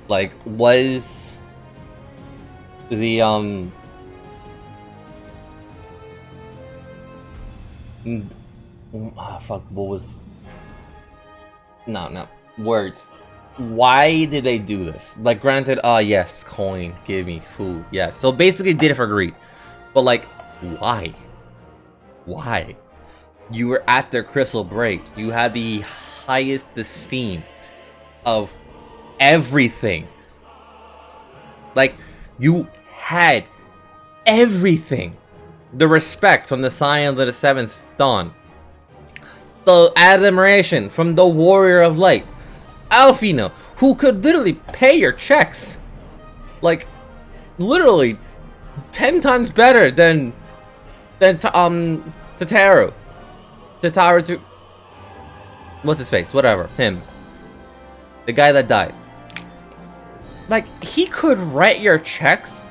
was the fuck, what was no words. Why did they do this? Like, granted, yes, coin, give me food, yes. So basically did it for greed. But like, why? Why? You were at their crystal breaks. You had the highest esteem of everything. Like, you had everything. The respect from the Scions of the Seventh Dawn. The admiration from the Warrior of Light. Alfino, who could literally pay your checks. Like, literally 10 times better than Tataru. What's his face? Whatever. Him. The guy that died. Like, he could write your checks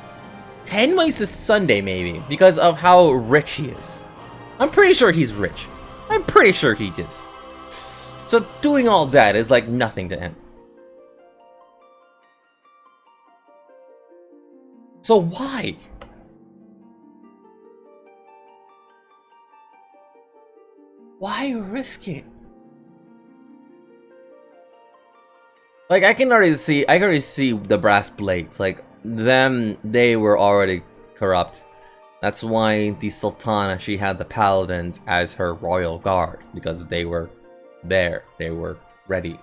10 ways to Sunday, maybe, because of how rich he is. I'm pretty sure he's rich. I'm pretty sure he is. So doing all that is like nothing to him. So why? Why risk it? Like, I can already see the brass blades. Like, they were already corrupt. That's why the Sultana, she had the paladins as her royal guard, because they were there. They were ready.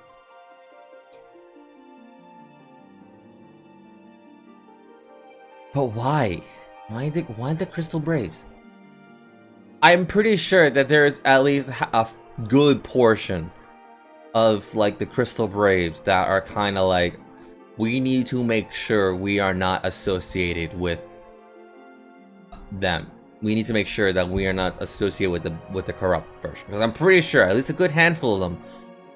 But why? Why the crystal braves? I'm pretty sure that there's at least a good portion of like the crystal braves that are kind of like, we need to make sure we are not associated with them. We need to make sure that we are not associated with the corrupt version. Because I'm pretty sure at least a good handful of them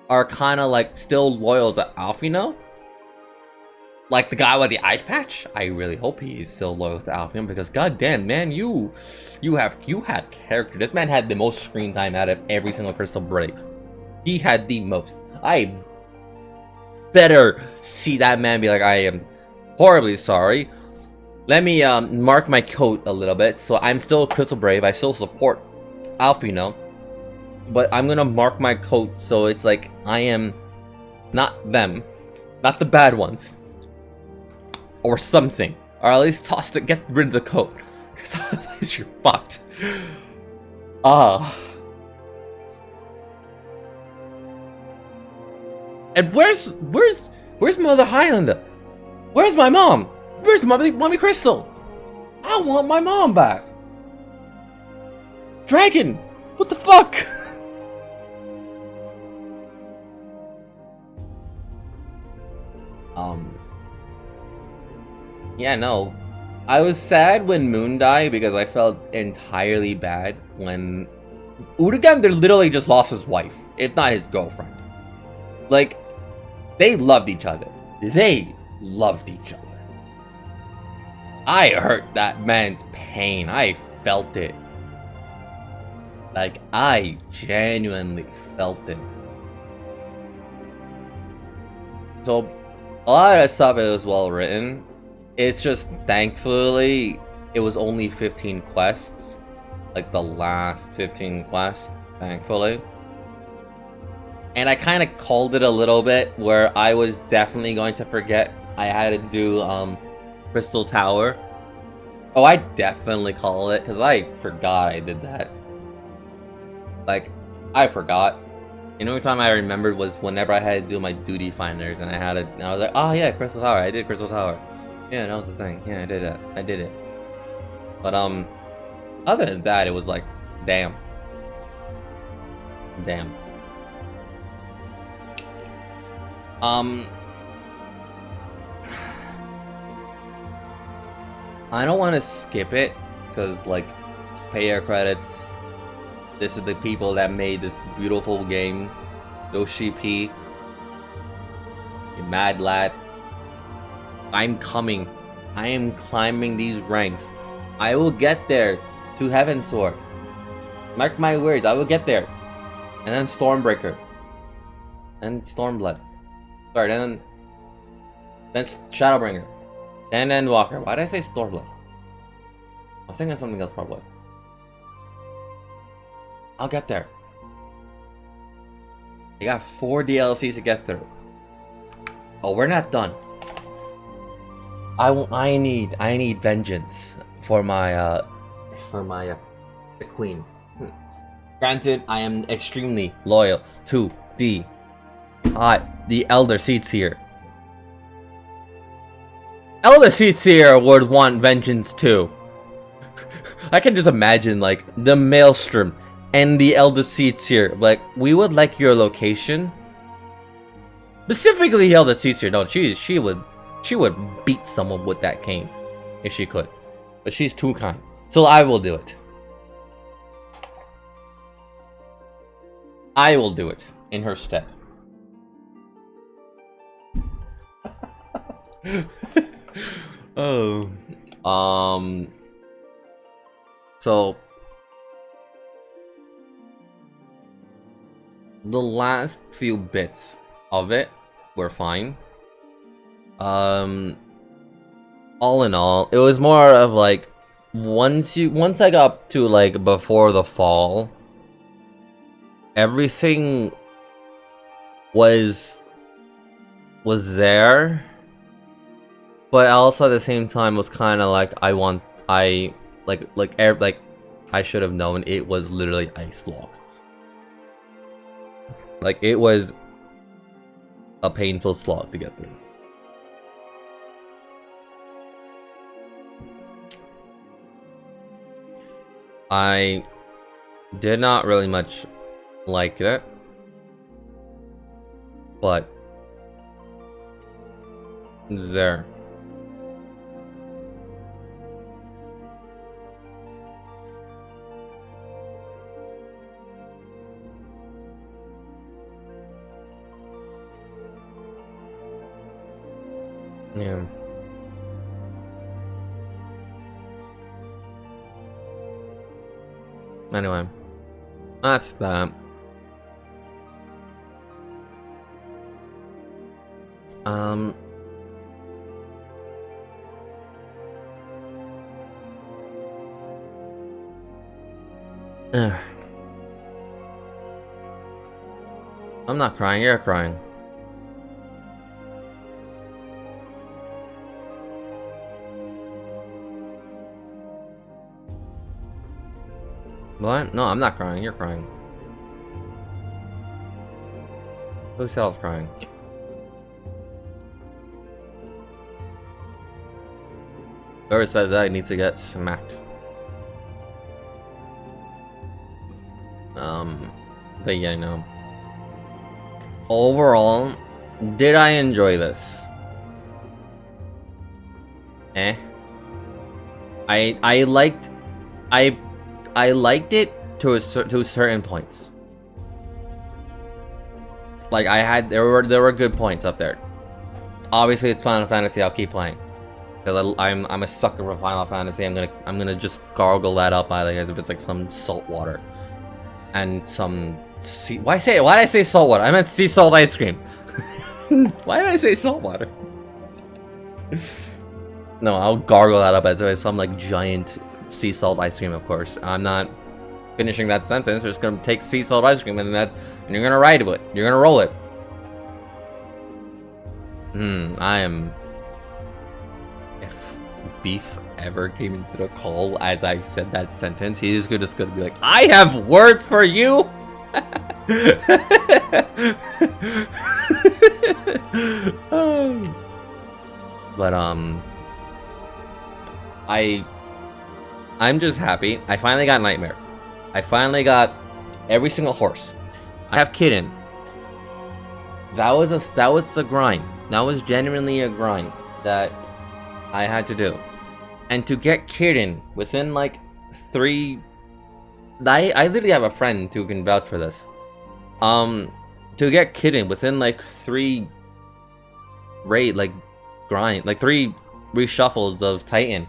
are kind of like still loyal to Alfino. Like the guy with the eye patch. I really hope he is still loyal to Alfino, because goddamn, man, you had character. This man had the most screen time out of every single crystal brave. He had the most. I better see that man be like, I am horribly sorry. Let me mark my coat a little bit. So I'm still crystal brave. I still support Alfino, but I'm gonna mark my coat so it's like I am not them, not the bad ones, or something, or at least toss it, get rid of the coat, because otherwise you're fucked. And where's Mother Highlander? Where's my mom? Where's Mommy Crystal? I want my mom back. Dragon! What the fuck? Yeah, no. I was sad when Moon died because I felt entirely bad when Urugan literally just lost his wife, if not his girlfriend. Like, they loved each other. They loved each other. I hurt that man's pain. I felt it. Like, I genuinely felt it. So, a lot of stuff is well written. It's just, thankfully, it was only 15 quests. Like, the last 15 quests, thankfully. And I kind of called it a little bit, where I was definitely going to forget I had to do, Crystal Tower. Oh, I definitely called it, because I forgot I did that. Like, I forgot. The only time I remembered was whenever I had to do my duty finders, and I was like, oh yeah, Crystal Tower, I did Crystal Tower. Yeah, that was the thing. Yeah, I did that. I did it. But, other than that, it was like, damn. Damn. I don't want to skip it, because, like, payer credits. This is the people that made this beautiful game. Yoshi P. You mad lad. I'm coming. I am climbing these ranks. I will get there to Heaven's Sword. Mark my words, I will get there. And then Stormbreaker. And Stormblood. Sorry, then Shadowbringer. And then Walker. Why did I say Stormblood? I was thinking something else probably. I'll get there. I got 4 DLCs to get through. Oh, we're not done. I need vengeance for my the queen. Granted, I am extremely loyal to the Elder Seedseer. Elder Seedseer would want vengeance too. I can just imagine, like, the Maelstrom and the Elder Seedseer, like, we would like your location. Specifically Elder Seedseer, no, she would beat someone with that cane if she could. But she's too kind. So I will do it. I will do it in her stead. Oh. So the last few bits of it were fine. All in all, it was more of like once I got up to like before the fall, everything was there, but also at the same time was kind of like I should have known it was literally Ice Log. Like, it was a painful slog to get through. I did not really much like it, but it's there. Yeah. Anyway, that's that. I'm not crying, you're crying. What? No, I'm not crying, you're crying. Who else crying? Whoever said that needs to get smacked. But yeah, no. Overall, did I enjoy this? I liked it to certain points. Like there were good points up there. Obviously, it's Final Fantasy. I'll keep playing because I'm a sucker for Final Fantasy. I'm gonna just gargle that up like as if it's like some salt water and some sea. Why did I say salt water? I meant sea salt ice cream. Why did I say salt water? No, I'll gargle that up as if it's some like giant sea salt ice cream. Of course, I'm not finishing that sentence. We're just gonna take sea salt ice cream and you're gonna ride with it. You're gonna roll it. I am. If Beef ever came into the call as I said that sentence, he's just gonna be like, I have words for you. But I'm just happy. I finally got Nightmare. I finally got every single horse. I have Kitten. That was a grind. That was genuinely a grind that I had to do. And to get Kitten within like 3... I literally have a friend who can vouch for this. To get Kitten within like 3 3 reshuffles of Titan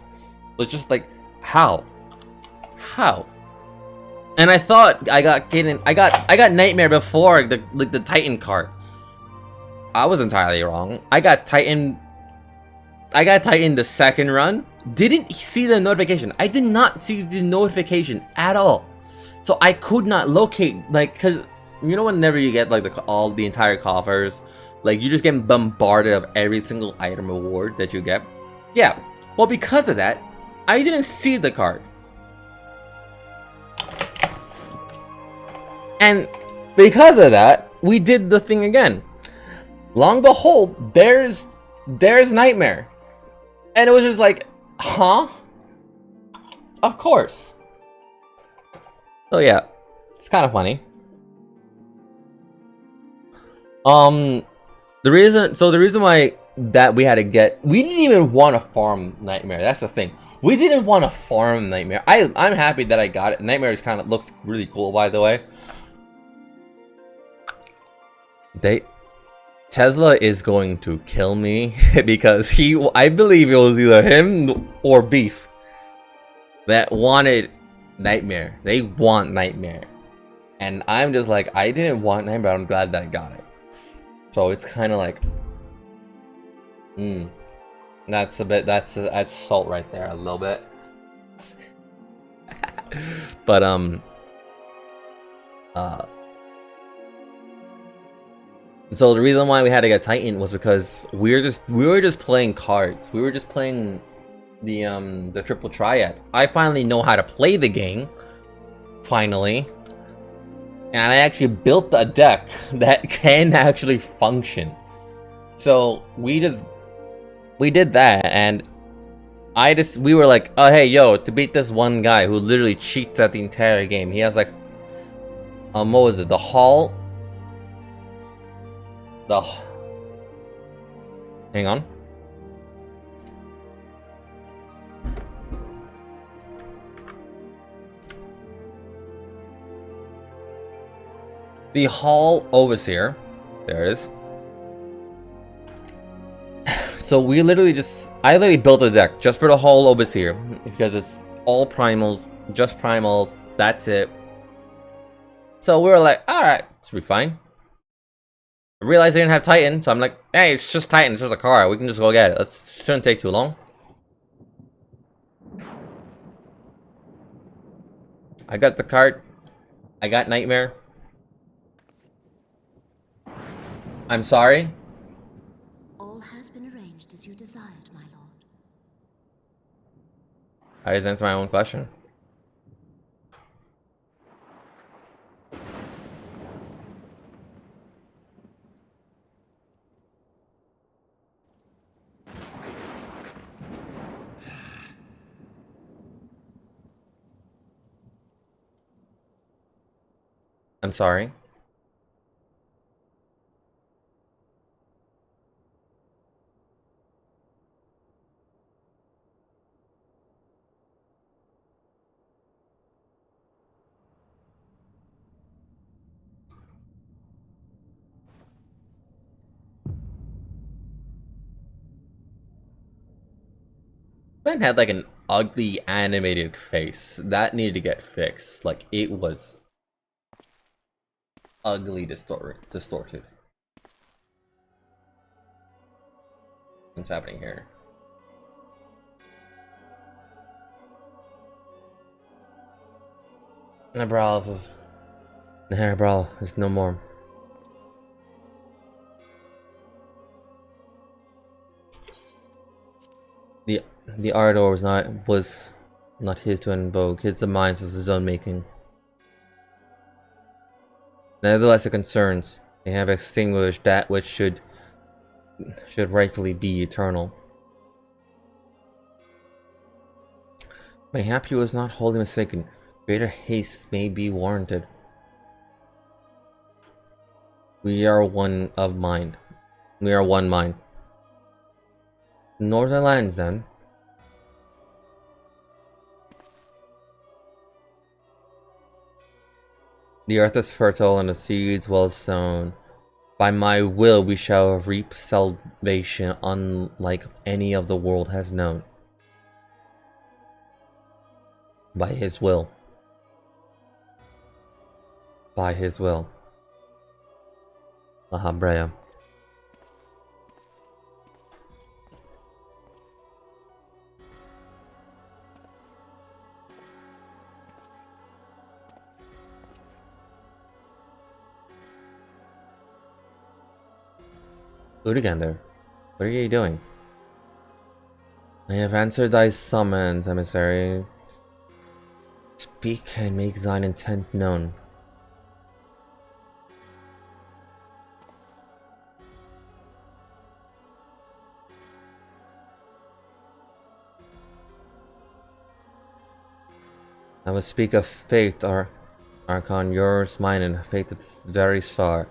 was just like, how? And I thought I got Kitten, I got Nightmare before the Titan card. I was entirely wrong. I got Titan the second run. Didn't see the notification. I did not see the notification at all. So I could not locate, like, cause you know whenever you get like the entire coffers, like you just get bombarded of every single item reward that you get. Yeah. Well, because of that, I didn't see the card. And because of that, we did the thing again. Long behold, there's Nightmare. And it was just like, huh? Of course. So yeah, it's kind of funny. The reason why that we didn't even want to farm Nightmare. That's the thing. We didn't want to farm Nightmare. I'm happy that I got it. Nightmare looks really cool, by the way. Tesla is going to kill me because I believe it was either him or Beef that wanted Nightmare. They want Nightmare. And I'm just like, I didn't want Nightmare, but I'm glad that I got it. So it's kind of like, that's salt right there a little bit. But so the reason why we had to get Titan was because we were just playing cards. We were just playing the triple triads. I finally know how to play the game. Finally. And I actually built a deck that can actually function. So we did that, and we were like, oh hey yo, to beat this one guy who literally cheats at the entire game. He has like what was it? Hang on. The Hall Overseer. There it is. So I literally built a deck just for the Hall Overseer because it's all primals, just primals, that's it. So we were like, alright, this will be fine. I realized I didn't have Titan, so I'm like, hey, it's just Titan, it's just a car, we can just go get it. Shouldn't take too long. I got the card. I got Nightmare. I'm sorry. All has been arranged as you desired, my lord. I just answered my own question. I'm sorry. Man had like an ugly animated face. That needed to get fixed. Like it was ugly distorted. What's happening here? The hair brow is no more. The ardor was not his to invoke. His demise was his own making. Nevertheless, the concerns they have extinguished that which should rightfully be eternal. Mayhap he was not wholly mistaken. Greater haste may be warranted. We are one of mind. We are one mind. Northern lands, then. The earth is fertile and the seeds well sown. By my will we shall reap salvation unlike any of the world has known. By his will. By his will. La Habrea. Ludigander, what are you doing? I have answered thy summons, emissary. Speak and make thine intent known. I will speak of fate, Archon, yours, mine, and fate at this very start.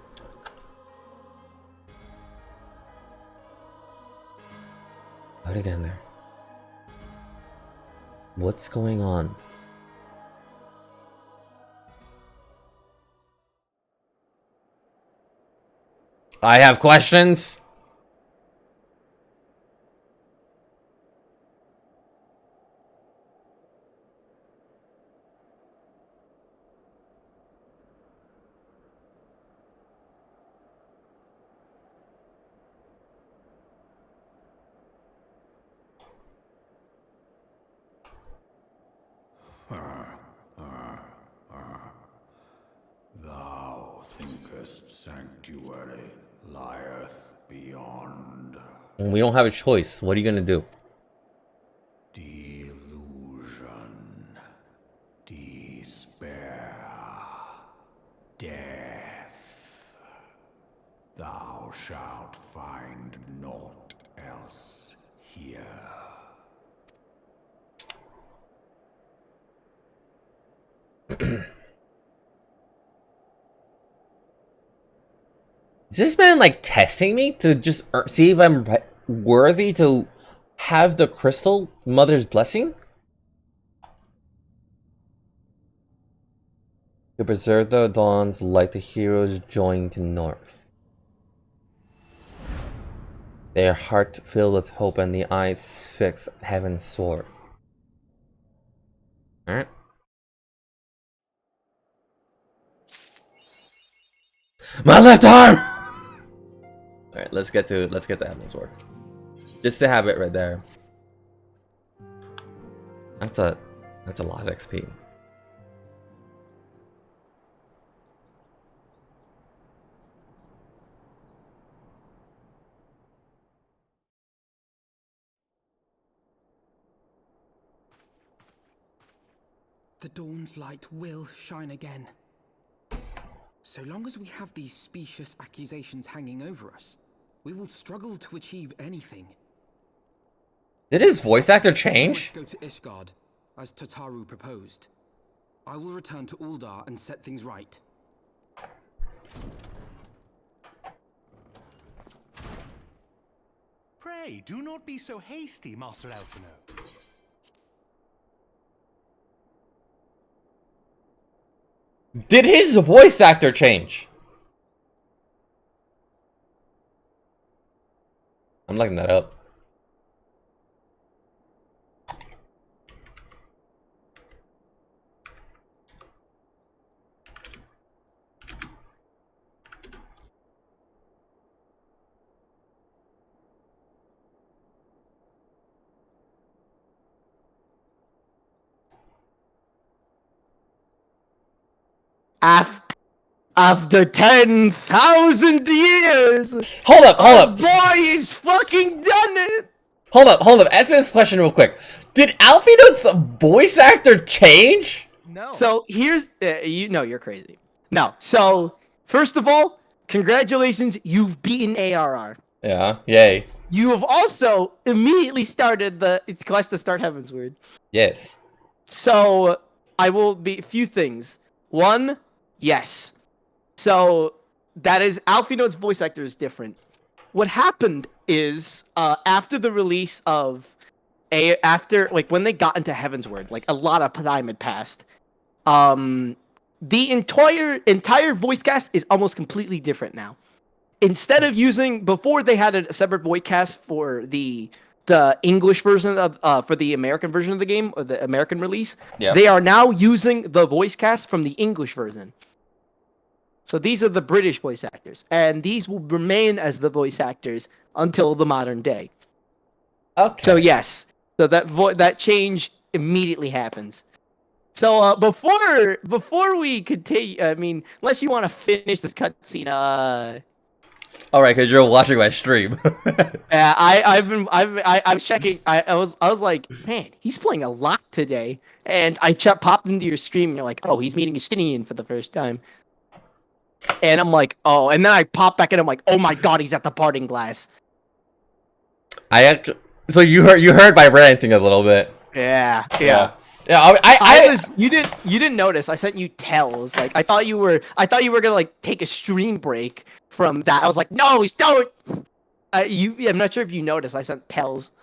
What again there? What's going on? I have questions. Thou thinkest sanctuary lieth beyond. And we don't have a choice. What are you gonna do? Delusion. Despair. Death. Thou shalt find naught else here. Is this man like testing me to just see if I'm worthy to have the crystal mother's blessing? To preserve the dawns like the heroes joined to north. Their heart filled with hope and the eyes fixed at heaven's sword. Alright. My left arm! Alright, let's get the heaven's sword. Just to have it right there. That's a lot of XP. The dawn's light will shine again. So long as we have these specious accusations hanging over us, we will struggle to achieve anything. Did his voice actor change? Go to Ishgard, as Tataru proposed. I will return to Uldar and set things right. Nay, do not be so hasty, Master Alphino. Did his voice actor change? I'm looking that up. After 10,000 years! Hold up! Our boy is fucking done it! Hold up. Answer this question real quick. Did Alphino's voice actor change? No. So here's, you're crazy. No. So first of all, congratulations, you've beaten ARR. Yeah. Yay. You have also immediately started the quest to start Heavensward. Yes. So I will be a few things. One, yes. So that is Alphino's voice actor is different. What happened is after the release of when they got into Heavensward, like a lot of time had passed. The entire voice cast is almost completely different now. Instead of using before they had a separate voice cast for the English version of for the American version of the game or the American release, they are now using the voice cast from the English version. So these are the British voice actors, and these will remain as the voice actors until the modern day. Okay. So yes, so that change immediately happens. So before we continue, I mean, unless you want to finish this cutscene, All right, because you're watching my stream. Yeah, I was checking. I was like, man, he's playing a lot today. And I popped into your stream, and you're like, oh, he's meeting Justinian for the first time. And I'm like, oh, and then I pop back in. I'm like, oh my god, he's at the parting glass. So you heard my ranting a little bit. Yeah. You didn't notice. I sent you tells. Like I thought you were gonna like take a stream break from that. I was like, no, he's don't. I'm not sure if you noticed. I sent tells.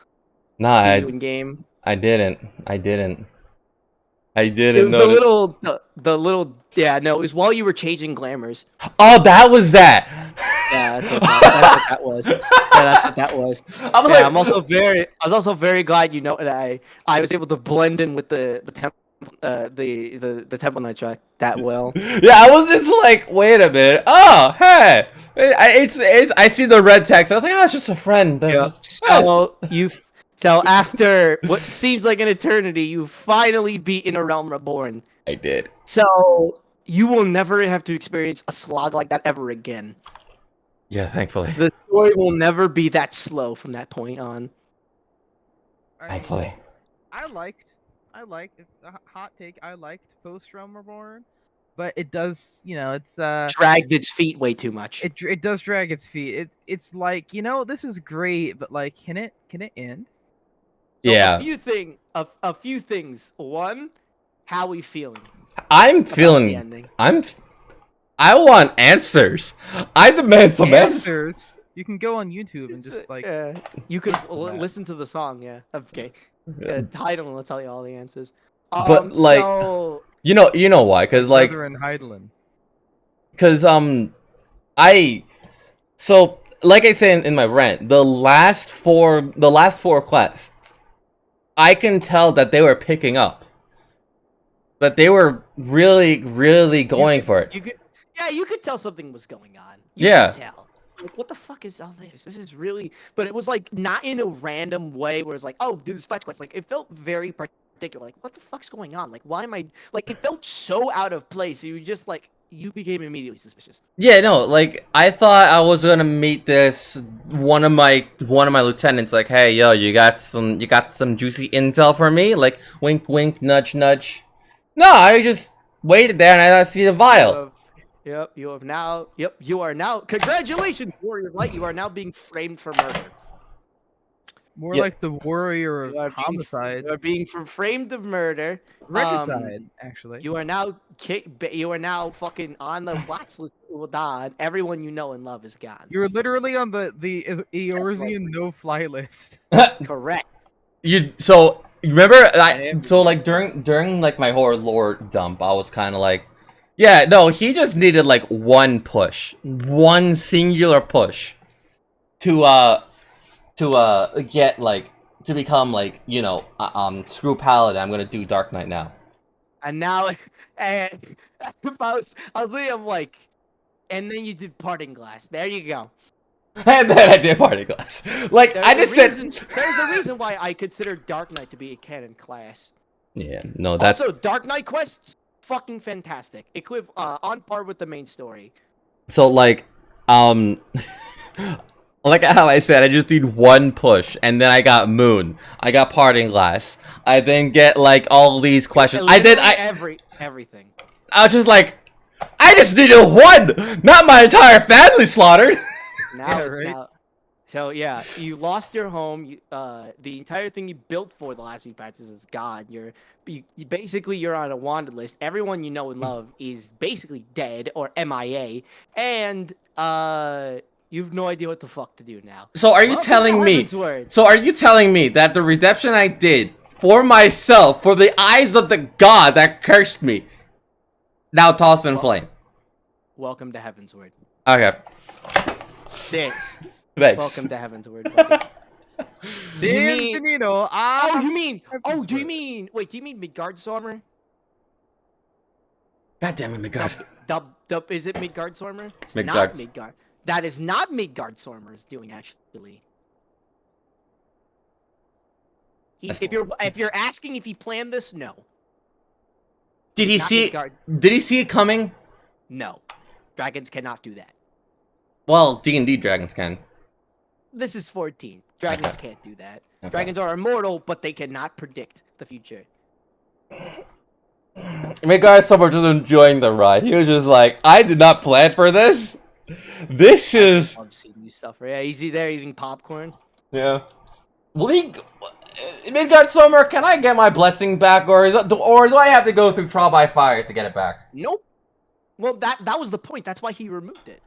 Nah, to you in game. I didn't. It was the little. Yeah, no, it was while you were changing glamours. Oh, that was that. Yeah, that's what that was. Yeah, that's what that was. I was also very glad you know that I was able to blend in with the Temple Knight track that well. Yeah, I was just like, wait a minute. Oh, hey, I see the red text. I was like, oh, it's just a friend. So after what seems like an eternity, you finally beaten a Realm Reborn. I did. So you will never have to experience a slog like that ever again. Yeah, thankfully. The story will never be that slow from that point on. Thankfully. I liked hot take. I liked post Realm Reborn, but it does, it's dragged its feet way too much. It does drag its feet. It's like, this is great, but like, can it end? So yeah. A few things. One, how we feeling? I want answers. I demand some answers. You can go on YouTube and just like you could listen to the song. Yeah. Okay. Heidelin will tell you all the answers. But like, you know why? Because like, because like I say in my rant, the last four quests, I can tell that they were picking up. That they were really, really going for it. You could tell something was going on. You could tell. Like, what the fuck is all this? This is really... But it was, like, not in a random way where it's like, oh, do this fetch quest. Like, it felt very particular. Like, what the fuck's going on? Like, why am I... Like, it felt so out of place. You just, like... You became immediately suspicious. Yeah, no, like, I thought I was gonna meet this... One of my lieutenants, like, hey, yo, you got some juicy intel for me? Like, wink, wink, nudge, nudge. No, I just waited there and I see the vial. You are now. Congratulations, Warrior of Light. You are now being framed for murder. More Yep. like the warrior of You are homicide. You are being framed of murder. Regicide, actually. You are now You are now fucking on the watch list of Ul'dah. Everyone you know and love is gone. You're literally on the like- Eorzean no-fly list. Correct. So remember And so like during like my horror lore dump, I was kind of like, yeah, no, he just needed like one push, one singular push to get like to become like, you know, screw Paladin, I'm gonna do Dark Knight now. And now, and if I was I'm like, and then you did Parting Glass. There you go. And then I did Party Glass. Like I just said, there's a reason why I consider Dark Knight to be a canon class. yeah, no, that's Also, Dark Knight quests, fucking fantastic. On par with the main story. so like like how I said, I just need one push, and then I got Moon, I got Parting Glass, I then get like all these questions. Everything. I was just like, I just needed one, not my entire family slaughtered. So yeah, you lost your home. The entire thing you built for the last few patches is gone. You're on a wanted list. Everyone you know and love is basically dead or MIA, and you have no idea what the fuck to do now. So are you telling me? So are you telling me that the redemption I did for myself, for the eyes of the god that cursed me, now tossed in flame? Welcome to Heaven's Word. Okay. Thanks. Welcome to Heaven's Word. Do you mean Midgard's armor? God damn it, Midgard. Is it Midgard's armor? It's Midgard's. not Midgard. That is not Midgard's armor is doing actually. If you're asking if he planned this, no. Did he see it? Did he see it coming? No. Dragons cannot do that. Well, D&D dragons can. This is 14. Dragons can't do that. Okay. Dragons are immortal, but they cannot predict the future. Midgard's someone just enjoying the ride. He was just like, I did not plan for this. This is. I've seen you suffer. Yeah, he's there eating popcorn. Yeah. Midgard Summer, can I get my blessing back, or do I have to go through trial by fire to get it back? Nope. Well, that was the point. That's why he removed it.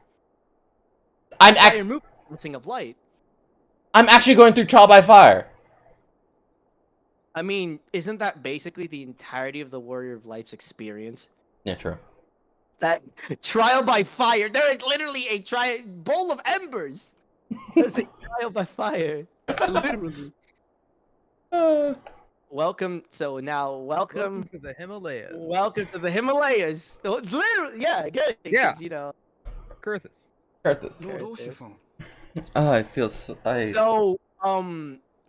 I removed the blessing of light. I'm actually going through trial by fire. I mean, isn't that basically the entirety of the Warrior of Life's experience? Yeah, true. That trial by fire. There is literally a bowl of embers. There's a trial by fire. Literally. Welcome. So now, welcome to the Himalayas. Welcome to the Himalayas. Literally, yeah, good. Yeah. You know, Kurthus. Lord Orsifon. Oh, I feel so. So,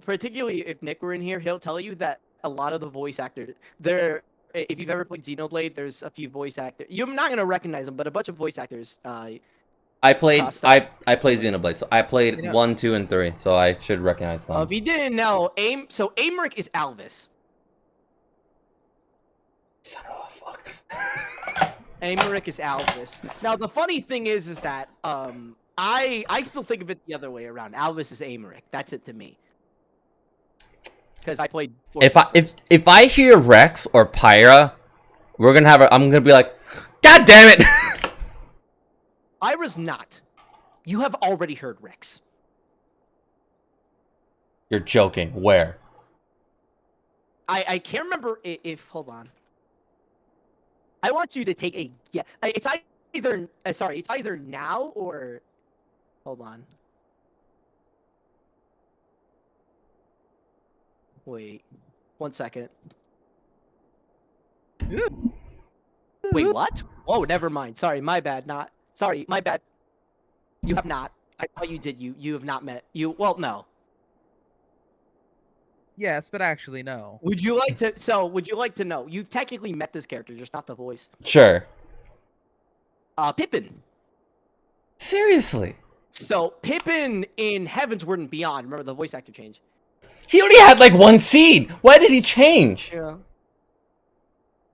particularly if Nick were in here, he'll tell you that a lot of the voice actors, if you've ever played Xenoblade, there's a few voice actors. You're not gonna recognize them, but a bunch of voice actors. I played Xenoblade, so I played 1, 2, and 3, so I should recognize them. If you didn't know, Aymeric is Alvis. Son of a fuck. Aymeric is Alvis. Now the funny thing is that I still think of it the other way around. Alvis is Aymeric. That's it to me. Because I played. If I hear Rex or Pyra, I'm gonna be like, God damn it! Pyra's not. You have already heard Rex. You're joking. Where? I can't remember if hold on. I want you to take a It's either now or hold on. Wait, 1 second. Wait, what? Oh, never mind. Sorry, my bad. Sorry, my bad. You have not. I thought you did. You have not met. Well, no. Yes, but actually, no. Would you like to know? You've technically met this character, just not the voice. Sure. Pippin. Seriously? So, Pippin in Heaven's Word and Beyond, remember the voice actor change? He only had like one scene. Why did he change? Yeah.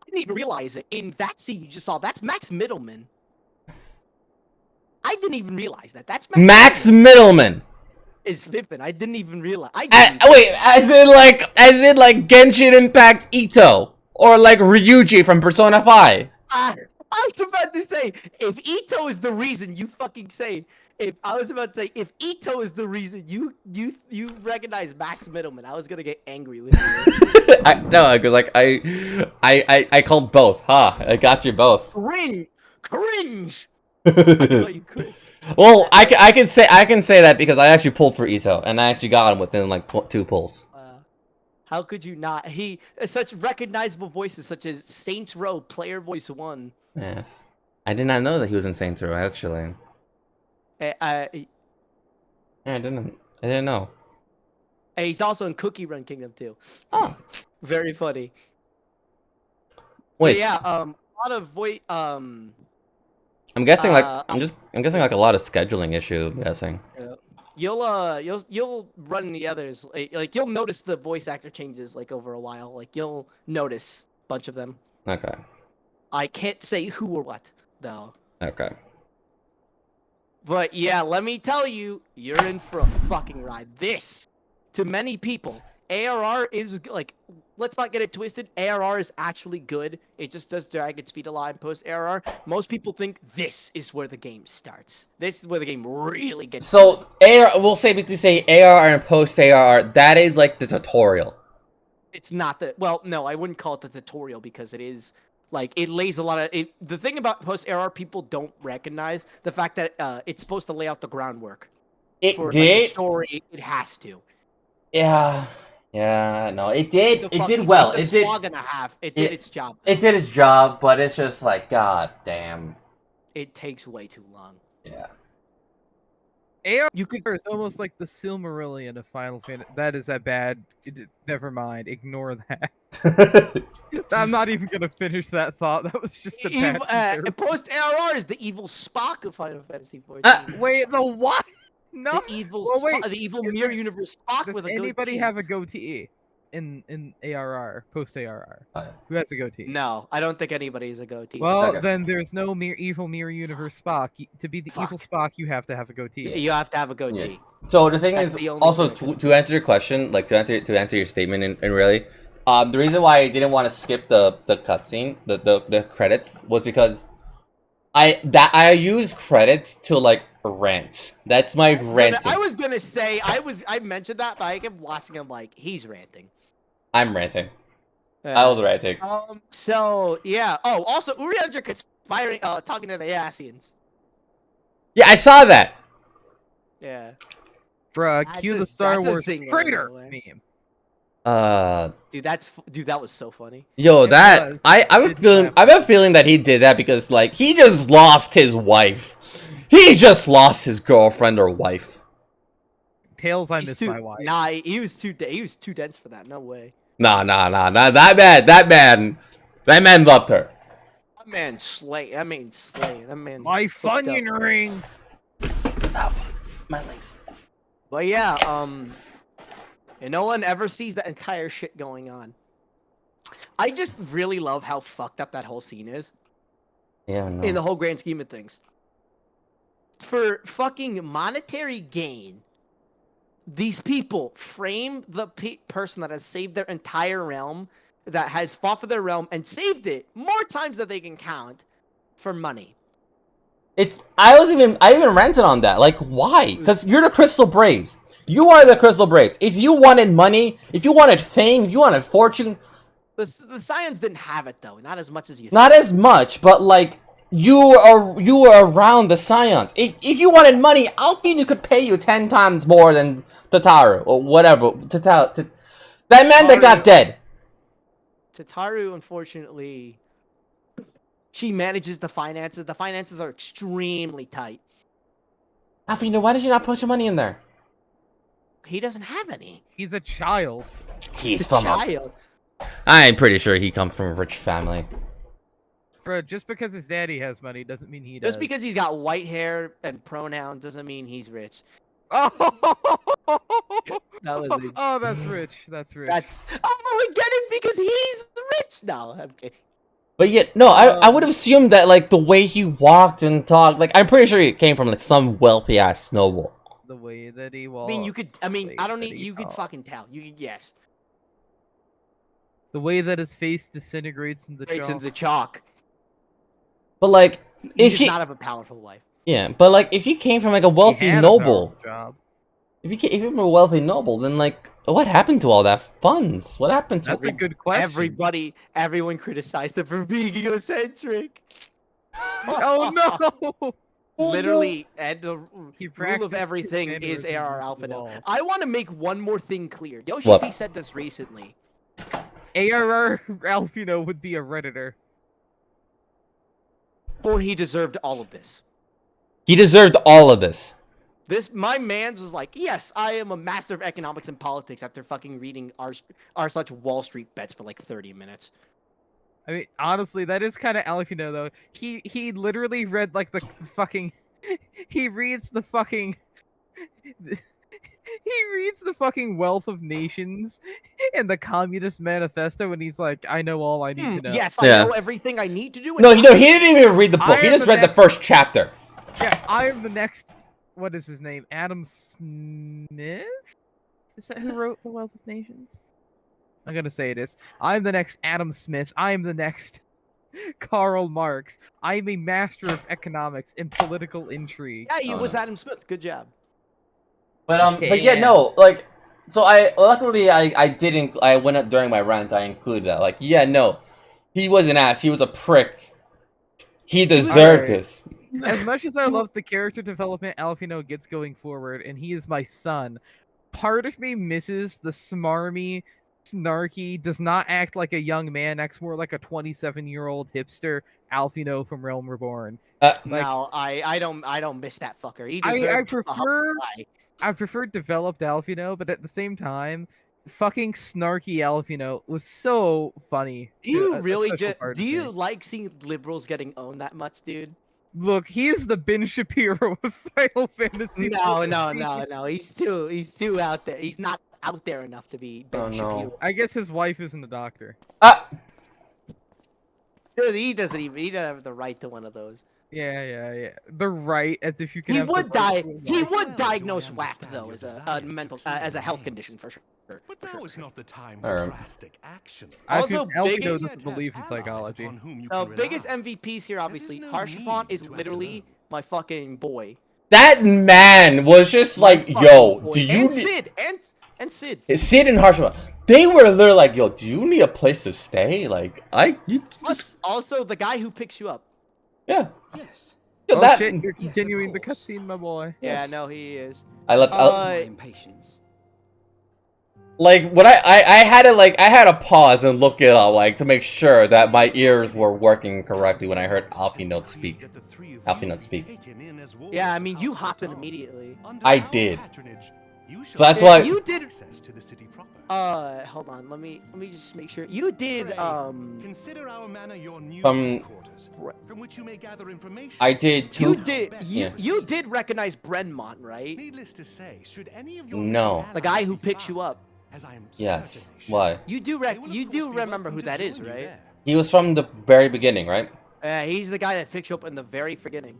I didn't even realize it. In that scene you just saw, that's Max Middleman. I didn't even realize that. That's Max Middleman. is Pippin. I didn't even realize. Wait, as in like Genshin Impact Ito or like Ryuji from Persona 5. I was about to say, if Ito is the reason you fucking say, if Ito is the reason you recognize Max Middleman, I was gonna get angry with you. No, because like I called both. I got you both. Cringe. I thought you could. Well, I can say that because I actually pulled for Ito and I actually got him within like 2 pulls. How could you not? He such recognizable voices such as Saints Row Player Voice 1. Yes, I did not know that he was in Saints Row actually. Yeah, I didn't know. He's also in Cookie Run Kingdom too. Oh, very funny. Wait. But yeah, a lot of voice. I'm guessing I'm guessing like a lot of scheduling issue. I'm guessing. Yeah. You'll run the others like you'll notice the voice actor changes like over a while. Like you'll notice a bunch of them. Okay. I can't say who or what though. Okay. But yeah, let me tell you, you're in for a fucking ride. This, to many people, ARR is like, let's not get it twisted. ARR is actually good. It just does drag its feet a lot in post ARR. Most people think this is where the game starts. This is where the game really gets. So ARR, we'll basically say ARR and post ARR. That is like the tutorial. It's not the no, I wouldn't call it the tutorial because it is. Like, it lays a lot of... the thing about post-ARR, people don't recognize the fact that it's supposed to lay out the groundwork. For like, the story, it has to. Yeah. Yeah, no, it did. It did well. It's a slog and a half. It did its job. It did its job, but it's just like, god damn. It takes way too long. Yeah. AR is almost like the Silmarillion of Final Fantasy. That is that bad. Never mind. Ignore that. I'm not even gonna finish that thought. That was just a bad. Post ARR is the evil Spock of Final Fantasy XIV. Wait, the what? No. The evil, the evil mirror universe Spock with a goatee. Does anybody have a goatee in ARR, post ARR? Who has a goatee? No, I don't think anybody has a goatee. Well, then there's no evil mirror universe Spock. To be the evil Spock, you have to have a goatee. You have to have a goatee. Yeah. So the thing is, also to answer your question, like to answer your statement, and really, the reason why I didn't want to skip the cutscene, the credits, was because I use credits to like rant. That's my rant. I was gonna say I mentioned that, but I kept watching him like he's ranting. I'm ranting. I was ranting. So yeah. Oh, also Uriandra conspiring, talking to the Yassians. Yeah, I saw that. Yeah. Bruh, cue the Star Wars traitor meme. Dude, that was so funny. Yo, I have a feeling that he did that because like he just lost his wife. He just lost his girlfriend or wife. Tails, I miss my wife. Nah, he was too dense for that. No way. Nah. That man loved her. That man slay. That man. My Funyun rings. My legs. But yeah, and no one ever sees that entire shit going on. I just really love how fucked up that whole scene is. Yeah, no. In the whole grand scheme of things. For fucking monetary gain, these people frame the person that has saved their entire realm, that has fought for their realm and saved it more times than they can count, for money. I even ranted on that. Like, why? Because you're the Crystal Braves. You are the Crystal Braves. If you wanted money, if you wanted fame, if you wanted fortune, the Scions didn't have it though. Not as much as you. Not as much, but like you were around the Scions. If you wanted money, Alpine could pay you 10 times more than Tataru or whatever. That man that got dead. Tataru, unfortunately, she manages the finances. The finances are extremely tight. Alpine, why did you not put your money in there? He doesn't have any. He's a child. He's from a child. I'm pretty sure he comes from a rich family. Bro, just because his daddy has money doesn't mean he does. Just because he's got white hair and pronouns doesn't mean he's rich. Oh, that was oh, that's rich. That's rich. We get it because he's rich now. Okay. But yet, no, I would have assumed that like the way he walked and talked, like I'm pretty sure he came from like some wealthy ass noble. The way that he walks. I mean, you could. I mean, I don't need. need. You could fucking tell. Yes. The way that his face disintegrates in the Breaks chalk. into the chalk. But like, He if does he, not have a powerful life. yeah, but like, if you came from like a wealthy had a noble, powerful job. if you came from a wealthy noble, then like, what happened to all that funds? What happened to? That's a good question. Everyone criticized him for being egocentric. Oh no! Literally, and the rule of practiced everything his is mannerisms ARR to Alpha the now. wall. I want to make one more thing clear. Yoshi What? P said this recently. ARR Alfino would be a redditor. For he deserved all of this. He deserved all of this. My man's was like, yes, I am a master of economics and politics after fucking reading our such Wall Street bets for like 30 minutes. I mean, honestly, that is kind of Alfino though. He literally read like the fucking. He reads the fucking. He reads the fucking Wealth of Nations and the Communist Manifesto, and he's like, "I know all I need to know." Yes, I know everything I need to do. No, he didn't even read the book. He just read the first chapter. Yeah, I am the next. What is his name? Adam Smith? Is that who wrote the Wealth of Nations? I'm gonna say it is. I'm the next Adam Smith. I am the next Karl Marx. I am a master of economics and political intrigue. Yeah, he was Adam Smith. Good job. But yeah, no, like, so luckily I didn't, I went up during my rant, I included that, like, yeah, no, he was an ass, he was a prick, he deserved this. As much as I love the character development Alfino gets going forward, and he is my son, part of me misses the smarmy, snarky, does not act like a young man, acts more like a 27-year-old hipster Alfino from Realm Reborn. No, I don't miss that fucker. He deserved I prefer developed Alfino, but at the same time, fucking snarky Alfino was so funny. Do you really just like seeing liberals getting owned that much, dude? Look, he is the Ben Shapiro of Final Fantasy. No. He's too out there. He's not out there enough to be Ben Shapiro. I guess his wife isn't a doctor. Dude, he doesn't have the right to one of those. Yeah. The right, as if you can. He have would the right to He one. would diagnose WAP though as a mental as a health condition for sure. But now is not the time for for drastic action. Also, Alfino doesn't believe in psychology. Biggest MVPs here, obviously, Harshafont is literally my fucking boy. That man was just like, yo, do you and Sid and Sid. Sid and Harshima, they were literally like, yo, do you need a place to stay? Like, Also, the guy who picks you up. Yeah. Yes. Yo, Oh shit, you're continuing the cutscene, my boy. Yeah, no, he is. I left. Impatience. Like when I had to pause and look it up, like, to make sure that my ears were working correctly when I heard Alfinote speak. Yeah, I mean, you hopped it immediately. I did. So that's why you did. Hold on. Let me just make sure. You did. Consider our manor your new From- headquarters, from which you may gather information. I did too. You did. Yeah. You did recognize Brenmont, right? Needless to say, should any of your No. The guy who picks you up. as I am Yes. Why? You do remember who that is, right? He was from the very beginning, right? He's the guy that picks you up in the very beginning,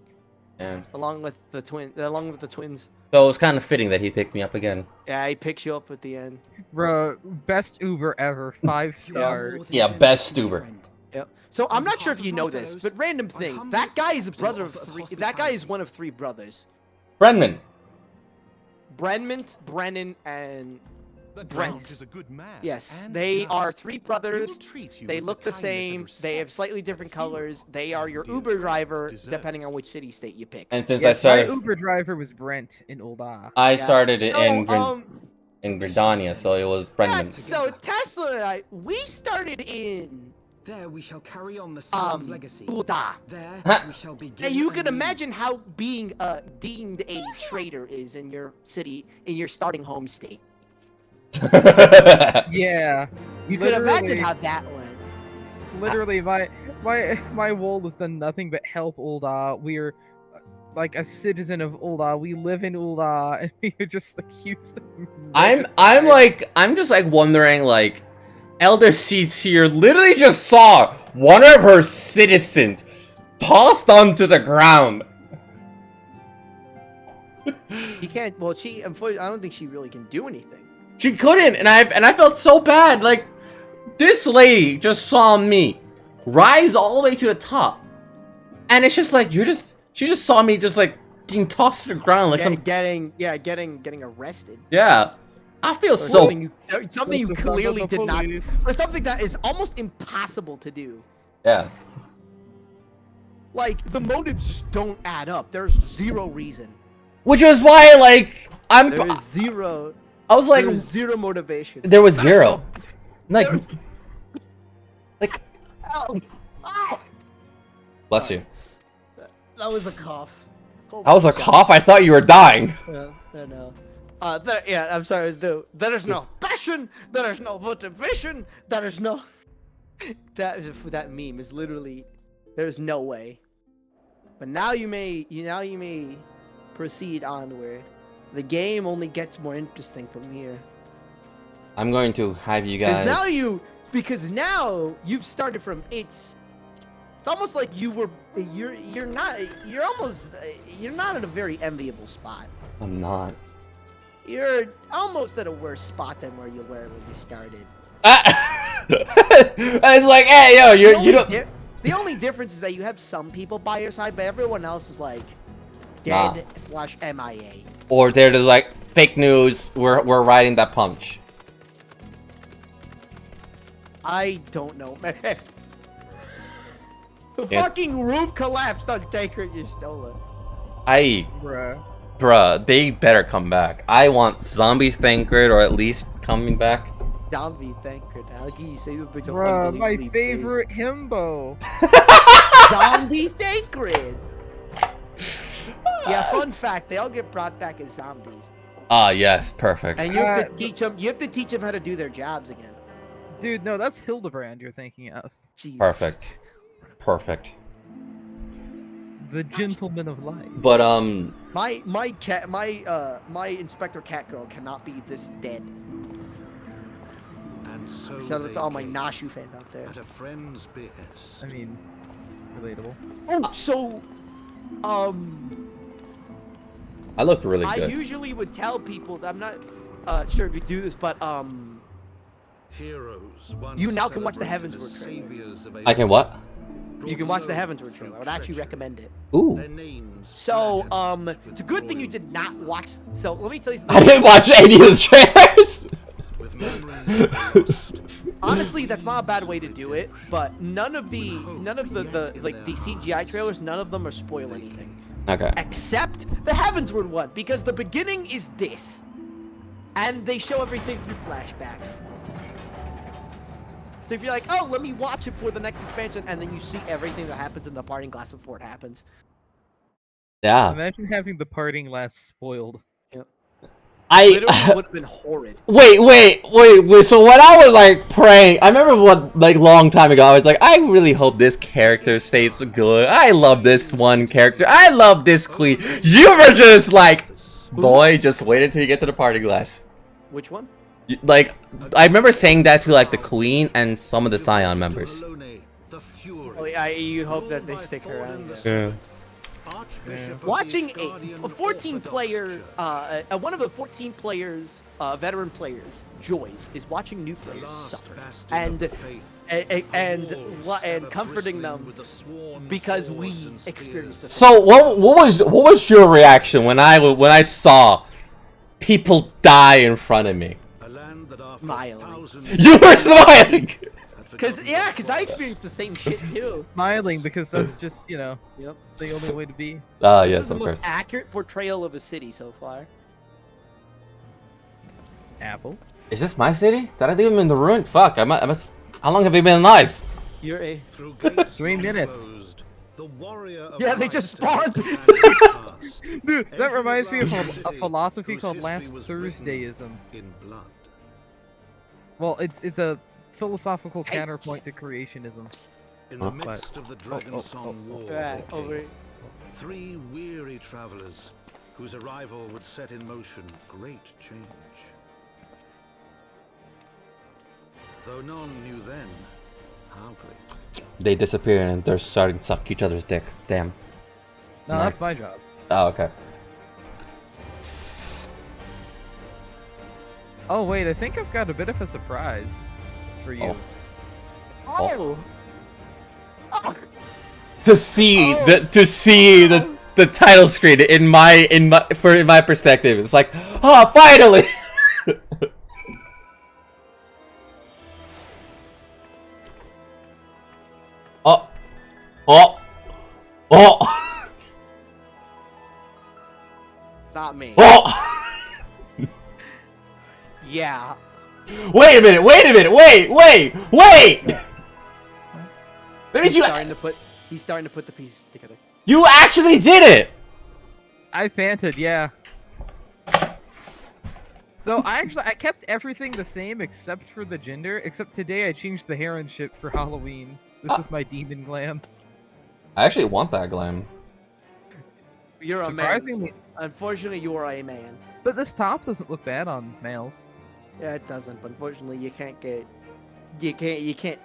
Yeah. along with the twins. So it was kind of fitting that he picked me up again. Yeah, he picks you up at the end. Bro, best Uber ever, 5 stars. Yeah, best Uber. Yep. So I'm not sure if you know this, but random thing. That guy is a brother of 3. That guy is one of 3 brothers. Brenman. Brennan, and Brent. is a good man. Yes, they are 3 brothers. They look the same. They have slightly different colors. They are your Uber driver, depending on which city state you pick. And since Yes, I started, my Uber driver was Brent in Ul'dah. I started it in in Gridania, so it was Brenman. So Tesla and I, we started in There we shall carry on the Scion's legacy. Ul'dah. There we shall begin. And you can anew. imagine how being deemed a traitor is in your city, in your starting home state. Yeah. You can imagine how that went. Literally, my role has done nothing but help Ul'dah. We're like a citizen of Ul'dah. We live in Ul'dah, and we are just accused of I'm just like wondering, like, Elder Seeds here literally just saw one of her citizens tossed onto the ground. She can't. Well, unfortunately, I don't think she really can do anything. She couldn't, and I felt so bad. Like, this lady just saw me rise all the way to the top, and it's just like she just saw me just like being tossed to the ground like getting arrested. Yeah, I feel something you clearly did not, or something that is almost impossible to do. Yeah. Like, the motives just don't add up. There's zero reason. Which was why, like, There is zero. I was like, there is zero motivation. There was zero. Like, Ow. Ow. Bless you. That was a cough. That was a cough? I thought you were dying. Yeah, I know. Yeah, I'm sorry. There is no passion. There is no motivation. There is no. That meme is literally. There's no way. But now you may proceed onward. The game only gets more interesting from here. I'm going to have you guys. Because now you've started from it's almost like you're not in a very enviable spot. I'm not. You're almost at a worse spot than where you were when you started. I was like, hey, yo, you don't. The only difference is that you have some people by your side, but everyone else is like dead / MIA. Or they're just like fake news. We're riding that punch. I don't know, man. The fucking roof collapsed on Tancred. You stole it. Bruh, they better come back. I want zombie Tancred, or at least coming back. Zombie Tancred. How can you say the bitch? Bruh, my favorite himbo. Zombie Tancred. Yeah, fun fact, they all get brought back as zombies. Ah, yes, perfect. And you have to teach them. You have to teach them how to do their jobs again. Dude, no, that's Hildebrand you're thinking of. Jesus. Perfect. The gentleman of light. But my Inspector Catgirl cannot be this dead. And so Shout out to all my Nashu fans out there. At a friend's behest. I mean, relatable. Oh, so, I look really I good. usually would tell people that I'm not sure if we do this, but Heroes you now can watch the Heavensward trailer. I can what? You can watch the Heavensward trailer. I would actually recommend it. Ooh. So, it's a good thing you did not watch. So, let me tell you something. I didn't watch any of the trailers. Honestly, that's not a bad way to do it, but none of the CGI trailers, none of them are spoil anything. Okay. Except the Heavensward one, because the beginning is this. And they show everything through flashbacks. So if you're like, oh, let me watch it for the next expansion, and then you see everything that happens in the parting glass before it happens. Yeah. Imagine having the parting glass spoiled. Yep. Literally would have been horrid. Wait. So when I was like praying, I remember long time ago, I was like, I really hope this character stays good. I love this one character. I love this queen. You were just like, boy, just wait until you get to the party glass. Which one? Like, I remember saying that to like the queen and some of the Scion members. Oh, yeah, you hope that they stick around. Yeah. Watching a 14-player, one of the 14 players, veteran players, joys is watching new players suffer and comforting them because we experienced this. So what was your reaction when I saw people die in front of me? Smiling. You were smiling. Cause I experienced the same shit too. Smiling because that's just, you know, yep, the only way to be. Ah, this yes, is the of most course. accurate portrayal of a city so far. Apple. Is this my city? Did I leave him in the ruin? Fuck, I must. How long have they been alive? You're a 3 minutes. Yeah, they just spawned. Dude, that reminds me of a philosophy called Last Thursdayism. Well, it's a philosophical counterpoint to creationism. In the midst of the Dragon Song War, over. Three weary travelers whose arrival would set in motion great change. Though none knew then how great. They disappear and they're starting to suck each other's dick. Damn. No, that's my job. Oh, okay. Oh wait, I think I've got a bit of a surprise for you. Oh. To see the title screen in my perspective, it's like, oh, finally. Oh. Oh. Oh. It's not me. Oh. Yeah. Wait a minute. Wait. He's starting to put the pieces together. You actually did it. I fanted, yeah. So I kept everything the same except for the gender. Except today I changed the hair and shit for Halloween. This is my demon glam. I actually want that glam. You're a Surprisingly- man. Unfortunately, you are a man. But this top doesn't look bad on males. Yeah, it doesn't. But unfortunately, you can't get. You can't.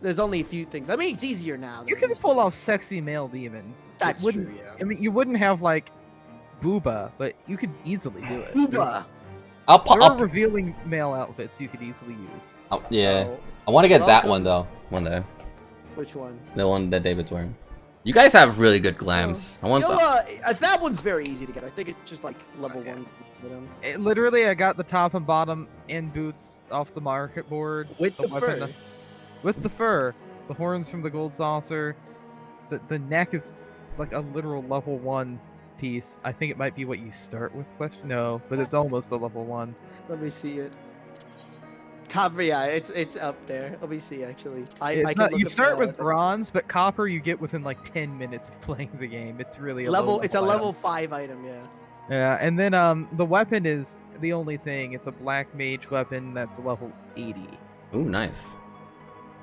There's only a few things. I mean, it's easier now. You can pull off sexy male demon. That's It wouldn't- true, yeah. I mean, you wouldn't have like Booba, but you could easily do it. Booba. There are revealing male outfits you could easily use. Oh, yeah. I want to get that Welcome. one though. One day. Which one? The one that David's wearing. You guys have really good glams. I want That one's very easy to get. I think it's just like level 1. Literally, I got the top and bottom and boots off the market board. With the weapon- fur. With the fur. The horns from the gold saucer. The neck is like a literal level 1 piece. I think it might be what you start with. Question? No, but it's almost a level 1. Let me see it. Copper, yeah, it's up there. Let me see, actually. You start with bronze, but copper you get within like 10 minutes of playing the game. It's really a level. It's a item. level 5 item, yeah. Yeah, and then the weapon is the only thing. It's a black mage weapon that's level 80. Ooh, nice.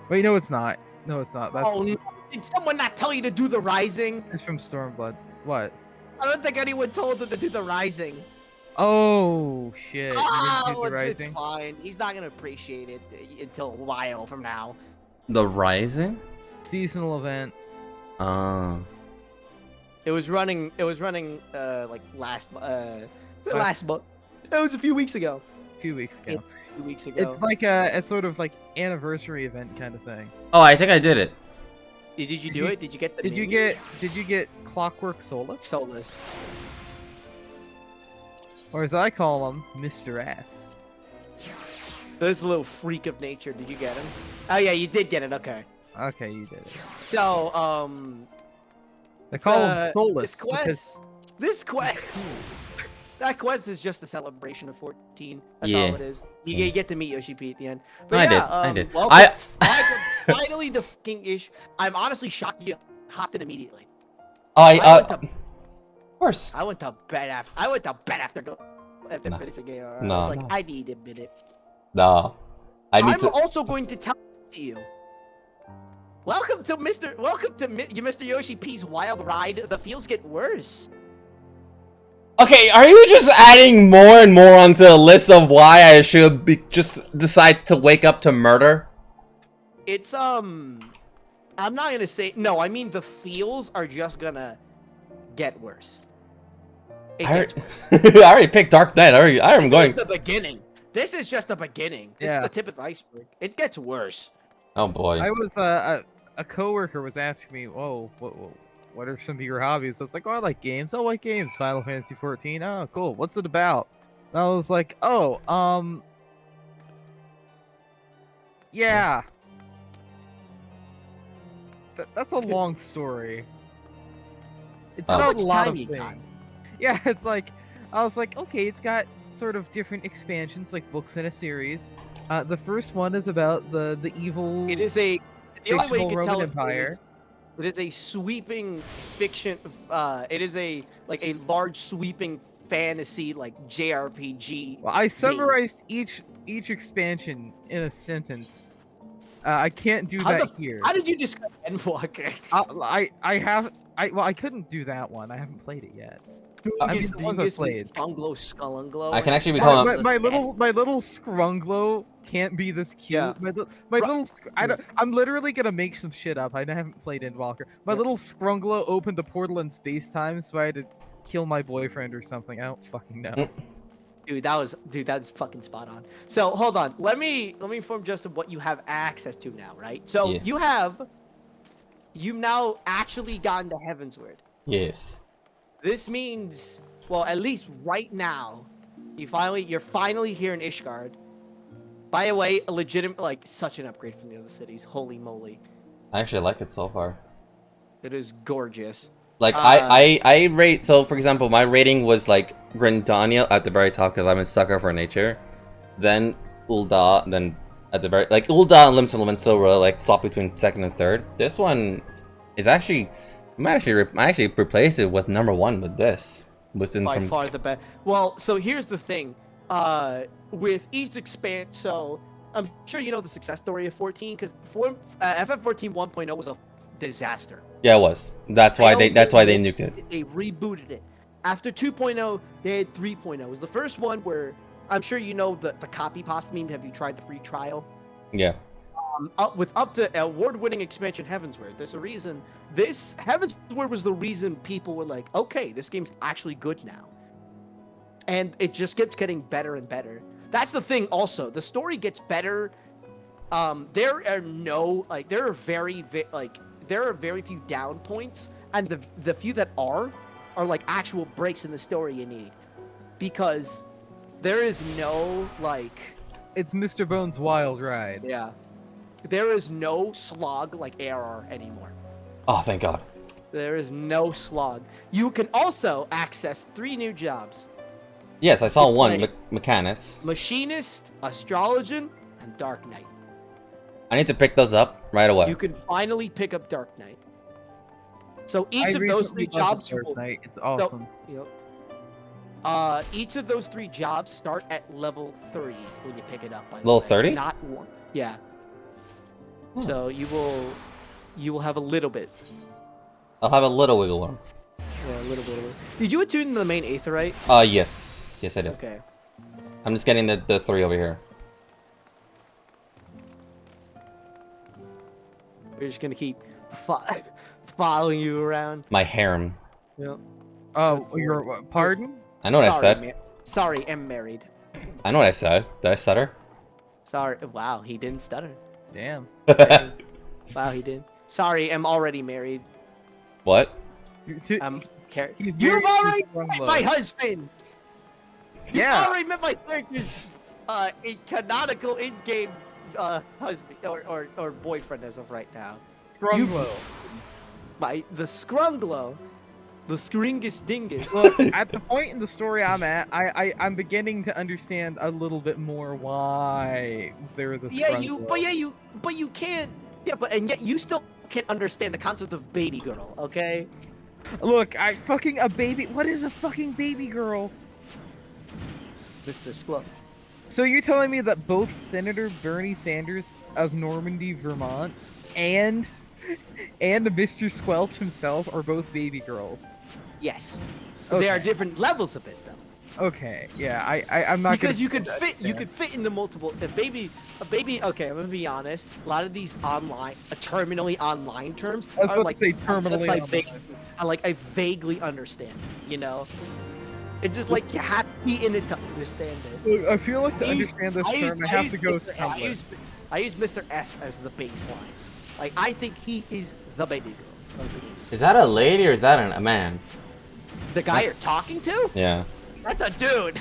Wait, no, it's not. No, it's not. That's Oh, no. Did someone not tell you to do the rising? it's from Stormblood. What? I don't think anyone told him to do the rising. Oh shit! You Oh, didn't do the it's rising? fine. He's not gonna appreciate it until a while from now. The Rising? Seasonal event. It was running. Like last. Last month. It was a few weeks ago. A few weeks ago. A few weeks ago. It's like a sort of like anniversary event kind of thing. Oh, I think I did it. Did you do it? Did you get the? Did you get Clockwork Solus? Solus. Or as I call him, Mr. Ass. This little freak of nature. Did you get him? Oh yeah, you did get it. Okay. Okay, you did it. So They call him Solus. This quest. That quest is just a celebration of 14. That's Yeah. all it is. You get to meet Yoshi P at the end. But I yeah, did. Welcome, finally the fucking ish. I'm honestly shocked you hopped in immediately. Of course. I went to bed after. After finishing the game. I No, was like, no. I need a minute. No. I'm I'm also going to tell you. Welcome to Mr. Yoshi P's wild ride. The feels get worse. Okay, are you just adding more and more onto the list of why I should just decide to wake up to murder? It's I'm not gonna say no. I mean the feels are just gonna get worse. I already picked Dark Knight. I'm going. This is the beginning. This is just the beginning. This Yeah. is the tip of the iceberg. It gets worse. Oh boy. I was a coworker was asking me, "Oh, what are some of your hobbies?" I was like, "Oh, I like games. Oh, what games? Final Fantasy 14. Oh, cool. What's it about?" And I was like, "Oh, yeah." That's a long story. It's How about much a lot time of you things. got? Yeah, it's like I was like, okay, it's got sort of different expansions, like books in a series. The first one is about the evil. It is a. The only way you fictional can Roman tell Empire. it is a sweeping fiction. It is a large sweeping fantasy like JRPG. Well, I game. summarized each expansion in a sentence. I can't do that here. How did you describe Endwalker? I couldn't do that one. I haven't played it yet. I mean, the ones I've played. Scunglo, Skullunglo. I can actually become my little Scrunglo can't be this cute. Yeah. My little I'm literally gonna make some shit up. I haven't played Endwalker. My little Scrunglo opened a portal in space time, so I had to kill my boyfriend or something. I don't fucking know. Dude, that was fucking spot on. So hold on, let me inform Justin what you have access to now, right? So Yeah. you've now actually gotten to Heavensward. Yes. This means, well, at least right now, you're finally here in Ishgard. By the way, a legitimate, like, such an upgrade from the other cities. Holy moly. I actually like it so far. It is gorgeous. Like, I rate, so for example, my rating was like Grindania at the very top because I'm a sucker for nature. Then Ul'dah, then at the very, like, Ul'dah and Limsa Lominsa were like swap between second and third. This one is actually, I actually replace it with #1 with this. By far the best. Well, so here's the thing. With each expansion, so I'm sure you know the success story of 14, because FF14 1.0 was a disaster. Yeah, it was. That's why they nuked it. They rebooted it. After 2.0, they had 3.0. It was the first one where I'm sure you know the copy pasta meme. Have you tried the free trial? Yeah. With up to award-winning expansion Heavensward, there's a reason. This Heavensward was the reason people were like, okay, this game's actually good now. And it just kept getting better and better. That's the thing also. The story gets better. There are very few down points, and the few that are like actual breaks in the story you need. Because there is no, like... It's Mr. Bones' wild ride. Yeah. There is no slog like ARR anymore. Oh, thank God. There is no slog. You can also access 3 new jobs. Yes, I saw one, Mechanist. Machinist, Astrologian, and Dark Knight. I need to pick those up right away. You can finally pick up Dark Knight. So each of those 3 jobs will... It's awesome. Each of those 3 jobs start at level 30 when you pick it up. By level the way. 30? Not 1. Yeah. So you will have a little bit. I'll have a little wiggle room. Yeah, a little bit of it. Did you attune the main Aetherite? Yes. Yes, I did. Okay. I'm just getting the 3 over here. We're just gonna keep following you around. My harem. Yep. Oh, your pardon? I know what I said. Sorry, I'm married. I know what I said. Did I stutter? Sorry. Wow, he didn't stutter. Damn. Wow, he did. Sorry, I'm already married. What? You've already met my husband! Yeah. You've already met my character's canonical in-game husband or boyfriend as of right now. Scrunglow. The Scrunglow. The Scringus Dingus. Look, at the point in the story I'm at, I'm beginning to understand a little bit more why they're the Scrunglow. But you can't. Yeah, and yet you still can't understand the concept of baby girl, okay? Look, a baby. What is a fucking baby girl? Mr. Squub. So you're telling me that both Senator Bernie Sanders of Normandy, Vermont, and Mr. Squelch himself are both baby girls? Yes. Okay. There are different levels of it, though. Okay, yeah, I'm not because gonna you could fit in the multiple. A baby. Okay, I'm gonna be honest. A lot of these terminally online terms are like concepts I vaguely understand. You know, it's just like you have to be in it to understand it. Look, I feel like to understand this term, I have to go to Tumblr. I use Mr. S as the baseline. Like I think he is the baby girl. Is that a lady or is that a man? The guy you're talking to? Yeah. That's a dude.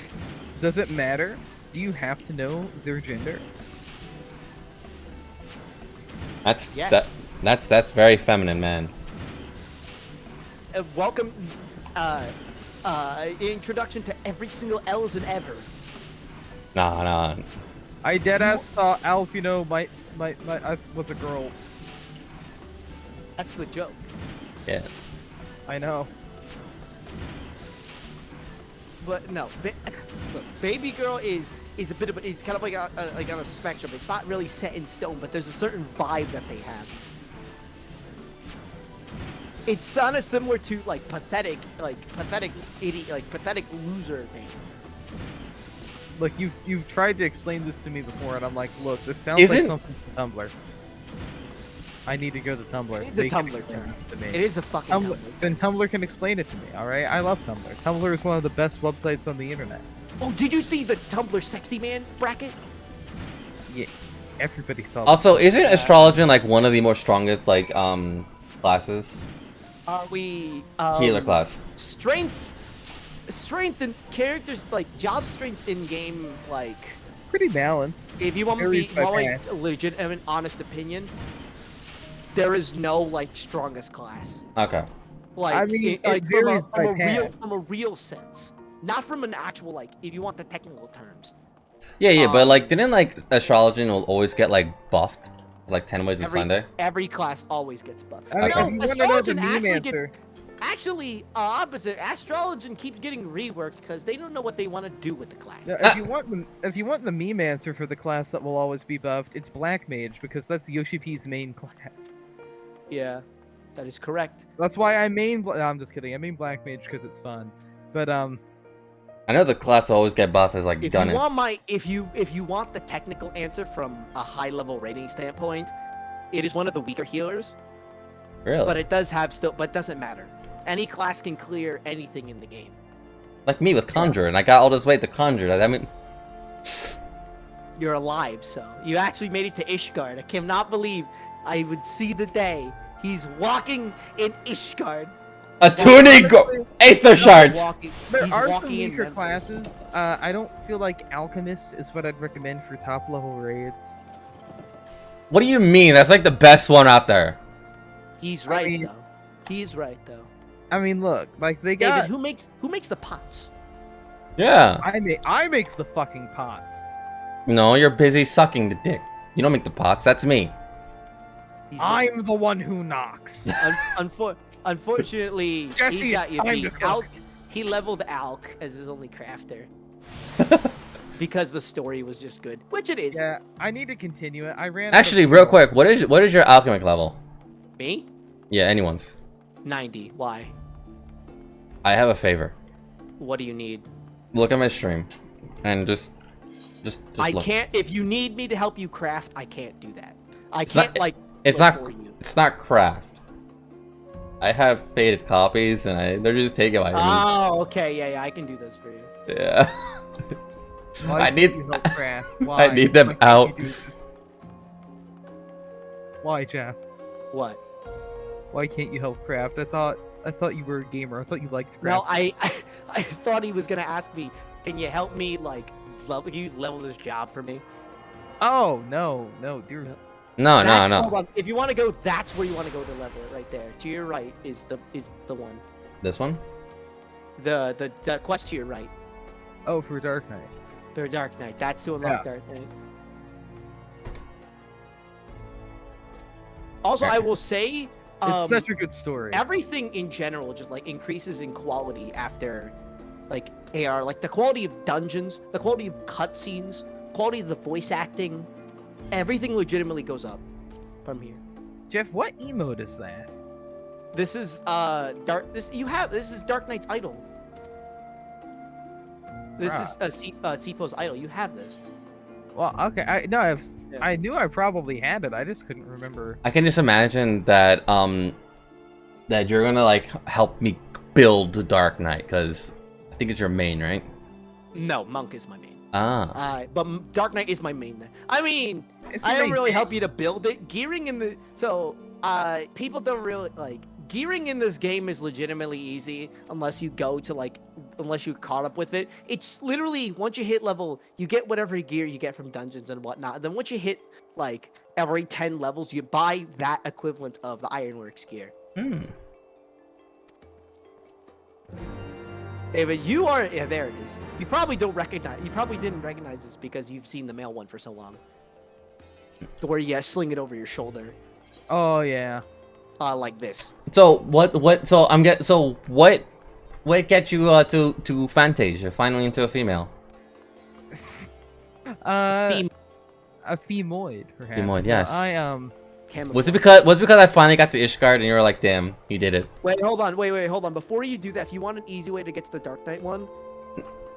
Does it matter? Do you have to know their gender? That's very feminine, man. Welcome, introduction to every single L's and ever. Nah. I deadass thought Alfino might was a girl. That's the joke. Yes. I know. But no, look, baby girl is a bit of it's kind of like on a spectrum. It's not really set in stone, but there's a certain vibe that they have. It's kind of similar to pathetic idiot, pathetic loser thing. Look, you've tried to explain this to me before, and I'm like, look, this sounds like something from Tumblr. I need to go to Tumblr. It's a Tumblr term. It is a fucking Tumblr. Then Tumblr can explain it to me, alright? I love Tumblr. Tumblr is one of the best websites on the internet. Oh, did you see the Tumblr sexy man bracket? Yeah, everybody saw. Also, isn't astrology like one of the more strongest like classes? Are we Healer class. Strength and characters like job strengths in game like pretty balanced. If you want me to Varies be by more like path. a legitimate, honest opinion, there is no like strongest class. Okay. Like, I mean, like it varies by path. from a real sense, not from an actual like. If you want the technical terms. Yeah, but like, didn't like astrology will always get like buffed, like 10 ways to Sunday? Every class always gets buffed. I mean, Okay. if you wanna know the Astrology meme actually answer, gets. Actually, opposite. Astrology keeps getting reworked because they don't know what they want to do with the class. no, if you want the meme answer for the class that will always be buffed, it's Black Mage because that's Yoshi P's main class. Yeah, that is correct. That's why I main. No, I'm just kidding. I main Black Mage because it's fun. But I know the class will always get buffed as like If Dunnis. you want if you want the technical answer from a high level rating standpoint, it is one of the weaker healers. Really? But it does have but it doesn't matter. Any class can clear anything in the game. Like me with Conjure, and I got all this way to Conjure. I mean, You're alive, so you actually made it to Ishgard. I cannot believe I would see the day he's walking in Ishgard. a tuning Aether Shards! there He's are some walking in weaker Memphis. classes. I don't feel like Alchemist is what I'd recommend for top level raids. What do you mean? That's like the best one out there. He's right though. He's right though. I mean, look, like they David, got. who makes the pots? Yeah. I make the fucking pots. No, you're busy sucking the dick. You don't make the pots. That's me. I'm the one who knocks. Unfortunately, Jesse, he got it's you time beat. to cook. Alk, he leveled Alk as his only crafter. Because the story was just good, which it is. Yeah, I need to continue it. I ran. out of Actually, real quick, what is your alchemic level? Me? Yeah, anyone's. 90. Why? I have a favor. What do you need? Look at my stream, and just I look. can't. If you need me to help you craft, I can't do that. I It's can't not, like. It's look not. for you. It's not craft. I have faded copies, and they're just taken by me. Oh, okay. Yeah, I can do this for you. Yeah. Why I need. can't you help craft? I Why? need them Why can't you out. do this? Why, Jeff? What? Why can't you help craft? I thought you were a gamer. I thought you liked craft. No, I thought he was gonna ask me, can you help me like can you level this job for me? Oh no, dear. No. Hold on. If you want to go, that's where you want to go to level it right there. To your right is the one. This one? The quest to your right. Oh, for Dark Knight. For Dark Knight. That's to unlock Yeah. Dark Knight. Also, I will say, It's such a good story. everything in general just like increases in quality after like AR. Like the quality of dungeons, the quality of cutscenes, quality of the voice acting, everything legitimately goes up from here. Jeff, what emote is that? This is this is Dark Knight's idol. This is Sipo's idol. You have this. Well, okay. I knew I probably had it. I just couldn't remember. I can just imagine that that you're gonna like help me build the Dark Knight, because I think it's your main, right? No, Monk is my main. Ah. But Dark Knight is my main. I mean, It's I your don't main really thing. help you to build it. Gearing in the people don't really like gearing in this game is legitimately easy unless you go to unless you're caught up with it. It's literally once you hit level, you get whatever gear you get from dungeons and whatnot. And then once you hit like every 10 levels, you buy that equivalent of the Ironworks gear. David, you are there it is. You probably didn't recognize this because you've seen the male one for so long. Where you sling it over your shoulder. Oh yeah. Like this. So what gets you to Fantasia, finally into a female? A femoid, perhaps. Femoid, yes. Was it because I finally got to Ishgard and you were like, damn, you did it? Wait, hold on. Before you do that, if you want an easy way to get to the Dark Knight one,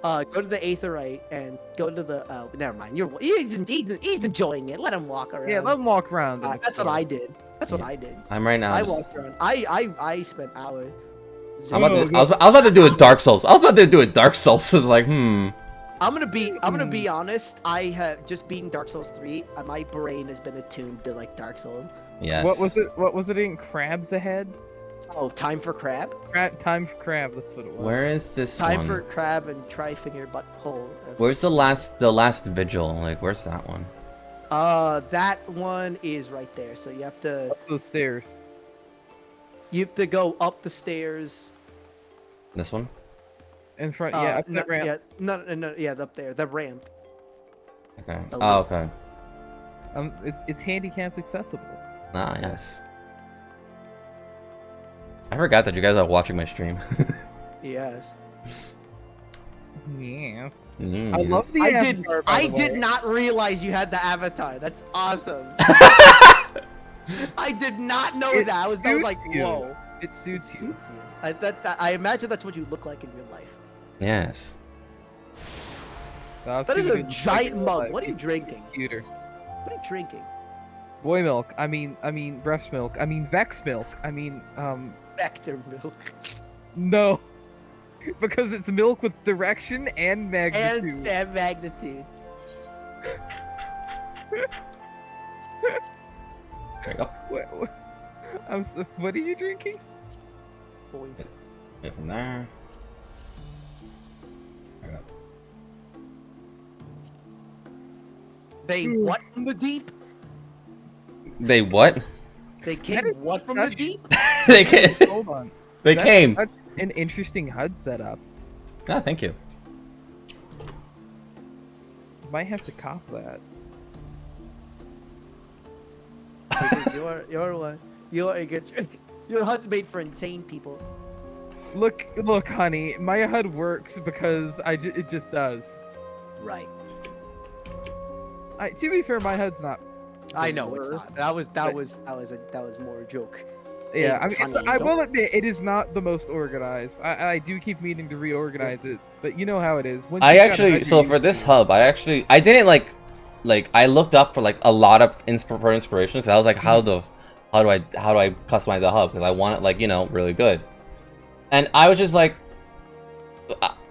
go to the Aetherite and go to the. Never mind. He's enjoying it. Let him walk around. Yeah, let him walk around. That's what I did. What I did. I'm right now. I walked around. I spent hours. I was about to do a Dark Souls. I was like, I'm gonna be honest. I have just beaten Dark Souls 3. My brain has been attuned to like Dark Souls. Yes. What was it in Crabs Ahead? Oh, Time for Crab. Time for Crab. That's what it was. Where is this Time one? for Crab and try finger butthole. Where's the last vigil? Like, where's that one? That one is right there. So you have to up the stairs. You have to go up the stairs. This one? In front, yeah, up that ramp. Yeah, no, yeah, up there, the ramp. Okay. Oh, okay. It's handicap accessible. Ah, yes. I forgot that you guys are watching my stream. Yes. Yes. Mm. I love the avatar, I did not realize you had the avatar. That's awesome. I did not know that. I was like, whoa. It suits you. I imagine that's what you look like in real life. Yes. That is a giant mug. What are you drinking? Computer. What are you drinking? Boy milk. I mean breast milk. I mean Vex milk. I mean Vector milk. No. Because it's milk with direction and magnitude. And magnitude. There you go. What are you drinking? Get from there. There you go. They what from the deep? They what? They came what from the deep? They came. Hold on. They came. Such an interesting HUD setup. Ah, thank you. Might have to cop that. Because your HUD's made for insane people. Look, honey, my HUD works because it just does. Right. To be fair, my HUD's not. I know it's not. That was more a joke. Yeah, I mean, I will admit it is not the most organized. I do keep meaning to reorganize it, but you know how it is. I actually, so for this hub, I didn't like I looked up for like a lot of inspiration because I was like, how do I customize the hub, because I want it like, you know, really good. And I was just like,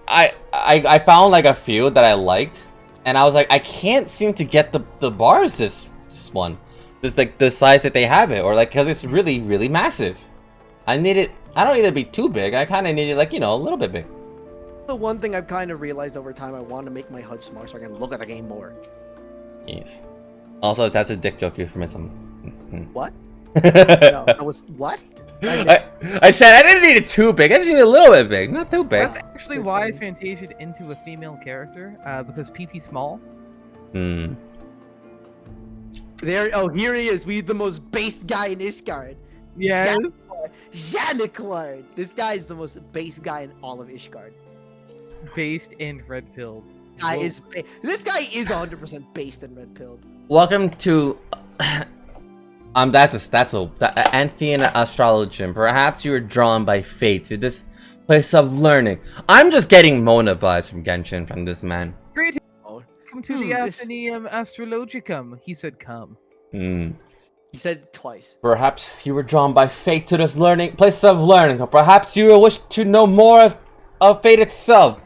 I found like a few that I liked, and I was like, I can't seem to get the bars this one. This like the size that they have it, or like, because it's really, really massive. I don't need it to be too big. I kind of need it like, you know, a little bit big. The one thing I've kind of realized over time, I want to make my HUD smaller so I can look at the game more. Yes. Also, that's a dick joke, you for missing. What? No, that was what? I said I didn't need it too big. I just need it a little bit big, not too big. That's actually why I fantasied into a female character, because PP small. Hmm. There, oh, here he is. We the most based guy in Ishgard. Yes. Janiquard. This guy is the most based guy in all of Ishgard. Based and red pilled. This guy is 100% based and red pilled. Welcome to that's Anthean Astrologian. Perhaps you were drawn by fate to this place of learning. I'm just getting Mona vibes from Genshin from this man. Greetings. Come to the Athenaeum Astrologicum. He said come. He said it twice. Perhaps you were drawn by fate to this place of learning, or perhaps you wish to know more of fate itself.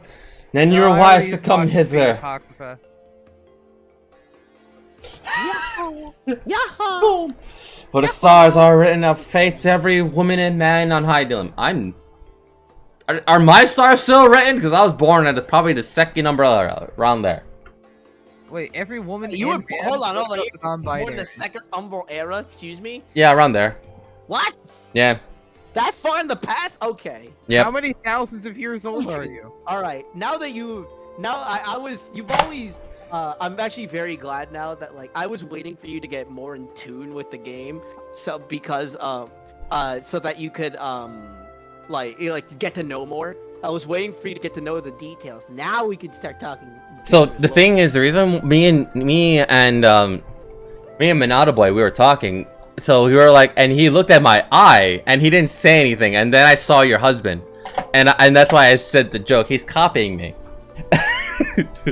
Then you were wise to come hither. Yahoo! For the stars are written of fates, every woman and man on high. Dylan, are my stars still written? Because I was born at probably the second umbrella around there. Wait, every woman. You were hold on. Non-binary. Born in the second Umbral era. Excuse me. Yeah, around there. What? Yeah. That far in the past? Okay. Yeah. How many thousands of years old are you? All right. You've always. I'm actually very glad now that like I was waiting for you to get more in tune with the game, so because so that you could get to know more. I was waiting for you to get to know the details. Now we can start talking. So the thing is, the reason me and Minato Boy, we were talking. So we were like, and he looked at my eye, and he didn't say anything. And then I saw your husband, and that's why I said the joke. He's copying me.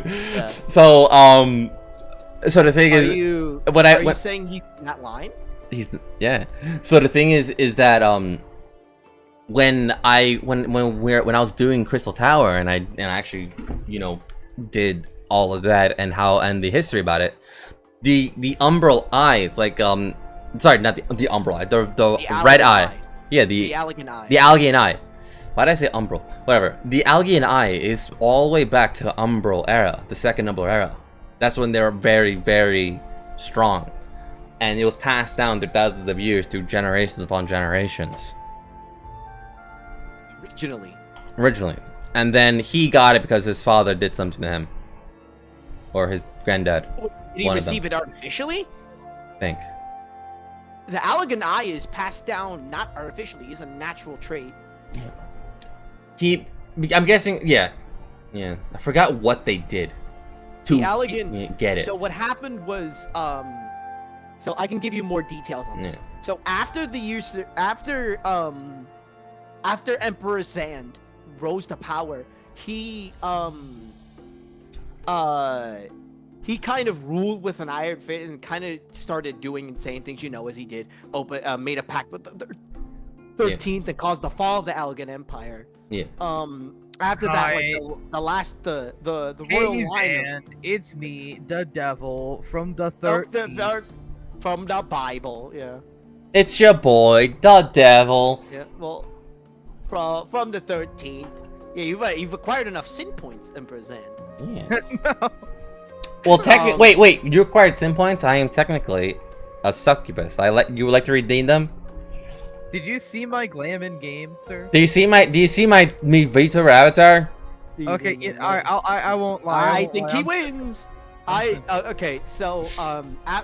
Yeah. So the thing is, are you saying he's in that line? Yeah. So the thing is that when I was doing Crystal Tower, and I actually, you know, did all of that and the history about it. The umbral eyes, like sorry, not the umbral eye, the red eye. Yeah, the Allegan eye. The Allegan eye. Why did I say umbral? Whatever. The Allegan eye is all the way back to the umbral era, the second umbral era. That's when they were very, very strong, and it was passed down through thousands of years, through generations upon generations. Originally, and then he got it because his father did something to him, or his granddad. Did he receive it artificially? I think. The Allegan eye is passed down not artificially; it's a natural trait. I'm guessing, yeah. I forgot what they did to get it. So what happened was, so I can give you more details on this. So after the years, after Emperor Zand rose to power, he kind of ruled with an iron fist and kind of started doing insane things, as he did. Made a pact with the 13th and caused the fall of the Allegan Empire. Yeah. After that, the royal line. It's me, the devil from the 13th. From the Bible, yeah. It's your boy, the devil. Yeah. Well, from the 13th. Yeah, you've acquired enough sin points, Emperor Zand. Yeah. No. Well, technically, wait. You acquired sin points. I am technically a succubus. You would like to redeem them? Did you see my glam in game, sir? Do you see my me Vito avatar? Okay, I won't lie. I think he wins. Okay, so I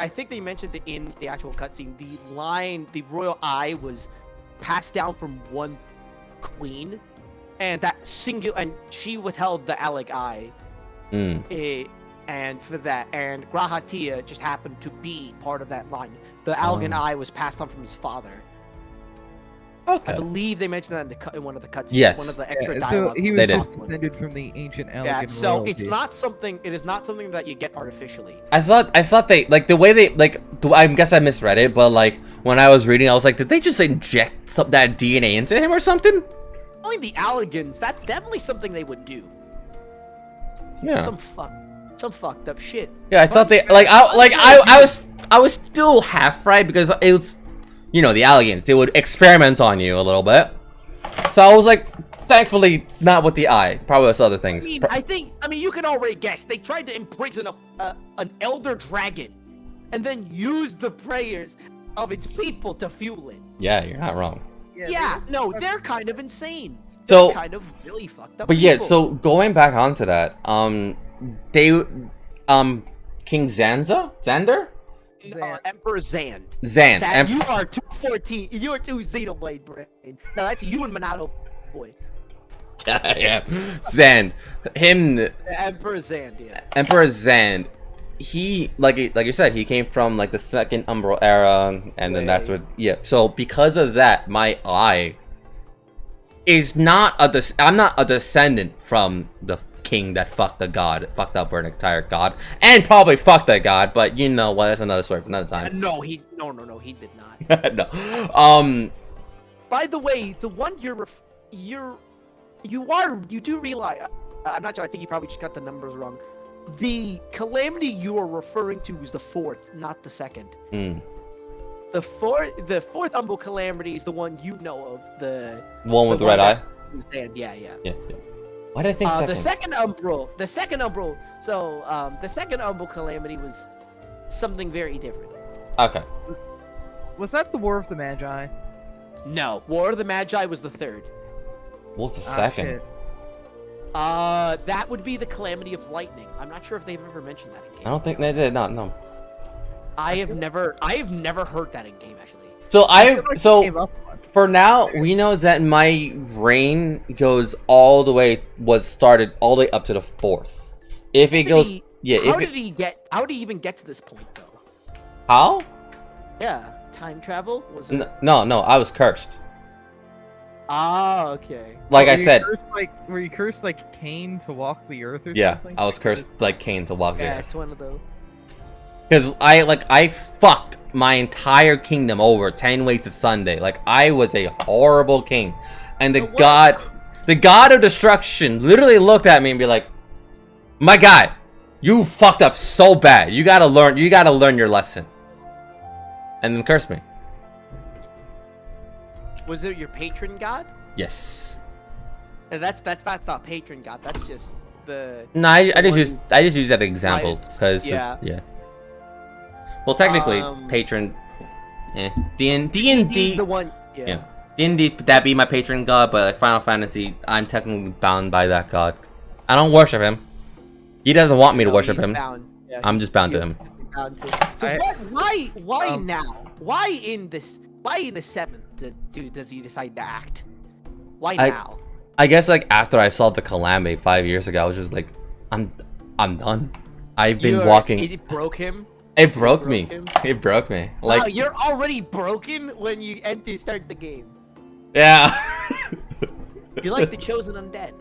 think they mentioned it in the actual cutscene. The royal eye was passed down from one queen, and and she withheld the Alec eye. And for that, and Grahatia just happened to be part of that line. The Allegan eye was passed on from his father. Okay. I believe they mentioned that in one of the cutscenes. Yes. One of the extra dialogue. So he was just descended from the ancient Allegan royalty. So it's not something. It is not something that you get artificially. I thought they the way they I guess I misread it, but when I was reading, I was like, did they just inject that DNA into him or something? Only the Allegans. That's definitely something they would do. Yeah. Some fucked up shit. Yeah, I thought they I was still half right because it was, the Allegans, they would experiment on you a little bit. So I was like, thankfully not with the eye. Probably with other things. I mean, you can already guess. They tried to imprison an elder dragon, and then use the prayers of its people to fuel it. Yeah, you're not wrong. They're kind of insane. So they're kind of really fucked up. But people. yeah, so going back onto that, King Xander? Emperor Zand. Zand. You are 214. You are 2 Xenoblade brain. No, that's you and Monado boy. Yeah. Zand. Him. Emperor Zand, yeah. Emperor Zand. He, like you said, he came from the second Umbral era, and then that's what. Yeah. So because of that, my eye is not I'm not a descendant from the king that fucked up for an entire god, and probably fucked that god, but that's another story for another time. No, he did not. No. By the way, the one you do realize, I'm not sure, I think you probably just got the numbers wrong. The calamity you are referring to is the 4th, not the 2nd. The fourth Umbral calamity is the one you know of. The one with the red eye? Yeah. Why did I think second? The second Umbral. So, the second Umbral calamity was something very different. Okay. Was that the War of the Magi? No, War of the Magi was the 3rd. What's the second? Shit. That would be the Calamity of Lightning. I'm not sure if they've ever mentioned that in game. I don't think they did. No. I have never heard that in game actually. So for now, we know that my reign goes all the way started all the way up to the 4th. If it goes, How did he even get to this point though? How? Yeah, time travel was it? No, I was cursed. Ah, okay. Like I said, were you cursed like Cain to walk the earth or something? Yeah, I was cursed like Cain to walk the earth. Yeah, it's one of those. Because I fucked my entire kingdom over 10 ways to Sunday. I was a horrible king. And the god of destruction literally looked at me and be like, My guy, you fucked up so bad. You gotta learn your lesson. And then curse me. Was it your patron god? Yes. And that's not patron god. That's just the. No, I just use that example because yeah. Well, technically, patron. D&D. The one. Yeah. D&D, that be my patron god, but like Final Fantasy, I'm technically bound by that god. I don't worship him. He doesn't want me to worship him. Yeah, I'm just bound to him. Bound to him. So why now? Why in the 7th does he decide to act? Why now? I guess like after I saw the calamity 5 years ago, I was just like, I'm done. I've been walking. It broke him. It broke me. It broke me. Like wow, you're already broken when you start the game. Yeah. You're like the chosen undead.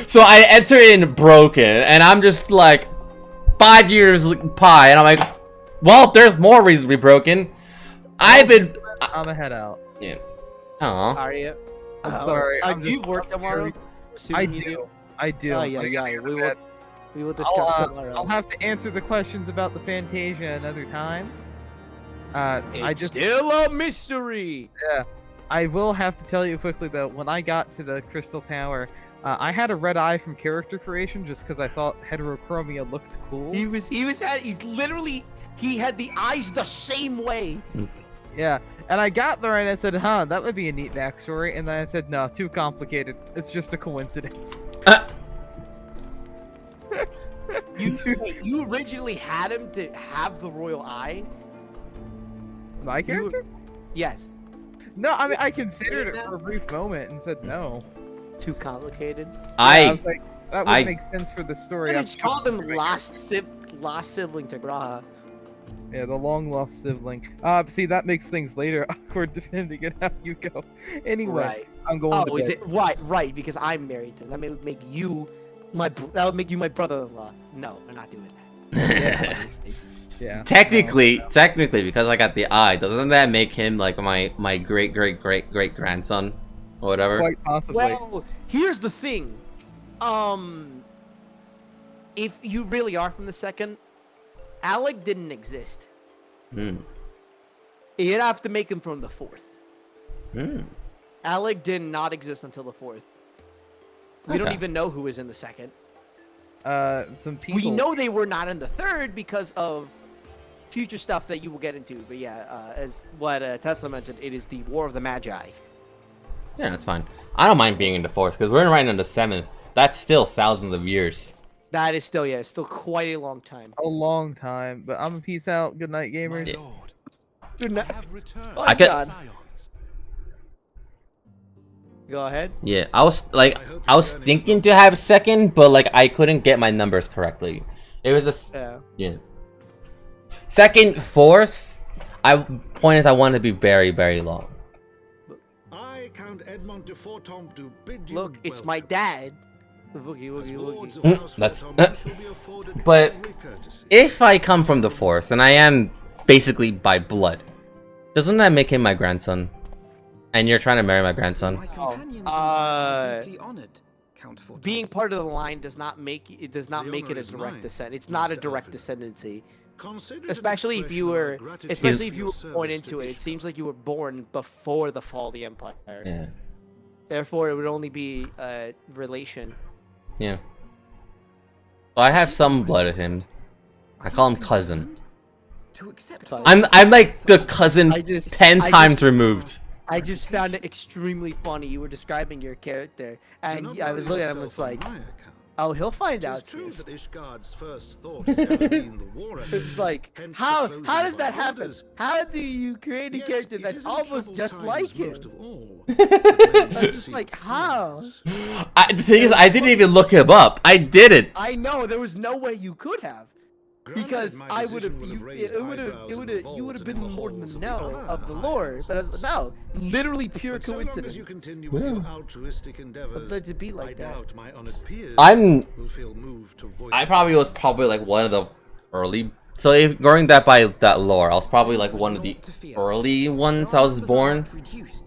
So I enter in broken, and I'm just like 5 years pie, and I'm like, well, there's more reasons to be broken. I'm a head out. Yeah. Aw. Are you? I'm sorry. Do you work tomorrow? I do. I do. Oh, yeah. We will discuss tomorrow. I'll have to answer the questions about the Fantasia another time. It's still a mystery. Yeah. I will have to tell you quickly though, when I got to the Crystal Tower, I had a red eye from character creation just because I thought heterochromia looked cool. He had the eyes the same way. Yeah, and I got there and I said, huh, that would be a neat backstory. And then I said, no, too complicated. It's just a coincidence. You originally had him to have the royal eye? My character? Yes. No, I mean, I considered it for a brief moment and said no. Too complicated? I was like, that would make sense for the story. I just called him lost sibling to Graha. Yeah, the long lost sibling. See, that makes things later awkward depending on how you go. Anyway, right. I'm going to bed. Is it right? Because I'm married to him. That would make you my brother-in-law. No, I'm not doing that. Yeah. Technically, because I got the eye, doesn't that make him like my great grandson or whatever? Quite possibly. Well, here's the thing. If you really are from the 2nd, Alec didn't exist. You'd have to make him from the 4th. Alec did not exist until the 4th. We don't even know who was in the 2nd. Some people. We know they were not in the 3rd because of future stuff that you will get into. But yeah, as what Tesla mentioned, it is the War of the Magi. Yeah, that's fine. I don't mind being in the 4th because we're right in the 7th. That's still thousands of years. That is still, still quite a long time. A long time, but I'm a peace out. Good night, gamers. Good night. Oh, I could. Go ahead. Yeah, I was thinking to have 2nd, but like I couldn't get my numbers correctly. It was a 2nd, 4th. Point is, I want to be very, very long. I Count Edmond de Fortom to bid you Look, it's my dad. The Woogie. That's. But if I come from the 4th, and I am basically by blood, doesn't that make him my grandson? And you're trying to marry my grandson? Being part of the line does not make it a direct descent. It's not a direct descendancy. Especially if you were born into it. It seems like you were born before the fall of the Empire. Yeah. Therefore, it would only be a relation. Yeah. Well, I have some blood of him. I call him cousin. I'm like the cousin 10 times removed. I just found it extremely funny. You were describing your character, and I was looking at him, was like, oh, he'll find out soon. It's like, how does that happen? How do you create a character that's almost just like him? It's just like, how? The thing is, I didn't even look him up. I did it. I know, there was no way you could have. Because I would have, you would have been more than the know of the lore. But no, literally pure coincidence. But to be like that, I probably was like one of the early. So if going that by that lore, I was probably like one of the early ones. I was born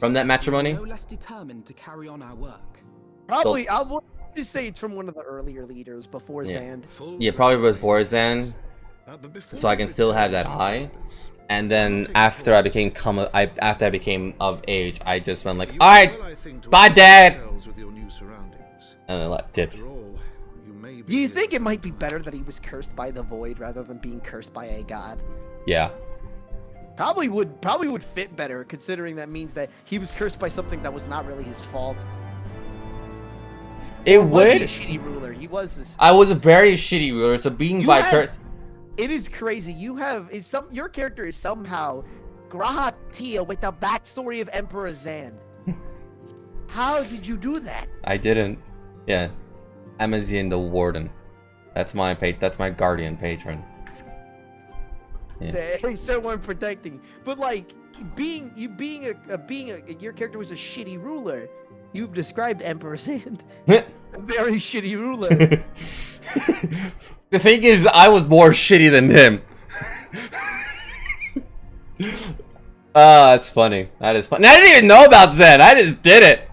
from that matrimony. Probably, Just say it's from one of the earlier leaders before Zand. Yeah, probably before Zand. So I can still have that eye. And then after I became after I became of age, I just went like, alright, bye dad! And then like dipped. Do you think it might be better that he was cursed by the void rather than being cursed by a god? Yeah. Probably would fit better, considering that means that he was cursed by something that was not really his fault. It Or was he would. a shitty ruler. He was this. I was a very shitty ruler, so being by curse. It is crazy. Your character is somehow Grahatia with the backstory of Emperor Zand. How did you do that? I didn't. Yeah. Amazian the Warden. That's my guardian patron. Yeah. There's someone protecting. But like your character was a shitty ruler. You've described Emperor Zand. A very shitty ruler. The thing is, I was more shitty than him. That's funny. That is funny. I didn't even know about Zen. I just did it.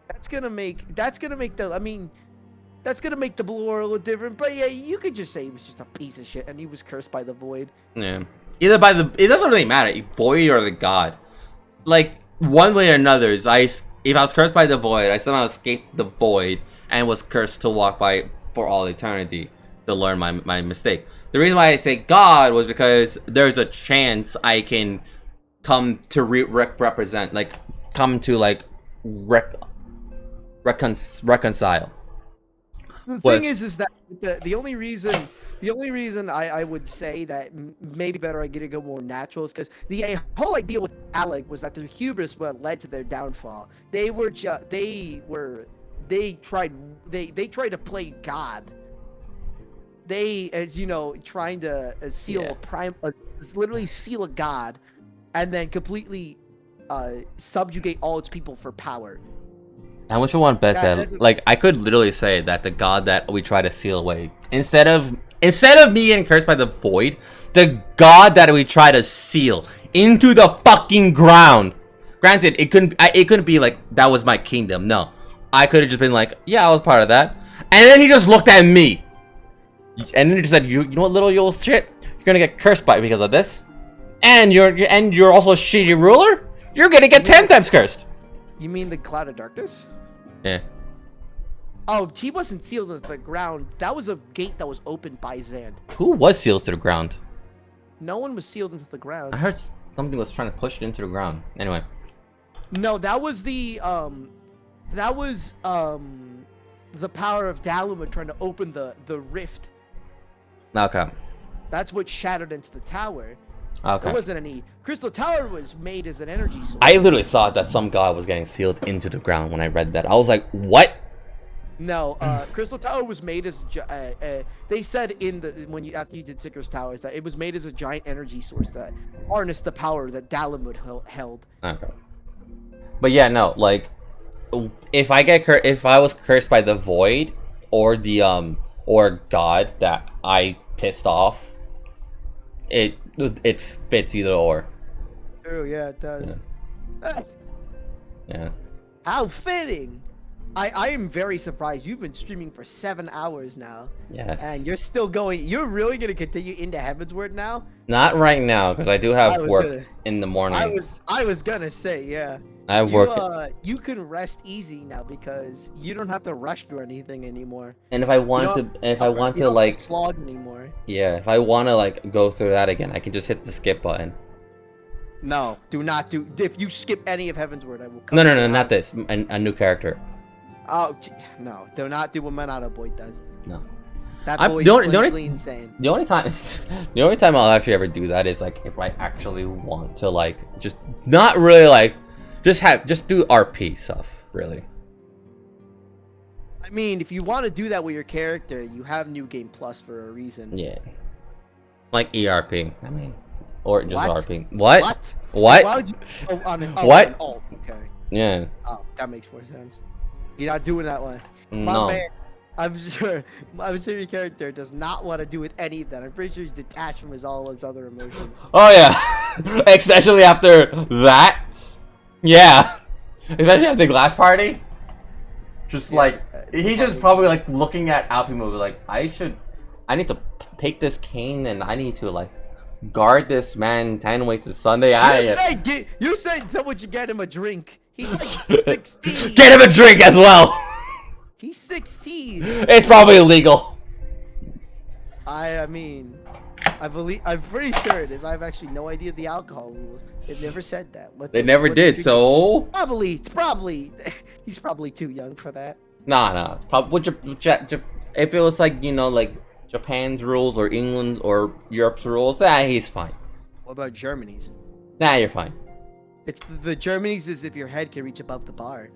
That's gonna make the lore a little different. But yeah, you could just say he was just a piece of shit and he was cursed by the void. Yeah. It doesn't really matter, void or the god. Like, one way or another, if I was cursed by the void, I somehow escaped the void and was cursed to walk by for all eternity to learn my mistake. The reason why I say God was because there's a chance I can come to represent, like, come to, like, reconcile. The thing is that the only reason I would say that maybe better I get to go more natural is because the whole idea with Alec was that the hubris what led to their downfall. They tried to play God. They, as you know, trying to literally seal a god, and then completely subjugate all its people for power. How much you want to bet that? Like, I could literally say that the god that we try to seal away, instead of me getting cursed by the void, the god that we try to seal into the fucking ground. Granted, it couldn't be like that was my kingdom. No, I could have just been like, yeah, I was part of that. And then he just looked at me, and then he just said, you know what, little you shit, you're gonna get cursed by it because of this, and you're also a shitty ruler. You're gonna get 10 times cursed. You mean the cloud of darkness? Yeah. Oh, he wasn't sealed to the ground. That was a gate that was opened by Zand. Who was sealed to the ground? No one was sealed into the ground. I heard something was trying to push it into the ground. Anyway. No, that was the power of Dalamud trying to open the rift. Okay. That's what shattered into the tower. Okay. There wasn't any. Crystal Tower was made as an energy source. I literally thought that some god was getting sealed into the ground when I read that. I was like, what? No, Crystal Tower was made as they said after you did Sikar's Towers that it was made as a giant energy source that harnessed the power that Dalamud held. Okay. But yeah, no, like if I was cursed by the void or the or God that I pissed off, it fits either or. Oh yeah, it does. Yeah. How fitting! I am very surprised. You've been streaming for 7 hours now. Yes. And you're still going. You're really gonna continue into Heavensward now? Not right now, because I do have work in the morning. I was gonna say, yeah. I have work. You can rest easy now because you don't have to rush through anything anymore. And if I want to like slog anymore. Yeah, if I want to like go through that again, I can just hit the skip button. No, do not do. If you skip any of Heavensward, I will come. No, not this. A new character. Oh no, do not do what Monado Boy does. No. That boy's completely insane. The only time I'll actually ever do that is like if I actually want to like just not really like just do RP stuff, really. I mean, if you want to do that with your character, you have New Game Plus for a reason. Yeah. Like ERP, I mean, or just What? RP. What? What? What? Why would you? Oh, on an What? an alt. Okay. Yeah. Oh, that makes more sense. You're not doing that one. No. My man, I'm sure your character does not want to do with any of that. I'm pretty sure he's detached from all his other emotions. Oh yeah, especially after that. Yeah, especially after the glass party. Just Yeah, like he's just probably like looking at Alfie movie like I need to take this cane and I need to like guard this man 10 ways to Sunday. You said someone should get him a drink. He's like 16. Get him a drink as well. He's 16. It's probably illegal. I mean, I'm pretty sure it is. I have actually no idea the alcohol rules. It never said that. They never did. So it's probably he's probably too young for that. Nah. It's probably if it was like like Japan's rules or England or Europe's rules, he's fine. What about Germany's? Nah, you're fine. It's the Germany's is if your head can reach above the bar.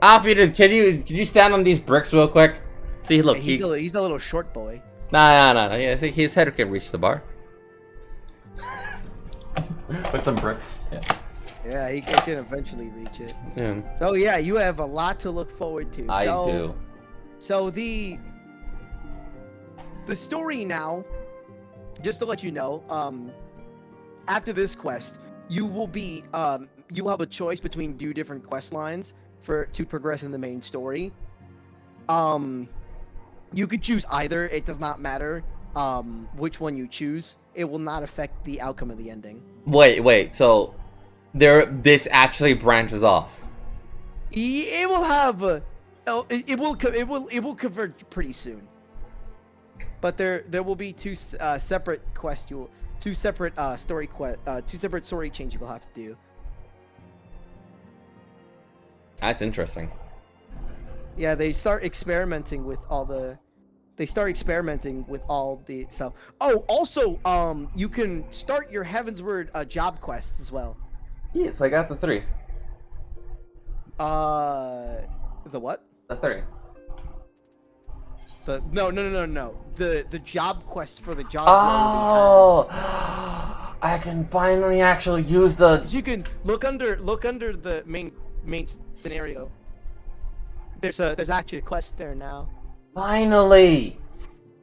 Alfie, can you stand on these bricks real quick? See, look, he's a little short boy. Nah. Yeah, see, his head can reach the bar. With some bricks. Yeah, he can eventually reach it. Yeah. So yeah, you have a lot to look forward to. I do. So the story now, just to let you know, after this quest, you will be you have a choice between 2 different quest lines to progress in the main story. You could choose either. It does not matter which one you choose. It will not affect the outcome of the ending. Wait. So this actually branches off. It will have it will convert pretty soon. But there will be 2 separate quests. 2 separate story chains you will have to do. That's interesting. Yeah, they start experimenting with all the stuff. Oh, also, you can start your Heavensward job quests as well. Yes, I got the 3. The what? The 3. No. The job quest for the job. Oh, I can finally actually use the. You can look under the main scenario. There's actually a quest there now. Finally.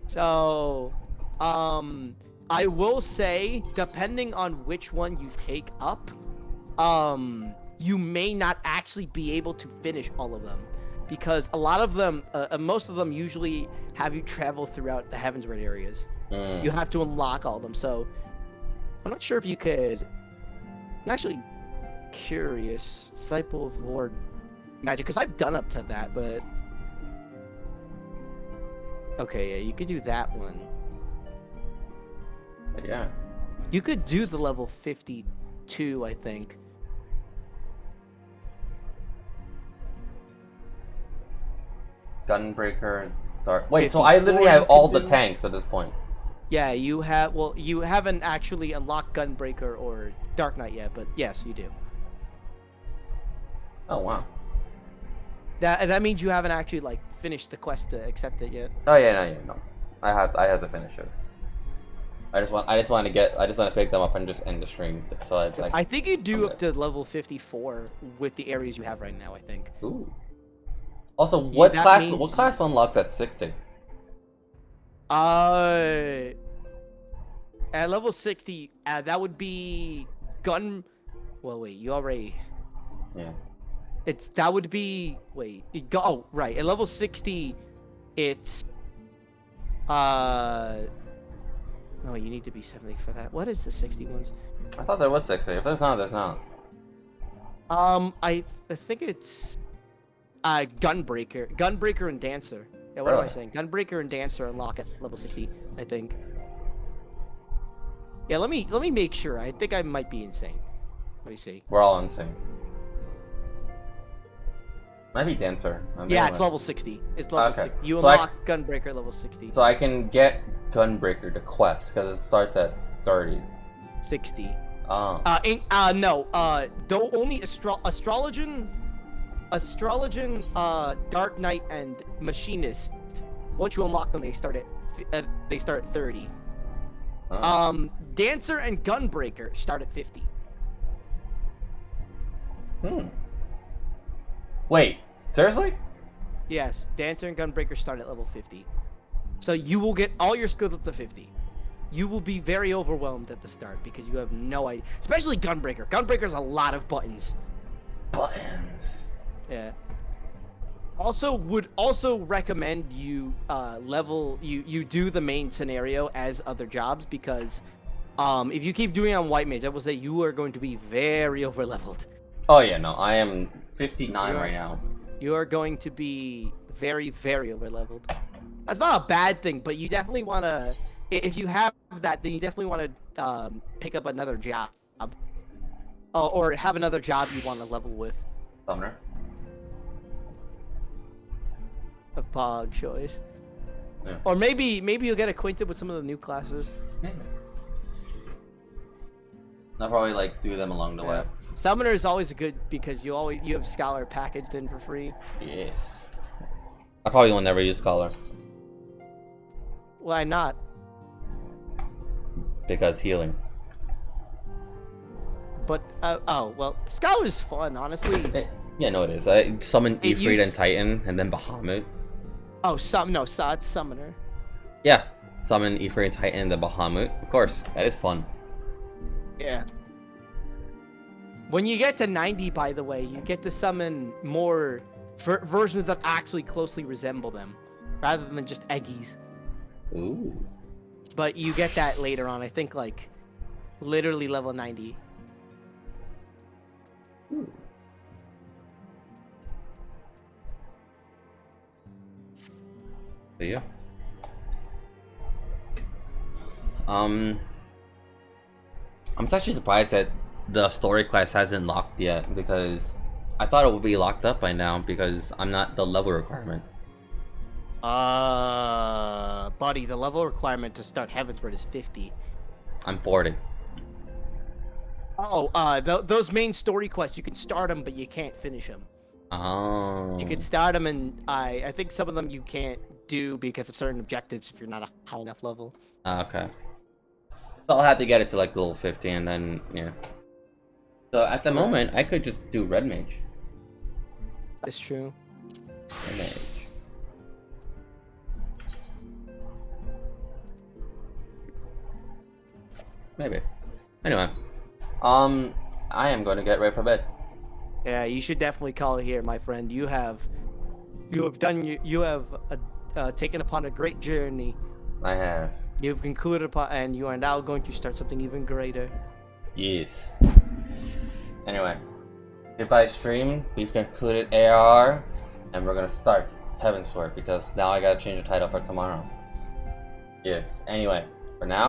So, I will say, depending on which one you take up, you may not actually be able to finish all of them. Because a lot of them, most of them usually have you travel throughout the Heavensward areas. You have to unlock all of them, so I'm not sure if you could. I'm actually curious. Disciple of Lord Magic, because I've done up to that, but okay, yeah, you could do that one. Yeah. You could do the level 52, I think. Gunbreaker, Dark. Wait, so I literally have all the tanks at this point. Yeah, you have. Well, you haven't actually unlocked Gunbreaker or Dark Knight yet, but yes, you do. Oh wow. That means you haven't actually like finished the quest to accept it yet. Oh yeah, no. I had to finish it. I just want to pick them up and just end the stream. So it's like. I think you do up to level 54 with the areas you have right now. I think. Ooh. Also, what class unlocks at 60? At level 60, that would be gun. Well, wait, you already. Yeah. That would be oh right, at level 60, it's no, you need to be 70 for that. What is the 60 ones? I thought there was 60. If there's not, there's not. I think it's Gunbreaker and Dancer. Yeah, what am I saying? Gunbreaker and Dancer unlock at level 60, I think. Yeah, let me make sure. I think I might be insane. Let me see. We're all insane. Might be Dancer. Yeah, it's level 60. It's level 60. You so unlock Gunbreaker at level 60. So I can get Gunbreaker to quest because it starts at 30. 60. Oh. No. Though only Astrologian, Dark Knight, and Machinist. Once you unlock them, they start at 30. Oh. Dancer and Gunbreaker start at 50. Wait, seriously? Yes, Dancer and Gunbreaker start at level 50. So you will get all your skills up to 50. You will be very overwhelmed at the start because you have no idea. Especially Gunbreaker. Gunbreaker's a lot of buttons. Buttons. Yeah. Would also recommend you you do the main scenario as other jobs, because if you keep doing it on white mage, I will say you are going to be very overleveled. Oh yeah, no, I am 59 right now. You are going to be very, very overleveled. That's not a bad thing, but you definitely want to, if you have that, then you definitely want to pick up another job. Or have another job you want to level with. Summoner. A pog choice. Yeah. Or maybe you'll get acquainted with some of the new classes. Maybe. I'll probably like do them along the way. Summoner is always good because you have Scholar packaged in for free. Yes. I probably will never use Scholar. Why not? Because healing. But well, Scholar is fun, honestly. Yeah, no, it is. I summon Ifrit and Titan, and then Bahamut. Oh, it's Summoner. Yeah, summon Ifrit and Titan and then Bahamut. Of course, that is fun. Yeah. When you get to 90, by the way, you get to summon more versions that actually closely resemble them, rather than just eggies. Ooh. But you get that later on. I think like literally level 90. Ooh. But yeah. I'm actually surprised that the story quest hasn't locked yet, because I thought it would be locked up by now because I'm not the level requirement. Buddy, the level requirement to start Heavensward is 50. I'm 40. Oh, those main story quests, you can start them, but you can't finish them. Oh. You can start them, and I think some of them you can't do because of certain objectives if you're not a high enough level. Okay. So I'll have to get it to like level 50 and then, yeah. So at the moment, I could just do Red Mage. That's true. Red Mage. Maybe. Anyway. I am going to get ready for bed. Yeah, you should definitely call it here, my friend. You have taken upon a great journey. I have. You've concluded upon, and you are now going to start something even greater. Yes. Anyway, goodbye stream. We've concluded ARR, and we're gonna start Heavensward because now I gotta change the title for tomorrow. Yes. Anyway, for now.